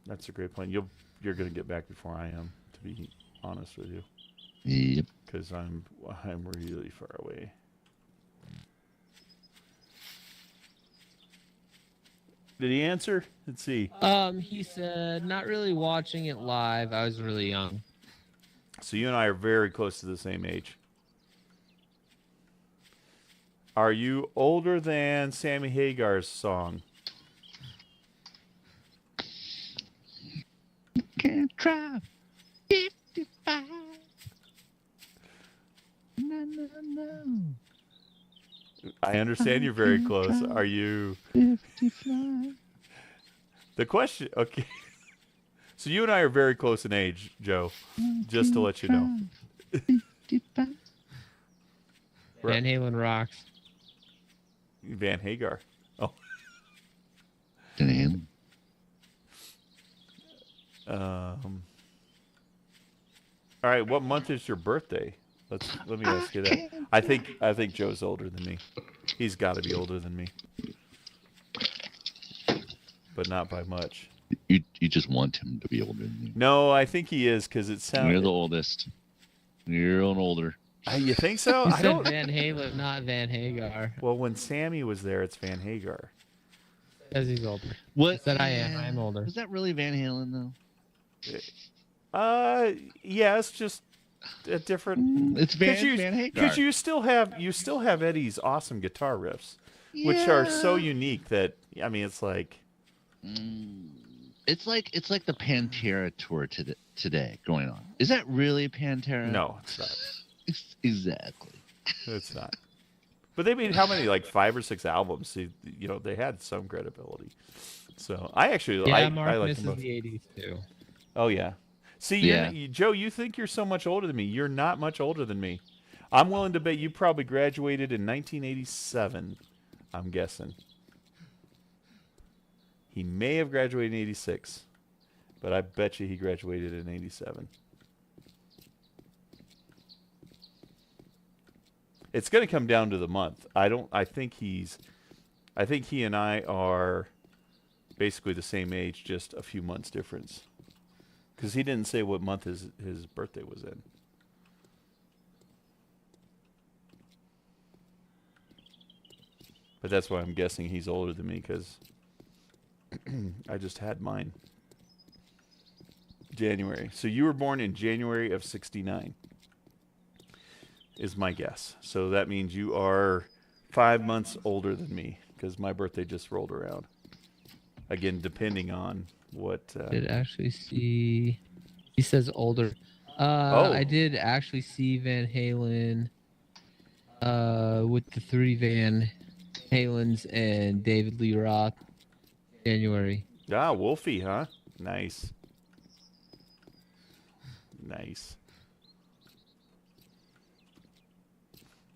That's a great plan. You're gonna get back before I am, to be honest with you, Yep. because I'm really far away. Did he answer? Let's see. He said not really watching it live. I was really young. So you and I are very close to the same age. Are you older than Sammy Hagar's song? Can't drive 55. No. I understand you're very close. Are you? 55. The question. Okay. So you and I are very close in age, Joe. Just to let you know. 55. Van Halen rocks. Van Hagar. Oh. Damn. All right. What month is your birthday? Let me ask you that. I think Joe's older than me. He's got to be older than me, but not by much. You just want him to be older than you. No, I think he is because it sounds. You're the oldest. You're an older. You think so? He I said don't. Van Halen, not Van Hagar. Well, when Sammy was there, it's Van Hagar. Because he's older. What? Said I am older. Was that really Van Halen though? Yeah, it's just a different. It's Van Hagar. Because you still have Eddie's awesome guitar riffs, which are so unique that I mean, it's like. It's like the Pantera tour today going on. Is that really Pantera? No, it's not. Exactly. It's not. But they made how many, like 5 or 6 albums? So, they had some credibility. So I actually, Yeah, I Mark like misses them both. the 80s too. Oh yeah. See, Yeah. Joe, you think you're so much older than me. You're not much older than me. I'm willing to bet you probably graduated in 1987. I'm guessing. He may have graduated in 86, but I bet you he graduated in 87. It's going to come down to the month. I think he and I are basically the same age, just a few months difference. Because he didn't say what month his birthday was in. But that's why I'm guessing he's older than me, because I just had mine. January. So you were born in January of 69. Is my guess. So that means you are 5 months older than me, because my birthday just rolled around. Again, depending on what. Did actually see. He says older. I did actually see Van Halen. With the 3 Van Halens and David Lee Roth. January. Ah, Wolfie, huh? Nice. Nice.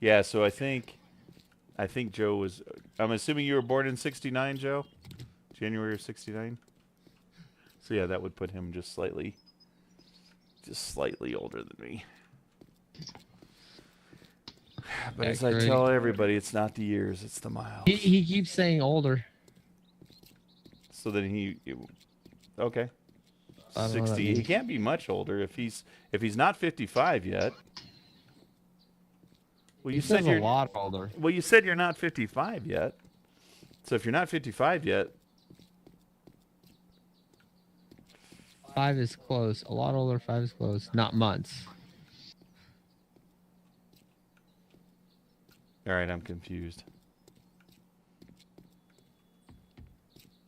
Yeah, so I think Joe was. I'm assuming you were born in 69, Joe? January of 69? So yeah, that would put him just slightly older than me. But as I tell everybody, it's not the years, it's the miles. He keeps saying older. So then okay. I don't know what that 60. He means. can't be much older if he's not 55 yet. Well, He you said says you're a lot older. Well, you said you're not 55 yet. So if you're not 55 yet, 5 is close. A lot older. 5 is close. Not months. All right, I'm confused.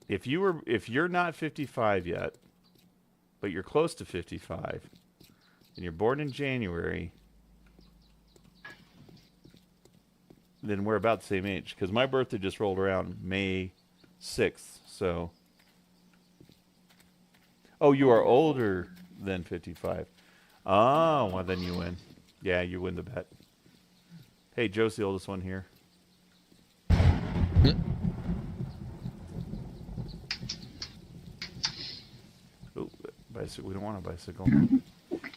If you're not 55 yet, but you're close to 55, and you're born in January, then we're about the same age. Because my birthday just rolled around May 6th, so. Oh, you are older than 55. Oh, well then you win. Yeah, you win the bet. Hey, Joe's the oldest one here. Oh, bicycle. We don't want a bicycle.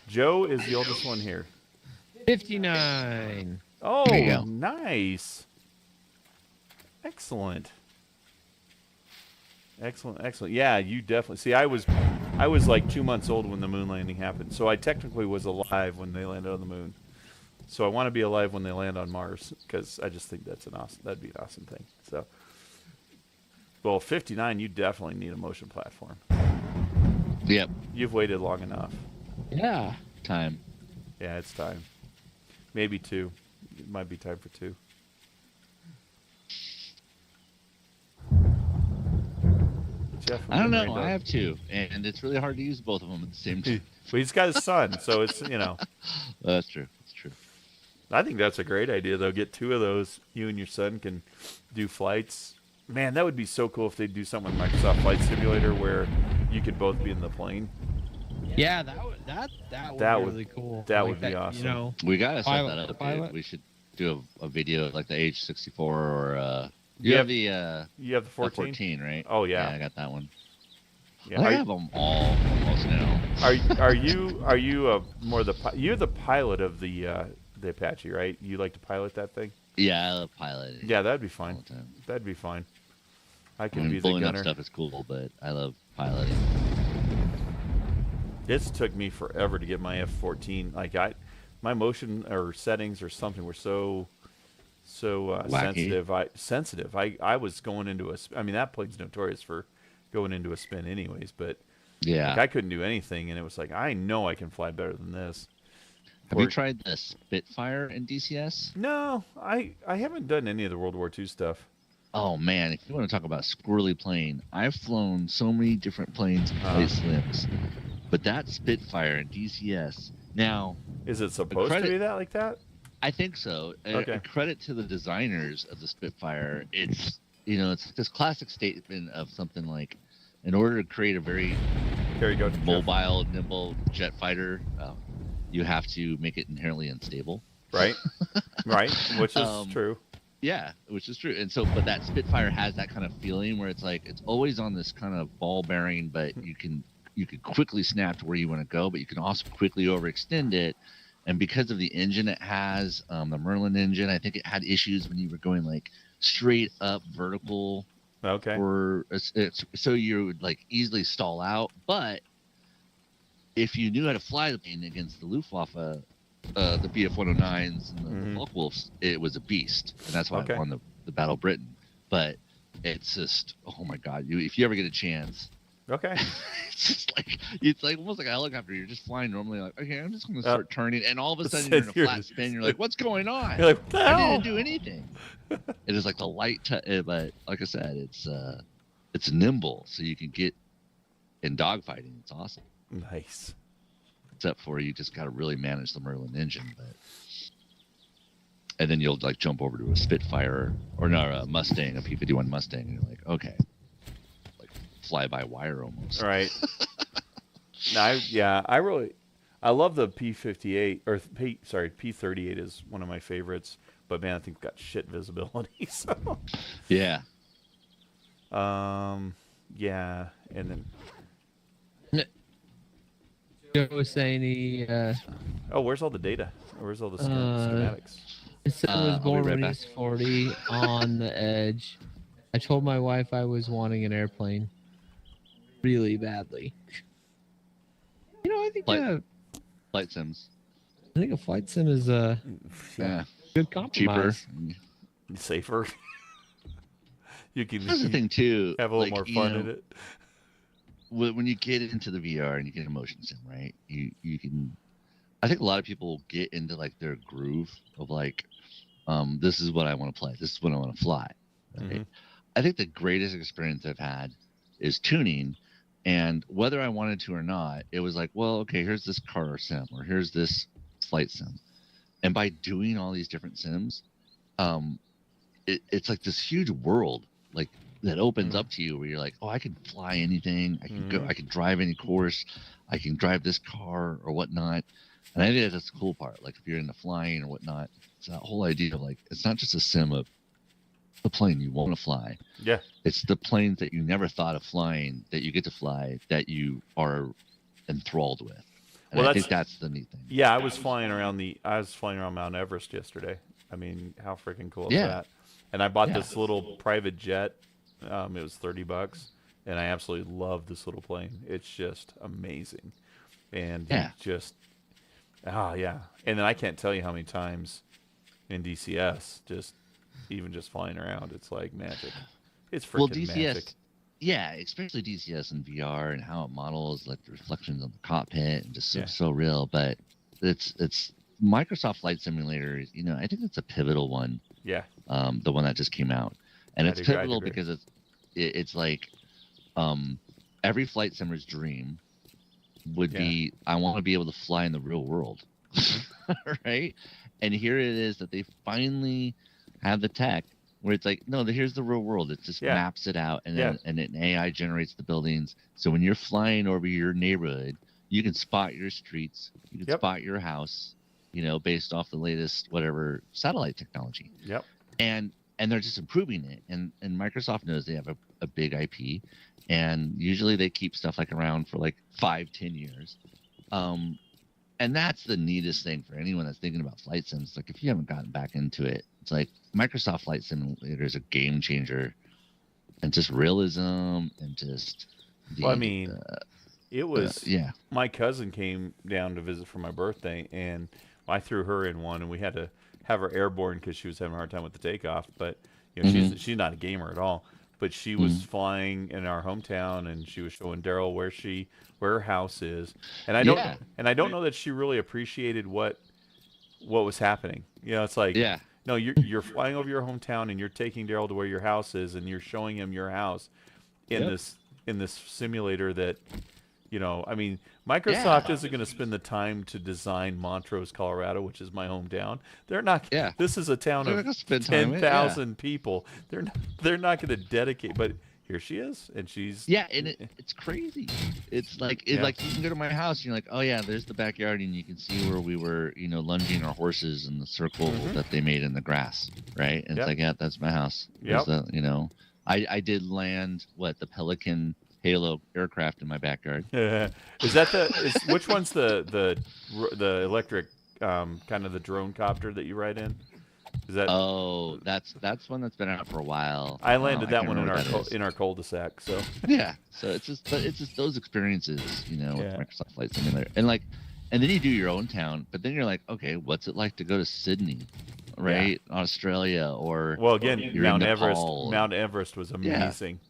Joe is the oldest one here. 59. Oh, There you go. nice. Excellent. Excellent, excellent. Yeah, you definitely. See, I was like 2 months old when the moon landing happened, so I technically was alive when they landed on the moon. So I want to be alive when they land on Mars because I just think that'd be an awesome thing. So, well, 59, you definitely need a motion platform. Yep. You've waited long enough. Yeah. Time. Yeah, it's time. Maybe 2. It might be time for 2. Jeff, I don't know. I have 2, and it's really hard to use both of them at the same time. Well, he's got his son, so it's That's true. That's true. I think that's a great idea, though. Get 2 of those. You and your son can do flights. Man, that would be so cool if they do something with Microsoft Flight Simulator where you could both be in the plane. Yeah, that would be really cool. That Like would be awesome. You know, We gotta set Pilot- that up. pilot? Dude. We should do a video like the H64 or You you have- have the You have the 14? 14, right? Oh, yeah. I got that one. Yeah. I have them all almost now. Are you more you're the pilot of the Apache, right? You like to pilot that thing? Yeah, I love piloting. Yeah, that'd be all fine. the time. That'd be fine. I I can mean, be the blowing up gunner. stuff is cool, but I love piloting. It's took me forever to get my F-14. Like my motion or settings or something were so Wacky. sensitive. I was going into I mean, that plane's notorious for going into a spin anyways, but Yeah. like, I couldn't do anything, and it was like, I know I can fly better than this. Have you tried the Spitfire in DCS? No, I haven't done any of the World War II stuff. Oh man, if you want to talk about squirrely plane, I've flown so many different planes and play slims, but that Spitfire in DCS. Now, Is it supposed to be that like that? I think so. Okay. A credit to the designers of the Spitfire. It's it's this classic statement of something like, in order to create a very There you go. Jeff. mobile, nimble jet fighter, you have to make it inherently unstable. Right, right, which is true. Yeah, which is true. And so, but that Spitfire has that kind of feeling where it's like it's always on this kind of ball bearing, but you can quickly snap to where you want to go, but you can also quickly overextend it. And because of the engine it has, the Merlin engine, I think it had issues when you were going like straight up vertical. Okay. Or so you would like easily stall out. But if you knew how to fly the plane against the Luftwaffe, the Bf-109s and the Focke-Wulfs, it was a beast, and that's why it won the Battle of Britain. But it's just, oh my God! If you ever get a chance, Okay. it's like almost like a helicopter. You're just flying normally, like, okay, I'm just going to start turning, and all of a sudden you're in a flat spin. You're like, what's going on? You're like, what the I hell? didn't do anything. It is like the light, but like I said, it's nimble, so you can get in dogfighting. It's awesome. Nice. Except for you just got to really manage the Merlin engine, and then you'll like jump over to a Spitfire or no, a Mustang, a P-51 Mustang, and you're like, okay, like fly by wire almost. Right. I love the P-58 or P-38 is one of my favorites, but man, I think it's got shit visibility. So. Yeah. Yeah, and then. Joe was saying he. Oh, where's all the data? Where's all the schematics? His son was I'll be born right when back. he's 40 on the edge. I told my wife I was wanting an airplane really badly. I think Flight sims. a flight sim is a Yeah. good Cheaper. compromise. Safer. You can That's the thing too. have a little more fun in it. When you get into the VR and you get a motion sim, right? You can. I think a lot of people get into like their groove of like, This is what I want to play. This is what I want to fly. Right? Mm-hmm. I think the greatest experience I've had is tuning, and whether I wanted to or not, it was like, well, okay, here's this car sim, or here's this flight sim, and by doing all these different sims, it's like this huge world, like that opens up to you, where you're like, oh, I can fly anything, I can go, I can drive any course, I can drive this car or whatnot, and I think that's the cool part. Like if you're into flying or whatnot, it's that whole idea of like, it's not just a sim of the plane you want to fly. Yeah. It's the planes that you never thought of flying that you get to fly, that you are enthralled with. And I think that's the neat thing. Yeah, I was flying around Mount Everest yesterday. I mean, how freaking cool is that? And I bought this little private jet. It was $30, and I absolutely love this little plane. It's just amazing, and just and then I can't tell you how many times in DCS, just flying around, it's like magic. It's freaking magic. Yeah, especially DCS and VR and how it models like the reflections on the cockpit and just so real. But it's Microsoft Flight Simulator. You know, I think it's a pivotal one. Yeah. The one that just came out, and it's pivotal because it's like every flight simmer's dream would be, I want to be able to fly in the real world, right? And here it is that they finally have the tech where it's like, no, here's the real world. It just maps it out, and then and an AI generates the buildings. So when you're flying over your neighborhood, you can spot your streets, you can spot your house, you know, based off the latest whatever satellite technology. Yep. And they're just improving it, and Microsoft knows they have a big IP, and usually they keep stuff like around for like 5-10 years. And that's the neatest thing for anyone that's thinking about flight sims. Like if you haven't gotten back into it, it's like Microsoft Flight Simulator is a game changer, and just realism and just. Well, I mean, it was. My cousin came down to visit for my birthday, and I threw her in one, and we had to have her airborne because she was having a hard time with the takeoff. But you know, she's not a gamer at all. But she was flying in our hometown, and she was showing Darrell where her house is, and I don't know that she really appreciated what was happening. You know, it's like, no, you're flying over your hometown, and you're taking Darrell to where your house is, and you're showing him your house in this simulator that, you know, I mean, Microsoft isn't going to spend the time to design Montrose, Colorado, which is my hometown. They're not. Yeah. This is a town of 10,000 people. They're not going to dedicate. But here she is, and she's. Yeah, and it's crazy. It's like like you can go to my house, and you're like, oh yeah, there's the backyard, and you can see where we were, you know, lunging our horses in the circle that they made in the grass, right? And it's like, yeah, that's my house. You know, I did land the Pelican Halo aircraft in my backyard. Is that which one's the electric kind of the drone copter that you ride in? Is that? Oh, that's one that's been out for a while. I landed that one in our cul-de-sac. So so it's just those experiences, you know, with Microsoft Flight Simulator, and then you do your own town, but then you're like, okay, what's it like to go to Sydney, right? Australia, or again, Mount Everest. Mount Everest was amazing.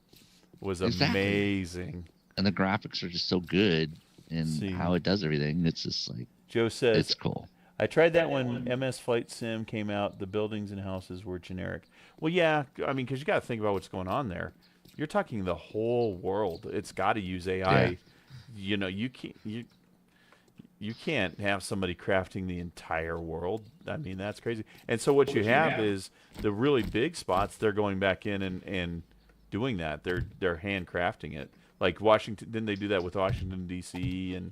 Was amazing, and the graphics are just so good, and how it does everything. It's just like Joe says, it's cool. I tried that when MS Flight Sim came out. The buildings and houses were generic. Well, yeah, I mean, because you got to think about what's going on there. You're talking the whole world. It's got to use AI. Yeah. You know, you can't have somebody crafting the entire world. I mean, that's crazy. And so what you have is the really big spots. They're going back in and doing that. They're handcrafting it. Like Washington, didn't they do that with Washington D.C. and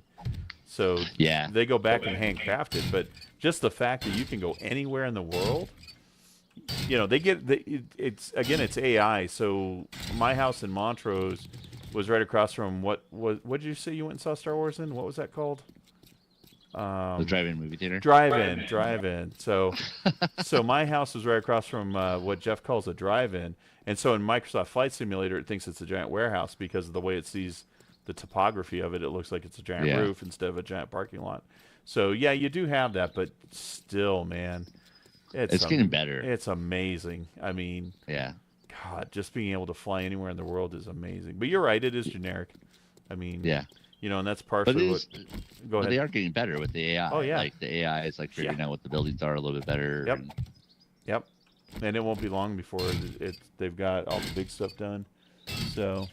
so they go back and handcraft it. But just the fact that you can go anywhere in the world, you know, it's AI. So my house in Montrose was right across from what did you say you went and saw Star Wars in? What was that called? The drive-in movie theater. Drive-in. So my house was right across from what Jeff calls a drive-in. And so in Microsoft Flight Simulator, it thinks it's a giant warehouse because of the way it sees the topography of it. It looks like it's a giant roof instead of a giant parking lot. So, yeah, you do have that, but still, man. It's getting better. It's amazing. I mean, God, just being able to fly anywhere in the world is amazing. But you're right, it is generic. I mean, you know, and that's partially what. Go ahead. But they are getting better with the AI. Oh, yeah. Like the AI is like figuring out what the buildings are a little bit better. Yep. Yep. And it won't be long before they've got all the big stuff done. So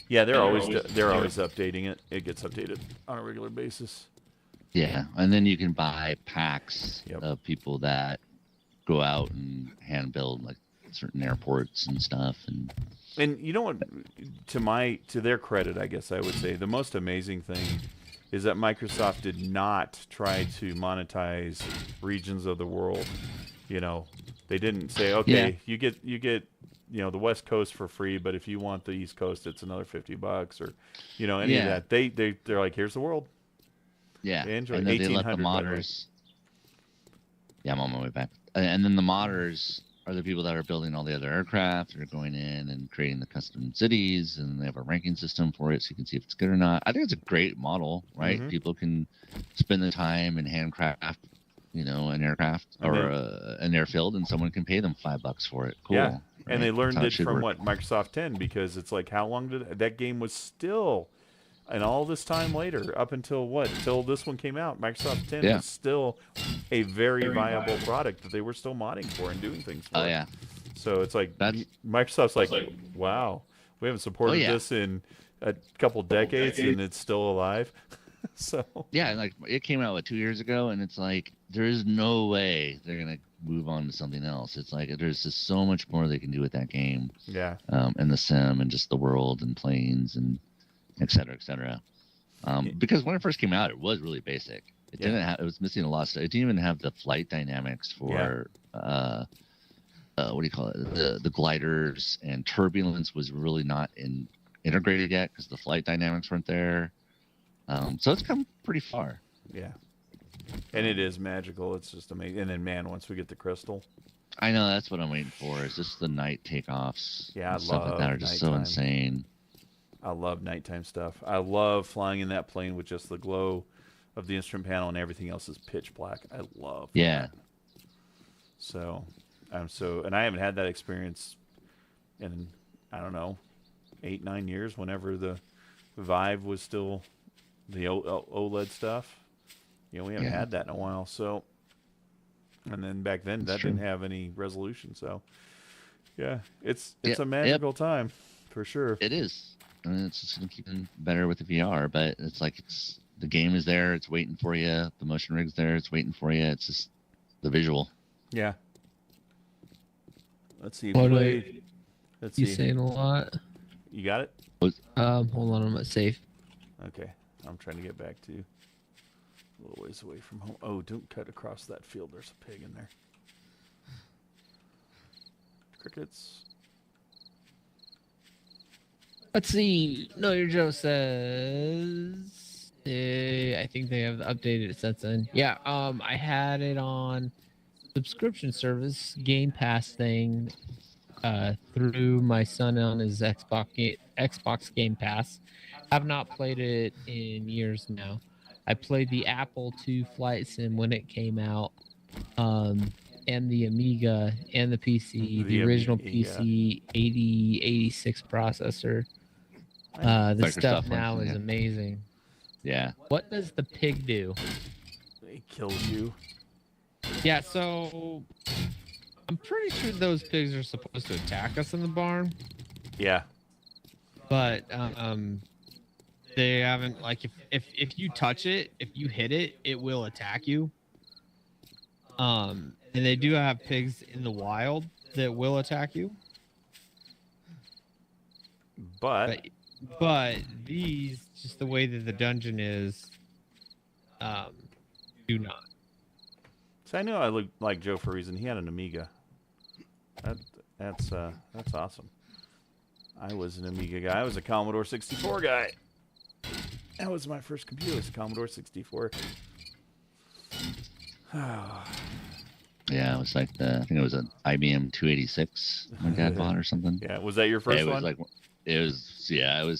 yeah, they're always updating it. It gets updated on a regular basis. Yeah, and then you can buy packs Yep. of people that go out and hand build like certain airports and stuff. And you know what? To their credit, I guess I would say the most amazing thing is that Microsoft did not try to monetize regions of the world. You know, they didn't say, okay, you get the West Coast for free, but if you want the East Coast, it's another $50 or any of that. They're like, here's the world. Yeah, Enjoy. and then they let the 1800, by the way. modders. Yeah, I'm on my way back. And then the modders are the people that are building all the other aircraft. They're going in and creating the custom cities, and they have a ranking system for it, so you can see if it's good or not. I think it's a great model, right? Mhm. People can spend the time and handcraft, an aircraft And or an airfield, and someone can pay them $5 for it. Cool. Yeah, right? and they learned That's how it from should work. Microsoft 10, because it's like, how long did that game was still, and all this time later, up until until this one came out, Microsoft 10 Yeah. was still a very viable product that they were still modding for and doing things for. Oh yeah. So it's like That's- Microsoft's like, wow, we haven't supported yeah. this in a couple decades, and it's still alive. So Yeah, and like it came out 2 years ago, and it's like there is no way they're gonna move on to something else. It's like there's just so much more they can do with that game, yeah, and the sim and just the world and planes and et cetera, et cetera. Because when it first came out, it was really basic. It didn't have. It was missing a lot of stuff. It didn't even have the flight dynamics for what do you call it? The gliders, and turbulence was really not integrated yet because the flight dynamics weren't there. So it's come pretty far. yeah, and it is magical. It's just amazing. And then, man, once we get the crystal, I know that's what I'm waiting for. Is just the night takeoffs. Yeah, and stuff like that are just so nighttime. insane. I love nighttime stuff. I love flying in that plane with just the glow of the instrument panel and everything else is pitch black. I love Yeah. that. So, and I haven't had that experience in, I don't know, 8-9 years, whenever the Vive was still the OLED stuff. We haven't had that in a while. So, and then back then that didn't have any resolution. So, yeah, it's a magical time for sure. It is. I mean, it's just gonna keep getting better with the VR, but it's like the game is there, it's waiting for you. The motion rig's there, it's waiting for you. It's just the visual. Yeah. Let's see. Let's You see. saying a lot. You got it? Hold on, I'm at safe. Okay. I'm trying to get back to a little ways away from home. Oh, don't cut across that field. There's a pig in there. Crickets. Let's see. No, your Joe says. I think they have updated it since then. Yeah. I had it on subscription service Game Pass thing through my son on his Xbox Game Pass. Have not played it in years now. I played the Apple II Flight Sim when it came out, and the Amiga and the PC, the original PC 8086 processor. The Microsoft stuff now one, is yeah. amazing. Yeah. What does the pig do? They killed you. Yeah, so I'm pretty sure those pigs are supposed to attack us in the barn, Yeah. but they haven't. Like, if you touch it, if you hit it, it will attack you. And they do have pigs in the wild that will attack you, But but these, just the way that the dungeon is, do not. so I knew I looked like Joe for a reason. He had an Amiga. That's awesome. I was an Amiga guy. I was a Commodore 64 guy. That was my first computer. It was a Commodore 64. Yeah, it was like I think it was an IBM 286 my dad bought or something. Yeah, was that your first it was one? like it was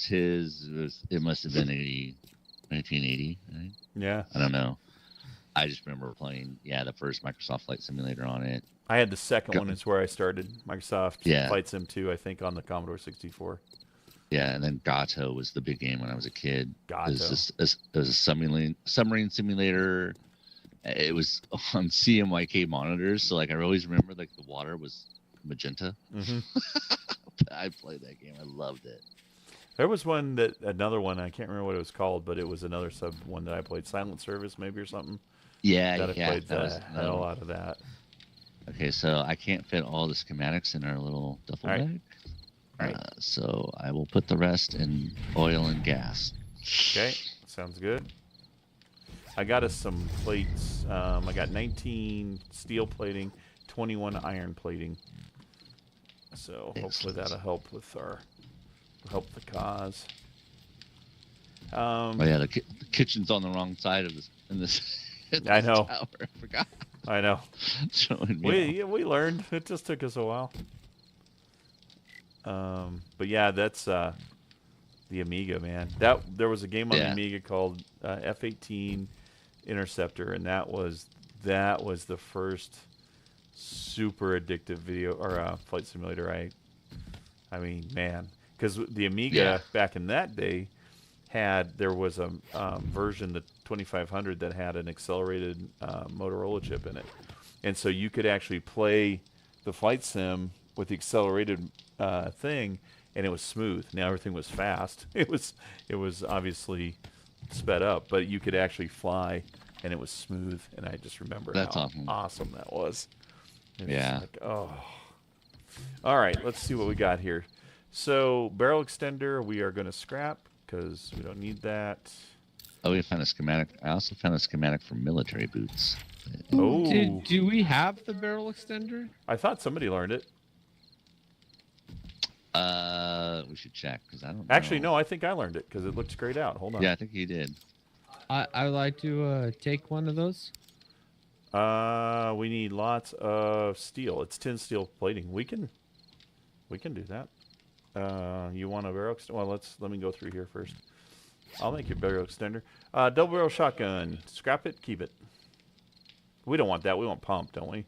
his. It must have been 1980. Right? Yeah. I don't know. I just remember playing the first Microsoft Flight Simulator on it. I had the second one. Is where I started. Microsoft Yeah. Flight Sim 2, I think, on the Commodore 64. Yeah, and then Gato was the big game when I was a kid. Gato. It was a submarine simulator It was on CMYK monitors, so like I always remember like the water was magenta. Mm-hmm. I played that game. I loved it. There was another one, I can't remember what it was called, but it was another sub one that I played, Silent Service maybe or something. Yeah, That I played that was the hell out of that. Okay, so I can't fit all the schematics in our little duffel bag. All right. So I will put the rest in oil and gas. Okay, sounds good. I got us some plates. I got 19 steel plating, 21 iron plating. So hopefully that'll help with help the cause. Oh yeah, the kitchen's on the wrong side of this. I know. Tower. I forgot. I know. Showing me We learned. It just took us a while. But yeah, that's the Amiga, man. There was a game on the Amiga called F-18 Interceptor, and that was the first super addictive video or flight simulator. I mean, man, because the Amiga back in that day there was a version, the 2500, that had an accelerated Motorola chip in it, and so you could actually play the flight sim with the accelerated thing, and it was smooth. Now everything was fast. It was obviously sped up, but you could actually fly, and it was smooth. And I just remember how awesome that was. It's like, oh. All right, let's see what we got here. So barrel extender, we are going to scrap because we don't need that. Oh, we found a schematic. I also found a schematic for military boots. Oh. Do we have the barrel extender? I thought somebody learned it. We should check because I don't know. Actually, no, I think I learned it because it looks grayed out. Hold on. Yeah, I think you did. I would like to take one of those. We need lots of steel. It's 10 steel plating. We can do that. You want a barrel extender? Well, let me go through here first. I'll make you a barrel extender. Double barrel shotgun. Scrap it, keep it. We don't want that. We want pump, don't we?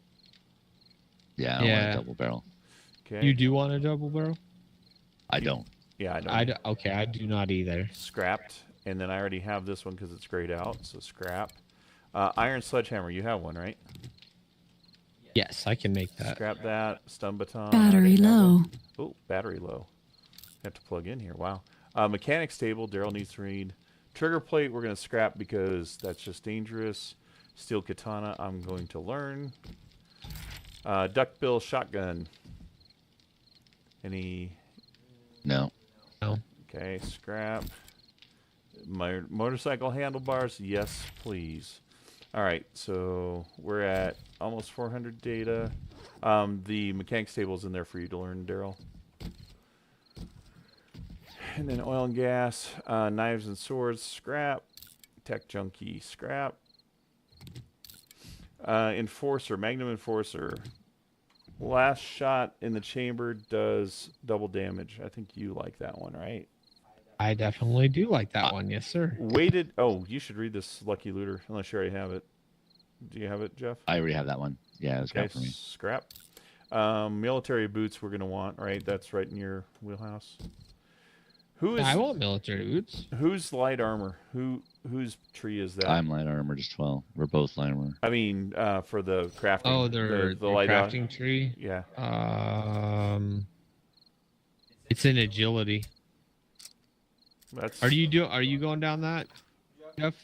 Yeah, I want a double barrel. Okay. You do want a double barrel? I don't. Yeah, I don't. Okay, I do not either. Scrapped. And then I already have this one because it's grayed out, so scrap. Iron sledgehammer, you have one, right? Yes, I can make that. Scrap that. Stun baton. Battery low. Oh, battery low. Have to plug in here. Wow. Mechanics table, Darrell needs to read. Trigger plate, we're going to scrap because that's just dangerous. Steel katana, I'm going to learn. Duckbill shotgun. Any? No. No. Okay, scrap. My motorcycle handlebars, yes, please. All right, so we're at almost 400 data. The mechanics table's in there for you to learn, Darrell. And then oil and gas, knives and swords, scrap. Tech junkie, scrap. Enforcer, Magnum Enforcer. Last shot in the chamber does double damage. I think you like that one, right? I definitely do like that one, yes, sir. Weighted. Oh, you should read this, Lucky Looter, unless you already have it. Do you have it, Jeff? I already have that one. Yeah, it's okay, for me. Scrap. Military boots we're going to want, right? That's right in your wheelhouse. I want military boots. Who's light armor? Whose tree is that? I'm light armor as well. We're both light armor. I mean, for the crafting. Oh, the light crafting tree? Yeah. It's in agility. That's... Are you going down that, Jeff?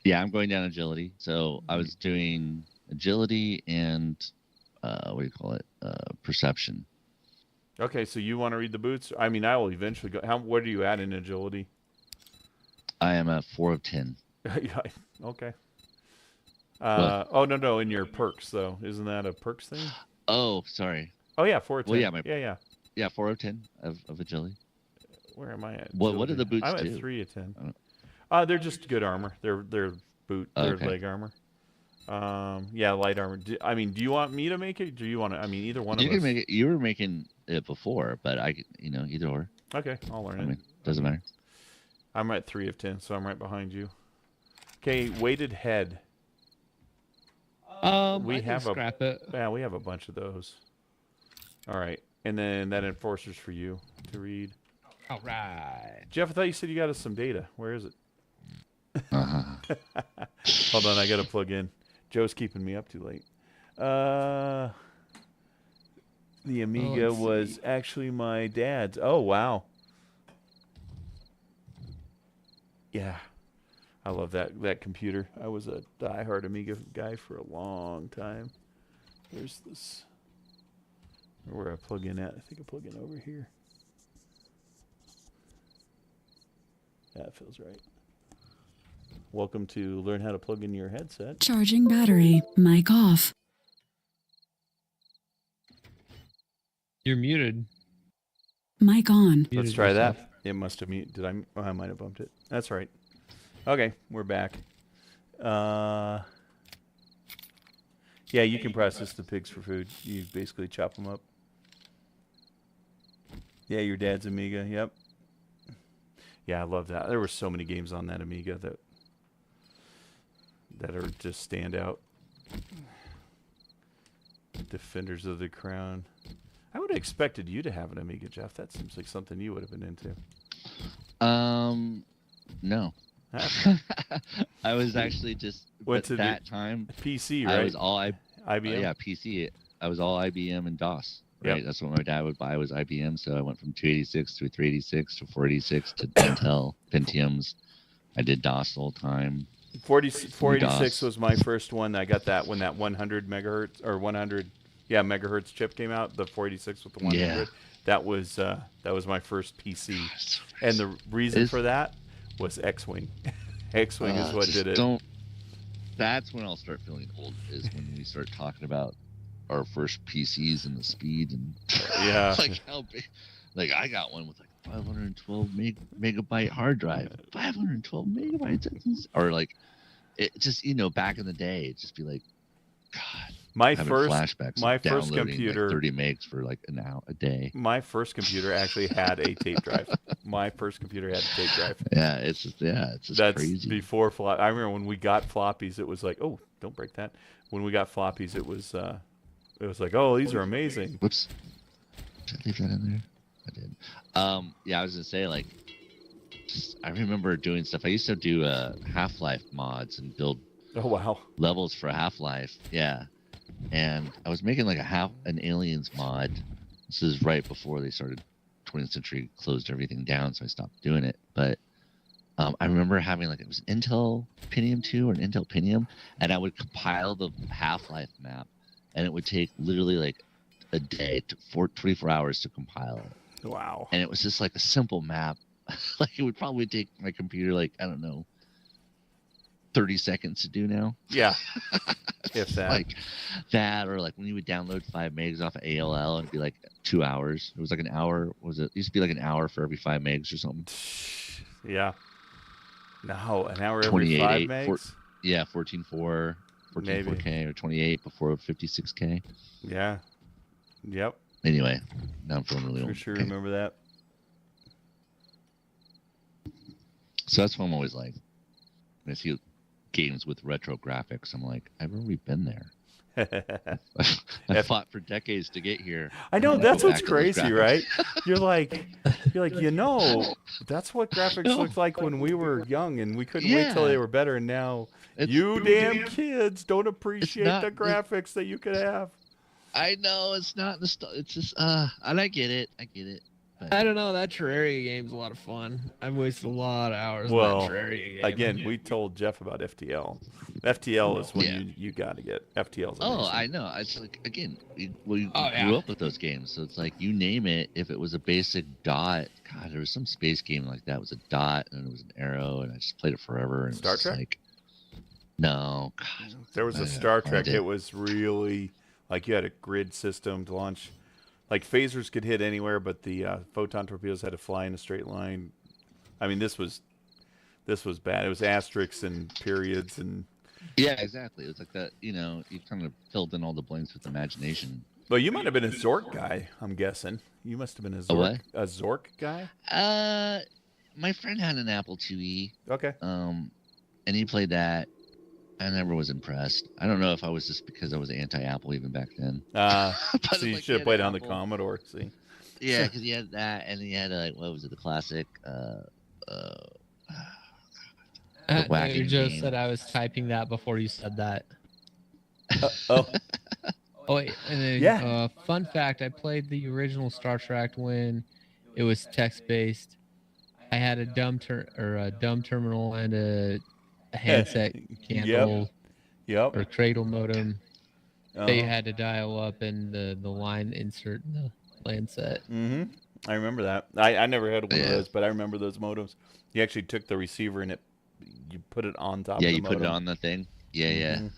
Yeah, I'm going down agility. So I was doing agility and what do you call it? Perception. Okay, so you want to read the boots? I mean, I will eventually go. What are you at in agility? I am at 4 of 10. Okay. Oh no, in your perks though, isn't that a perks thing? Oh, sorry. Oh yeah, 4 of 10. Well, yeah. Yeah, 4 of 10 of agility. Where am I at? What do the boots do? I'm at 3 of 10. They're just good armor. They're leg armor. Yeah, light armor. Do you want me to make it? Do you want to? I mean, either one of us. You can make it. You were making it before, but either or. Okay, I'll learn it. I mean, doesn't matter. I'm at 3 of 10, so I'm right behind you. Okay, weighted head. We have scrap it. Yeah, we have a bunch of those. All right, and then that enforcer's for you to read. All right. Jeff, I thought you said you got us some data. Where is it? Hold on, I gotta plug in. Joe's keeping me up too late. The Amiga was actually my dad's. Oh, wow. Yeah. I love that computer. I was a diehard Amiga guy for a long time. There's this. Where I plug in at? I think I plug in over here. That feels right. Welcome to learn how to plug in your headset. Charging battery. Mic off. You're muted. Mic on. Let's Muted try yourself. that. It must have muted. Did I? Oh, I might have bumped it. That's right. Okay, we're back. Yeah, you can process the pigs for food. You basically chop them up. Yeah, your dad's Amiga. Yep. Yeah, I love that. There were so many games on that Amiga that are just standout. Defenders of the Crown. I would have expected you to have an Amiga, Jeff. That seems like something you would have been into. No. I was actually just What's at that time. PC, right? I was all IBM. yeah, PC. I was all IBM and DOS. Right, Yep. that's what my dad would buy was IBM. So I went from 286 to 386 to 486 to Intel Pentiums. I did DOS the whole time. 486 was my first one. I got that when that 100 megahertz or 100 megahertz chip came out. The 486 with the 100. Yeah. That was my first PC. And the reason for that was X-Wing. X-Wing is what did it. That's when I'll start feeling old. Is when we start talking about our first PCs and the speed and Yeah. like how big. Like I got one with like 512 megabyte hard drive. 512 megabytes, or like it just back in the day, it'd just be like, God. My having first flashbacks. my of first downloading, computer, like 30 megs for like an hour a day. My first computer actually had a tape drive. My first computer had a tape drive. Yeah, it's just That's crazy. before flop. I remember when we got floppies, it was like, oh, don't break that. When we got floppies, it was like, oh, these are amazing. Whoops. Did I leave that in there? I did. Yeah, I was gonna say like, I remember doing stuff. I used to do Half-Life mods and build Oh wow. levels for Half-Life. Yeah, and I was making like an Aliens mod. This is right before they started 20th Century closed everything down, so I stopped doing it. But I remember having like it was an Intel Pentium 2 or an Intel Pentium, and I would compile the Half-Life map, and it would take literally like a day to 24 hours to compile it. Wow. And it was just like a simple map. Like it would probably take my computer like, I don't know, 30 seconds to do now. Yeah. If that. Like that, or like when you would download 5 megs off of AOL, it'd be like 2 hours. It was like an hour. It used to be like an hour for every 5 megs or something. Yeah. No, an hour every 5 megs? Yeah, 14.4, 14.4K or 28 before 56K. Yeah. Yep. Anyway, now I'm feeling really old. For sure remember that. So that's what I'm always like. When I see games with retro graphics, I'm like, I've already been there. I fought for decades to get here. I know, that's what's crazy, graphics. right? You're like, that's what graphics looked like when we were young, and we couldn't wait till they were better. And now, you damn kids don't appreciate the graphics that you could have. I know it's not it's just and I get it. But I don't know. That Terraria game's a lot of fun. I've wasted a lot of hours on that Terraria game. Again, we told Jeff about FTL. FTL is when you got to get FTL's. Oh, I know. It's like again, we grew up with those games, so it's like you name it. If it was a basic dot, God, there was some space game like that. It was a dot and it was an arrow, and I just played it forever. And Star it was Trek? like, no, God, There was a Star Trek. It was really like you had a grid system to launch. Like phasers could hit anywhere, but the photon torpedoes had to fly in a straight line. I mean, this was bad. It was asterisks and periods and. Yeah, exactly. It was like that. You kind of filled in all the blanks with imagination. Well, you might have been a Zork guy. I'm guessing you must have been a Zork. A Zork guy. My friend had an Apple IIe. Okay. And he played that. I never was impressed. I don't know if I was just because I was anti-Apple even back then. So you should have played on the Commodore. See. Yeah, because he had that, and he had what was it? The classic. wagon Joe game. said I was typing that before you said that. Oh, Oh, wait, and then, Yeah. fun fact: I played the original Star Trek when it was text-based. I had a dumb terminal and a handset candle Yep. or cradle modem. They Uh-huh. had to dial up and the line insert in the LAN set. Mm-hmm. I remember that. I never had one of Yeah. those, but I remember those modems. You actually took the receiver and you put it on top Yeah, of the you put it modem. on the thing. Yeah. Mhm.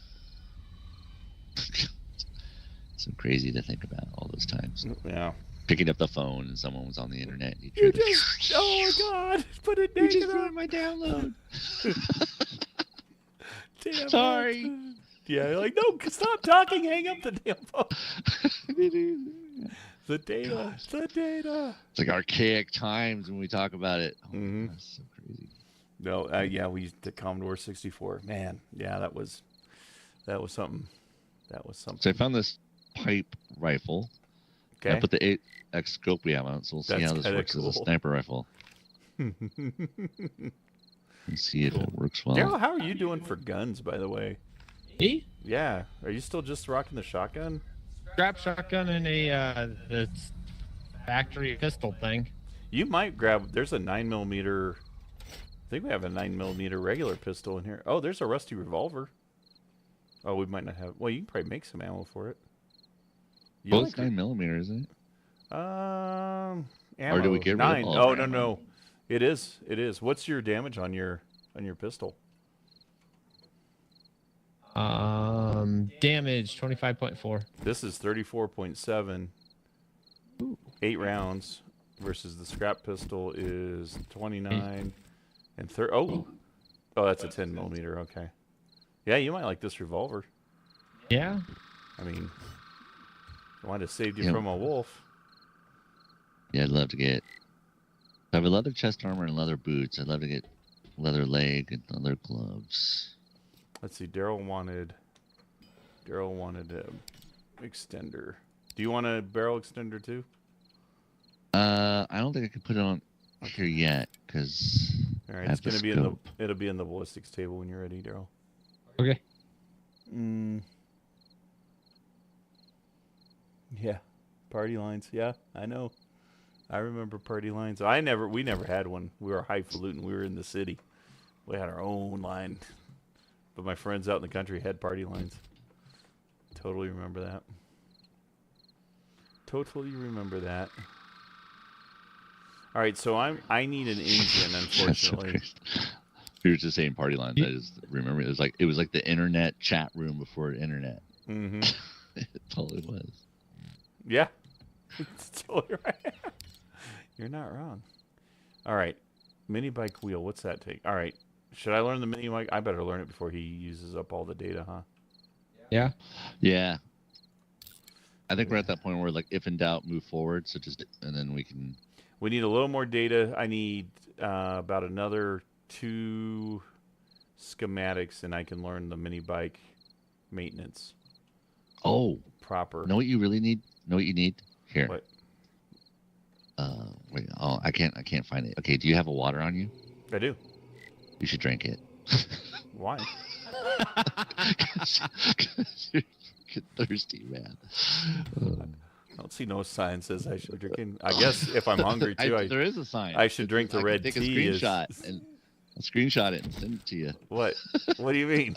So crazy to think about all those times. Yeah. Picking up the phone and someone was on the internet. You tried to- just, oh my God, put it You naked just up. ruined my download. Damn it. Sorry. Yeah, you're like, no, stop talking, hang up the damn phone. The data, the data. It's like archaic times when we talk about it. Oh, Mhm. that's so crazy. No, yeah, we used the Commodore 64. Man, yeah, that was something. That was something. So I found this pipe rifle. Okay. I put the 8x scope we have on it, so we'll see That's how this kinda works as a cool. sniper rifle. And see if it works well. Darrell, how are you doing for guns, by the way? Me? Yeah, are you still just rocking the shotgun? Scrap shotgun and the factory pistol thing. You might grab. There's a 9mm. I think we have a 9mm regular pistol in here. Oh, there's a rusty revolver. Oh, we might not have. Well, you can probably make some ammo for it. You Well, like it's 9mm, isn't it? Ammo. Or do we get rid of 9. all of Oh our no ammo? no, it is. It is. What's your damage on your pistol? Damage 25.4. This is 34.7. 8 rounds versus the scrap pistol is 29 and 30. Oh, that's a 10mm. Okay. Yeah, you might like this revolver. Yeah. I mean, I might have saved you Yeah. from a wolf. Yeah, I'd love to get. I have a leather chest armor and leather boots. I'd love to get leather leg and leather gloves. Let's see. Darrell wanted a extender. Do you want a barrel extender too? I don't think I can put it on here yet because All I right, have it's the gonna be scope. it'll be in the ballistics table when you're ready, Darrell. Okay. Yeah, party lines. Yeah, I know. I remember party lines. We never had one. We were highfalutin. We were in the city. We had our own line. But my friends out in the country had party lines. Totally remember that. Totally remember that. All right, so I need an engine, That's so unfortunately. crazy. We were just saying party lines. I just remember it was like the internet chat room before the internet. Mm-hmm. It totally was. Yeah. It's totally right. You're not wrong. All right. Mini bike wheel. What's that take? All right. Should I learn the mini bike? I better learn it before he uses up all the data, huh? Yeah. Yeah. I think we're at that point where like if in doubt, move forward. So just and then we can. We need a little more data. I need about another 2 schematics, and I can learn the mini bike maintenance Oh, proper. know what you really need? Know what you need? Here. What? Wait. Oh, I can't find it. Okay. Do you have a water on you? I do. You should drink it. Why? 'Cause you're fucking thirsty, man. I don't see no sign says I should drink it. I guess if I'm hungry too, there is a sign. I should drink the I can red take tea a is- screenshot and I'll screenshot it and send it to you. What? What do you mean?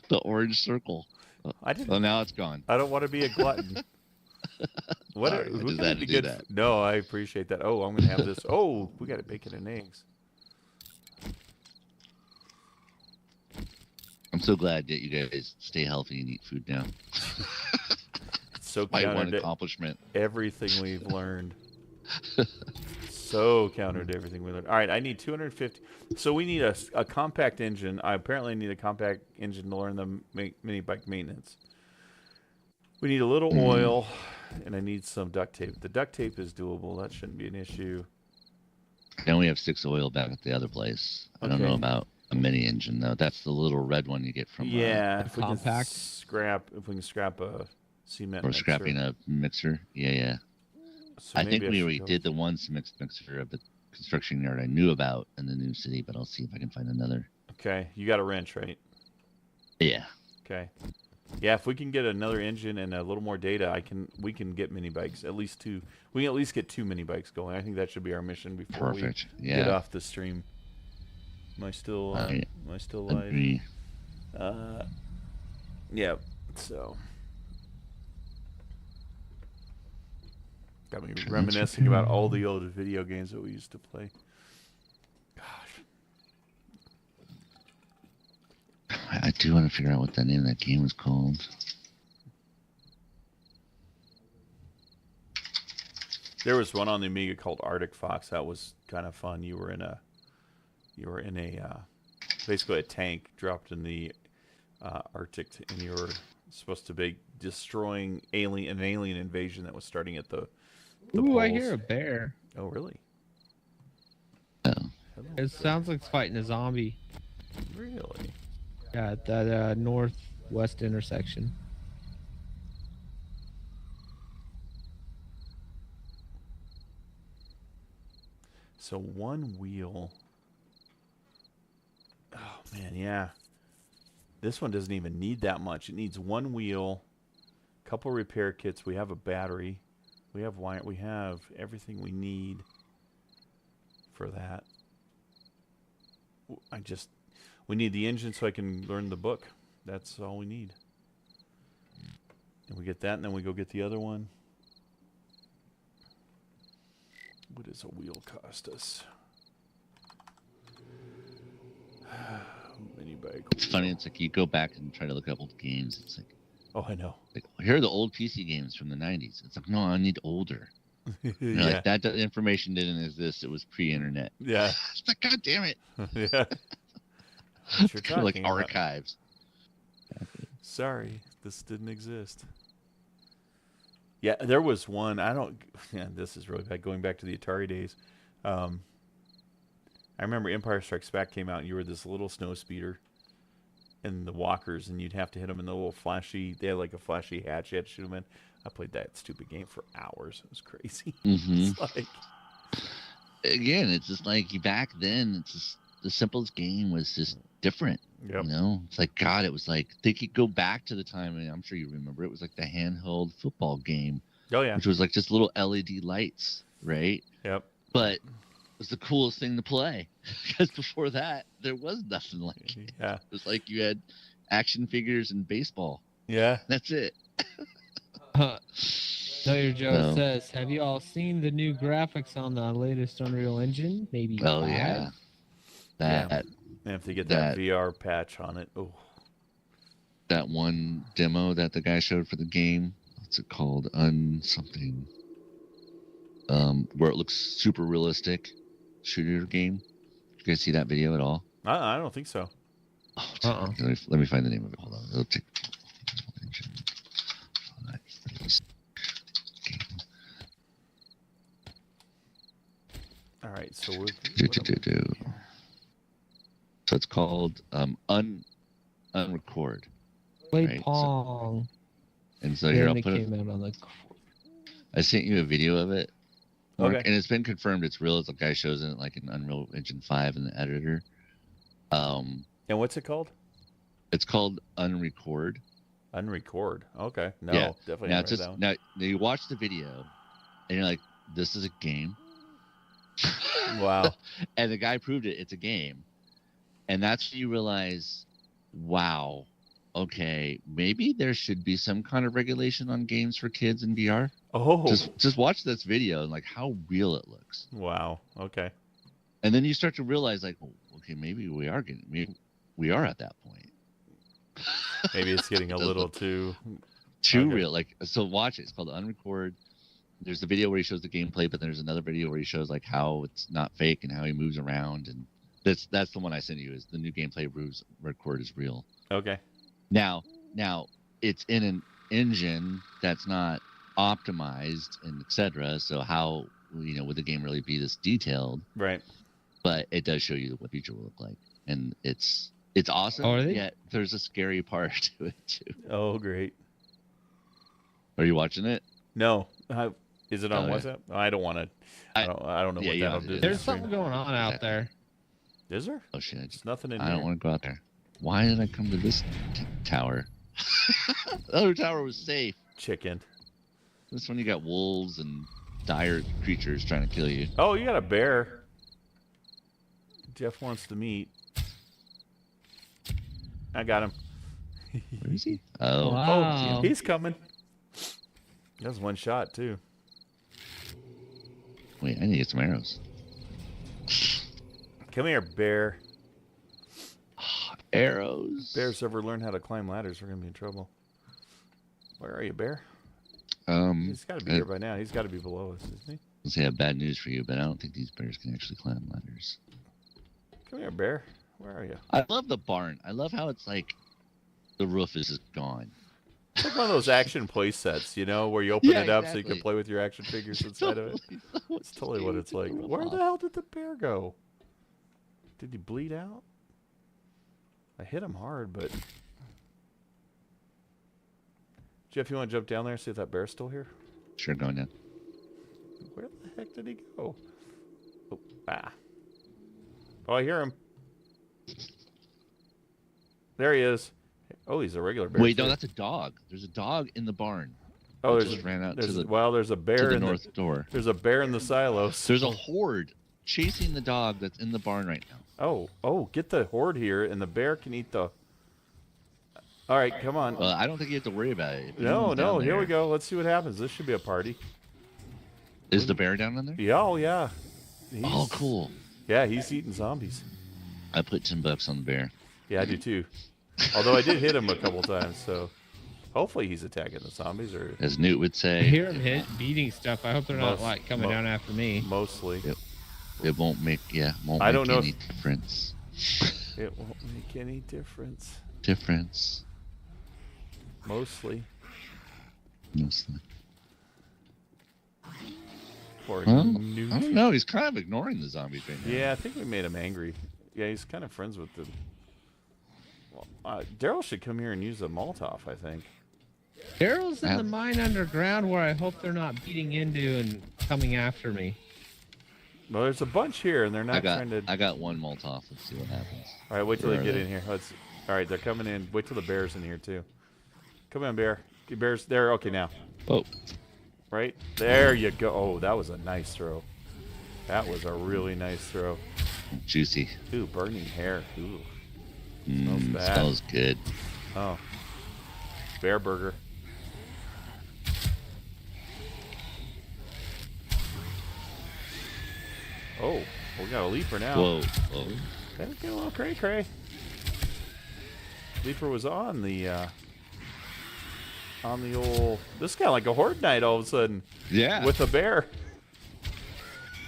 The orange circle. I didn't. Well, now it's gone. I don't want to be a glutton. What? Sorry, I who just can had to be do good? that. No, I appreciate that. Oh, I'm gonna have this. Oh, we got bacon and eggs. I'm so glad that you guys stay healthy and eat food now. It's so My counter one to accomplishment. everything we've learned. So counter to everything we learned. All right, I need 250. So we need a compact engine. I apparently need a compact engine to learn the mini bike maintenance. We need a little oil, and I need some duct tape. The duct tape is doable. That shouldn't be an issue. I only have 6 oil back at the other place. I don't know Okay. about a mini engine though. That's the little red one you get from Yeah, if we can compact? scrap a cement or mixer. scrapping a mixer. Yeah. So I think maybe we should already go- did the one mixer of the construction yard I knew about in the new city, but I'll see if I can find another. Okay, you got a wrench, right? Yeah. Okay. Yeah, if we can get another engine and a little more data, we can get mini bikes. At least 2. We can at least get 2 mini bikes going. I think that should be our mission before Perfect. we Yeah. get off the stream. Am I still I live? agree. Yeah. So got me reminiscing about all the old video games that we used to play. Gosh. I do want to figure out what the name of that game was called. There was one on the Amiga called Arctic Fox. That was kind of fun. You were in a basically a tank dropped in the Arctic, and you were supposed to be destroying an alien invasion that was starting at the Ooh, poles. I hear a bear. Oh, really? Oh. Hello, It sounds like it's fighting a zombie. really? Yeah, at that northwest intersection. So one wheel. Oh man, yeah. This one doesn't even need that much. It needs one wheel, a couple repair kits. We have a battery. We have wire. We have everything we need for that. We need the engine so I can learn the book. That's all we need. And we get that, and then we go get the other one. What does a wheel cost us? Mini bike. It's funny. It's like you go back and try to look up old games. It's like, Oh, I know. here are the old PC games from the 90s. It's like, no, I need older. Yeah. Like that information didn't exist. It was pre-internet. Yeah. It's like, God damn it. Yeah. What you're Kind of like talking about. archives. Sorry, this didn't exist. Yeah, there was one. Yeah, this is really bad. Going back to the Atari days, I remember Empire Strikes Back came out, and you were this little snow speeder, and the walkers, and you'd have to hit them in the little flashy. They had like a flashy hatch. You had to shoot them in. I played that stupid game for hours. It was crazy. Mm-hmm. It's like, Again, it's just like back then. It's just the simplest game was just different. yep. You know, it's like God. It was like they could go back to the time, and I'm sure you remember. It was like the handheld football game, Oh yeah. which was like just little LED lights, right? Yep. But it was the coolest thing to play because before that there was nothing like it. Yeah. It was like you had action figures and baseball. Yeah. That's it. Player Joe No. says, "Have you all seen the new graphics on the latest Unreal Engine? Maybe Oh 5? yeah. That And if they get that That- VR patch on it, oh, that one demo that the guy showed for the game. What's it called? Something. Where it looks super realistic, shooter game. Did you guys see that video at all? I don't think so. Oh, Uh-uh. let me find the name of it. Hold on. It'll take. All right, so we're. So it's called unrecord. Played Right, so- Pong. And so here and I'll it put it. came out on the. I sent you a video of it. Mark, Okay. and it's been confirmed it's real. It's the guy shows it like in Unreal Engine 5 in the editor. And what's it called? It's called Unrecord. Unrecord. Okay. No, Yeah. definitely Now not it's just that one. now you watch the video, and you're like, "This is a game." Wow. And the guy proved it. It's a game, and that's when you realize, wow, okay, maybe there should be some kind of regulation on games for kids in VR. Oh. Just watch this video and like how real it looks, Wow. Okay. and then you start to realize like, well, okay, maybe we are at that point. Maybe it's getting a little too. Too Okay. real. Like, so watch it. It's called Unrecord. There's the video where he shows the gameplay, but then there's another video where he shows like how it's not fake and how he moves around, and that's the one I sent you. Is the new gameplay record is real. Okay. Now it's in an engine that's not optimized and etc. So how would the game really be this detailed? Right. But it does show you what the future will look like, and it's awesome. Oh, really? Yet there's a scary part to it too. Oh, great. Are you watching it? No. Is it on Oh, yeah. WhatsApp? I don't want to. I don't know Yeah, what you that'll don't do. have to to the There's stream. something going on out there. Is there? Oh shit! There's nothing in I here. don't want to go out there. Why did I come to this tower? The other tower was safe. Chicken. This one you got wolves and dire creatures trying to kill you. Oh, you got a bear. Jeff wants to meet. I got him. Where is he? Oh, Wow. Oh, he's coming. That was one shot, too. wait, I need to get some arrows. Come here, bear. Arrows. Bears ever learn how to climb ladders, we're going to be in trouble. Where are you, bear? He's got to be here by now. He's got to be below us, isn't he? Let's say I have bad news for you, but I don't think these bears can actually climb ladders. Come here, bear. Where are you? I love the barn. I love how it's like the roof is just gone. It's like one of those action play sets, you know, where you open Yeah, it up so you exactly. can play with your action figures inside of it. It's totally what it's like. Where the hell did the bear go? Did he bleed out? I hit him hard, but... Jeff, you want to jump down there and see if that bear's still here? Sure, going down. Where the heck did he go? Oh, oh, I hear him. There he is. Oh, he's a regular bear. Wait, no, too. that's a dog. There's a dog in the barn. Oh, It there's just ran out to there's the there's a bear to the in north door. There's a bear in the silos. There's a horde chasing the dog that's in the barn right now. Oh, get the horde here, and the bear can eat the... All right, come on. Well, I don't think you have to worry about it. If you No, move down here we there- go. Let's see what happens. This should be a party. Is the bear down in there? Yeah, oh, yeah. Oh, cool. Yeah, he's eating zombies. I put $10 on the bear. Yeah, I do too. Although I did hit him a couple times, so hopefully he's attacking the zombies, or As Newt would I say, hear him beating stuff. I hope they're not Most- like coming down after me. mostly. Yep. it won't make I don't know any difference. It won't make any difference. Difference. Mostly. Mostly. Poor Well, Newt. I don't know. He's kind of ignoring the zombies right now. Yeah, I think we made him angry. Yeah, he's kind of friends with the... Well, Darrell should come here and use a Molotov, I think. Darrell's in the mine underground where I hope they're not beating into and coming after me. Well, there's a bunch here, and they're not trying to... I got one Molotov. Let's see what happens. All right, wait till Where they are get they? in here. All right, they're coming in. Wait till the bear's in here, too. Come on, bear. Get bear's there. Okay, now. Oh, Right? There you go. Oh, that was a nice throw. That was a really nice throw. juicy. Ooh, burning hair. Ooh. Smells bad. Smells good. Oh. Bear burger. Oh, we got a leaper now. Whoa. Oh. That's getting a little cray-cray. Leaper was on the old... This is kind of like a horde night all of a sudden. Yeah. With a bear.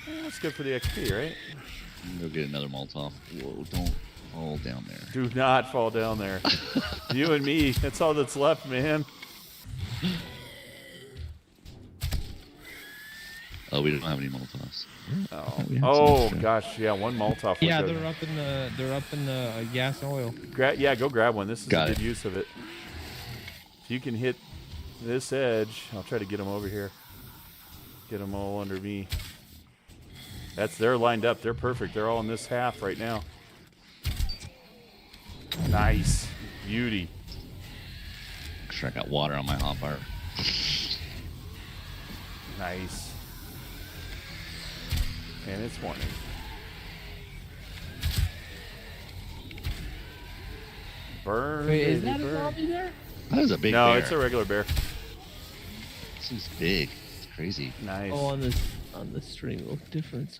Yeah, that's good for the XP, right? I'm gonna go get another Molotov. Whoa, don't fall down there. Do not fall down there. You and me, that's all that's left, man. Oh, we don't have any Molotovs. Oh, we had some oh extra. gosh, yeah, one Molotov. Yeah, would go- they're up in the gas and oil. Yeah, go grab one. This is Got a it. good use of it. If you can hit this edge, I'll try to get them over here. Get them all under me. They're lined up. They're perfect. They're all in this half right now. Nice. Beauty. Make sure I got water on my hotbar. Nice. And it's one. Burn. Wait, is baby, that a burn. zombie there? That is a big No, bear. it's a regular bear. This is big. It's crazy. Nice. Oh, on the stream, it looked different.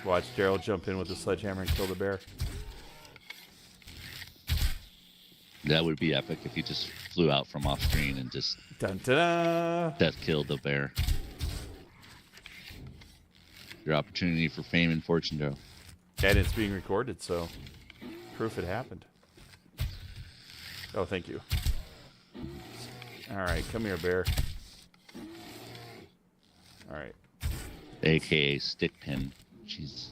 Watch Darrell jump in with the sledgehammer and kill the bear. That would be epic if you just flew out from off screen and just Dun dun dun. death killed the bear. Your opportunity for fame and fortune, Joe. And it's being recorded, so proof it happened. Oh, thank you. All right, come here, bear. All right, AKA stick pin. Jeez.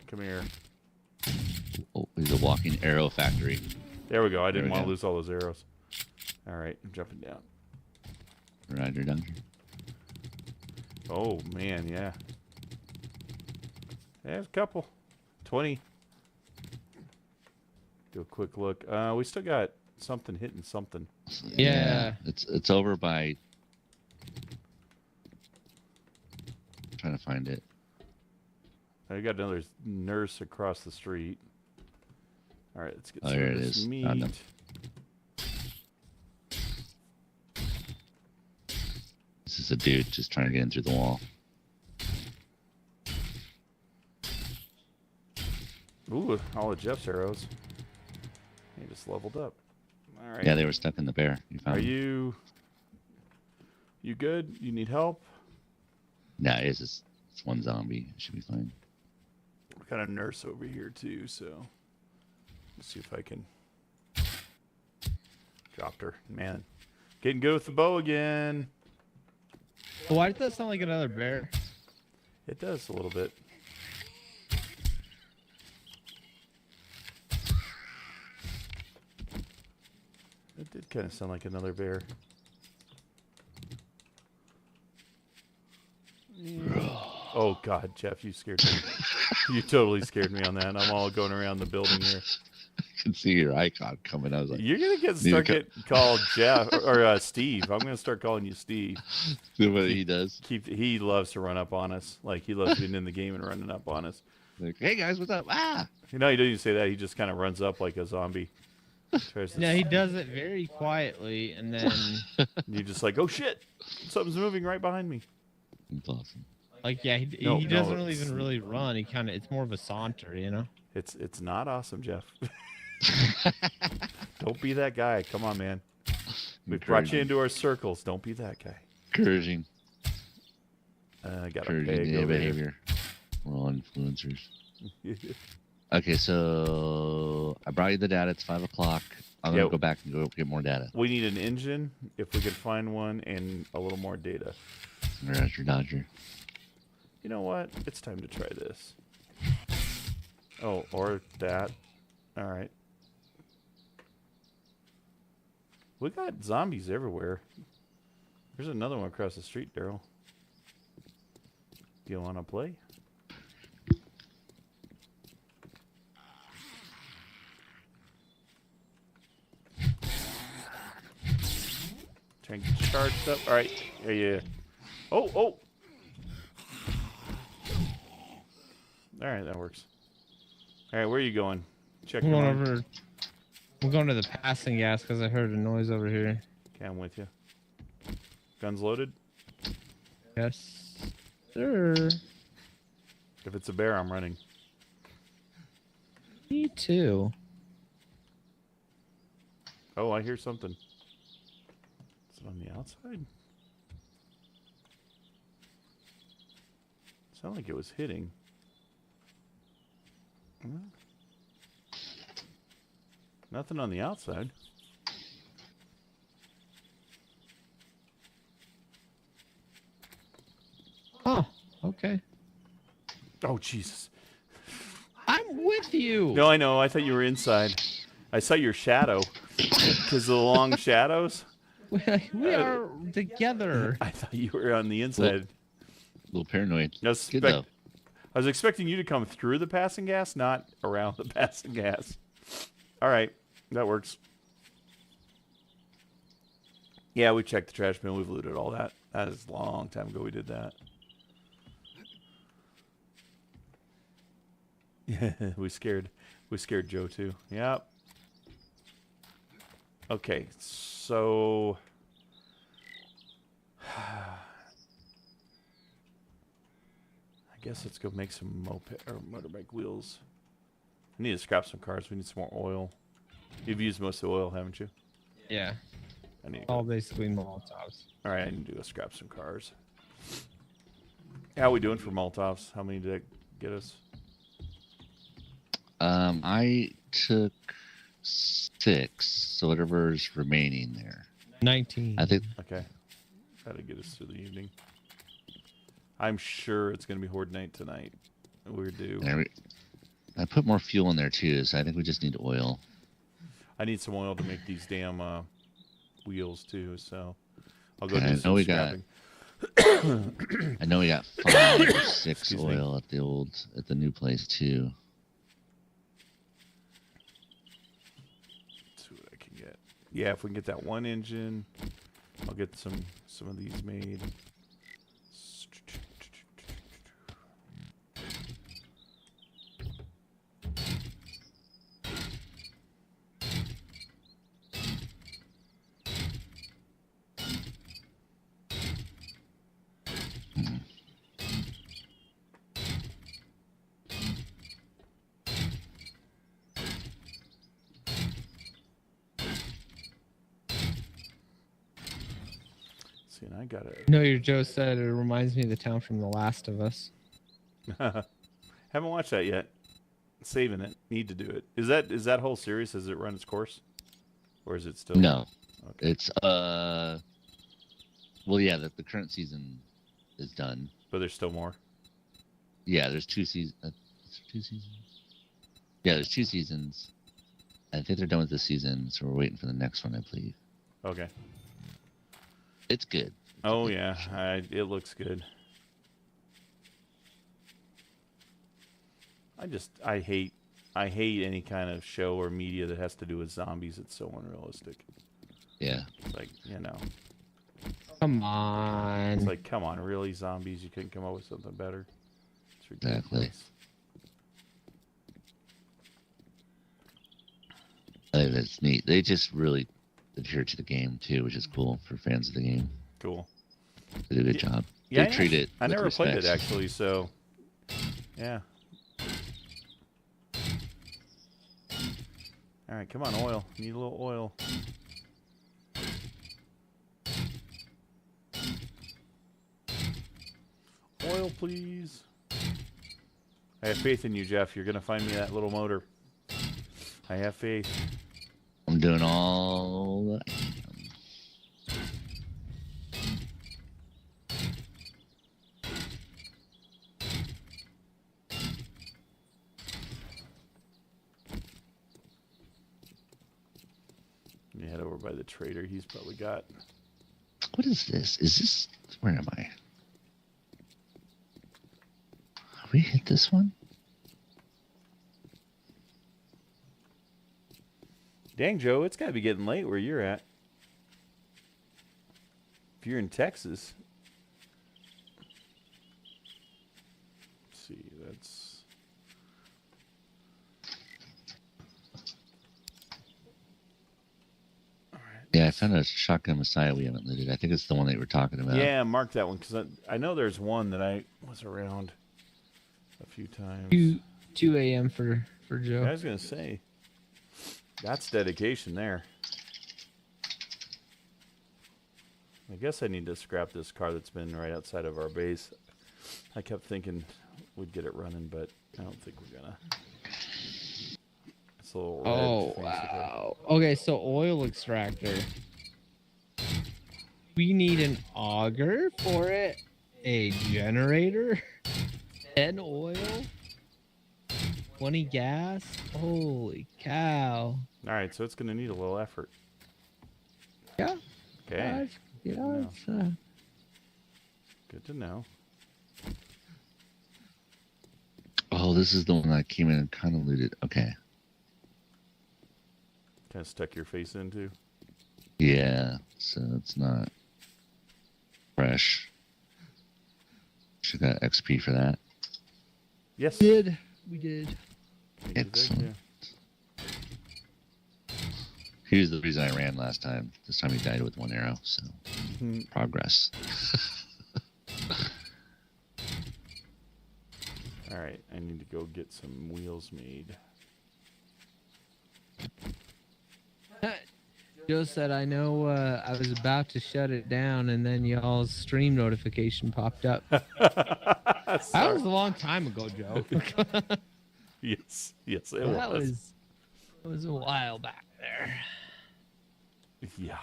come here. Oh, he's a walking arrow factory. There we go. I There didn't we want to go. lose all those arrows. All right, I'm jumping down. Roger, Doctor. Oh man, yeah. There's a couple. 20. Do a quick look. We still got something hitting something. Yeah. It's over by. Trying to find it. I got another nurse across the street. All right, let's get Oh, some here of it this is. meat. Found him. This is a dude just trying to get in through the wall. Ooh, all of Jeff's arrows. He just leveled up. All right. Yeah, they were stuck in the bear. You found Are them? you good? You need help? Nah, it's one zombie. It should be fine. We got a nurse over here too, so let's see if I can. Dropped her. Man, getting good with the bow again. Why does that sound like another bear? It does a little bit. It did kind of sound like another bear. Oh God, Jeff, you scared me. You totally scared me on that. I'm all going around the building here. I can see your icon coming. I was like, You're gonna get called Jeff or Steve. I'm gonna start calling you Steve. see what he does. He loves to run up on us. Like he loves being in the game and running up on us. Like, hey guys, what's up? Ah! You know, he doesn't even say that. He just kind of runs up like a zombie. Tries to No, he does it very quietly, and then You're just like, oh shit, something's moving right behind me. That's awesome. like yeah, he No, doesn't no, really it's- even really run. He kind of it's more of a saunter, you know. It's not awesome, Jeff. Don't be that guy. Come on, man. We brought you into our circles. Don't be that guy. Encouraging. I got a Encouraging pig the over here. behavior. We're all influencers. Okay, so I brought you the data. It's 5 o'clock. I'm gonna Yeah. go back and go get more data. We need an engine, if we could find one, and a little more data. Roger, Dodger. You know what? It's time to try this. Oh, or that. All right. We got zombies everywhere. There's another one across the street, Darrell. Do you want to play? Trying to get charged up. All right. Yeah. Oh. All right, that works. All right, where are you going? Check I'm your going mark. over. I'm going to the passing gas because I heard a noise over here. Okay, I'm with you. Guns loaded? Yes, sir. If it's a bear, I'm running. Me too. Oh, I hear something. Is it on the outside? Sound like it was hitting. Hmm. Nothing on the outside. Oh, okay. Oh, Jesus. I'm with you. No, I know. I thought you were inside. I saw your shadow. Because of the long shadows. We are together. I thought you were on the inside. A little paranoid. I was, Good though. I was expecting you to come through the passing gas, not around the passing gas. All right. That works. Yeah, we checked the trash bin. We've looted all that. That is a long time ago we did that. Yeah, we scared Joe too. Yep. Okay, so I guess let's go make some moped or motorbike wheels. I need to scrap some cars. We need some more oil. You've used most of the oil, haven't you? Yeah, I need to all go. basically Molotovs. All right, I need to go scrap some cars. How are we doing for Molotovs? How many did it get us? I took 6, so whatever's remaining there. 19. I think Okay. That'll get us through the evening. I'm sure it's going to be Horde Night tonight. We're due. I put more fuel in there too, so I think we just need oil. I need some oil to make these damn wheels too, so I'll go Okay, do I some know we scrapping. I know we got 5 or 6 Excuse me. oil at the new place too. Let's see what I can get. Yeah, if we can get that one engine, I'll get some of these made. See, and I got it. No, your Joe said it reminds me of the town from The Last of Us. Haven't watched that yet. Saving it. Need to do it. Is that whole series? Has it run its course, or is it still? No, Okay. it's well, yeah, the current season is done. But there's still more. Yeah, there's 2 seasons. 2 seasons. Yeah, there's 2 seasons. I think they're done with this season, so we're waiting for the next one, I believe. Okay. It's good. Oh yeah, it looks good. I hate any kind of show or media that has to do with zombies. It's so unrealistic. Yeah. It's like, you know, Come on. it's like, come on, really, zombies? You couldn't come up with something better? It's Exactly. ridiculous. That's neat. They just really adhere to the game too, which is cool for fans of the game. Cool. They do a good job. Yeah, They treat it. I with never played it respect. actually, so yeah. All right, come on, oil. Need a little oil. Oil, please. I have faith in you, Jeff. You're gonna find me that little motor. I have faith. I'm doing all that I can. You head over by the trader. He's probably got. What is this? Is this? Where am I? Have we hit this one? Dang, Joe, it's gotta be getting late where you're at. If you're in Texas. Let's see, that's. All right. Yeah, I found a shotgun Messiah we haven't looted. I think it's the one that you were talking about. Yeah, mark that one because I know there's one that I was around a few times. 2 a.m. for Joe. I was gonna say that's dedication there. I guess I need to scrap this car that's been right outside of our base. I kept thinking we'd get it running, but I don't think we're gonna. It's a little red. Oh, fancy car. wow. Okay, so oil extractor. We need an auger for it, a generator, 10 oil, 20 gas. Holy cow. All right, so it's gonna need a little effort. Yeah. Okay, Yeah, No. it's, good to know. Oh, this is the one that came in and kind of looted. Okay. Kind of stuck your face into. Yeah, so it's not fresh. Should got XP for that. Yes. we did. You did, Excellent. yeah. He was the reason I ran last time. This time he died with 1 arrow, so progress. All right, I need to go get some wheels made. Joe said, I know I was about to shut it down, and then y'all's stream notification popped up. That was a long time ago, Joe. Yes, it That was. was a while back there. Yeah.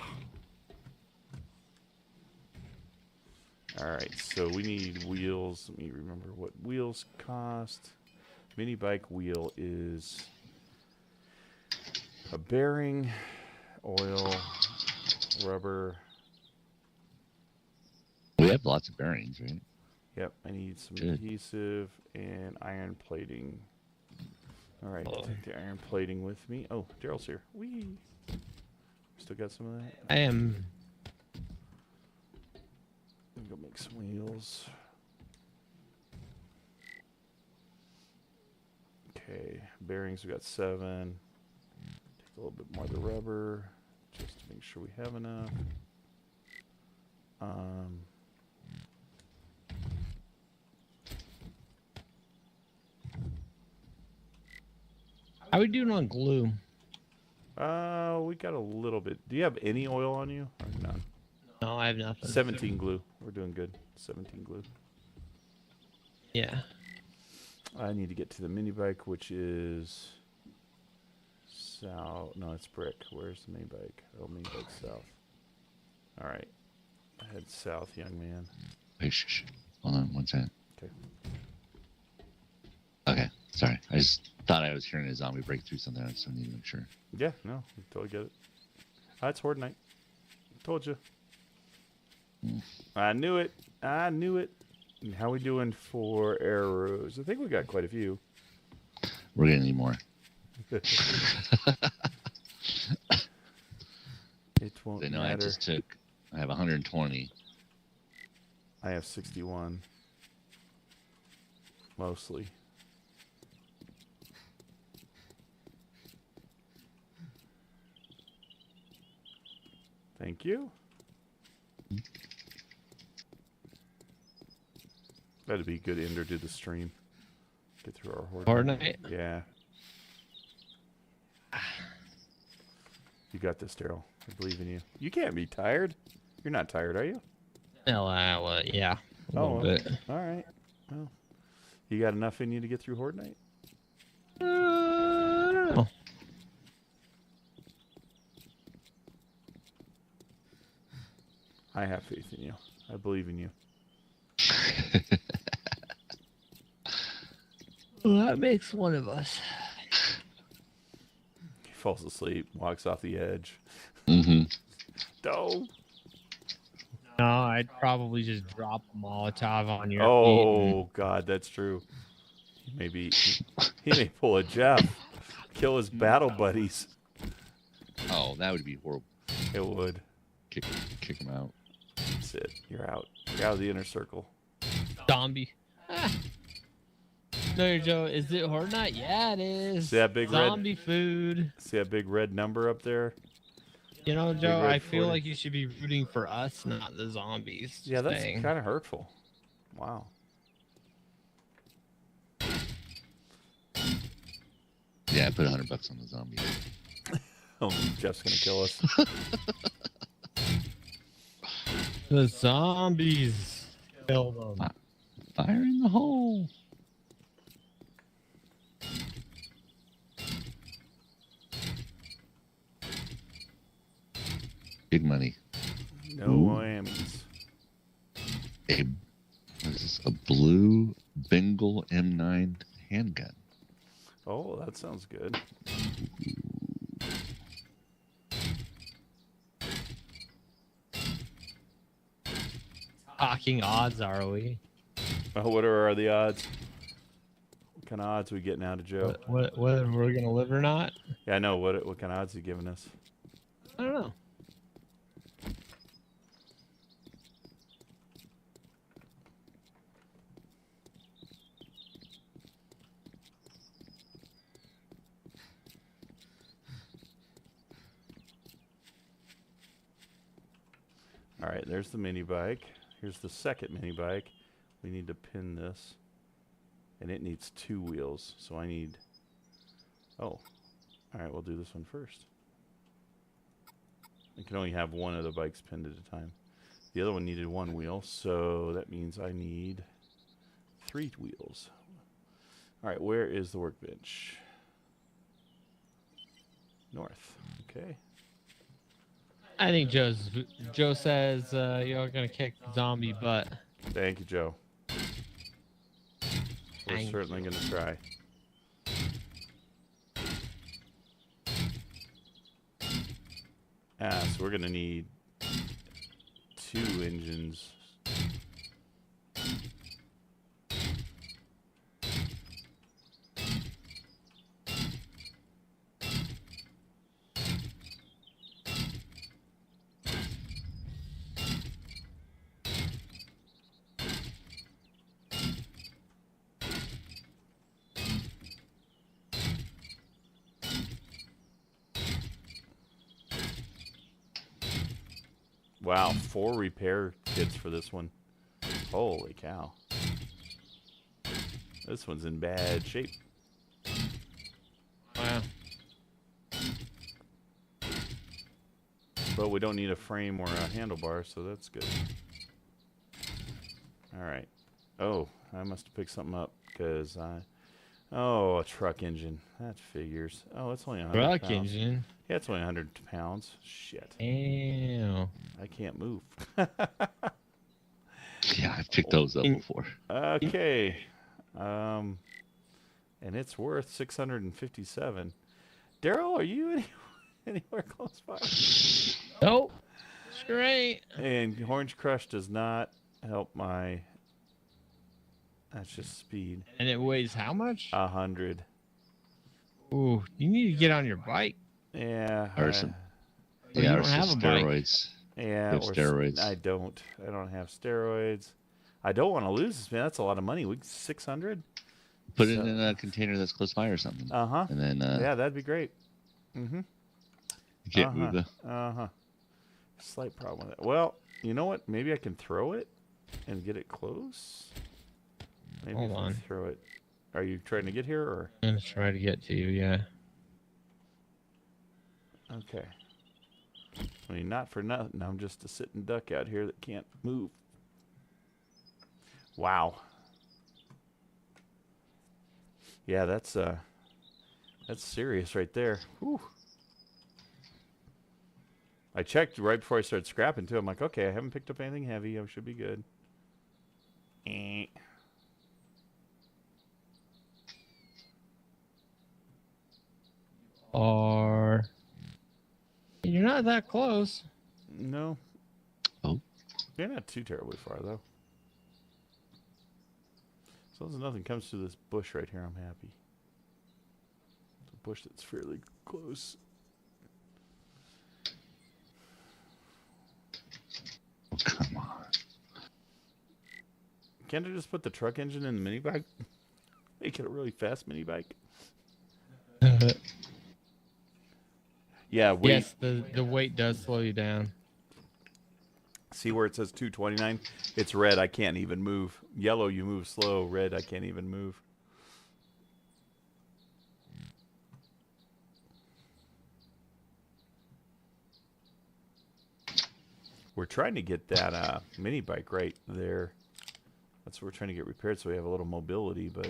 All right, so we need wheels. Let me remember what wheels cost. Mini bike wheel is a bearing, oil, rubber, We have lots of bearings, right? Yep, I need some Good. adhesive and iron plating. All right, take the iron plating with me. Oh, Darrell's here. Whee! Still got some of that? I am. Let me go make some wheels. Okay, bearings, we got 7. Take a little bit more of the rubber, just to make sure we have enough. How we doing on glue? We got a little bit. Do you have any oil on you? Or none? No, I have nothing. 17 glue. We're doing good. 17 glue. Yeah. I need to get to the mini bike, which is south. No, it's brick. Where's the mini bike? Oh, mini bike south. All right. Head south, young man. Wait, shh. Hold on 1 second. Okay. Okay, sorry. I just thought I was hearing a zombie break through something. I just need to make sure. Yeah, no, I totally get it. It's Horde Night. Told you. I knew it. I knew it. And how we doing for arrows? I think we got quite a few. We're gonna need more. It won't I know matter. I have 120. I have 61. Mostly. Thank you. That'd be a good ender to the stream. Get through our horde. Fortnite? Yeah. You got this, Darrell. I believe in you. You can't be tired. You're not tired, are you? No, yeah. A little bit. All right. Well, you got enough in you to get through Horde Night? I don't know. I have faith in you. I believe in you. Well, that makes one of us. He falls asleep, walks off the edge. Mm-hmm. No. No, I'd probably just drop a Molotov on your feet. Oh, God, that's true. Maybe he may pull a Jeff, kill his battle buddies. Oh, that would be horrible. It would. Kick him out. That's it. You're out. You're out of the inner circle. Zombie. No, Joe, is it Horde Night? Yeah, it is. See that big Zombie food. See that big red number up there? You know, Joe, red I feel 40. like you should be rooting for us, not the zombies. Yeah, that's staying. kind of hurtful. Wow. Yeah, I put $100 on the zombie. Oh, Jeff's gonna kill us. The zombies. Kill them. Fire in the hole. Big money. No Ooh. whammies. What is this? A blue Bengal M9 handgun. Oh, that sounds good. Talking odds, are we? Oh, what are the odds? What kind of odds are we getting out of Joe? Whether we're gonna live or not? Yeah, I know. What kind of odds are you giving us? I don't know. All right, there's the mini bike. Here's the second mini bike. We need to pin this. And it needs 2 wheels, so I need... Oh. All right, we'll do this one first. I can only have one of the bikes pinned at a time. The other one needed 1 wheel, so that means I need 3 wheels. All right, where is the workbench? North. Okay. I think Joe says you're gonna kick zombie butt. Thank you, Joe. We're Thank certainly going to try. So we're going to need 2 engines Wow, 4 repair kits for this one. Holy cow. This one's in bad shape. Wow. But we don't need a frame or a handlebar, so that's good. Alright. Oh, I must have picked something up, because I... Oh, a truck engine. That figures. Oh, it's only 100 Truck pounds. engine. Yeah, it's only 100 pounds. Shit. Ew. I can't move. Yeah, I've picked those up before. Okay. And it's worth 657. Darrell, are you anywhere close by? Nope. Straight. And Orange Crush does not help my... That's just speed. And it weighs how much? 100. Ooh, you need to get on your bike. Yeah. Or some, you yeah, or don't some have a bike. steroids. Yeah, Have steroids. I don't have steroids. I don't want to lose this, man. That's a lot of money. 600. Put it in a container that's close by or something. And then Yeah, that'd be great. Mm-hmm. you can't move it. Slight problem with it. Well, you know what? Maybe I can throw it and get it close. Maybe Hold if I on. throw it. Are you trying to get here or? I'm gonna try to get to you. Yeah. Okay. I mean, not for nothing. I'm just a sitting duck out here that can't move. Wow. Yeah, that's serious right there. Whew. I checked right before I started scrapping too. I'm like, okay, I haven't picked up anything heavy. I should be good. Eh. Or you're not that close. No. Oh. You're not too terribly far though. As long as nothing comes through this bush right here, I'm happy. It's a bush that's fairly close. Oh, come on. Can't I just put the truck engine in the mini bike? Make it a really fast mini bike. Yeah, weight. Yes, the weight does slow you down. See where it says 229? It's red. I can't even move. Yellow, you move slow. Red, I can't even move. We're trying to get that mini bike right there. That's what we're trying to get repaired so we have a little mobility, but...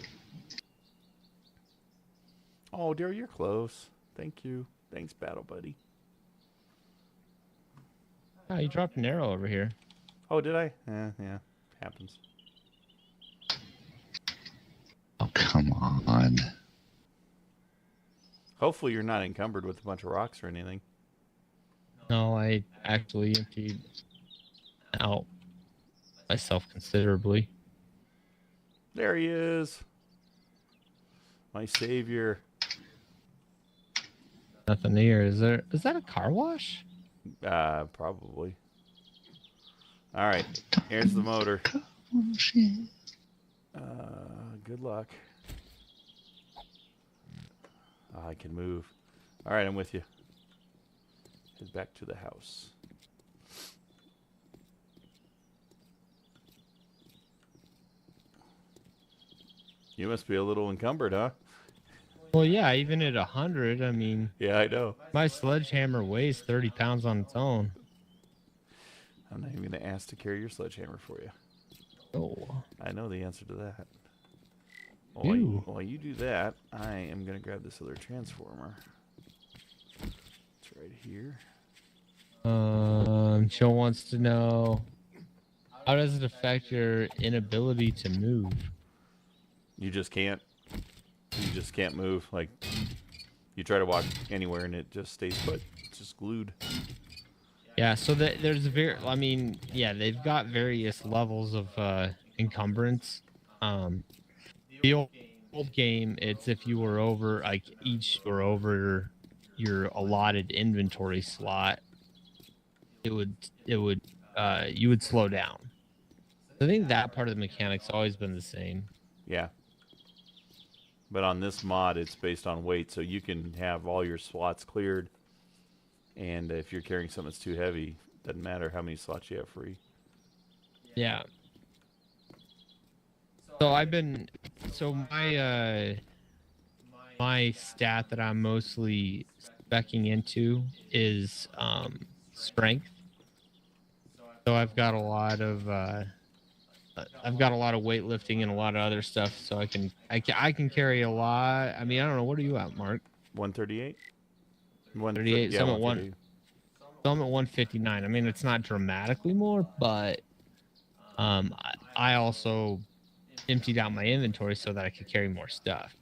Oh, dear, you're close. Thank you. Thanks, Battle Buddy. Oh, you dropped an arrow over here. Oh, did I? Yeah. Happens. Oh, come on. Hopefully you're not encumbered with a bunch of rocks or anything. No, I actually emptied out myself considerably. There he is. My savior. Nothing here. Is that a car wash? Probably. All right. Here's the motor. Good luck. I can move. All right, I'm with you. Head back to the house. You must be a little encumbered, huh? Well, yeah, even at 100, I mean, Yeah, I know. my sledgehammer weighs 30 pounds on its own. I'm not even going to ask to carry your sledgehammer for you. Oh. I know the answer to that. Ew. While you do that, I am going to grab this other transformer. It's right here. Jill wants to know, how does it affect your inability to move? You just can't. You just can't move. Like, you try to walk anywhere and it just stays put. It's just glued. Yeah, so there's they've got various levels of encumbrance. The old game, it's if you were over, like, each were over your allotted inventory slot, you would slow down. I think that part of the mechanic's always been the same. Yeah. But on this mod, it's based on weight, so you can have all your slots cleared. And if you're carrying something that's too heavy, Doesn't matter how many slots you have free. Yeah. So my stat that I'm mostly specking into is strength. So I've got a lot of weightlifting and a lot of other stuff, so I can carry a lot. I mean, I don't know, what are you at, Mark? 138. 38. Yeah, Some at 138. Some at 159. I mean, it's not dramatically more, but I also emptied out my inventory so that I could carry more stuff.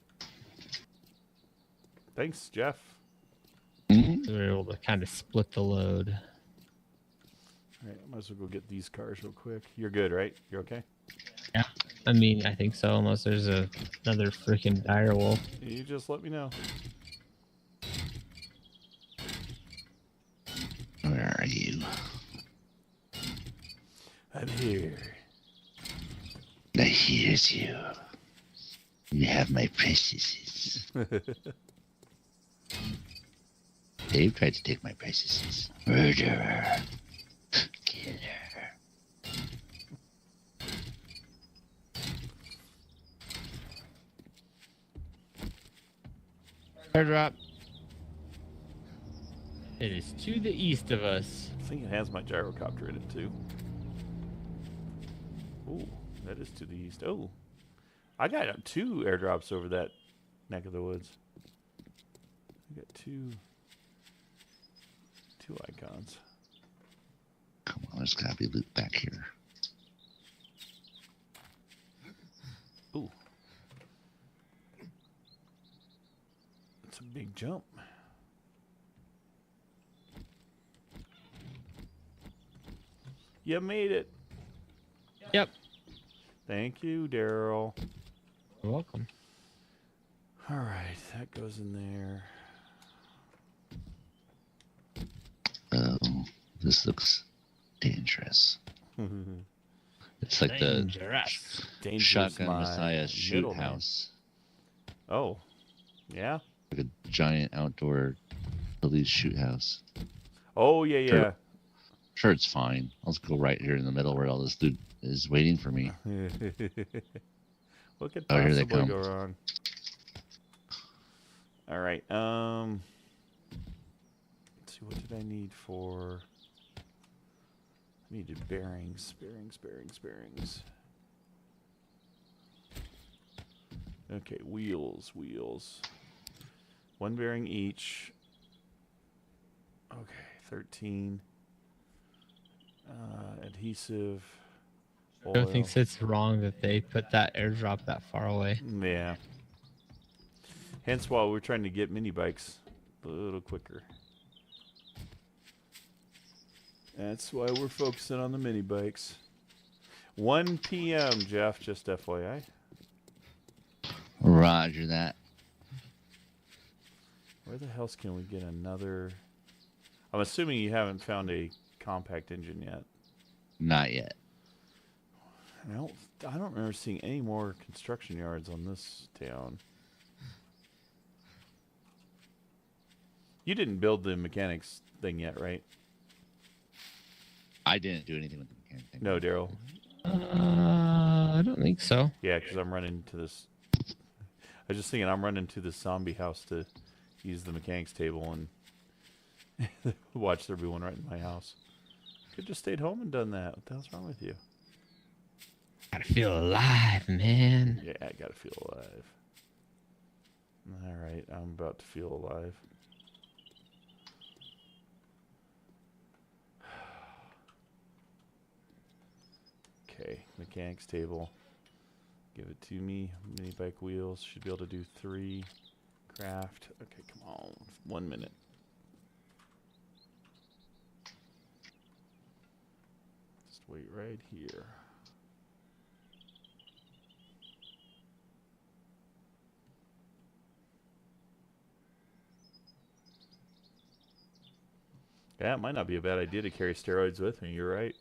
Thanks, Jeff. Mhm. So we were able to kind of split the load. All right, I might as well go get these cars real quick. You're good, right? You're okay? Yeah. I mean, I think so, unless there's another freaking dire wolf. You just let me know. Where are you? I'm here. I hears you. You have my preciouses. Dave tried to take my preciouses. Murderer. Killer. Airdrop. It is to the east of us. I think it has my gyrocopter in it too. Ooh, that is to the east. Oh, I got 2 airdrops over that neck of the woods. I got two icons. Come on, there's gotta be loot back here. Ooh, that's a big jump. You made it. Yep. Thank you, Darrell. You're welcome. All right, that goes in there. Oh, this looks dangerous. It's like the Dangerous. Dangerous Shotgun my Messiah shoot middle name. house. Oh, yeah. Like a giant outdoor police shoot house. Oh, yeah, Sure. yeah. Sure, it's fine. I'll just go right here in the middle where all this loot is waiting for me. What could Oh, here they possibly come. go wrong? All right. Let's see. What did I need for? I needed bearings. Okay, wheels. 1 bearing each. Okay, 13. Adhesive. Joe Oil. thinks it's wrong that they put that airdrop that far away. Yeah. Hence why we're trying to get mini bikes a little quicker. That's why we're focusing on the mini bikes. 1 p.m., Jeff, just FYI. Roger that. Where the hell can we get another? I'm assuming you haven't found a compact engine yet. Not yet. I don't remember seeing any more construction yards on this town. You didn't build the mechanics thing yet, right? I didn't do anything with the mechanic thing. No, Darrell. I don't think so. Yeah, because I'm running to this. I was just thinking I'm running to this zombie house to use the mechanics table and watch everyone right in my house. Could just stayed home and done that. What the hell's wrong with you? Gotta feel alive, man. Yeah, I gotta feel alive. All right, I'm about to feel alive. Okay, mechanics table. Give it to me. Mini bike wheels. Should be able to do 3. Craft. Okay, come on. 1 minute. Just wait right here. Yeah, it might not be a bad idea to carry steroids with me. You're right.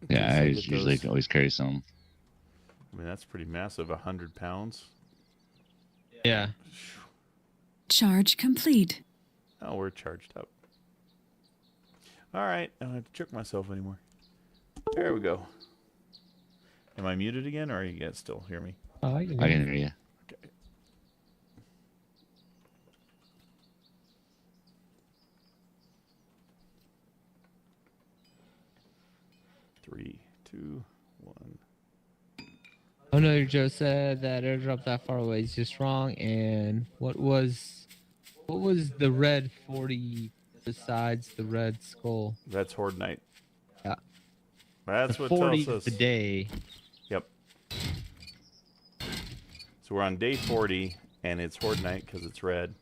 Yeah, I At least get usually those. always carry some. I mean, that's pretty massive. 100 pounds. Yeah. Charge complete. Oh, we're charged up. All right, I don't have to trick myself anymore. There we go. Am I muted again, or you guys still hear me? Oh, I can hear you. Okay. 3, 2, 1. Oh no, Joe said that airdrop that far away is just wrong. And what was the red 40 besides the red skull? That's Horde Night. Yeah. That's The what 40 tells us. the day. Yep. So we're on day 40, and it's Horde Night because it's red.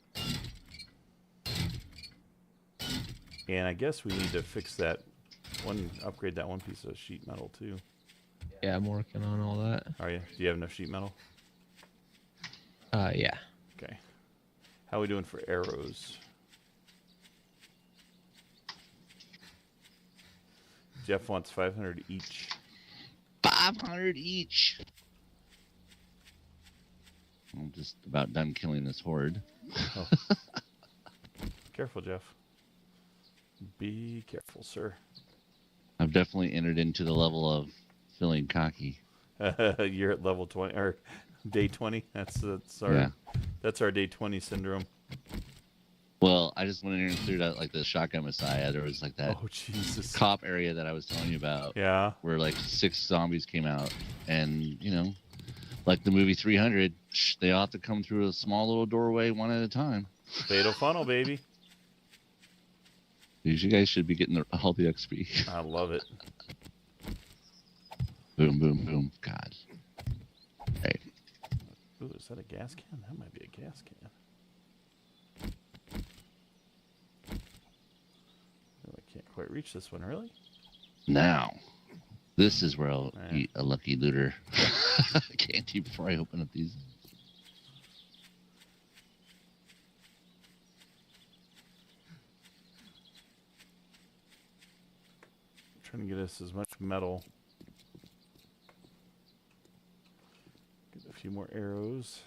And I guess we need to fix that one, upgrade that one piece of sheet metal too. Yeah, I'm working on all that. Are you? Do you have enough sheet metal? Yeah. Okay. How are we doing for arrows? Jeff wants 500 each. 500 each. I'm just about done killing this horde. Oh. Careful, Jeff. Be careful, sir. I've definitely entered into the level of feeling cocky. You're at level 20 or day 20. That's our day 20 syndrome. Well, I just went in here and cleared out like the shotgun messiah. There was like that Oh Jesus. cop area that I was telling you about. Yeah. Where like 6 zombies came out, and you know, like the movie 300, they all have to come through a small little doorway one at a time. Fatal funnel, baby. You guys should be getting all the XP. I love it. Boom, boom, boom. God. Right. Ooh, is that a gas can? That might be a gas can. Oh, I can't quite reach this one, really? Now, this is where I'll Yeah. eat a lucky looter candy before I open up these. Trying to get us as much metal. Get a few more arrows.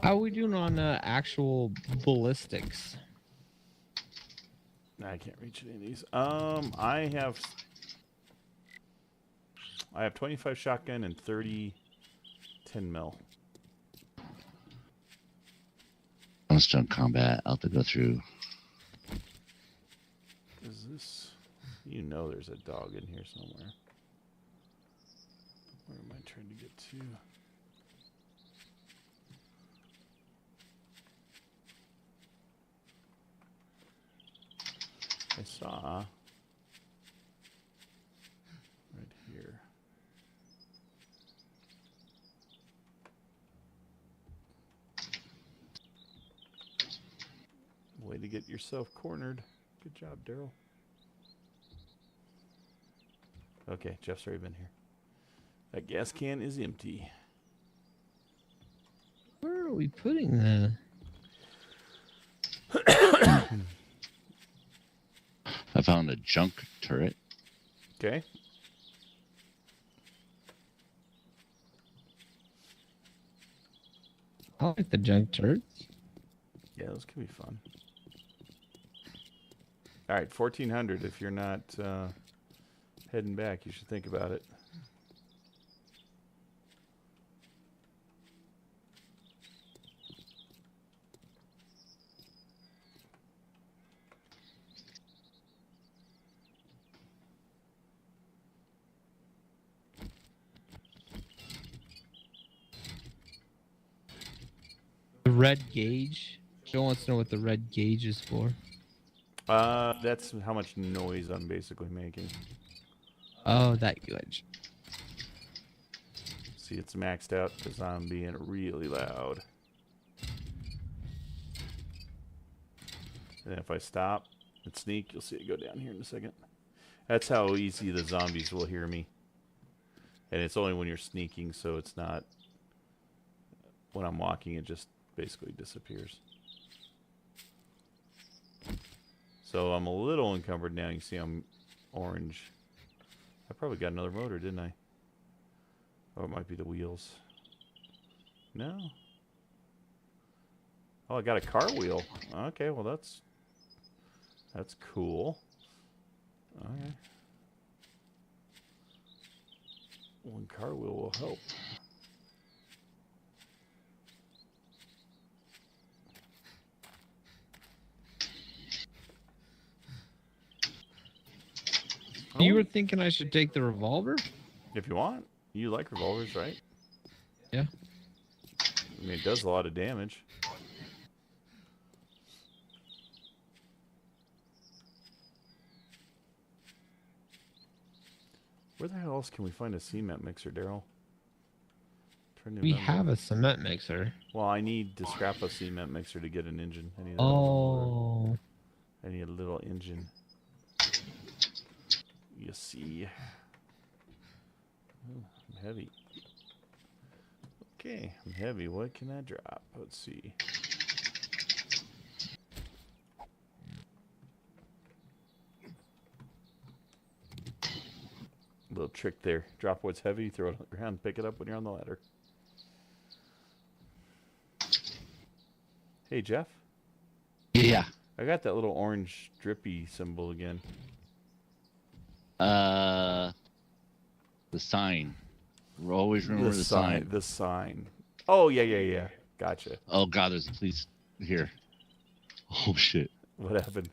How are we doing on actual ballistics? Nah, I can't reach any of these. I have 25 shotgun and 30 10 mil. I'm still in combat. I'll have to go through. Is this? You know, there's a dog in here somewhere. Where am I trying to get to? I saw right here. Way to get yourself cornered. Good job, Darrell. Okay, Jeff's already been here. That gas can is empty. Where are we putting that? I found a junk turret. Okay. I like the junk turrets. Yeah, those could be fun. All right, 1400. If you're not heading back, you should think about it. The red gauge. Joe wants to know what the red gauge is for. That's how much noise I'm basically making. Oh, that gauge. See, it's maxed out because I'm being really loud. And if I stop and sneak, you'll see it go down here in a second. That's how easy the zombies will hear me. And it's only when you're sneaking, so it's not... When I'm walking, it just basically disappears. So I'm a little encumbered now. You see I'm orange. I probably got another motor, didn't I? Oh, it might be the wheels. No. Oh, I got a car wheel. Okay, well that's cool. Okay. One car wheel will help. You were thinking I should take the revolver? If you want. You like revolvers, right? Yeah. I mean, it does a lot of damage. Where the hell else can we find a cement mixer, Darrell? We have a cement mixer. Well, I need to scrap a cement mixer to get an engine. I need I need a little engine. You see. Oh, I'm heavy. Okay, I'm heavy. What can I drop? Let's see. Little trick there. Drop what's heavy, throw it on the ground, pick it up when you're on the ladder. Hey, Jeff. Yeah. I got that little orange drippy symbol again. The sign. Always remember the sign. The sign. Oh, yeah. Gotcha. Oh, God, there's a police here. Oh, shit. What happened?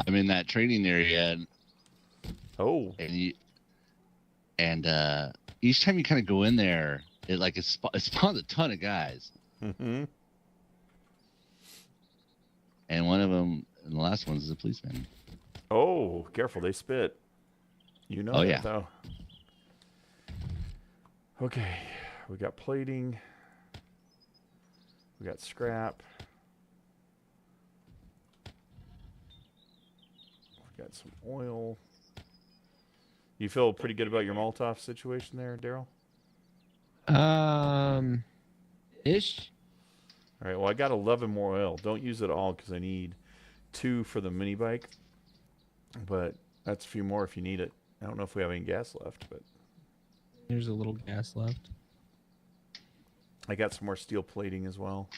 I'm in that training area, and Oh. Each time you kind of go in there, it spawns a ton of guys. Mm-hmm. And one of them, and the last one is a policeman. Oh, careful, they spit. You know Oh, that, yeah. though. Okay, we got plating. We got scrap. We got some oil. You feel pretty good about your Molotov situation there, Darrell? Ish. All right, well, I got 11 more oil. Don't use it all because I need 2 for the mini bike. But that's a few more if you need it. I don't know if we have any gas left, but There's a little gas left. I got some more steel plating as well.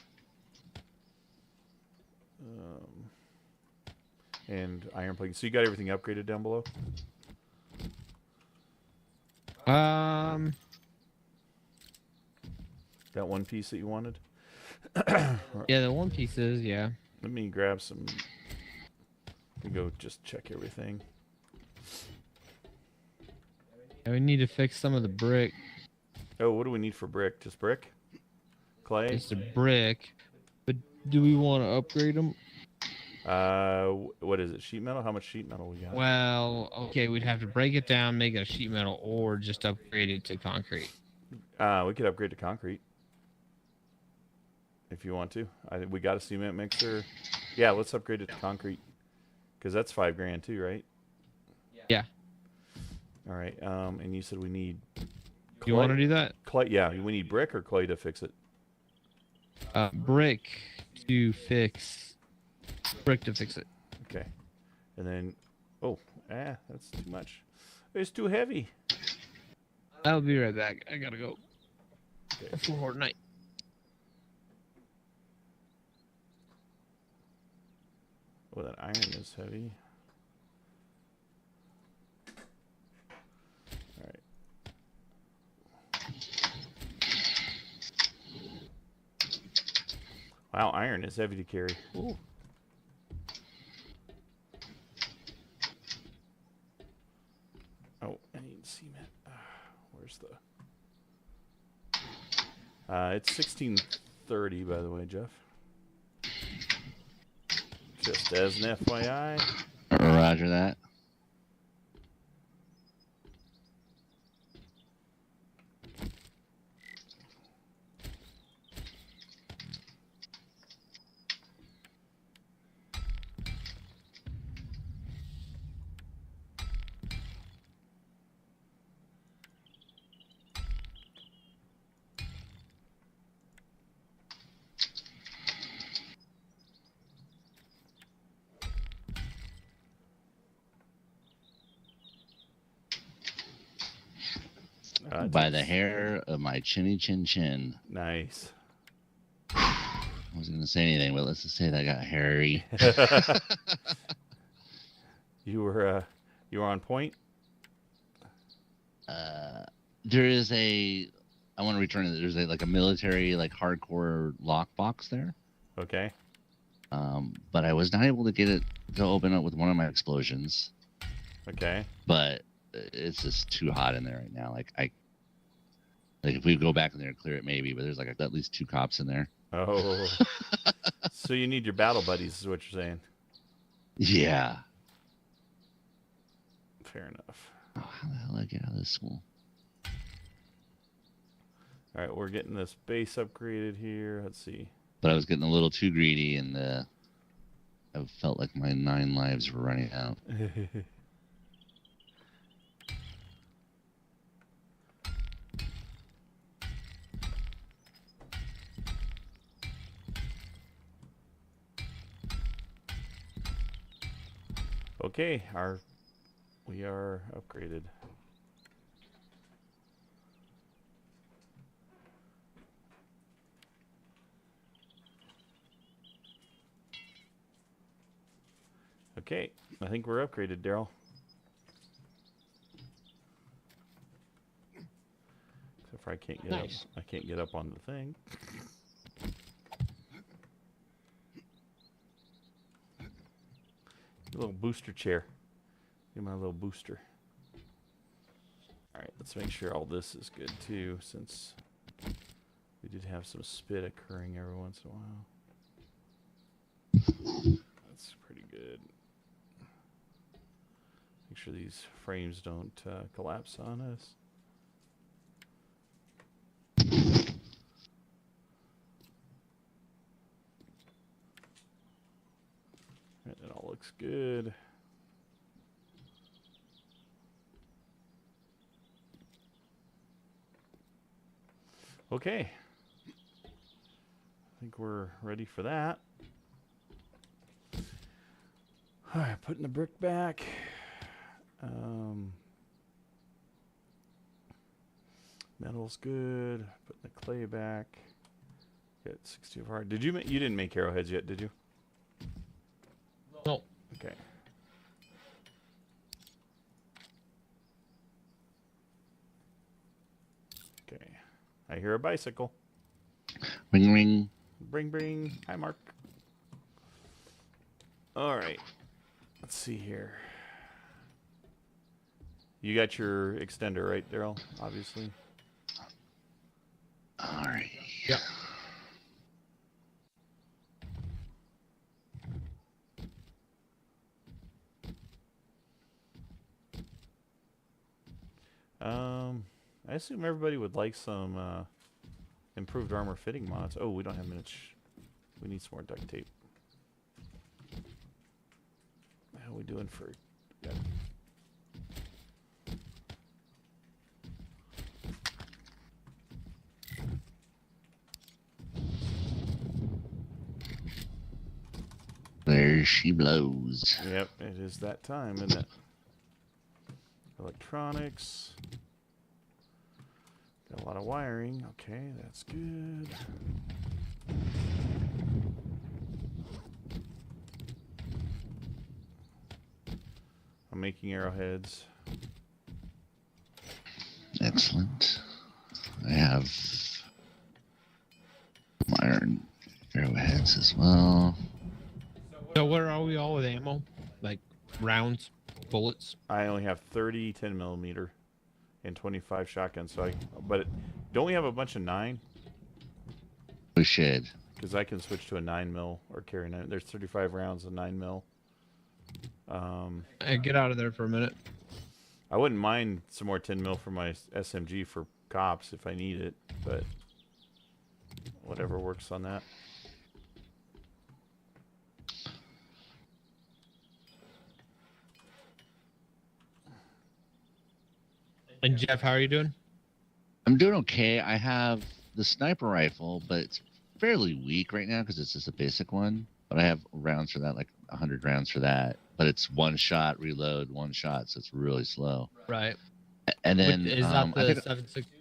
And iron plating. So you got everything upgraded down below? That one piece that you wanted? Yeah, the one piece is, yeah. Let me grab some. Let me go just check everything. And we need to fix some of the brick. Oh, what do we need for brick? Just brick? Clay? Just a brick. But do we want to upgrade them? What is it? Sheet metal? How much sheet metal we got? Well, okay, we'd have to break it down, make it a sheet metal, or just upgrade it to concrete. We could upgrade to concrete. If you want to. We got a cement mixer. Yeah, let's upgrade it to concrete. Because that's $5 grand too, right? Yeah. All right. And you said we need clay. You want to do that? Clay, yeah. We need brick or clay to fix it? Brick to fix. Brick to fix it. Okay. And then, that's too much. It's too heavy. I'll be right back. I gotta go. Okay. For Fortnite. Oh, that iron is heavy. All right. Wow, iron is heavy to carry. Ooh. Oh, I need cement. Where's the... it's 1630, by the way, Jeff. Just as an FYI. Roger that. By the hair of my chinny chin chin. Nice. wasn't gonna say anything, but let's just say that got hairy. You were on point. There is a. I want to return it. There's like a military like hardcore lockbox there. Okay. But I was not able to get it to open up with one of my explosions. Okay. But it's just too hot in there right now. Like if we go back in there and clear it, maybe. But there's like at least 2 cops in there. Oh. So you need your battle buddies, is what you're saying. Yeah. Fair enough. Oh, how the hell did I get out of this school? All right, we're getting this base upgraded here. Let's see. But I was getting a little too greedy, and I felt like my 9 lives were running out. Okay, we are upgraded. Okay, I think we're upgraded, Darrell. Except for I can't get Nice. up. I can't get up on the thing. A little booster chair. Get my little booster. All right, let's make sure all this is good too, since we did have some spit occurring every once in a while. That's pretty good. Make sure these frames don't collapse on us. Right, that all looks good. Okay. I think we're ready for that. All right, putting the brick back. Metal's good. Putting the clay back. Got 60 of hard. Did you you didn't make arrowheads yet, did you? No. Okay. Okay. I hear a bicycle. Ring, ring. Bring, bring. Hi, Mark. All right. Let's see here. You got your extender, right, Darrell? Obviously. All right. Yep. I assume everybody would like some improved armor fitting mods. Oh, we don't have minutes. We need some more duct tape. How are we doing for... Yeah. There she blows. Yep, it is that time, isn't it? Electronics. Got a lot of wiring. Okay, that's good. I'm making arrowheads. Excellent. I have iron arrowheads as well. So where are we all with ammo? Like rounds, bullets? I only have 30 10mm and 25 shotguns. So don't we have a bunch of 9? We should. Because I can switch to a 9mm or carry 9. There's 35 rounds of 9mm. Hey, get out of there for a minute. I wouldn't mind some more 10mm for my SMG for cops if I need it, but whatever works on that. And Jeff, how are you doing? I'm doing okay. I have the sniper rifle, but it's fairly weak right now because it's just a basic one. But I have rounds for that, like 100 rounds for that. But it's one shot, reload, one shot, so it's really slow. Right. And then Is that the I think,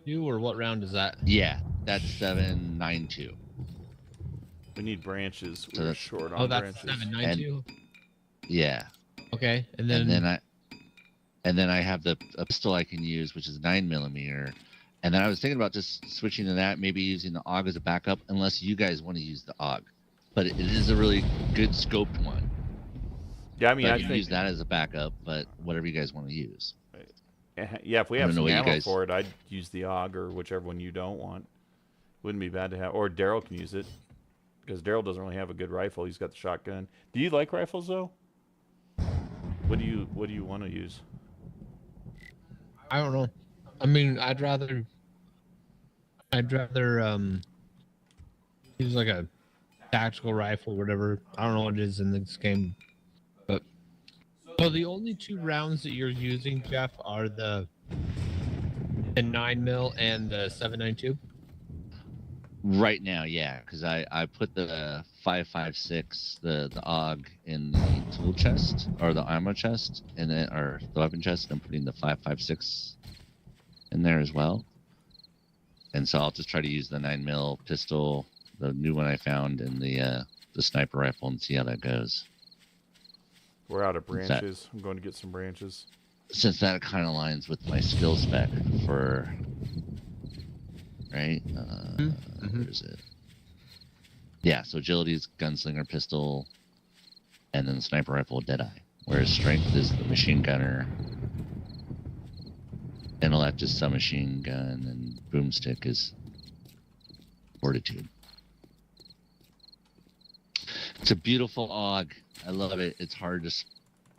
7.62 or what round is that? yeah, that's 7.92. We need branches. So We're that's- short Oh, on that's branches. 792. Yeah. Okay, and And then then I have a pistol I can use, which is 9mm. And then I was thinking about just switching to that, maybe using the AUG as a backup, unless you guys want to use the AUG. But it is a really good scoped one. Yeah, I mean, So I can think use that as a backup, but whatever you guys want to use. yeah, if we I have don't know some what you ammo guys- for it, I'd use the AUG or whichever one you don't want. Wouldn't be bad to have. Or Darrell can use it because Darrell doesn't really have a good rifle. He's got the shotgun. Do you like rifles though? What do you want to use? I don't know. I mean, I'd rather use like a tactical rifle, whatever. I don't know what it is in this game, but so the only 2 rounds that you're using, Jeff, are the 9mm and the 792. Right now, yeah, because I put the 5.56, the AUG in the tool chest or the ammo chest, and then or the weapon chest. I'm putting the 5.56 in there as well. And so I'll just try to use the 9mm pistol, the new one I found, and the sniper rifle, and see how that goes. We're out of What's that? branches. I'm going to get some branches. Since that kind of aligns with my skill spec for right. Where is it? Yeah, so agility is gunslinger pistol, and then the sniper rifle Deadeye. Whereas strength is the machine gunner, intellect is submachine gun, and boomstick is fortitude. It's a beautiful AUG. I love it. It's hard to,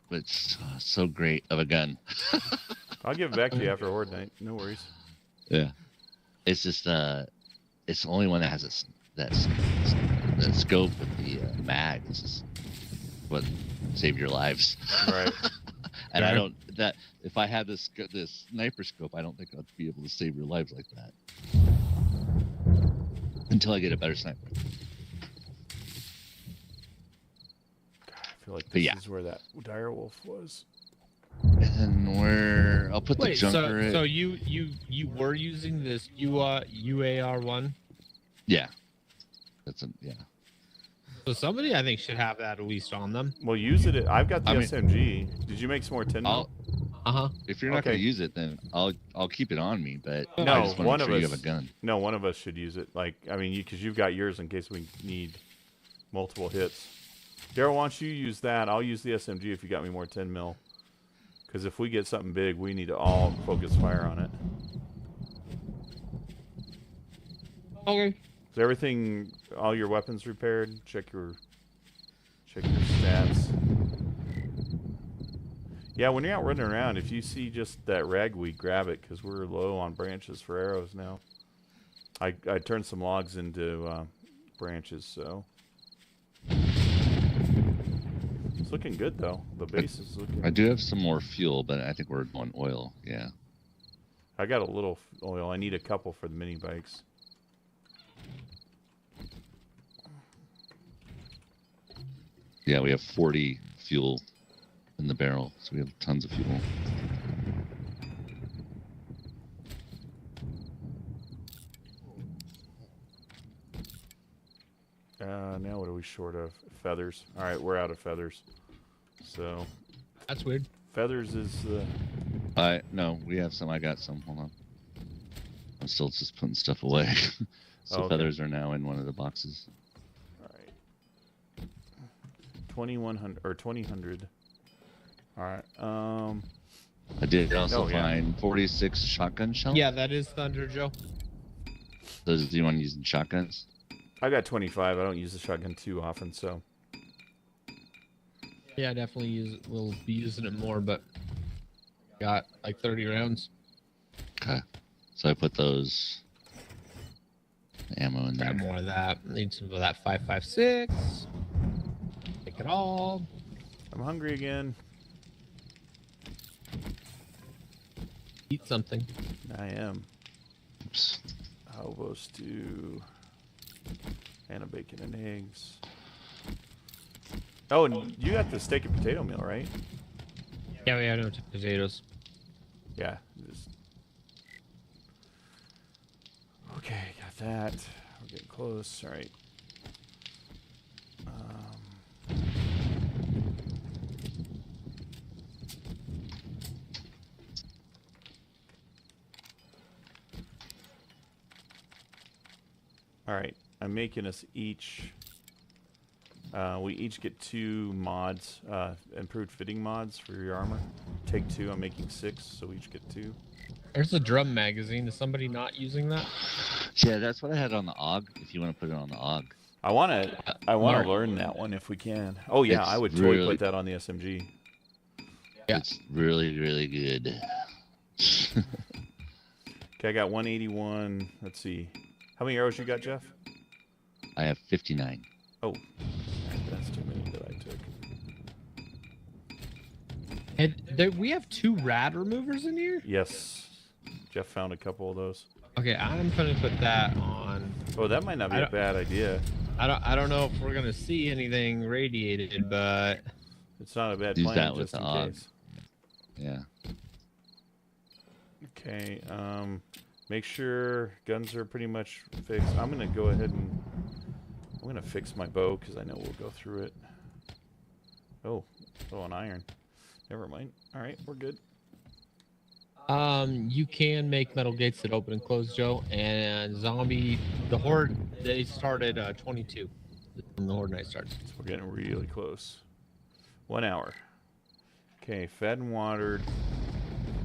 but it's so great of a gun. I'll give it back to you after Horde Night. No worries. Yeah. It's just it's the only one that has that scope with the mag. It's just what saved your lives. Right. And Right. I don't that if I had this sniper scope, I don't think I'd be able to save your lives like that until I get a better sniper. I feel like But this yeah. is where that dire wolf was. And where I'll put the Wait, junker. so you were using this UAR1? Yeah. Yeah. So somebody I think should have that at least on them. Well, use it. I've got the I mean- SMG. Did you make some more 10 mil? If you're not Okay. going to use it, then I'll keep it on me. But No, I just want one to of make sure you us- have a gun. No, one of us should use it. Like, I mean, because you've got yours in case we need multiple hits. Darrell, why don't you use that? I'll use the SMG if you got me more 10 mil. Because if we get something big, we need to all focus fire on it. Okay. Is everything, all your weapons repaired? Check your stats. Yeah, when you're out running around, if you see just that ragweed, grab it because we're low on branches for arrows now. I turned some logs into branches, so it's looking good though. The base is looking. I do have some more fuel, but I think we're on oil. Yeah. I got a little oil. I need a couple for the mini bikes. Yeah, we have 40 fuel in the barrel, so we have tons of fuel. Now what are we short of? Feathers. All right, we're out of feathers. So That's weird. feathers is the. No, we have some. I got some. Hold on. I'm still just putting stuff away. So Okay. feathers are now in one of the boxes. All right. 2100 or 2000. All right. I did also Oh, yeah. find 46 shotgun shells. Yeah, that is Thunder Joe. Those do you want to use in shotguns? I got 25. I don't use the shotgun too often, so. Yeah, definitely we'll be using it more, but got like 30 rounds. Okay. So I put those ammo in there. Grab more of that. Need some of that 5.56. Take it all. I'm hungry again. Eat something. I am. Oops. Hobo stew. And a bacon and eggs. Oh, and you got the steak and potato meal, right? Yeah, we have no potatoes. Yeah. Just... Okay, got that. We're getting close. All right. All right, I'm making us each. We each get 2 mods, improved fitting mods for your armor. Take 2. I'm making 6, so we each get 2. There's a drum magazine. Is somebody not using that? Yeah, that's what I had on the AUG. If you want to put it on the AUG, I wanna Mark. learn that one if we can. Oh yeah, I It's would totally really- put that on the SMG. Yeah. it's really, really good. Okay, I got 181. Let's see. How many arrows you got, Jeff? I have 59. Oh, that's too many that I took. We have 2 rad removers in here? Yes. Jeff found a couple of those. Okay, I'm gonna put that on. Oh, that might not be I a don't- bad idea. I don't know if we're gonna see anything radiated, but It's not a bad Use plan that with just in the AUG. case. Yeah. Okay, make sure guns are pretty much fixed. I'm gonna go ahead and I'm gonna fix my bow because I know we'll go through it. Oh, an iron. Never mind. All right, we're good. you can make metal gates that open and close, Joe. And the Horde, they started 22 when the Horde night starts. So we're getting really close. 1 hour. Okay, fed and watered.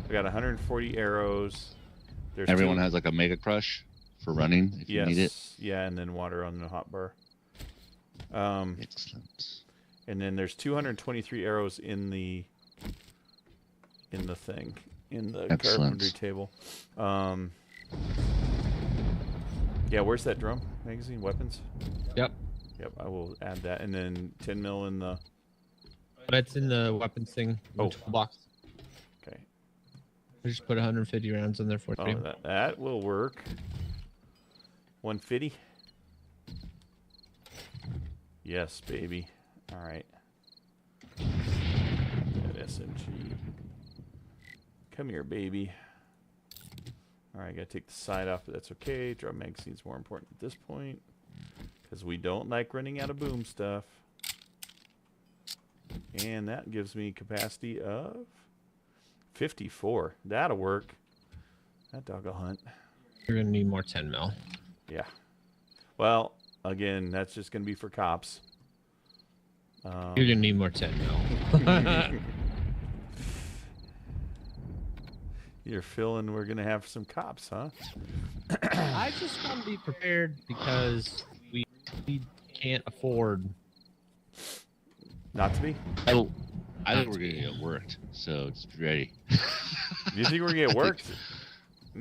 I got 140 arrows. There's Everyone 2 has like a Mega Crush for running if you need it. Yeah, and then water on the hotbar. Excellent. And then there's 223 arrows in the thing, in the Excellent. carpentry table. Yeah, where's that drum magazine? Weapons? Yep. Yep, I will add that. And then 10 mil in the... But it's in the weapons thing. Oh. Toolbox. Okay. I just put 150 rounds in there for Oh, you. that will work. 150. Yes, baby. All right. That SMG. Come here, baby. All right, gotta take the side off, but that's okay. Drum magazine's more important at this point because we don't like running out of boom stuff. And that gives me capacity of 54. That'll work. That dog will hunt. You're gonna need more 10 mil. Yeah. Well, again, that's just going to be for cops. You're gonna need more 10 mil. You're feeling we're going to have some cops, huh? I just want to be prepared because we can't afford. Not to be? I think we're gonna get worked, so just be ready. You think we're going to get worked?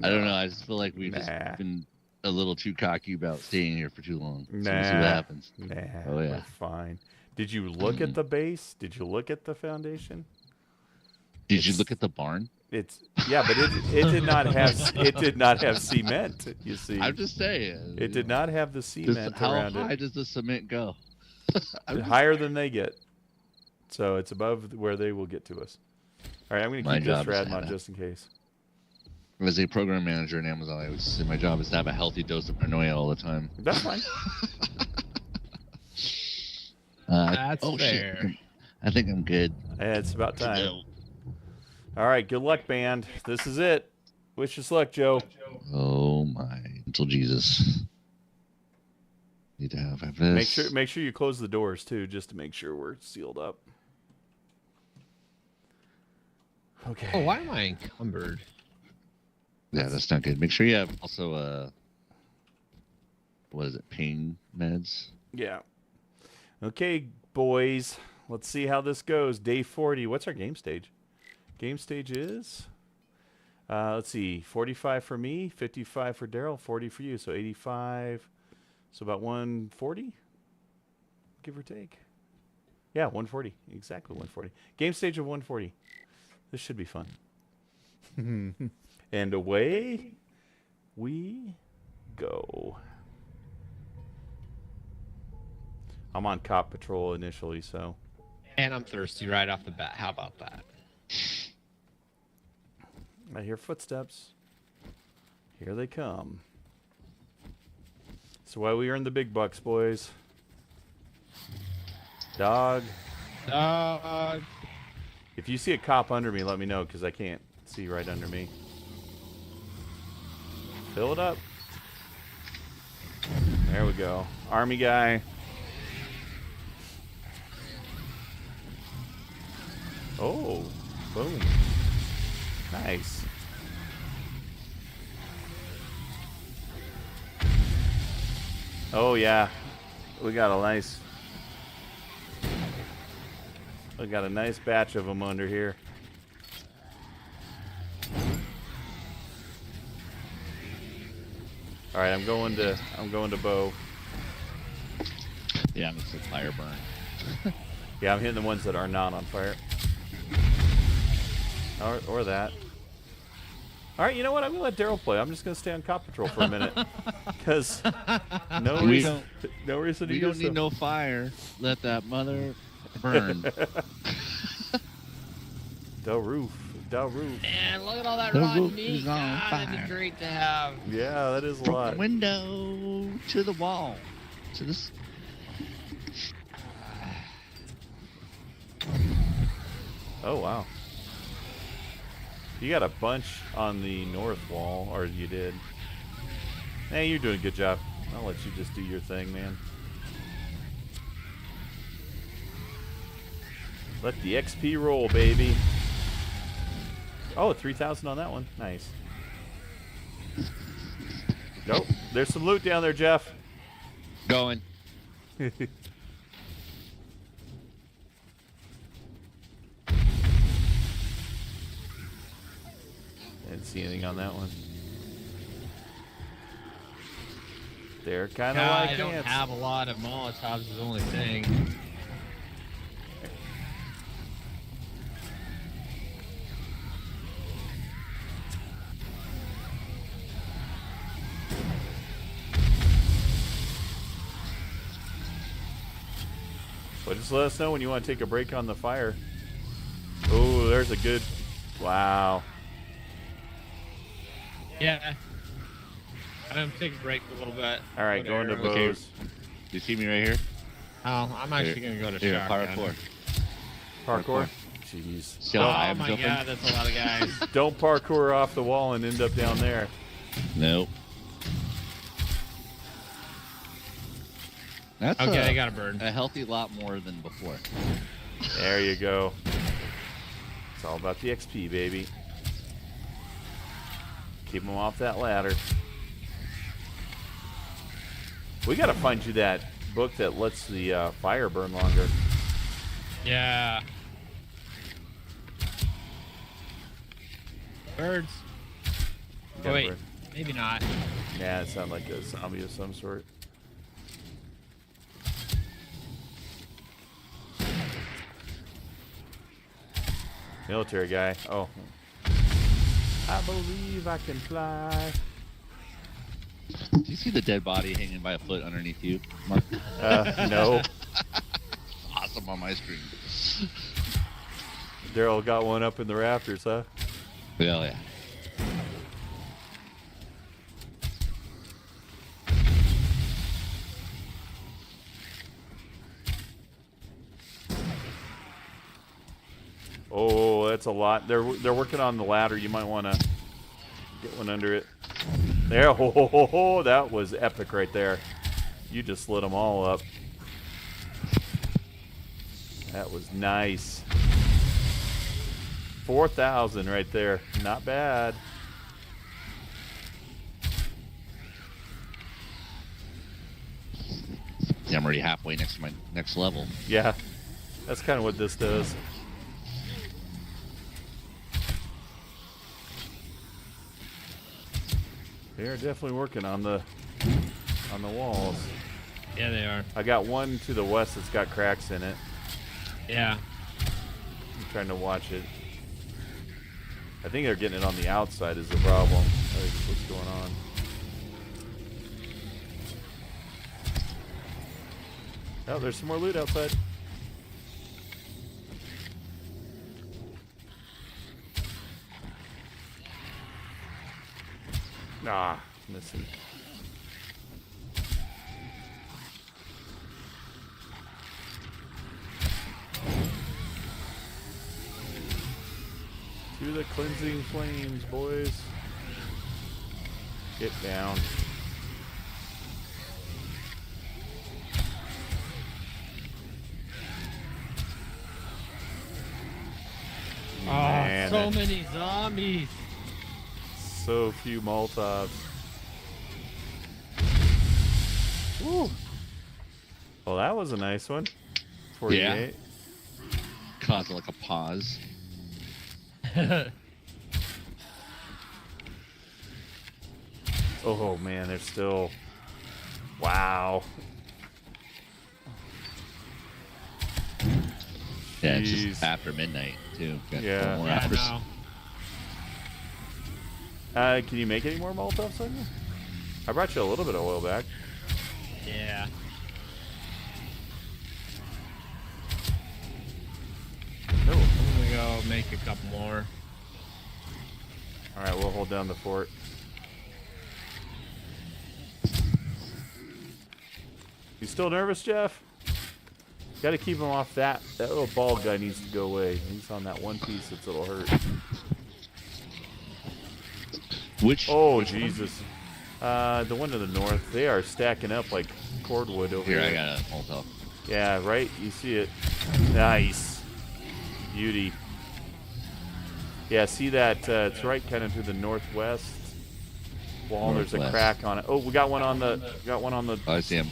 I don't know. I just feel like we've Nah. just been a little too cocky about staying here for too long. So we'll see what Nah. happens. Nah, Oh, yeah. we're fine. Did you look at the base? Did you look at the foundation? Did you look at the barn? Yeah, but it did not have cement. You see, I'm just saying. it did not have the cement How around high it. does the cement go? I'm just- Higher than they get, so it's above where they will get to us. All right, I'm going to My keep this job is rad to mod have a- just in case. As a program manager in Amazon, I would say my job is to have a healthy dose of paranoia all the time. That's fine. That's oh, fair. Shit. I think I'm good. It's about to time. go. All right, good luck, band. This is it. Wish us luck, Joe. Oh my! Until Jesus. Need to have this. Make sure you close the doors too, just to make sure we're sealed up. Okay. Oh, why am I encumbered? Yeah, that's not good. Make sure you have also what is it? Pain meds. Yeah. Okay, boys. Let's see how this goes. Day 40. What's our game stage? Game stage is, let's see, 45 for me, 55 for Darrell, 40 for you, so 85. So about 140, give or take. Yeah, 140, exactly 140. Game stage of 140. This should be fun. And away we go. I'm on cop patrol initially, so. And I'm thirsty right off the bat. How about that? I hear footsteps. Here they come. That's why we earn the big bucks, boys. Dog. If you see a cop under me, let me know, because I can't see right under me. Fill it up. There we go. Army guy. Oh, boom. Nice. Oh yeah. We got a nice batch of them under here. All right, I'm going to bow. Yeah, I'm gonna say fire burn. Yeah, I'm hitting the ones that are not on fire. Or that. All right, you know what? I'm gonna let Darrell play. I'm just gonna stay on cop patrol for a minute, because no reason to We use don't need them. no fire. Let that mother burn. Del roof. Man, look at all that The raw roof meat. is on God, that'd fire. be great to have. Yeah, that is a From lot. the window to the wall. To this. Oh wow. You got a bunch on the north wall, or you did. Hey, you're doing a good job. I'll let you just do your thing, man. Let the XP roll, baby. Oh, 3,000 on that one. Nice. Nope. There's some loot down there, Jeff. Going. Didn't see anything on that one. They're kind of God, like I don't ants. have a lot of Molotovs is the only thing. But just let us know when you want to take a break on the fire. Oh, there's a good... Wow. Yeah. I'm gonna take a break for a little bit. All right, going to Okay. bows. You see me right here? Oh, I'm actually gonna go to Here, shotgun. parkour. Parkour. Jeez. See Oh how high I'm my jumping? god, that's a lot of guys. Don't parkour off the wall and end up down there. Nope. That's Okay, I got a bird. a healthy lot more than before. There you go. It's all about the XP, baby. Keep them off that ladder. We gotta find you that book that lets the fire burn longer. Yeah. Birds. Yeah, Oh, wait, bird. maybe not. Yeah, it sounded like a zombie of some sort. Military guy. Oh. I believe I can fly. Do you see the dead body hanging by a foot underneath you, Mark? No. Awesome on my screen. Darrell got one up in the rafters, huh? Hell yeah. Oh, that's a lot. They're working on the ladder. You might want to get one under it. There. Oh, that was epic right there. You just lit them all up. That was nice. 4,000 right there. Not bad. Yeah, I'm already halfway next to my next level. Yeah, that's kind of what this does. They're definitely working on the walls. Yeah, they are. I got one to the west that's got cracks in it. Yeah. I'm trying to watch it. I think they're getting it on the outside is the problem. I think that's what's going on. Oh, there's some more loot outside. Ah, missing. To the cleansing flames, boys. Get down. so many zombies. So few Molotovs. Woo. Well, that was a nice one. 48. Caused like a pause. Oh man, there's still. Wow. Yeah, it's Jeez. just after midnight too. Got Yeah. 4 more Yeah, hours. no. Can you make any more Molotovs on you? I brought you a little bit of oil back. Yeah. No. I'm gonna go make a couple more. All right, we'll hold down the fort. You still nervous, Jeff? Got to keep him off that. That little bald guy needs to go away. He's on that one piece that's a little hurt. Which? Oh, Jesus. The one to the north. They are stacking up like cordwood over Here, there. I got a Molotov. Yeah, right? You see it. Nice. Beauty. Yeah, see that? It's right kind of to the northwest wall. There's a Northwest. crack on it. Oh, we got one on the. Oh, I see him.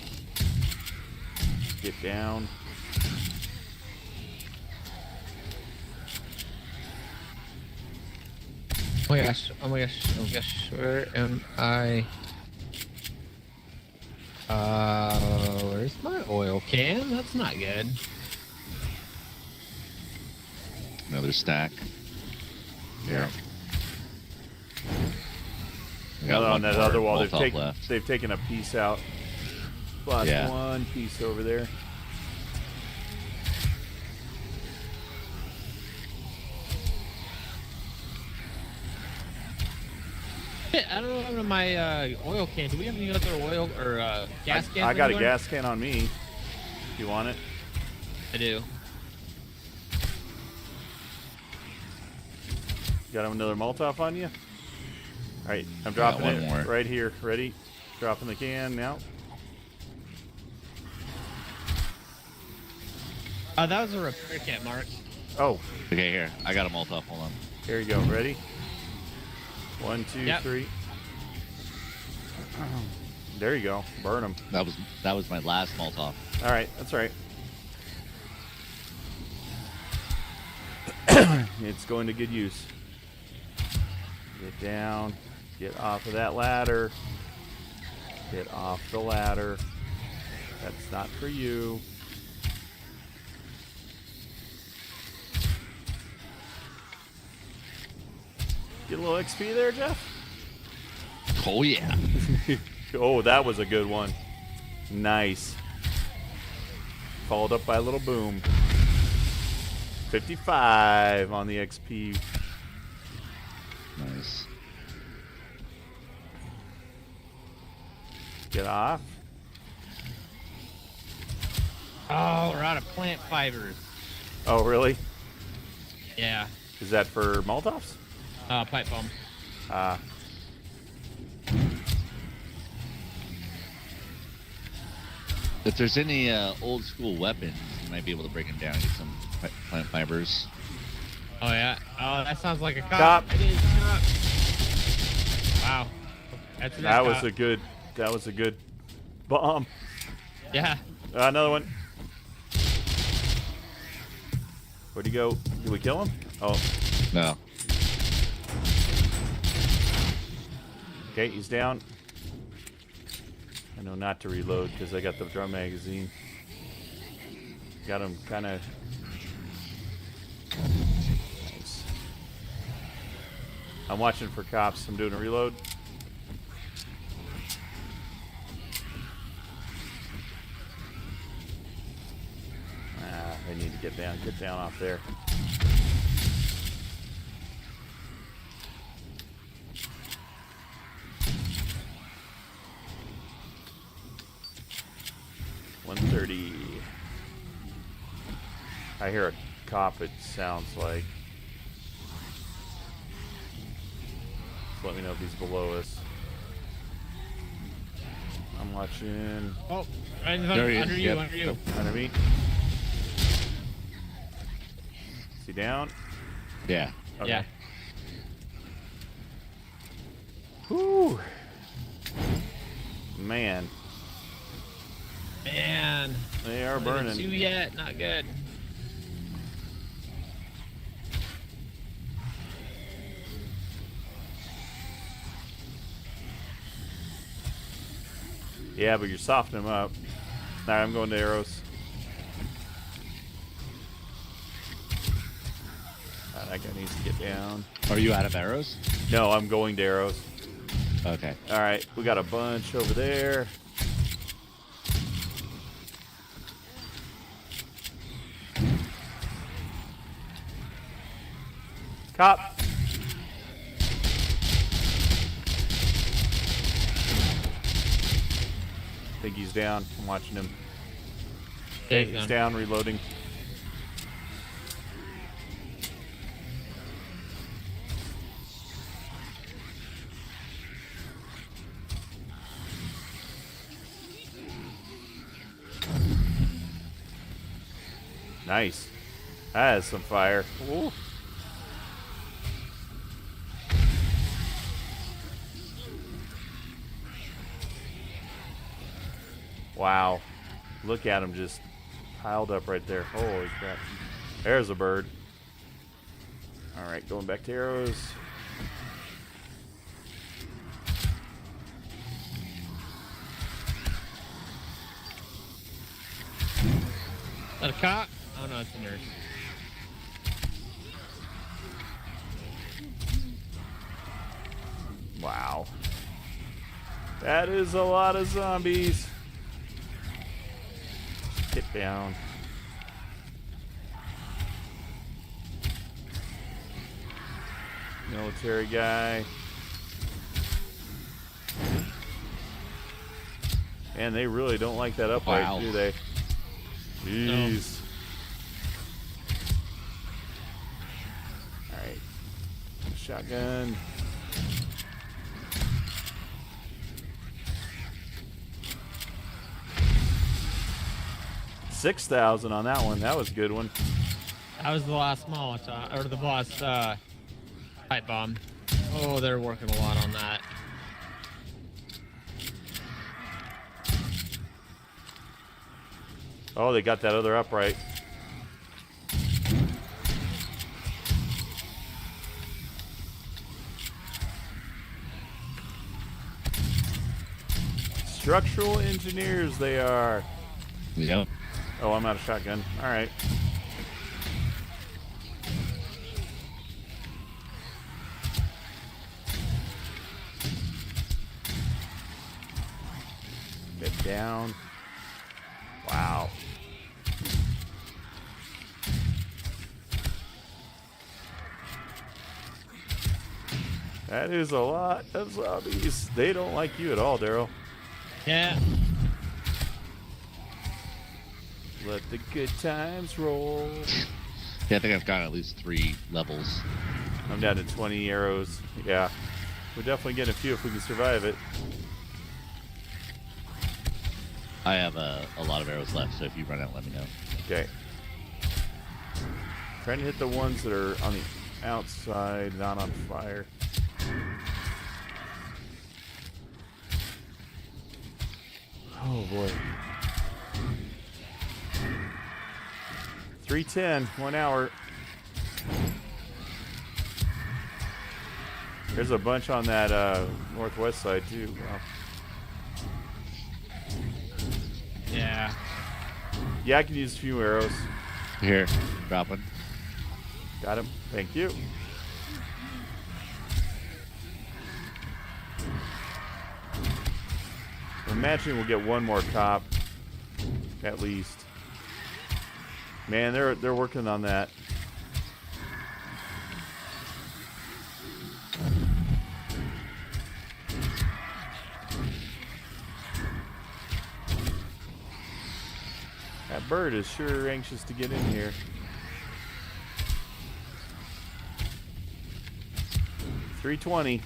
Get down. Oh my gosh, oh my gosh, oh my gosh, where am I? Where's my oil can? That's not good. Another stack. Here. I got Another on one that more other wall. Molotov left. They've taken a piece out. Lost Yeah. one piece over there. Shit, I don't know what happened to my oil can. Do we have any other oil or gas cans? I got a anywhere? gas can on me. If you want it. I do. Got another Molotov on you? Alright, I'm dropping one it more. right here. Ready? Dropping the can now. That was a repair kit, Mark. Oh, Okay, here. I got a Molotov. Hold on. here you go. Ready? 1, 2, Yep. 3. There you go. Burn them. That was my last Molotov. Alright, that's right. It's going to good use. Get down. Get off of that ladder. Get off the ladder. That's not for you. Get a little XP there, Jeff? Oh yeah. Oh, that was a good one. Nice. Followed up by a little boom. 55 on the XP. Nice. Get off. Oh, we're out of plant fibers. Oh, really? Yeah. Is that for Molotovs? Pipe bomb. If there's any old school weapons, you might be able to break them down and get some plant fibers. Oh yeah. Oh, that sounds like a cop. Cop. It is cop. Wow. That's a That nice was cop. a good. That was a good bomb. Yeah. Another one. Where'd he go? Did we kill him? Oh, No. okay, he's down. I know not to reload because I got the drum magazine. Got him kind of. Nice. I'm watching for cops. I'm doing a reload. I need to get down. Get down off there. $130. I hear a cop, it sounds like. Just let me know if he's below us. I'm watching Oh, right in front, There he is, under you, yep. under you. under me. Is he down? Yeah. Okay. Yeah. Whew. Man, Man. they are Not even burning. 2 yet. Not good. Yeah, but you're softening them up. All right, I'm going to arrows. That guy needs to get down. Are you out of arrows? No, I'm going to arrows. Okay. All right, we got a bunch over there. Cop. I think he's down. I'm watching him. Okay, He's down, reloading. Nice. That has some fire. Ooh. Wow. Look at him just piled up right there. Holy crap. There's a bird. All right, going back to arrows. Is that a cop? Oh no, it's a nurse. Wow. That is a lot of zombies. Get down. Military guy. And they really don't like that upright, Wow. do they? Jeez. Alright. Shotgun. $6,000 on that one. That was a good one. That was the last small shot, or the last pipe bomb. Oh, they're working a lot on that. Oh, they got that other upright. Structural engineers, they are. Yep. Oh, I'm out of shotgun. All right. Get down. Wow. That is a lot of zombies. They don't like you at all, Darrell. Yeah. Let the good times roll. Yeah, I think I've got at least 3 levels. I'm down to 20 arrows. Yeah. We're definitely getting a few if we can survive it. I have a lot of arrows left, so if you run out, let me know. Okay. Trying to hit the ones that are on the outside, not on fire. Oh boy. 3:10, 1 hour. There's a bunch on that northwest side too. Wow. Yeah. Yeah, I can use a few arrows. Here, drop one. Got him. Thank you. I'm imagining we'll get one more cop, at least. Man, they're working on that. That bird is sure anxious to get in here. $320.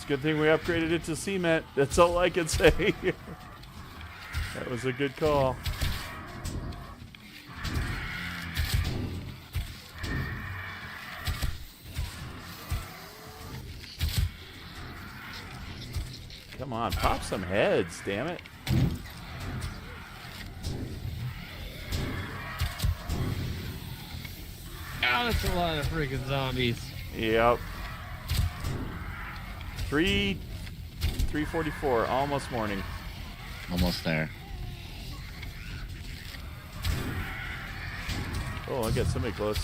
It's a good thing we upgraded it to cement. That's all I can say. That was a good call. Come on, pop some heads, damn it. Oh, that's a lot of freaking zombies. Yep. 3:44, almost morning. Almost there. Oh, I got somebody close.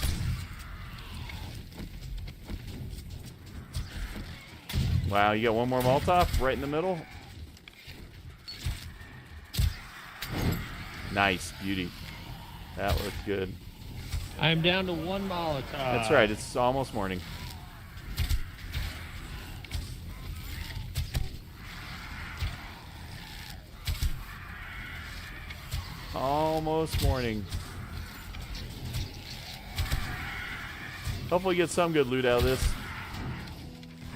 Wow, you got one more Molotov right in the middle. Nice, beauty. That looked good. I'm down to one Molotov. That's right, it's almost morning. Almost morning. Hopefully get some good loot out of this.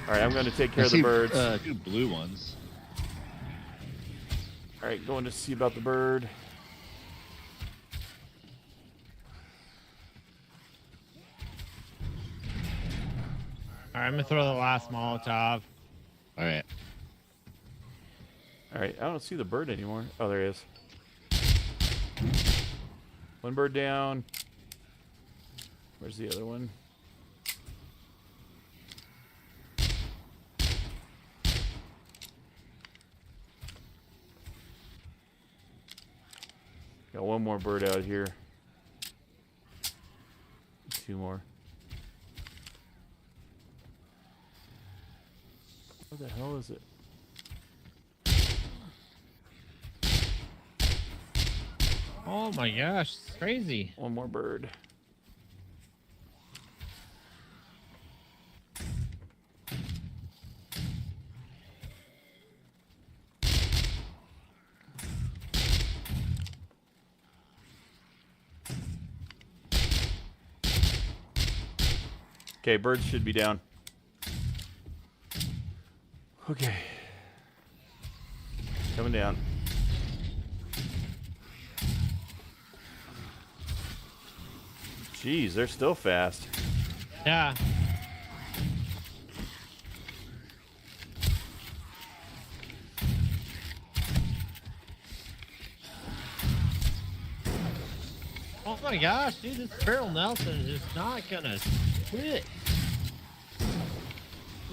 Alright, I'm going to take care of the birds. 2 blue ones. Alright, going to see about the bird. All right, I'm gonna throw the last Molotov. All right. Alright, I don't see the bird anymore. Oh, there he is. One bird down. Where's the other one? Got one more bird out here. 2 more. What the hell is it? Oh my gosh, it's crazy. One more bird. Okay, birds should be down. Okay. Coming down. Jeez, they're still fast. Yeah. Oh my gosh, dude, this Feral Nelson is just not gonna quit.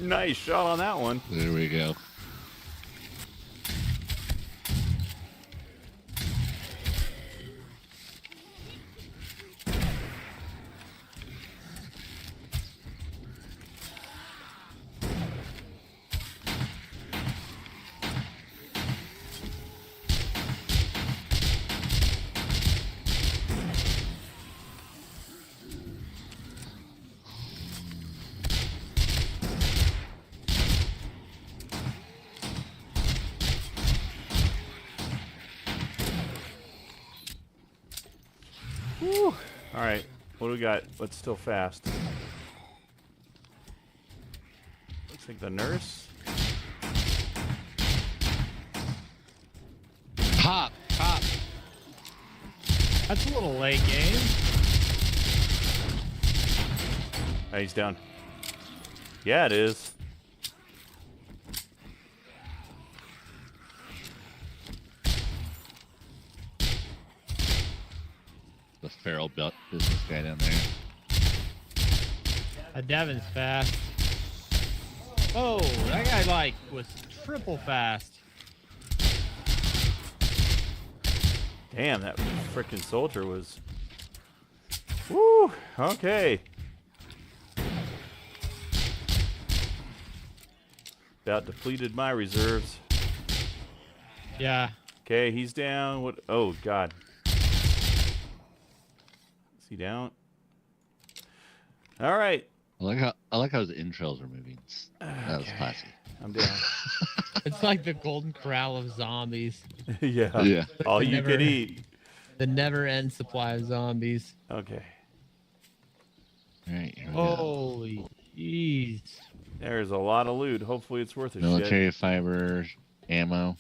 Nice shot on that one. There we go. Whew. All right, what do we got? What's still fast? Looks like the nurse. Pop, pop. That's a little late game. Oh, he's down. Yeah, it is. The feral business guy down there. Devin's fast. Oh, that guy like was triple fast. Damn, that freaking soldier was. Woo! Okay. About depleted my reserves. Yeah. Okay, he's down. What? Oh God. Is he down? All right. I like how the entrails are moving. That was Okay. classy. I'm down. It's like the golden corral of zombies. Yeah. Yeah. All you Never- can eat. The never-end supply of zombies. Okay. All right. Here we go. Holy jeez. There's a lot of loot. Hopefully it's worth a Military shit. fiber, ammo.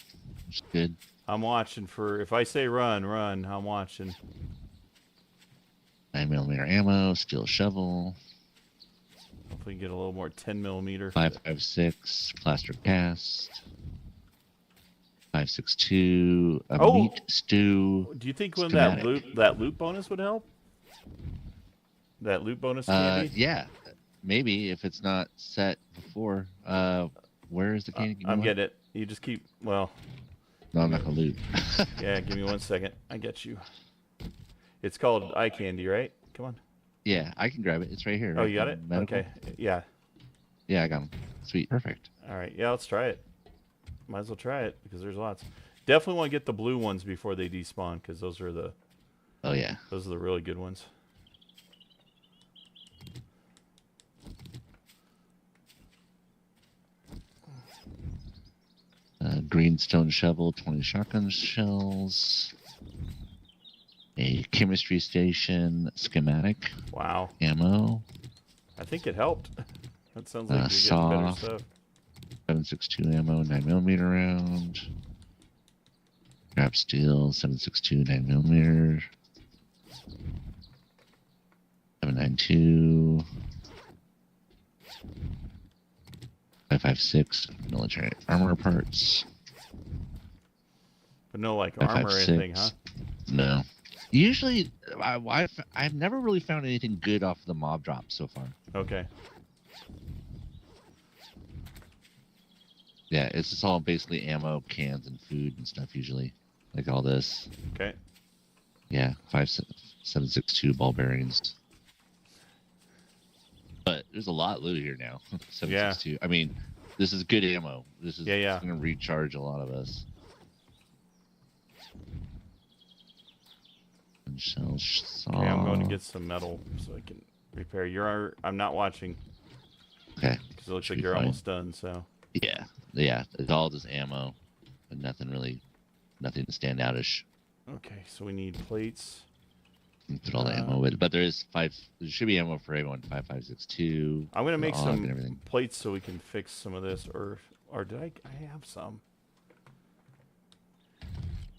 It's good. I'm watching for... If I say run, run. I'm watching. 9mm ammo, steel shovel. Hopefully get a little more 10mm. 5.56 plaster cast. 5.62 a Oh! meat stew. Do you think when schematic. that loot bonus would help? That loot bonus candy? Yeah, maybe if it's not set before. Where is the candy? I'm getting it. You just keep... Well... No, I'm not gonna loot. Yeah, give me 1 second. I get you. It's called eye candy, right? Come on. Yeah, I can grab it. It's right here. Oh, right? you got it? Medical? Okay. Yeah. Yeah, I got them. Sweet. Perfect. All right. Yeah, let's try it. Might as well try it because there's lots. Definitely want to get the blue ones before they despawn because those are the Oh yeah. really good ones. Greenstone shovel, 20 shotgun shells. A chemistry station schematic. Wow. Ammo. I think it helped. That sounds like you're getting better Soft. stuff. 7.62 ammo, 9mm round. Scrap steel, 7.62, 9mm. 7.92. 5.56 military armor parts. But no, like armor or anything, huh? No. Usually, I've never really found anything good off the mob drop so far. Okay. Yeah, it's just all basically ammo, cans, and food and stuff usually. Like all this. Okay. Yeah, 7.62 ball bearings. But there's a lot of loot here now. 7.62. I mean, this is good ammo. This is Yeah. going to recharge a lot of us. Shell saw. Okay, I'm going to get some metal so I can repair. I'm not watching. Okay. Because it looks Should like be you're fine. almost done, so. Yeah. It's all just ammo, but nothing to stand outish. Okay, so we need plates. Put all the ammo with it. But there should be ammo for everyone. 5.56.2. I'm gonna make some everything. plates so we can fix some of this, or did I have some?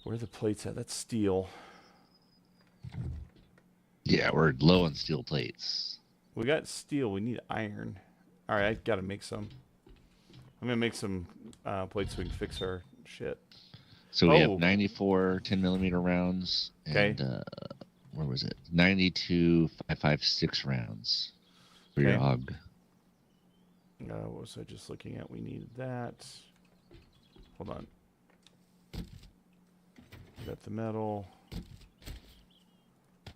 Where are the plates at? That's steel. Yeah, we're low on steel plates. We got steel. We need iron. All right, I gotta make some. I'm gonna make some plates so we can fix our shit. So we have 94 10mm rounds. Okay. And where was it? 92 5.56 rounds for your Okay. hog. What was I just looking at? We needed that. Hold on. We got the metal.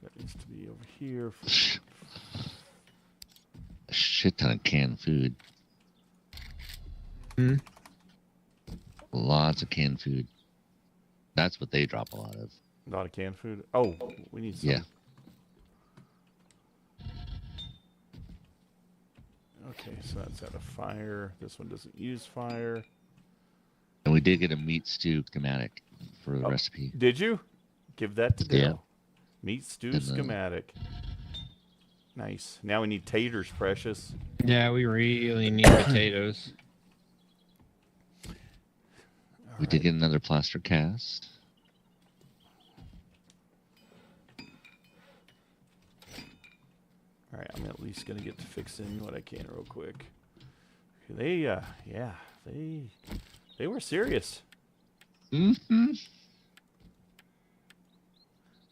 That needs to be over here. A shit ton of canned food. Lots of canned food. That's what they drop a lot of. A lot of canned food. Oh, we need some. Yeah. Okay, so that's out of fire. This one doesn't use fire. And we did get a meat stew schematic for the recipe. Did you? Give that to Dale. Yeah. Meat stew And, schematic. Nice. Now we need taters, precious. Yeah, we really need potatoes. We did get another plaster cast. All right, I'm at least gonna get to fixing what I can real quick. They, they were serious. Mm-hmm.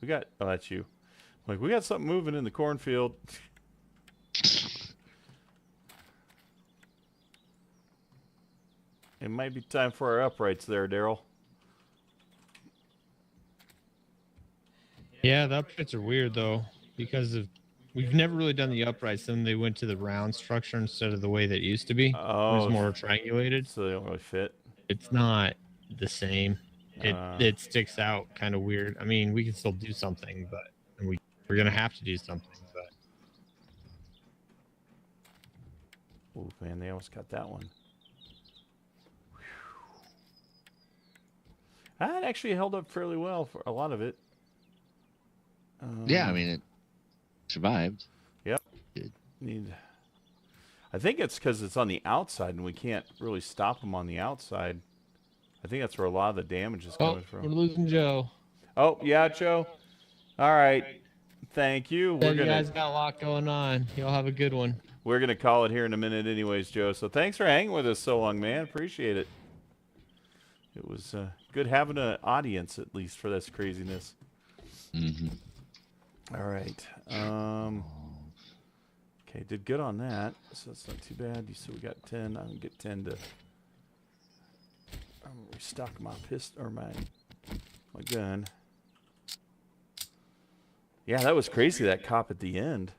We got, oh, that's you. Like, we got something moving in the cornfield. It might be time for our uprights there, Darrell. Yeah, the uprights are weird though, because we've never really done the uprights. Then they went to the round structure instead of the way that it used to be. It Oh, was more triangulated. so they don't really fit. It's not the same. It sticks out kind of weird. I mean, we can still do something, but we're gonna have to do something. But Oh man, they almost got that one. That actually held up fairly well for a lot of it. Yeah, I mean, it survived. Yep. Good. I think it's because it's on the outside and we can't really stop them on the outside. I think that's where a lot of the damage is coming We're from. losing Joe. Oh, yeah, Joe. All right. Thank you. You guys got a lot going on. Y'all have a good one. We're gonna call it here in a minute anyways, Joe. So thanks for hanging with us so long, man. Appreciate it. It was good having an audience at least for this craziness. Mm-hmm. All right. Okay, did good on that, so that's not too bad. You said we got 10. I'm gonna get 10 to. I'm gonna restock my pistol or my gun. Yeah, that was crazy. That cop at the end.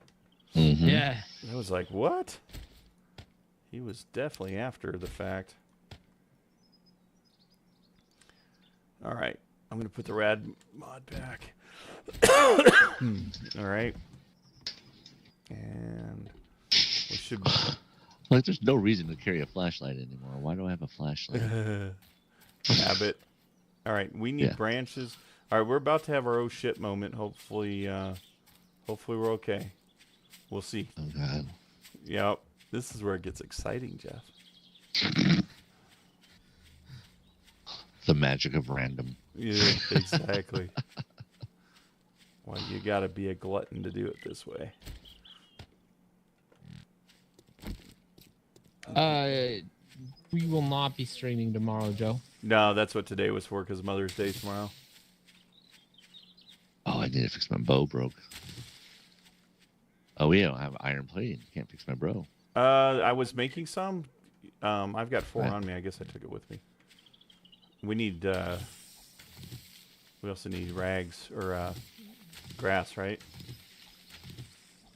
Mm-hmm. Yeah. I was like, what? He was definitely after the fact. All right, I'm gonna put the rad mod back. All right, and we should. Like, there's no reason to carry a flashlight anymore. Why do I have a flashlight? Habit. All right, we need branches. All right, we're about to have our oh shit moment. Hopefully, hopefully we're okay. We'll see. Oh God. Yep, this is where it gets exciting, Jeff. The magic of random. Yeah, exactly. Well, you gotta be a glutton to do it this way. We will not be streaming tomorrow, Joe. No, that's what today was for, because Mother's Day tomorrow. Oh, I need to fix my bow broke. Oh, we don't have iron plating. Can't fix my bow. I was making some. I've got 4 Right. on me. I guess I took it with me. We need. We also need rags or grass, right?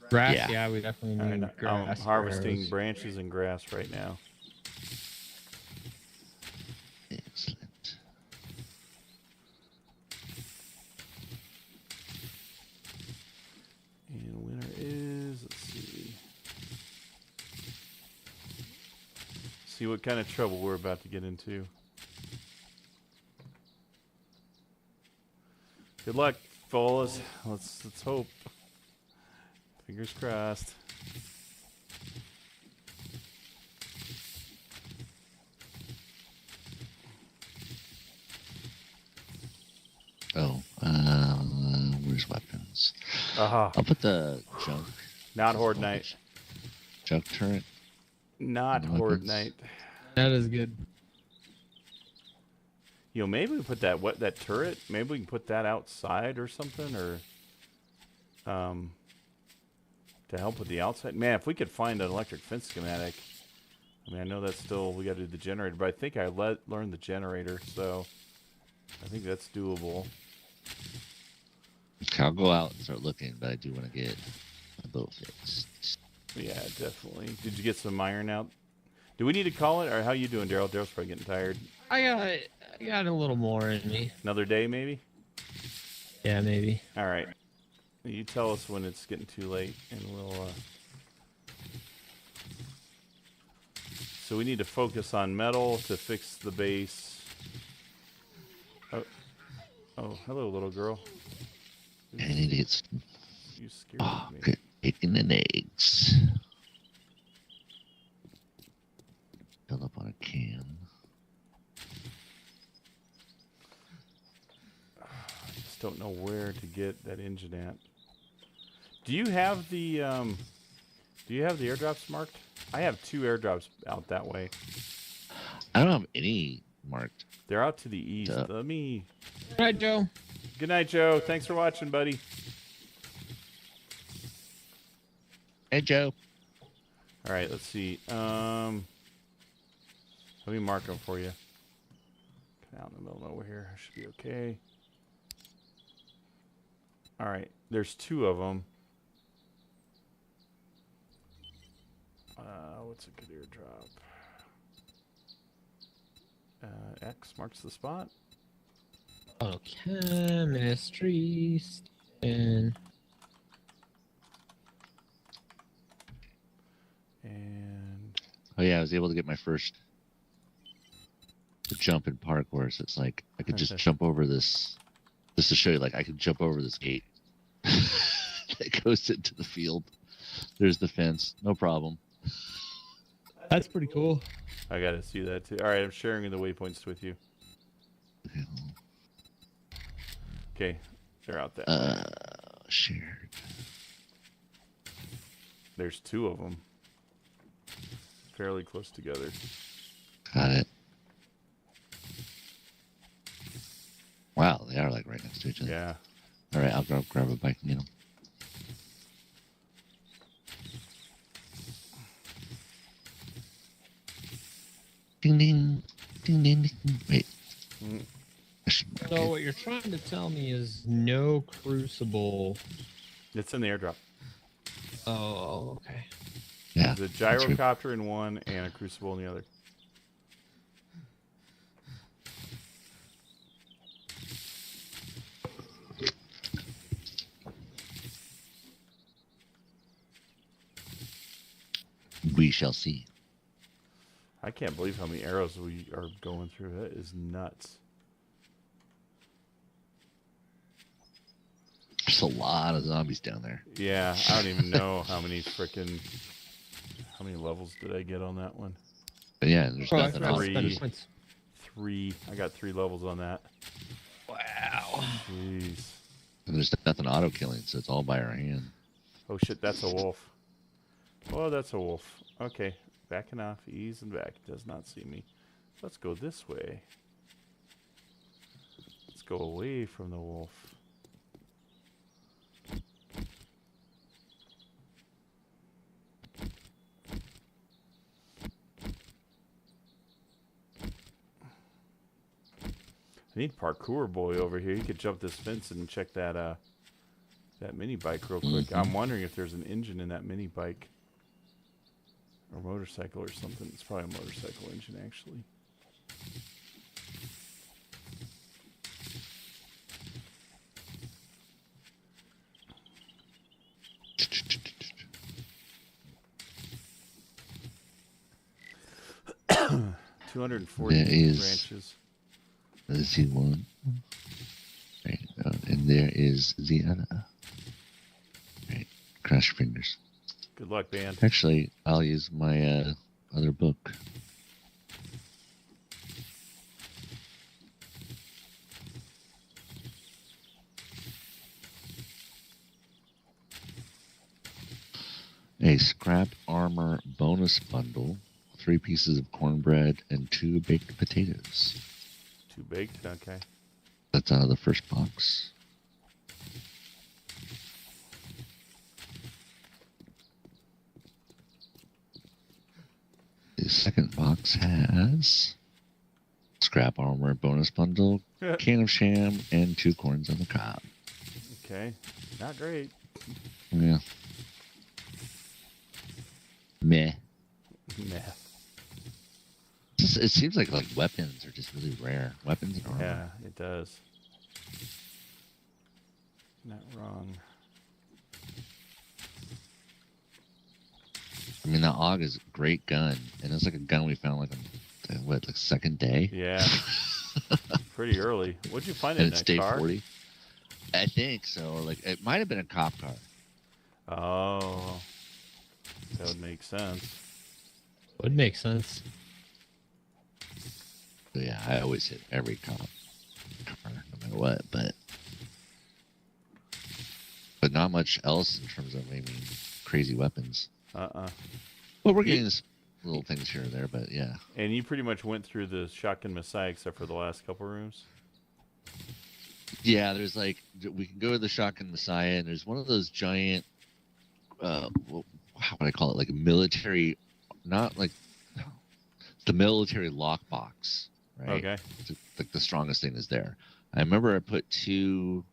Grass, Yeah. yeah, we definitely All need right, grass. I'm for harvesting arrows. branches and grass right now. Excellent. And winner is. Let's see. See what kind of trouble we're about to get into. Good luck, fellas. Let's hope. Fingers crossed. Oh, where's weapons? Aha. I'll put the junk. Not Horde Knight. Junk turret. Not Weapons. Horde Knight. That is good. You know, maybe we put that turret. Maybe we can put that outside or something, or to help with the outside. Man, if we could find an electric fence schematic. I mean, I know that's still we got to do the generator, but I think I learned the generator, so I think that's doable. Okay, I'll go out and start looking, but I do want to get my bow fixed. Yeah, definitely. Did you get some iron out? Do we need to call it, or how you doing, Darrell? Darrell's probably getting tired. I got a little more in me. Another day, maybe? Yeah, maybe. All right. You tell us when it's getting too late, and we'll... So we need to focus on metal to fix the base. Oh, hello, little girl. I need to get some You scared me. good bacon and eggs. Fill up on a can. I just don't know where to get that engine at. Do you have the airdrops marked? I have 2 airdrops out that way. I don't have any marked. They're out to the east. Duh. Let me... All right, Joe. Good night, Joe. Thanks for watching, buddy. Hey, Joe. All right, let's see. Let me mark them for you. Out in the middle of nowhere here. Should be okay. All right, there's 2 of them. What's a good airdrop? X marks the spot. Oh, chemistry and And Oh yeah, I was able to get my first jump in parkour. So it's like I could just jump over this. Just to show you, like I could jump over this gate that goes into the field. There's the fence, no problem. That's pretty cool. I gotta see that too. All right, I'm sharing the waypoints with you. Okay, they're out that way. Shared. There's 2 of them. Fairly close together. Got it. Wow, they are like right next to each other. Yeah. All right, I'll grab a bike and get them. Ding ding, ding ding ding. Wait. Mm. I should mark So it. what you're trying to tell me is no crucible. It's in the airdrop. Oh, okay. Yeah. There's a that's right. gyrocopter in one and a crucible in the other. We shall see. I can't believe how many arrows we are going through. That is nuts. There's a lot of zombies down there. Yeah, I don't even know how many levels did I get on that one? But yeah, there's Oh, I nothing forgot to else. spend Three. points. 3. I got 3 levels on that. Wow. Jeez. And there's nothing auto killing, so it's all by our hand. Oh shit, that's a wolf. Oh, that's a wolf. Okay, backing off, ease and back. Does not see me. Let's go this way. Let's go away from the wolf. I need Parkour Boy over here. He could jump this fence and check that that mini bike real quick. I'm wondering if there's an engine in that mini bike. Or motorcycle or something. It's probably a motorcycle engine, actually. $240 There is- branches. Let's see one. Right, and there is the other. Right, cross your fingers. Good luck, band. Actually, I'll use my other book. A scrap armor bonus bundle, 3 pieces of cornbread, and 2 baked potatoes. 2 baked? Okay. That's out of the first box. The second box has scrap armor bonus bundle, can of sham, and 2 corns on the cob. Okay. Not great. Yeah. Meh. Nah. It seems like weapons are just really rare. Weapons and armor. Yeah, it does. Not wrong. I mean, the AUG is a great gun, and it's like a gun we found like second day, Yeah. Pretty early. What'd you find and in it's that day car? 40. I think so. Or like it might have been a cop car. Oh. That would make sense. Would make sense. So yeah, I always hit every cop car, no matter what. But not much else in terms of maybe crazy weapons. Well, we're getting little things here and there, but yeah. And you pretty much went through the Shotgun Messiah except for the last couple rooms? Yeah, there's like we can go to the Shotgun Messiah, and there's one of those giant, how would I call it? Like a military, not like the military lockbox, right? Okay. It's like the strongest thing is there. I remember I put 2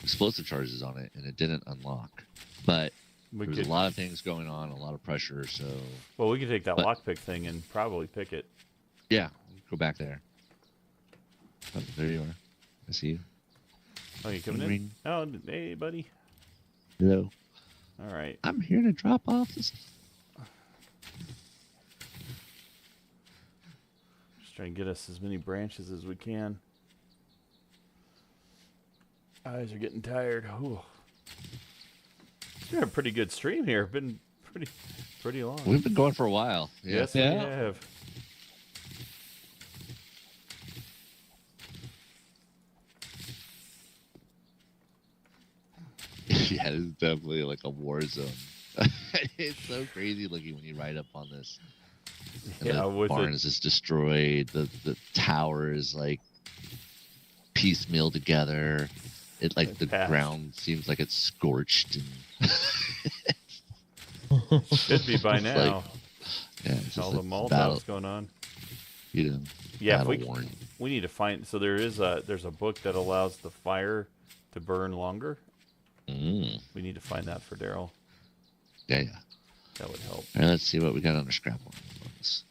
explosive charges on it, and it didn't unlock. But there was a lot of things going on, a lot of pressure. So Well, we could take that lockpick thing and probably pick it. yeah, go back there. Oh, there you are. I see you. Oh, you coming in? Ring. Oh, hey, buddy. Hello. All right. I'm here to drop off this. Just trying to get us as many branches as we can. Eyes are getting tired. Ooh. It's been a pretty good stream here. Been pretty long. We've been going for a while. Yeah. Yes, we Yeah. have. Yeah, it's definitely like a war zone. It's so crazy looking when you ride up on this. And Yeah, the with barn it. is just destroyed. The tower is like piecemeal together. It like It's the patched. ground seems like it's scorched and Should be by It's like, now. yeah, it's just All the like Molotovs battle, going on. you know, Yeah, if battle worn. we need to find. So there's a book that allows the fire to burn longer. Mm. We need to find that for Darrell. Yeah. That would help. All right, let's see what we got under scrap on this.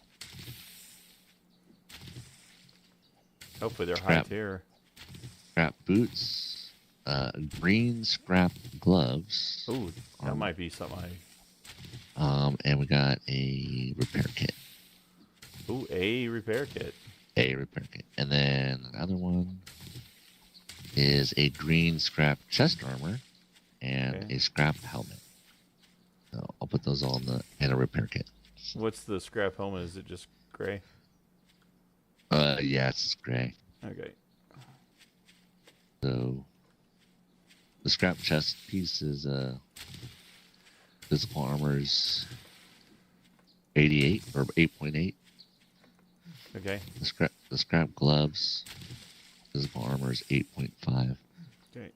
Hopefully they're high Scrap. tier. Scrap boots, green scrap gloves. Ooh, that Um, might be something. And we got a repair kit. Ooh, a repair kit. And then another one is a green scrap chest armor and Okay. a scrap helmet. So I'll put those all in and a repair kit. What's the scrap helmet? Is it just gray? Yeah, it's gray. Okay. So the scrap chest piece is physical armor's 88 or 8.8. Okay. The scrap gloves physical armor is 8.5. Okay.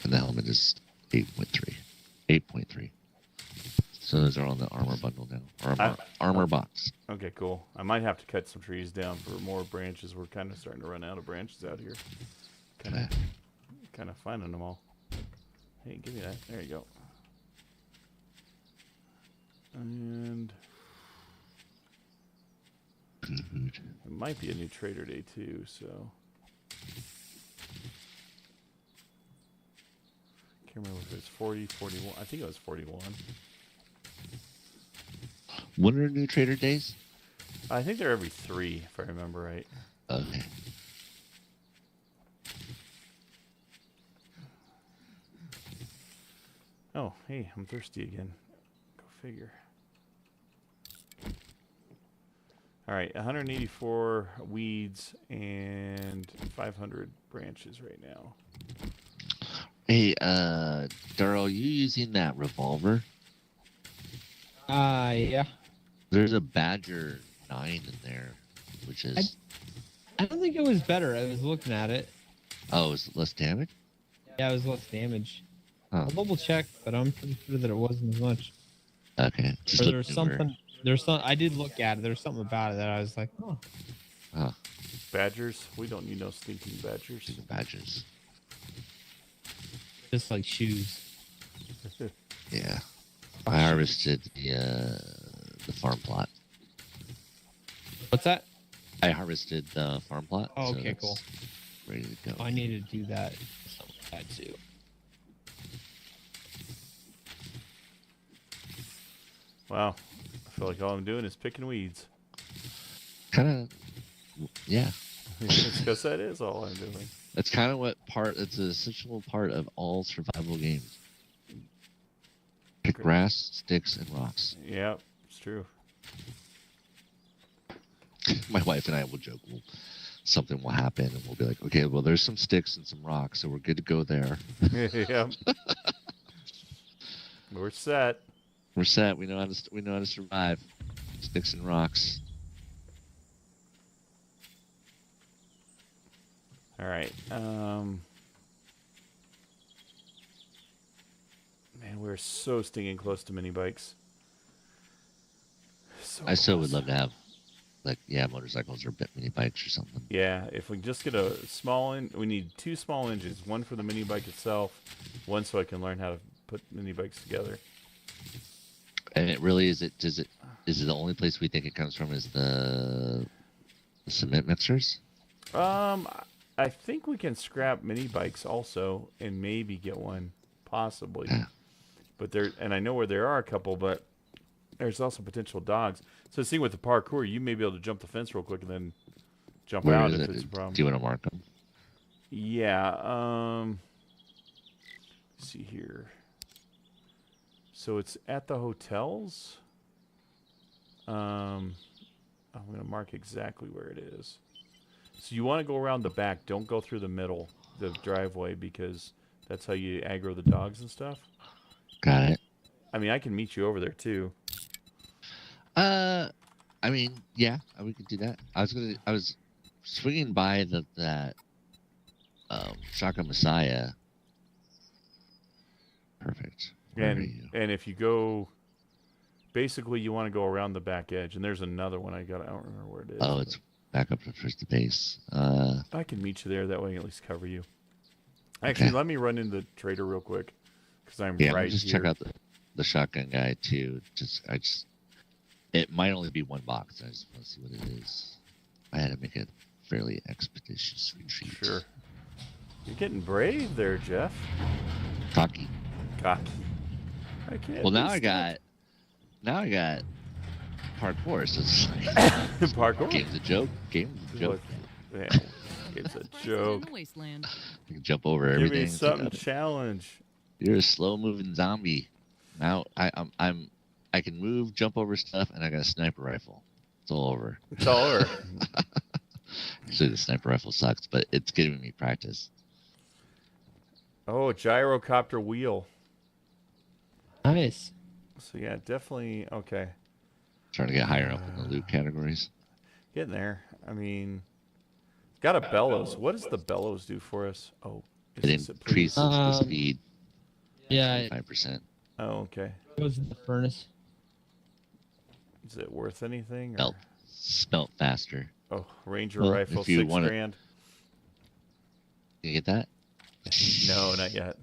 And the helmet is 8.3. 8.3. So those are on the armor bundle now. Armor box. Okay, cool. I might have to cut some trees down for more branches. We're kind of starting to run out of branches out here. Okay. Kind of finding them all. Hey, give me that. There you go. And Good. it might be a new trader day too, so can't remember if it was 40, 41. I think it was 41. When are new trader days? I think they're every 3, if I remember right. Okay. Oh, hey, I'm thirsty again. Go figure. All right, 184 weeds and 500 branches right now. Hey, Darrell, you using that revolver? Yeah. There's a Badger 9 in there, which is... I don't think it was better. I was looking at it. Oh, is it less damage? Yeah, it was less damage. Huh. I'll double check, but I'm pretty sure that it wasn't as much. Okay. Just Or look there's newer. something. There's some. I did look at it. There's something about it that I was like, oh. Huh. Badgers? We don't need no stinking badgers. Badgers. Just like shoes. Yeah. I harvested the farm plot. What's that? I harvested the farm plot. Oh, so okay, it's cool. Ready to go. Oh, I need to do that. Something like that too. Wow. I feel like all I'm doing is picking weeds. Kind of, yeah. It's because that is all I'm doing. That's kind of it's an essential part of all survival games. Pick Okay. grass, sticks, and rocks. Yeah, it's true. My wife and I will joke, something will happen, and we'll be like, okay, well, there's some sticks and some rocks, so we're good to go there. Yeah. We're set. We're set. We know how to survive. Sticks and rocks. All right. Man, we're so stinging close to mini bikes. So I still would close. love to have, motorcycles or mini bikes or something. Yeah, if we just get a small we need 2 small engines, one for the mini bike itself, one so I can learn how to put mini bikes together. And it really is it the only place we think it comes from is the cement mixers? I think we can scrap mini bikes also and maybe get one, possibly. Yeah. But and I know where there are a couple, but there's also potential dogs. So see, with the parkour, you may be able to jump the fence real quick and then jump Where out is if it? it's a problem. Do you want to mark them? Yeah. see here. So it's at the hotels. I'm going to mark exactly where it is. So you want to go around the back. Don't go through the middle, the driveway, because that's how you aggro the dogs and stuff. Got it. I mean, I can meet you over there too. I mean, yeah, we could do that. I was swinging by that Shaka Messiah. Perfect. Where are you? And if you go, basically you want to go around the back edge. And there's another one I don't remember where it is. Oh, it's back up to first base. I can meet you there. That way I can at least cover you. Actually, Okay. let me run into the trader real quick, because I'm Yeah, right just here. check out the shotgun guy too. It might only be one box. I just want to see what it is. I had to make a fairly expeditious retreat. Sure. You're getting brave there, Jeff. Cocky. Cocky. I can't. Well, now I got parkour. So it's like, Parkour. game's a joke. Game's a joke. Yeah, it's a Prizes in joke. the wasteland. You can jump over Give everything. me It's something like, challenge. you're a slow-moving zombie. Now I can move, jump over stuff, and I got a sniper rifle. It's all over. It's all over. Actually, the sniper rifle sucks, but it's giving me practice. Oh, gyrocopter wheel. Nice. So yeah, definitely okay. Trying to get higher up in the loot categories. Getting there. I mean, got a bellows. What does the bellows do for us? Oh, It is this it, please? increases the speed Yeah, it 5%. Oh, okay. goes in the furnace. Is it worth anything? Smelt, smelt faster. Oh, Ranger Well, rifle, if you 6 wanna- grand. You get that? No, not yet.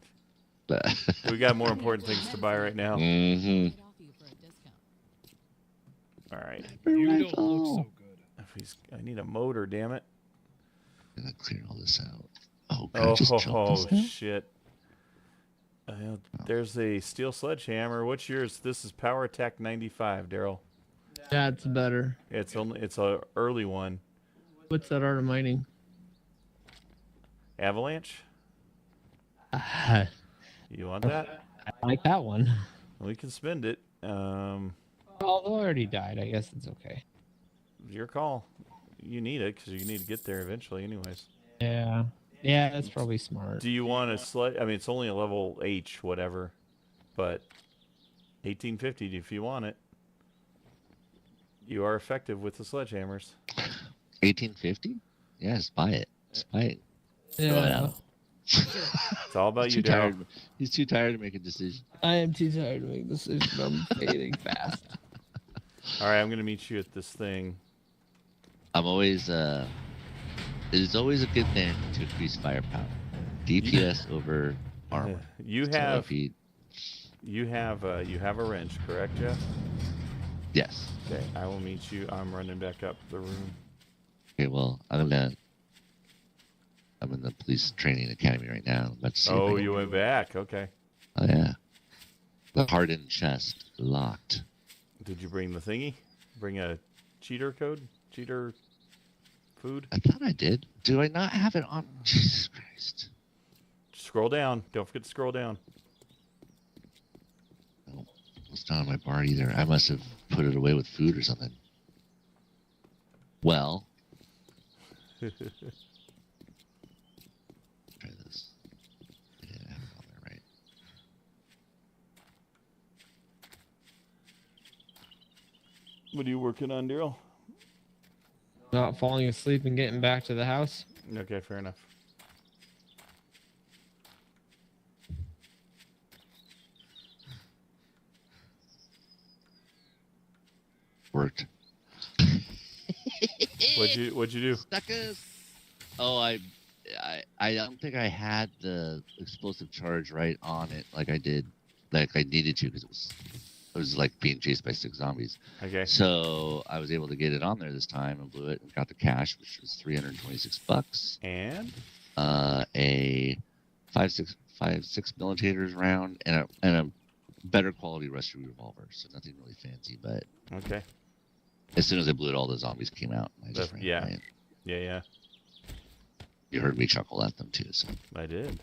But We got more important things to buy right now. mm-hmm. Get off you for a discount. All right. You don't look so good. I need a motor, damn it. I'm gonna clear all this out. Oh, can I Oh, just jump this now? shit. There's a steel sledgehammer. What's yours? This is Power Attack 95, Darrell. That's better. It's a early one. What's that art of mining? Avalanche? I You want that? like that one. We can spend it. Although I already died, I guess it's okay. Your call. You need it because you need to get there eventually, anyways. Yeah. Yeah, that's probably smart. Do you want a sled? I mean, it's only a level H, whatever, but 1850 if you want it. You are effective with the sledgehammers. 1850? Yeah, just buy it. Just buy it. Yeah. It's all about He's you, too Darrell. tired. He's too tired to make a decision. I am too tired to make decisions. I'm fading fast. All right, I'm gonna meet you at this thing. I'm always it's always a good thing to increase firepower. DPS over armor. You So have if you, you have a wrench, correct, Jeff? yes. Okay, I will meet you. I'm running back up the room. Okay, well, I'm in the police training academy right now. I'm about to see if I Oh, can- you went back. Okay. Oh yeah. The hardened chest locked. Did you bring the thingy? Bring a cheater code? Cheater food? I thought I did. Do I not have it on? Jesus Christ. Scroll down. Don't forget to scroll down. No, it's not on my bar either. I must have put it away with food or something. Well. Try this. Yeah, I have it on there, right? What are you working on, Darrell? Not falling asleep and getting back to the house. Okay, fair enough. Worked. What'd you do? Suckers. Oh, I don't think I had the explosive charge right on it like I did, like I needed to, because it was like being chased by 6 zombies. Okay. So I was able to get it on there this time and blew it and got the cash, which was $326. And A 5.6 millimeters round and a better quality rusty revolver. So nothing really fancy, but okay. as soon as I blew it, all the zombies came out. I just ran Yeah. away. Yeah, You heard me chuckle at them too. So I did.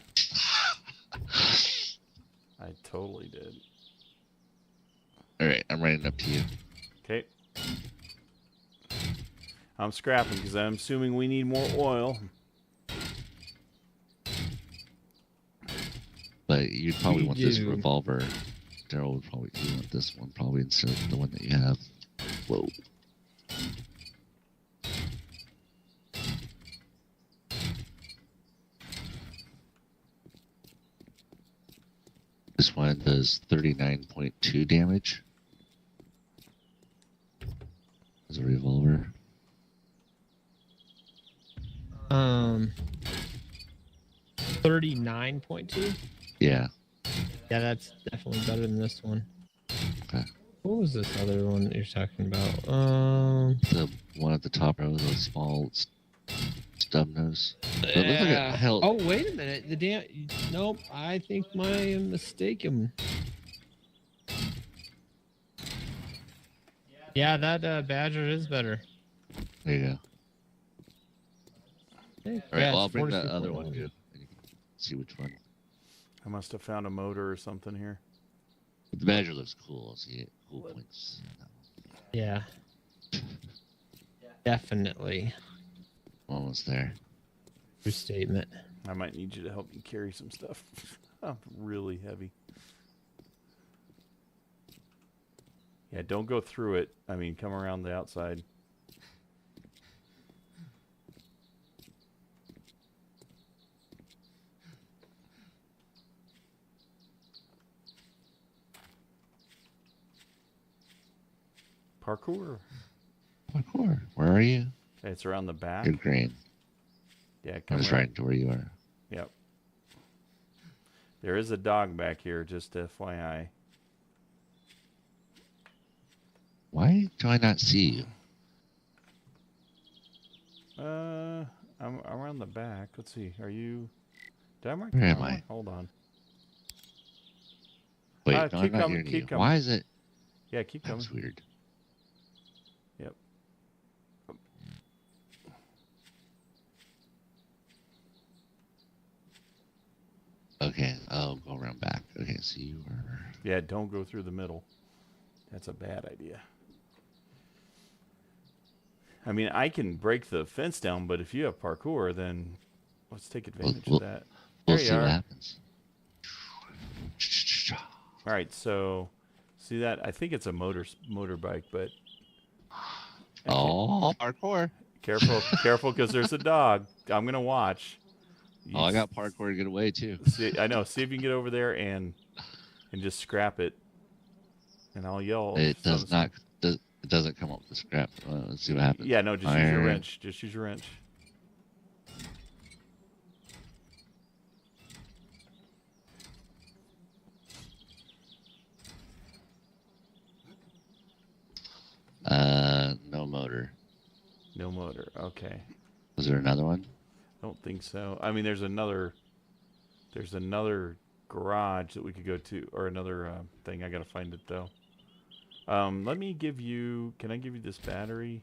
I totally did. All right, I'm running up to you. Okay. I'm scrapping because I'm assuming we need more oil. But you'd probably We want this do. revolver. Darrell would probably want this one probably instead of the one that you have. Whoa. This one does 39.2 damage as a revolver. 39.2. Yeah. Yeah, that's definitely better than this one. Okay. What was this other one that you're talking about? The one at the top row, the small stub nose. It looks like it held. Oh, wait a minute. The damn. Nope. I think I am mistaken. Yeah, that Badger is better. There you go. Hey, All right, yeah, well, I'll it's bring the other 42.1. one too. And you can see which one. I must have found a motor or something here. But the Badger looks cool. I'll see it. Cool points. Yeah. Definitely. Almost there. True statement. I might need you to help me carry some stuff. I'm really heavy. Yeah, don't go through it. I mean, come around the outside. Parkour. Parkour. Where are you? It's around the back. You're green. Yeah, I come was around. right to where you are. Yep. There is a dog back here, just FYI. Why do I not see you? I'm around the back. Let's see. Are you? Did I mark Where the am wrong I? one? Hold on. Wait, no, keep I'm not coming, hearing keep you. coming. Why is it? Yeah, keep coming. That's weird. Yep. Okay, I'll go around back. Okay, so you are. Yeah, don't go through the middle. That's a bad idea. I mean, I can break the fence down, but if you have parkour, then let's take advantage of that. We'll There see you what are. happens. All right, so see that? I think it's a motorbike, but Oh, parkour. careful, careful, because there's a dog. I'm gonna watch. You Oh, I got parkour to get away too. See, I know. See if you can get over there and just scrap it, and I'll yell. It if does something's- not. It doesn't come up with the scrap. Let's see what happens. Yeah, no, just use your Iron. wrench. Just use your wrench. No motor. No motor. Okay. Was there another one? Don't think so. I mean, there's another garage that we could go to, or another thing. I gotta find it though. Let me give you. Can I give you this battery?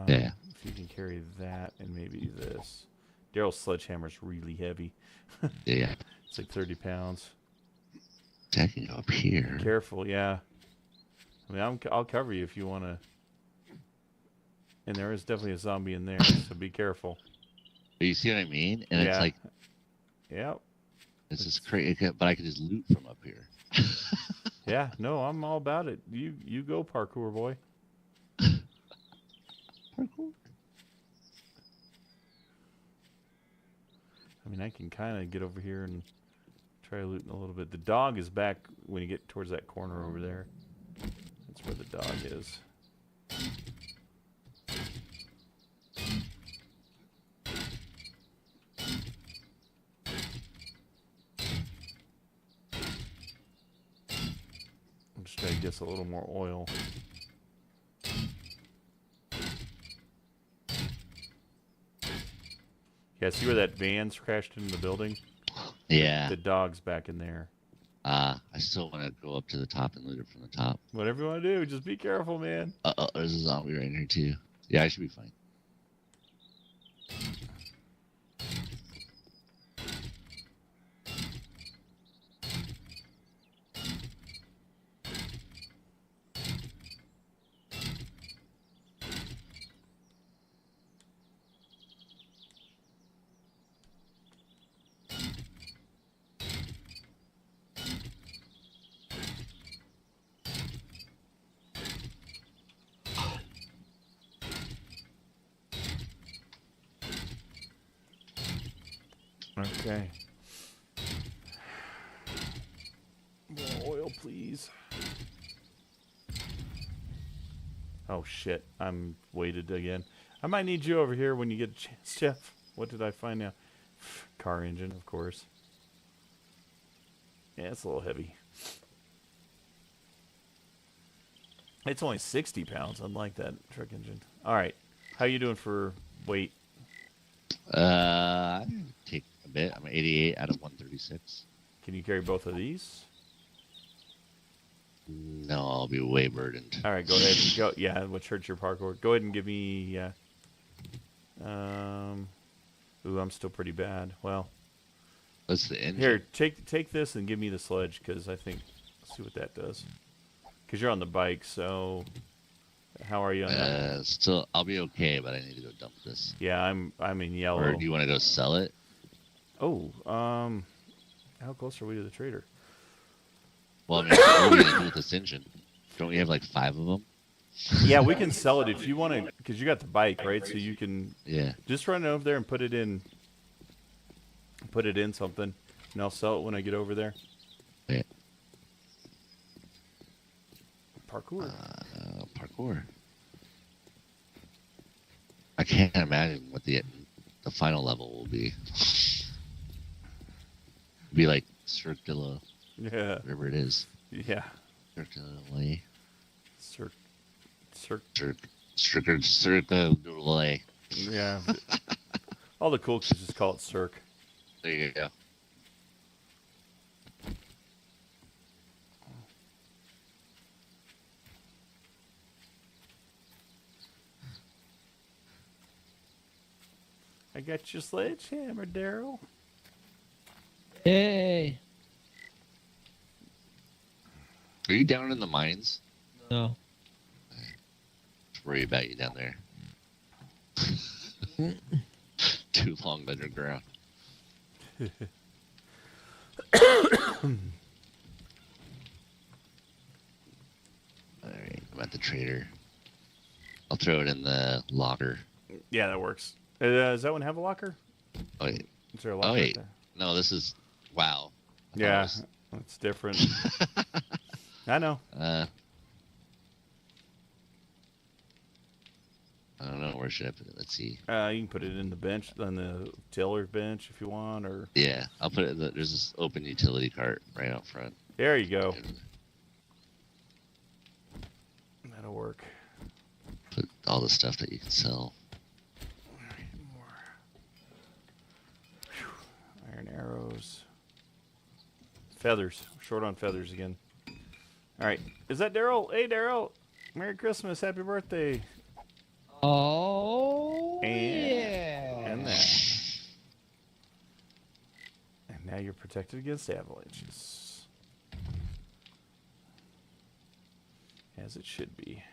Yeah. If you can carry that and maybe this. Darrell's sledgehammer's really heavy. Yeah. It's like 30 pounds. I can go up here. Careful, yeah. I mean, I'll cover you if you want to. And there is definitely a zombie in there, so be careful. But you see what I mean? And it's Yeah. like Yep. it's just crazy, but I can just loot from up here. Yeah. No, I'm all about it. You go, parkour boy. Parkour. I mean, I can kind of get over here and try looting a little bit. The dog is back when you get towards that corner over there. That's where the dog is. I'm just trying to get a little more oil. Yeah, see where that van's crashed into the building? Yeah. The dog's back in there. I still want to go up to the top and loot it from the top. Whatever you want to do, just be careful, man. There's a zombie right here too. Yeah, I should be fine. Okay. More oil, please. Oh shit! I'm weighted again. I might need you over here when you get a chance, Jeff. What did I find now? Car engine, of course. Yeah, it's a little heavy. It's only 60 pounds, unlike that truck engine. All right. How you doing for weight? I take a bit. I'm 88 out of 136. Can you carry both of these? No, I'll be way burdened. All right, go ahead. Go. Yeah, which hurts your parkour. Go ahead and give me. Ooh, I'm still pretty bad. Well, What's the engine? here, take this and give me the sledge, because I think. Let's see what that does. Because you're on the bike, so. How are you on that? Still, I'll be okay, but I need to go dump this. Yeah, I'm in yellow. Or do you want to go sell it? Oh, how close are we to the trader? Well, I mean, what are we gonna do with this engine? Don't we have like 5 of them? Yeah, we can sell it if you want to, because you got the bike, right? So you can Yeah. just run it over there and put it in something, and I'll sell it when I get over there. Yeah. Parkour. Parkour. I can't imagine what the final level will be. Be like Cirque du Soleil, Yeah. whatever it is. Yeah. Cirque du Soleil. Cirque. Cirque du Soleil. Yeah. All the cool kids just call it Cirque. There you go. I got your sledgehammer, Darrell. Hey. Are you down in the mines? No. Just worry about you down there. Too long underground. Alright, I'm at the trader. I'll throw it in the locker. Yeah, that works. Does that one have a locker? Oh, wait. Is there a locker? Oh, wait. There? No, this is... Wow. I thought it Yeah, was- it's different. I know. I don't know. Where should I put it? Let's see. You can put it in the bench, on the tailor bench if you want, or Yeah, I'll put it in the... There's this open utility cart right out front. there you go. That'll work. Put all the stuff that you can sell. All right, more. Whew. Iron arrows. Feathers. Short on feathers again. All right. Is that Darrell? Hey, Darrell. Merry Christmas. Happy birthday. Oh, And- yeah. And that. And now you're protected against avalanches. As it should be.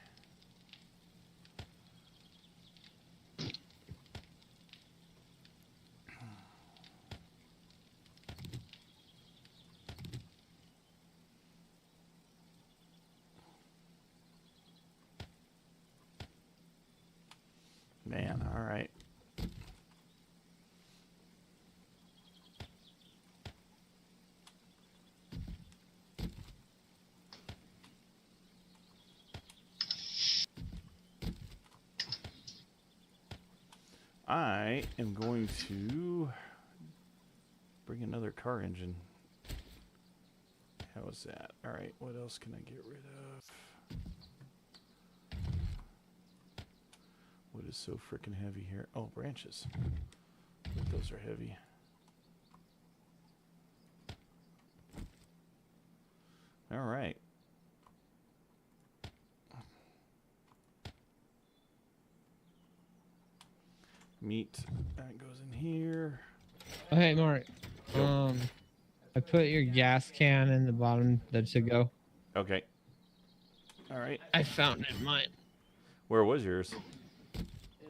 Man, all right. I am going to bring another car engine. How is that? All right, what else can I get rid of? What is so freaking heavy here? Oh, branches. But those are heavy. All right. Meat, that goes in here. Oh, hey, Mark. I put your gas can in the bottom that should go. Okay. All right. I found it in mine. Where was yours?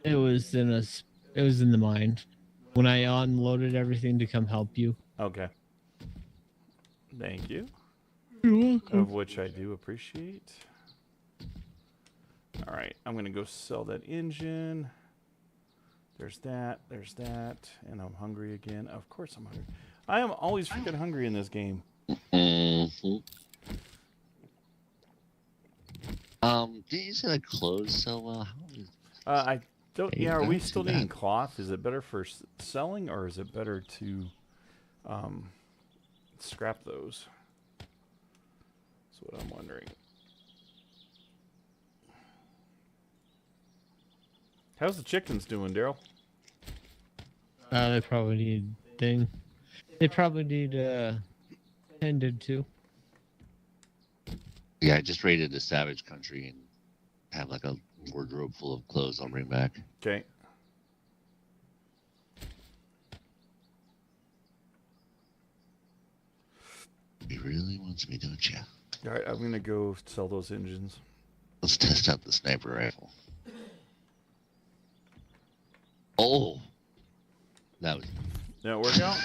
It was in It was in the mine when I unloaded everything to come help you. Okay. Thank you. You're welcome. Of which I do appreciate. All right. I'm going to go sell that engine. There's that, and I'm hungry again. Of course I'm hungry. I am always freaking hungry in this game. Mm-hmm. Did you say that clothes sell well? How is I don't. Hey, Yeah, are we not still too needing bad. cloth? Is it better for selling, or is it better to scrap those? That's what I'm wondering. How's the chickens doing, Daryl? They probably need They probably need tended to. Yeah, I just raided the Savage Country and have like a wardrobe full of clothes I'll bring back. Okay. He really wants me, don't you? All right, I'm gonna go sell those engines. Let's test out the sniper rifle. Oh, that was. Did it work out?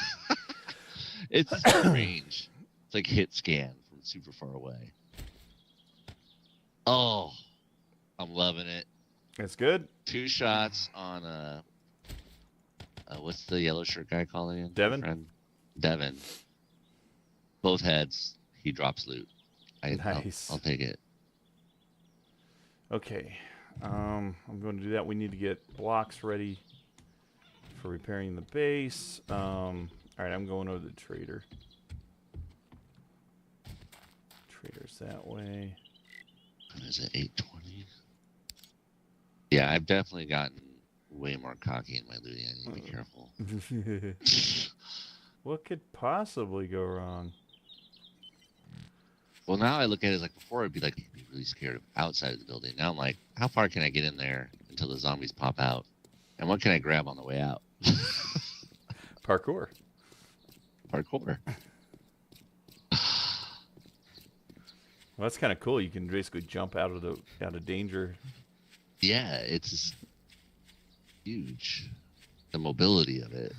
It's range. It's like hit scan from super far away. Oh, I'm loving it. It's good. 2 shots on what's the yellow shirt guy calling in? Devin? Friend? Devin. Both heads. He drops loot. Nice. I'll take it. Okay. I'm going to do that. We need to get blocks ready for repairing the base. All right, I'm going over to the trader. Trader's that way. What is it, 820? Yeah, I've definitely gotten way more cocky in my looting. I need to be careful. What could possibly go wrong? Well, now I look at it as like before I'd be like really scared of outside of the building. Now I'm like, how far can I get in there until the zombies pop out? And what can I grab on the way out? Parkour. Parkour. Well, that's kind of cool. You can basically jump out of danger. Yeah, it's huge. The mobility of it.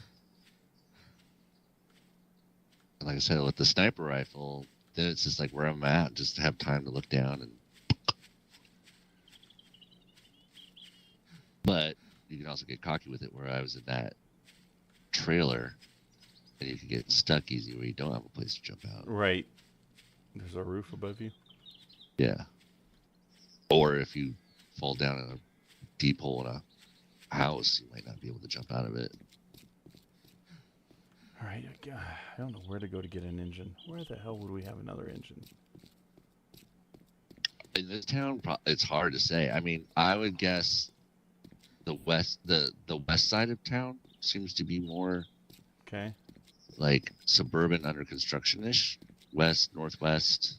And like I said, with the sniper rifle, then it's just like where I'm at, just to have time to look down and. But you can also get cocky with it, where I was in that trailer, and you can get stuck easy where you don't have a place to jump out. Right. There's a roof above you. Yeah. Or if you fall down in a deep hole in a house, you might not be able to jump out of it. All right. I don't know where to go to get an engine. Where the hell would we have another engine? In this town, it's hard to say. I mean, I would guess the west side of town seems to be more Okay. like suburban, under construction-ish. West, northwest,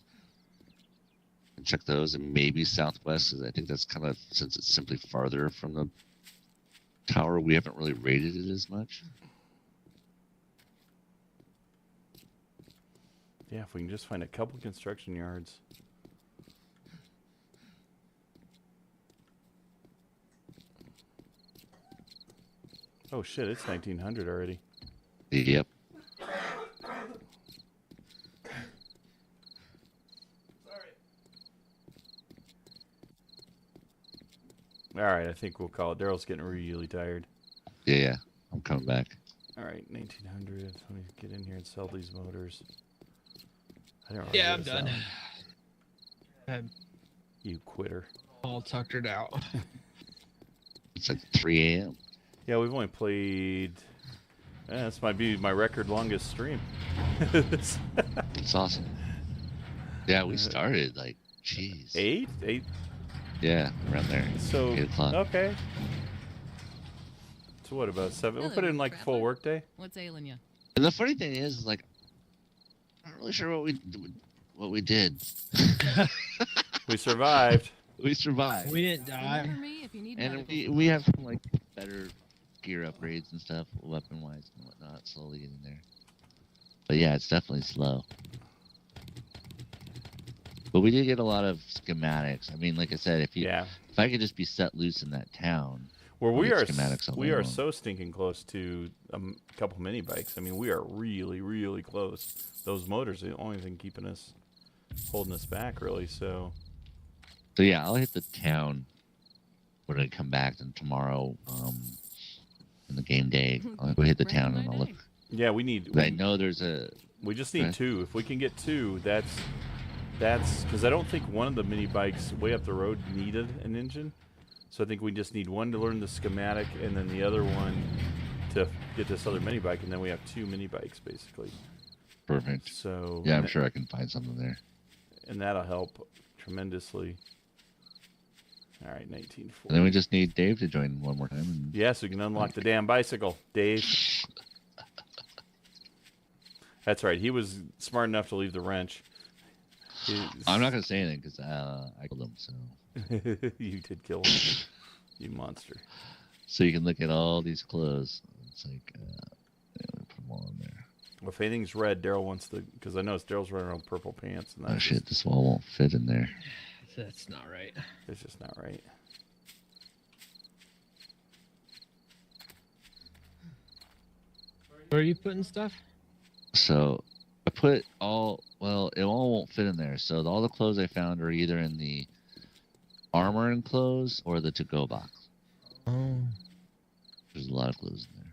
and check those, and maybe southwest, because I think that's kind of, since it's simply farther from the tower, we haven't really raided it as much. Yeah, if we can just find a couple construction yards. Oh shit, it's 1900 already. Yep. All right, I think we'll call it. Daryl's getting really tired. Yeah, I'm coming back. All right, 1900. Let me get in here and sell these motors. I don't know. Yeah, I'm done. I'm You quitter. all tuckered out. It's like 3 a.m. Yeah, we've only played. This might be my record longest stream. It's awesome. Yeah, we started like, jeez. Eight? Yeah, around there. So 8 o'clock. okay. So what about 7? We'll Hello, put in like Traveler. full work day. What's ailing you? And the funny thing is, like, I'm not really sure what we did. We survived. We survived. We didn't die. Remember me if you need And medical we have some like better gear upgrades and stuff, weapon wise and whatnot, slowly getting there. But yeah, it's definitely slow. But we did get a lot of schematics. I mean, like I said, if I could just be set loose in that town. Well, I'll we get are schematics all we day are long. so stinking close to a couple mini bikes. I mean, we are really, really close. Those motors are the only thing keeping us, holding us back, really. So So yeah, I'll hit the town when I come back. Then tomorrow, in the game day. I'll go hit the town and I'll look. Yeah, we need. I know there's a. We just need Okay. 2. If we can get 2, that's because I don't think one of the mini bikes way up the road needed an engine. So I think we just need one to learn the schematic, and then the other one to get this other mini bike, and then we have 2 mini bikes basically. Perfect. So Yeah, I'm sure I can find something there. and that'll help tremendously. All right, 1940. And then we just need Dave to join one more time. And... Yeah, so we can unlock the damn bicycle, Dave. That's right. He was smart enough to leave the wrench. I'm not gonna say anything because I killed him. So. You did kill him, you monster. So you can look at all these clothes. It's like, yeah, put them all in there. Well, if anything's red, Darrell wants to, because I noticed Darrell's running around with purple pants. And Oh that's shit, this wall won't fit in there. That's not right. It's just not right. Where are you putting stuff? So I put all, well, it all won't fit in there. So all the clothes I found are either in the armor enclosed or the to-go box. Oh. There's a lot of clothes in there.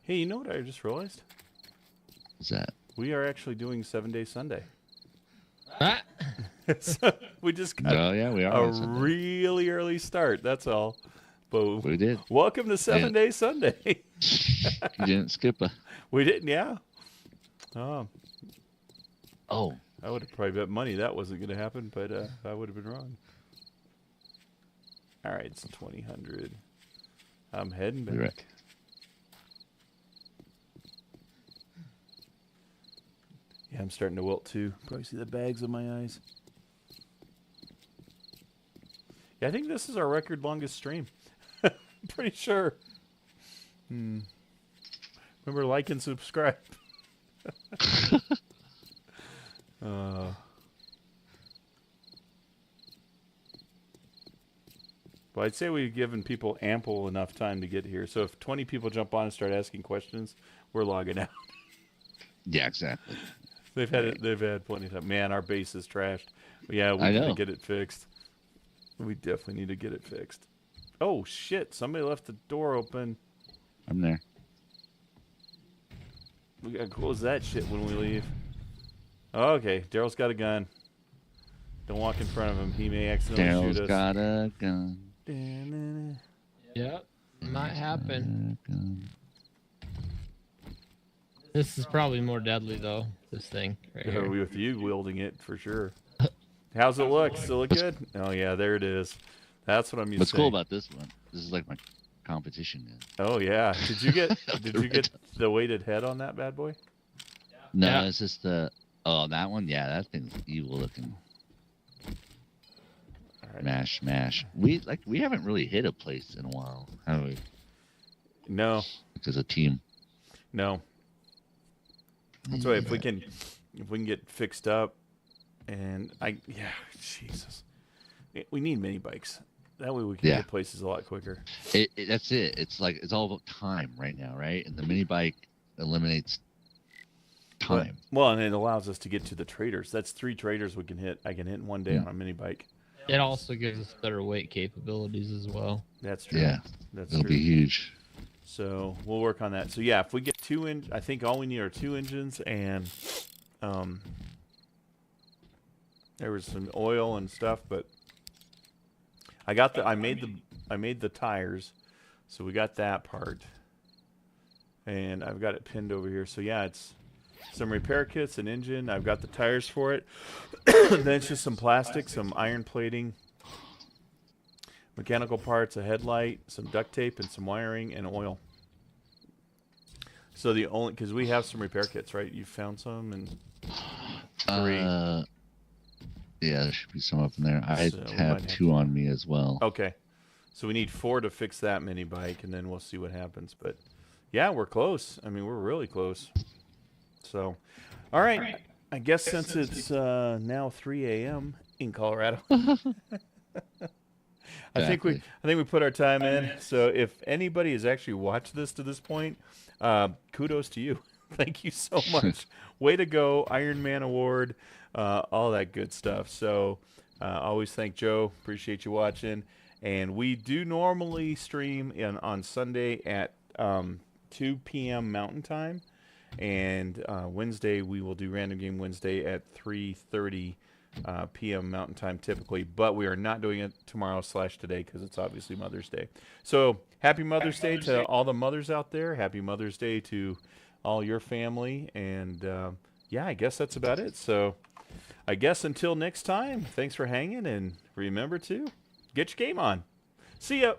Hey, you know what I just realized? What's that? We are actually doing 7-Day Sunday. Ah! So we just got Oh yeah, we are. a on Sunday. really early start. That's all. But We did. welcome to 7-Day Sunday. You didn't skip a. We didn't, yeah. Oh, Oh, I would have probably bet money that wasn't going to happen, but I would have been wrong. All right, it's 2000. I'm heading back. You're right. Yeah, I'm starting to wilt too. Probably see the bags in my eyes. Yeah, I think this is our record longest stream. Pretty sure. Remember, like and subscribe. Well, I'd say we've given people ample enough time to get here. So if 20 people jump on and start asking questions, we're logging out. yeah, exactly. They've had plenty of time. Man, our base is trashed. Yeah, we I need to know. get it fixed. We definitely need to get it fixed. Oh shit! Somebody left the door open. I'm there. We gotta close that shit when we leave. Okay, Darrell's got a gun. Don't walk in front of him. He may accidentally Daryl's shoot us. got a gun. Yep. Might happen. A gun. This is probably more deadly though. This thing right here. With you wielding it for sure. How's it look? Still look good? Oh yeah, there it is. That's what I'm used to. What's cool about this one? This is like my competition gun. Oh yeah. Did you get The red the weighted head on that bad boy? No, Yeah. it's just the. Oh, that one. Yeah, that thing's evil looking. All right. Mash. We haven't really hit a place in a while, have we? No, As a team. no. That's why if we can get fixed up, and Jesus, we need mini bikes. That way we can Yeah. get places a lot quicker. That's it. It's like it's all about time right now, right? And the mini bike eliminates time. Well, and it allows us to get to the traders. That's 3 traders we can hit. I can hit in one day on a mini bike. It also gives us better weight capabilities as well. That's true. Yeah, That's it'll true. be huge. So we'll work on that. So yeah, if we get 2 I think all we need are 2 engines and there was some oil and stuff, but I made the tires, so we got that part, and I've got it pinned over here. So yeah, it's some repair kits, an engine. I've got the tires for it. Then it's just some plastic, some iron plating, mechanical parts, a headlight, some duct tape, and some wiring and oil. So the only, because we have some repair kits, right? You found some and 3. Yeah, there should be some up in there. I So we might have have 2 on me as well. Okay. So we need 4 to fix that mini bike, and then we'll see what happens. But yeah, we're close. I mean, we're really close. So, all right. I guess since it's now 3 a.m. in Colorado, I think we put our time in. So if anybody has actually watched this to this point, kudos to you. Thank you so much. Way to go, Iron Man Award, all that good stuff. So always thank Joe. Appreciate you watching. And we do normally stream on Sunday at 2 p.m. Mountain Time. And Wednesday, we will do Random Game Wednesday at 3:30 p.m. Mountain Time typically. But we are not doing it tomorrow/today because it's obviously Mother's Day. So happy Mother's Day to all the mothers out there. Happy Mother's Day to all your family. And yeah, I guess that's about it. So I guess until next time, thanks for hanging. And remember to get your game on. See ya.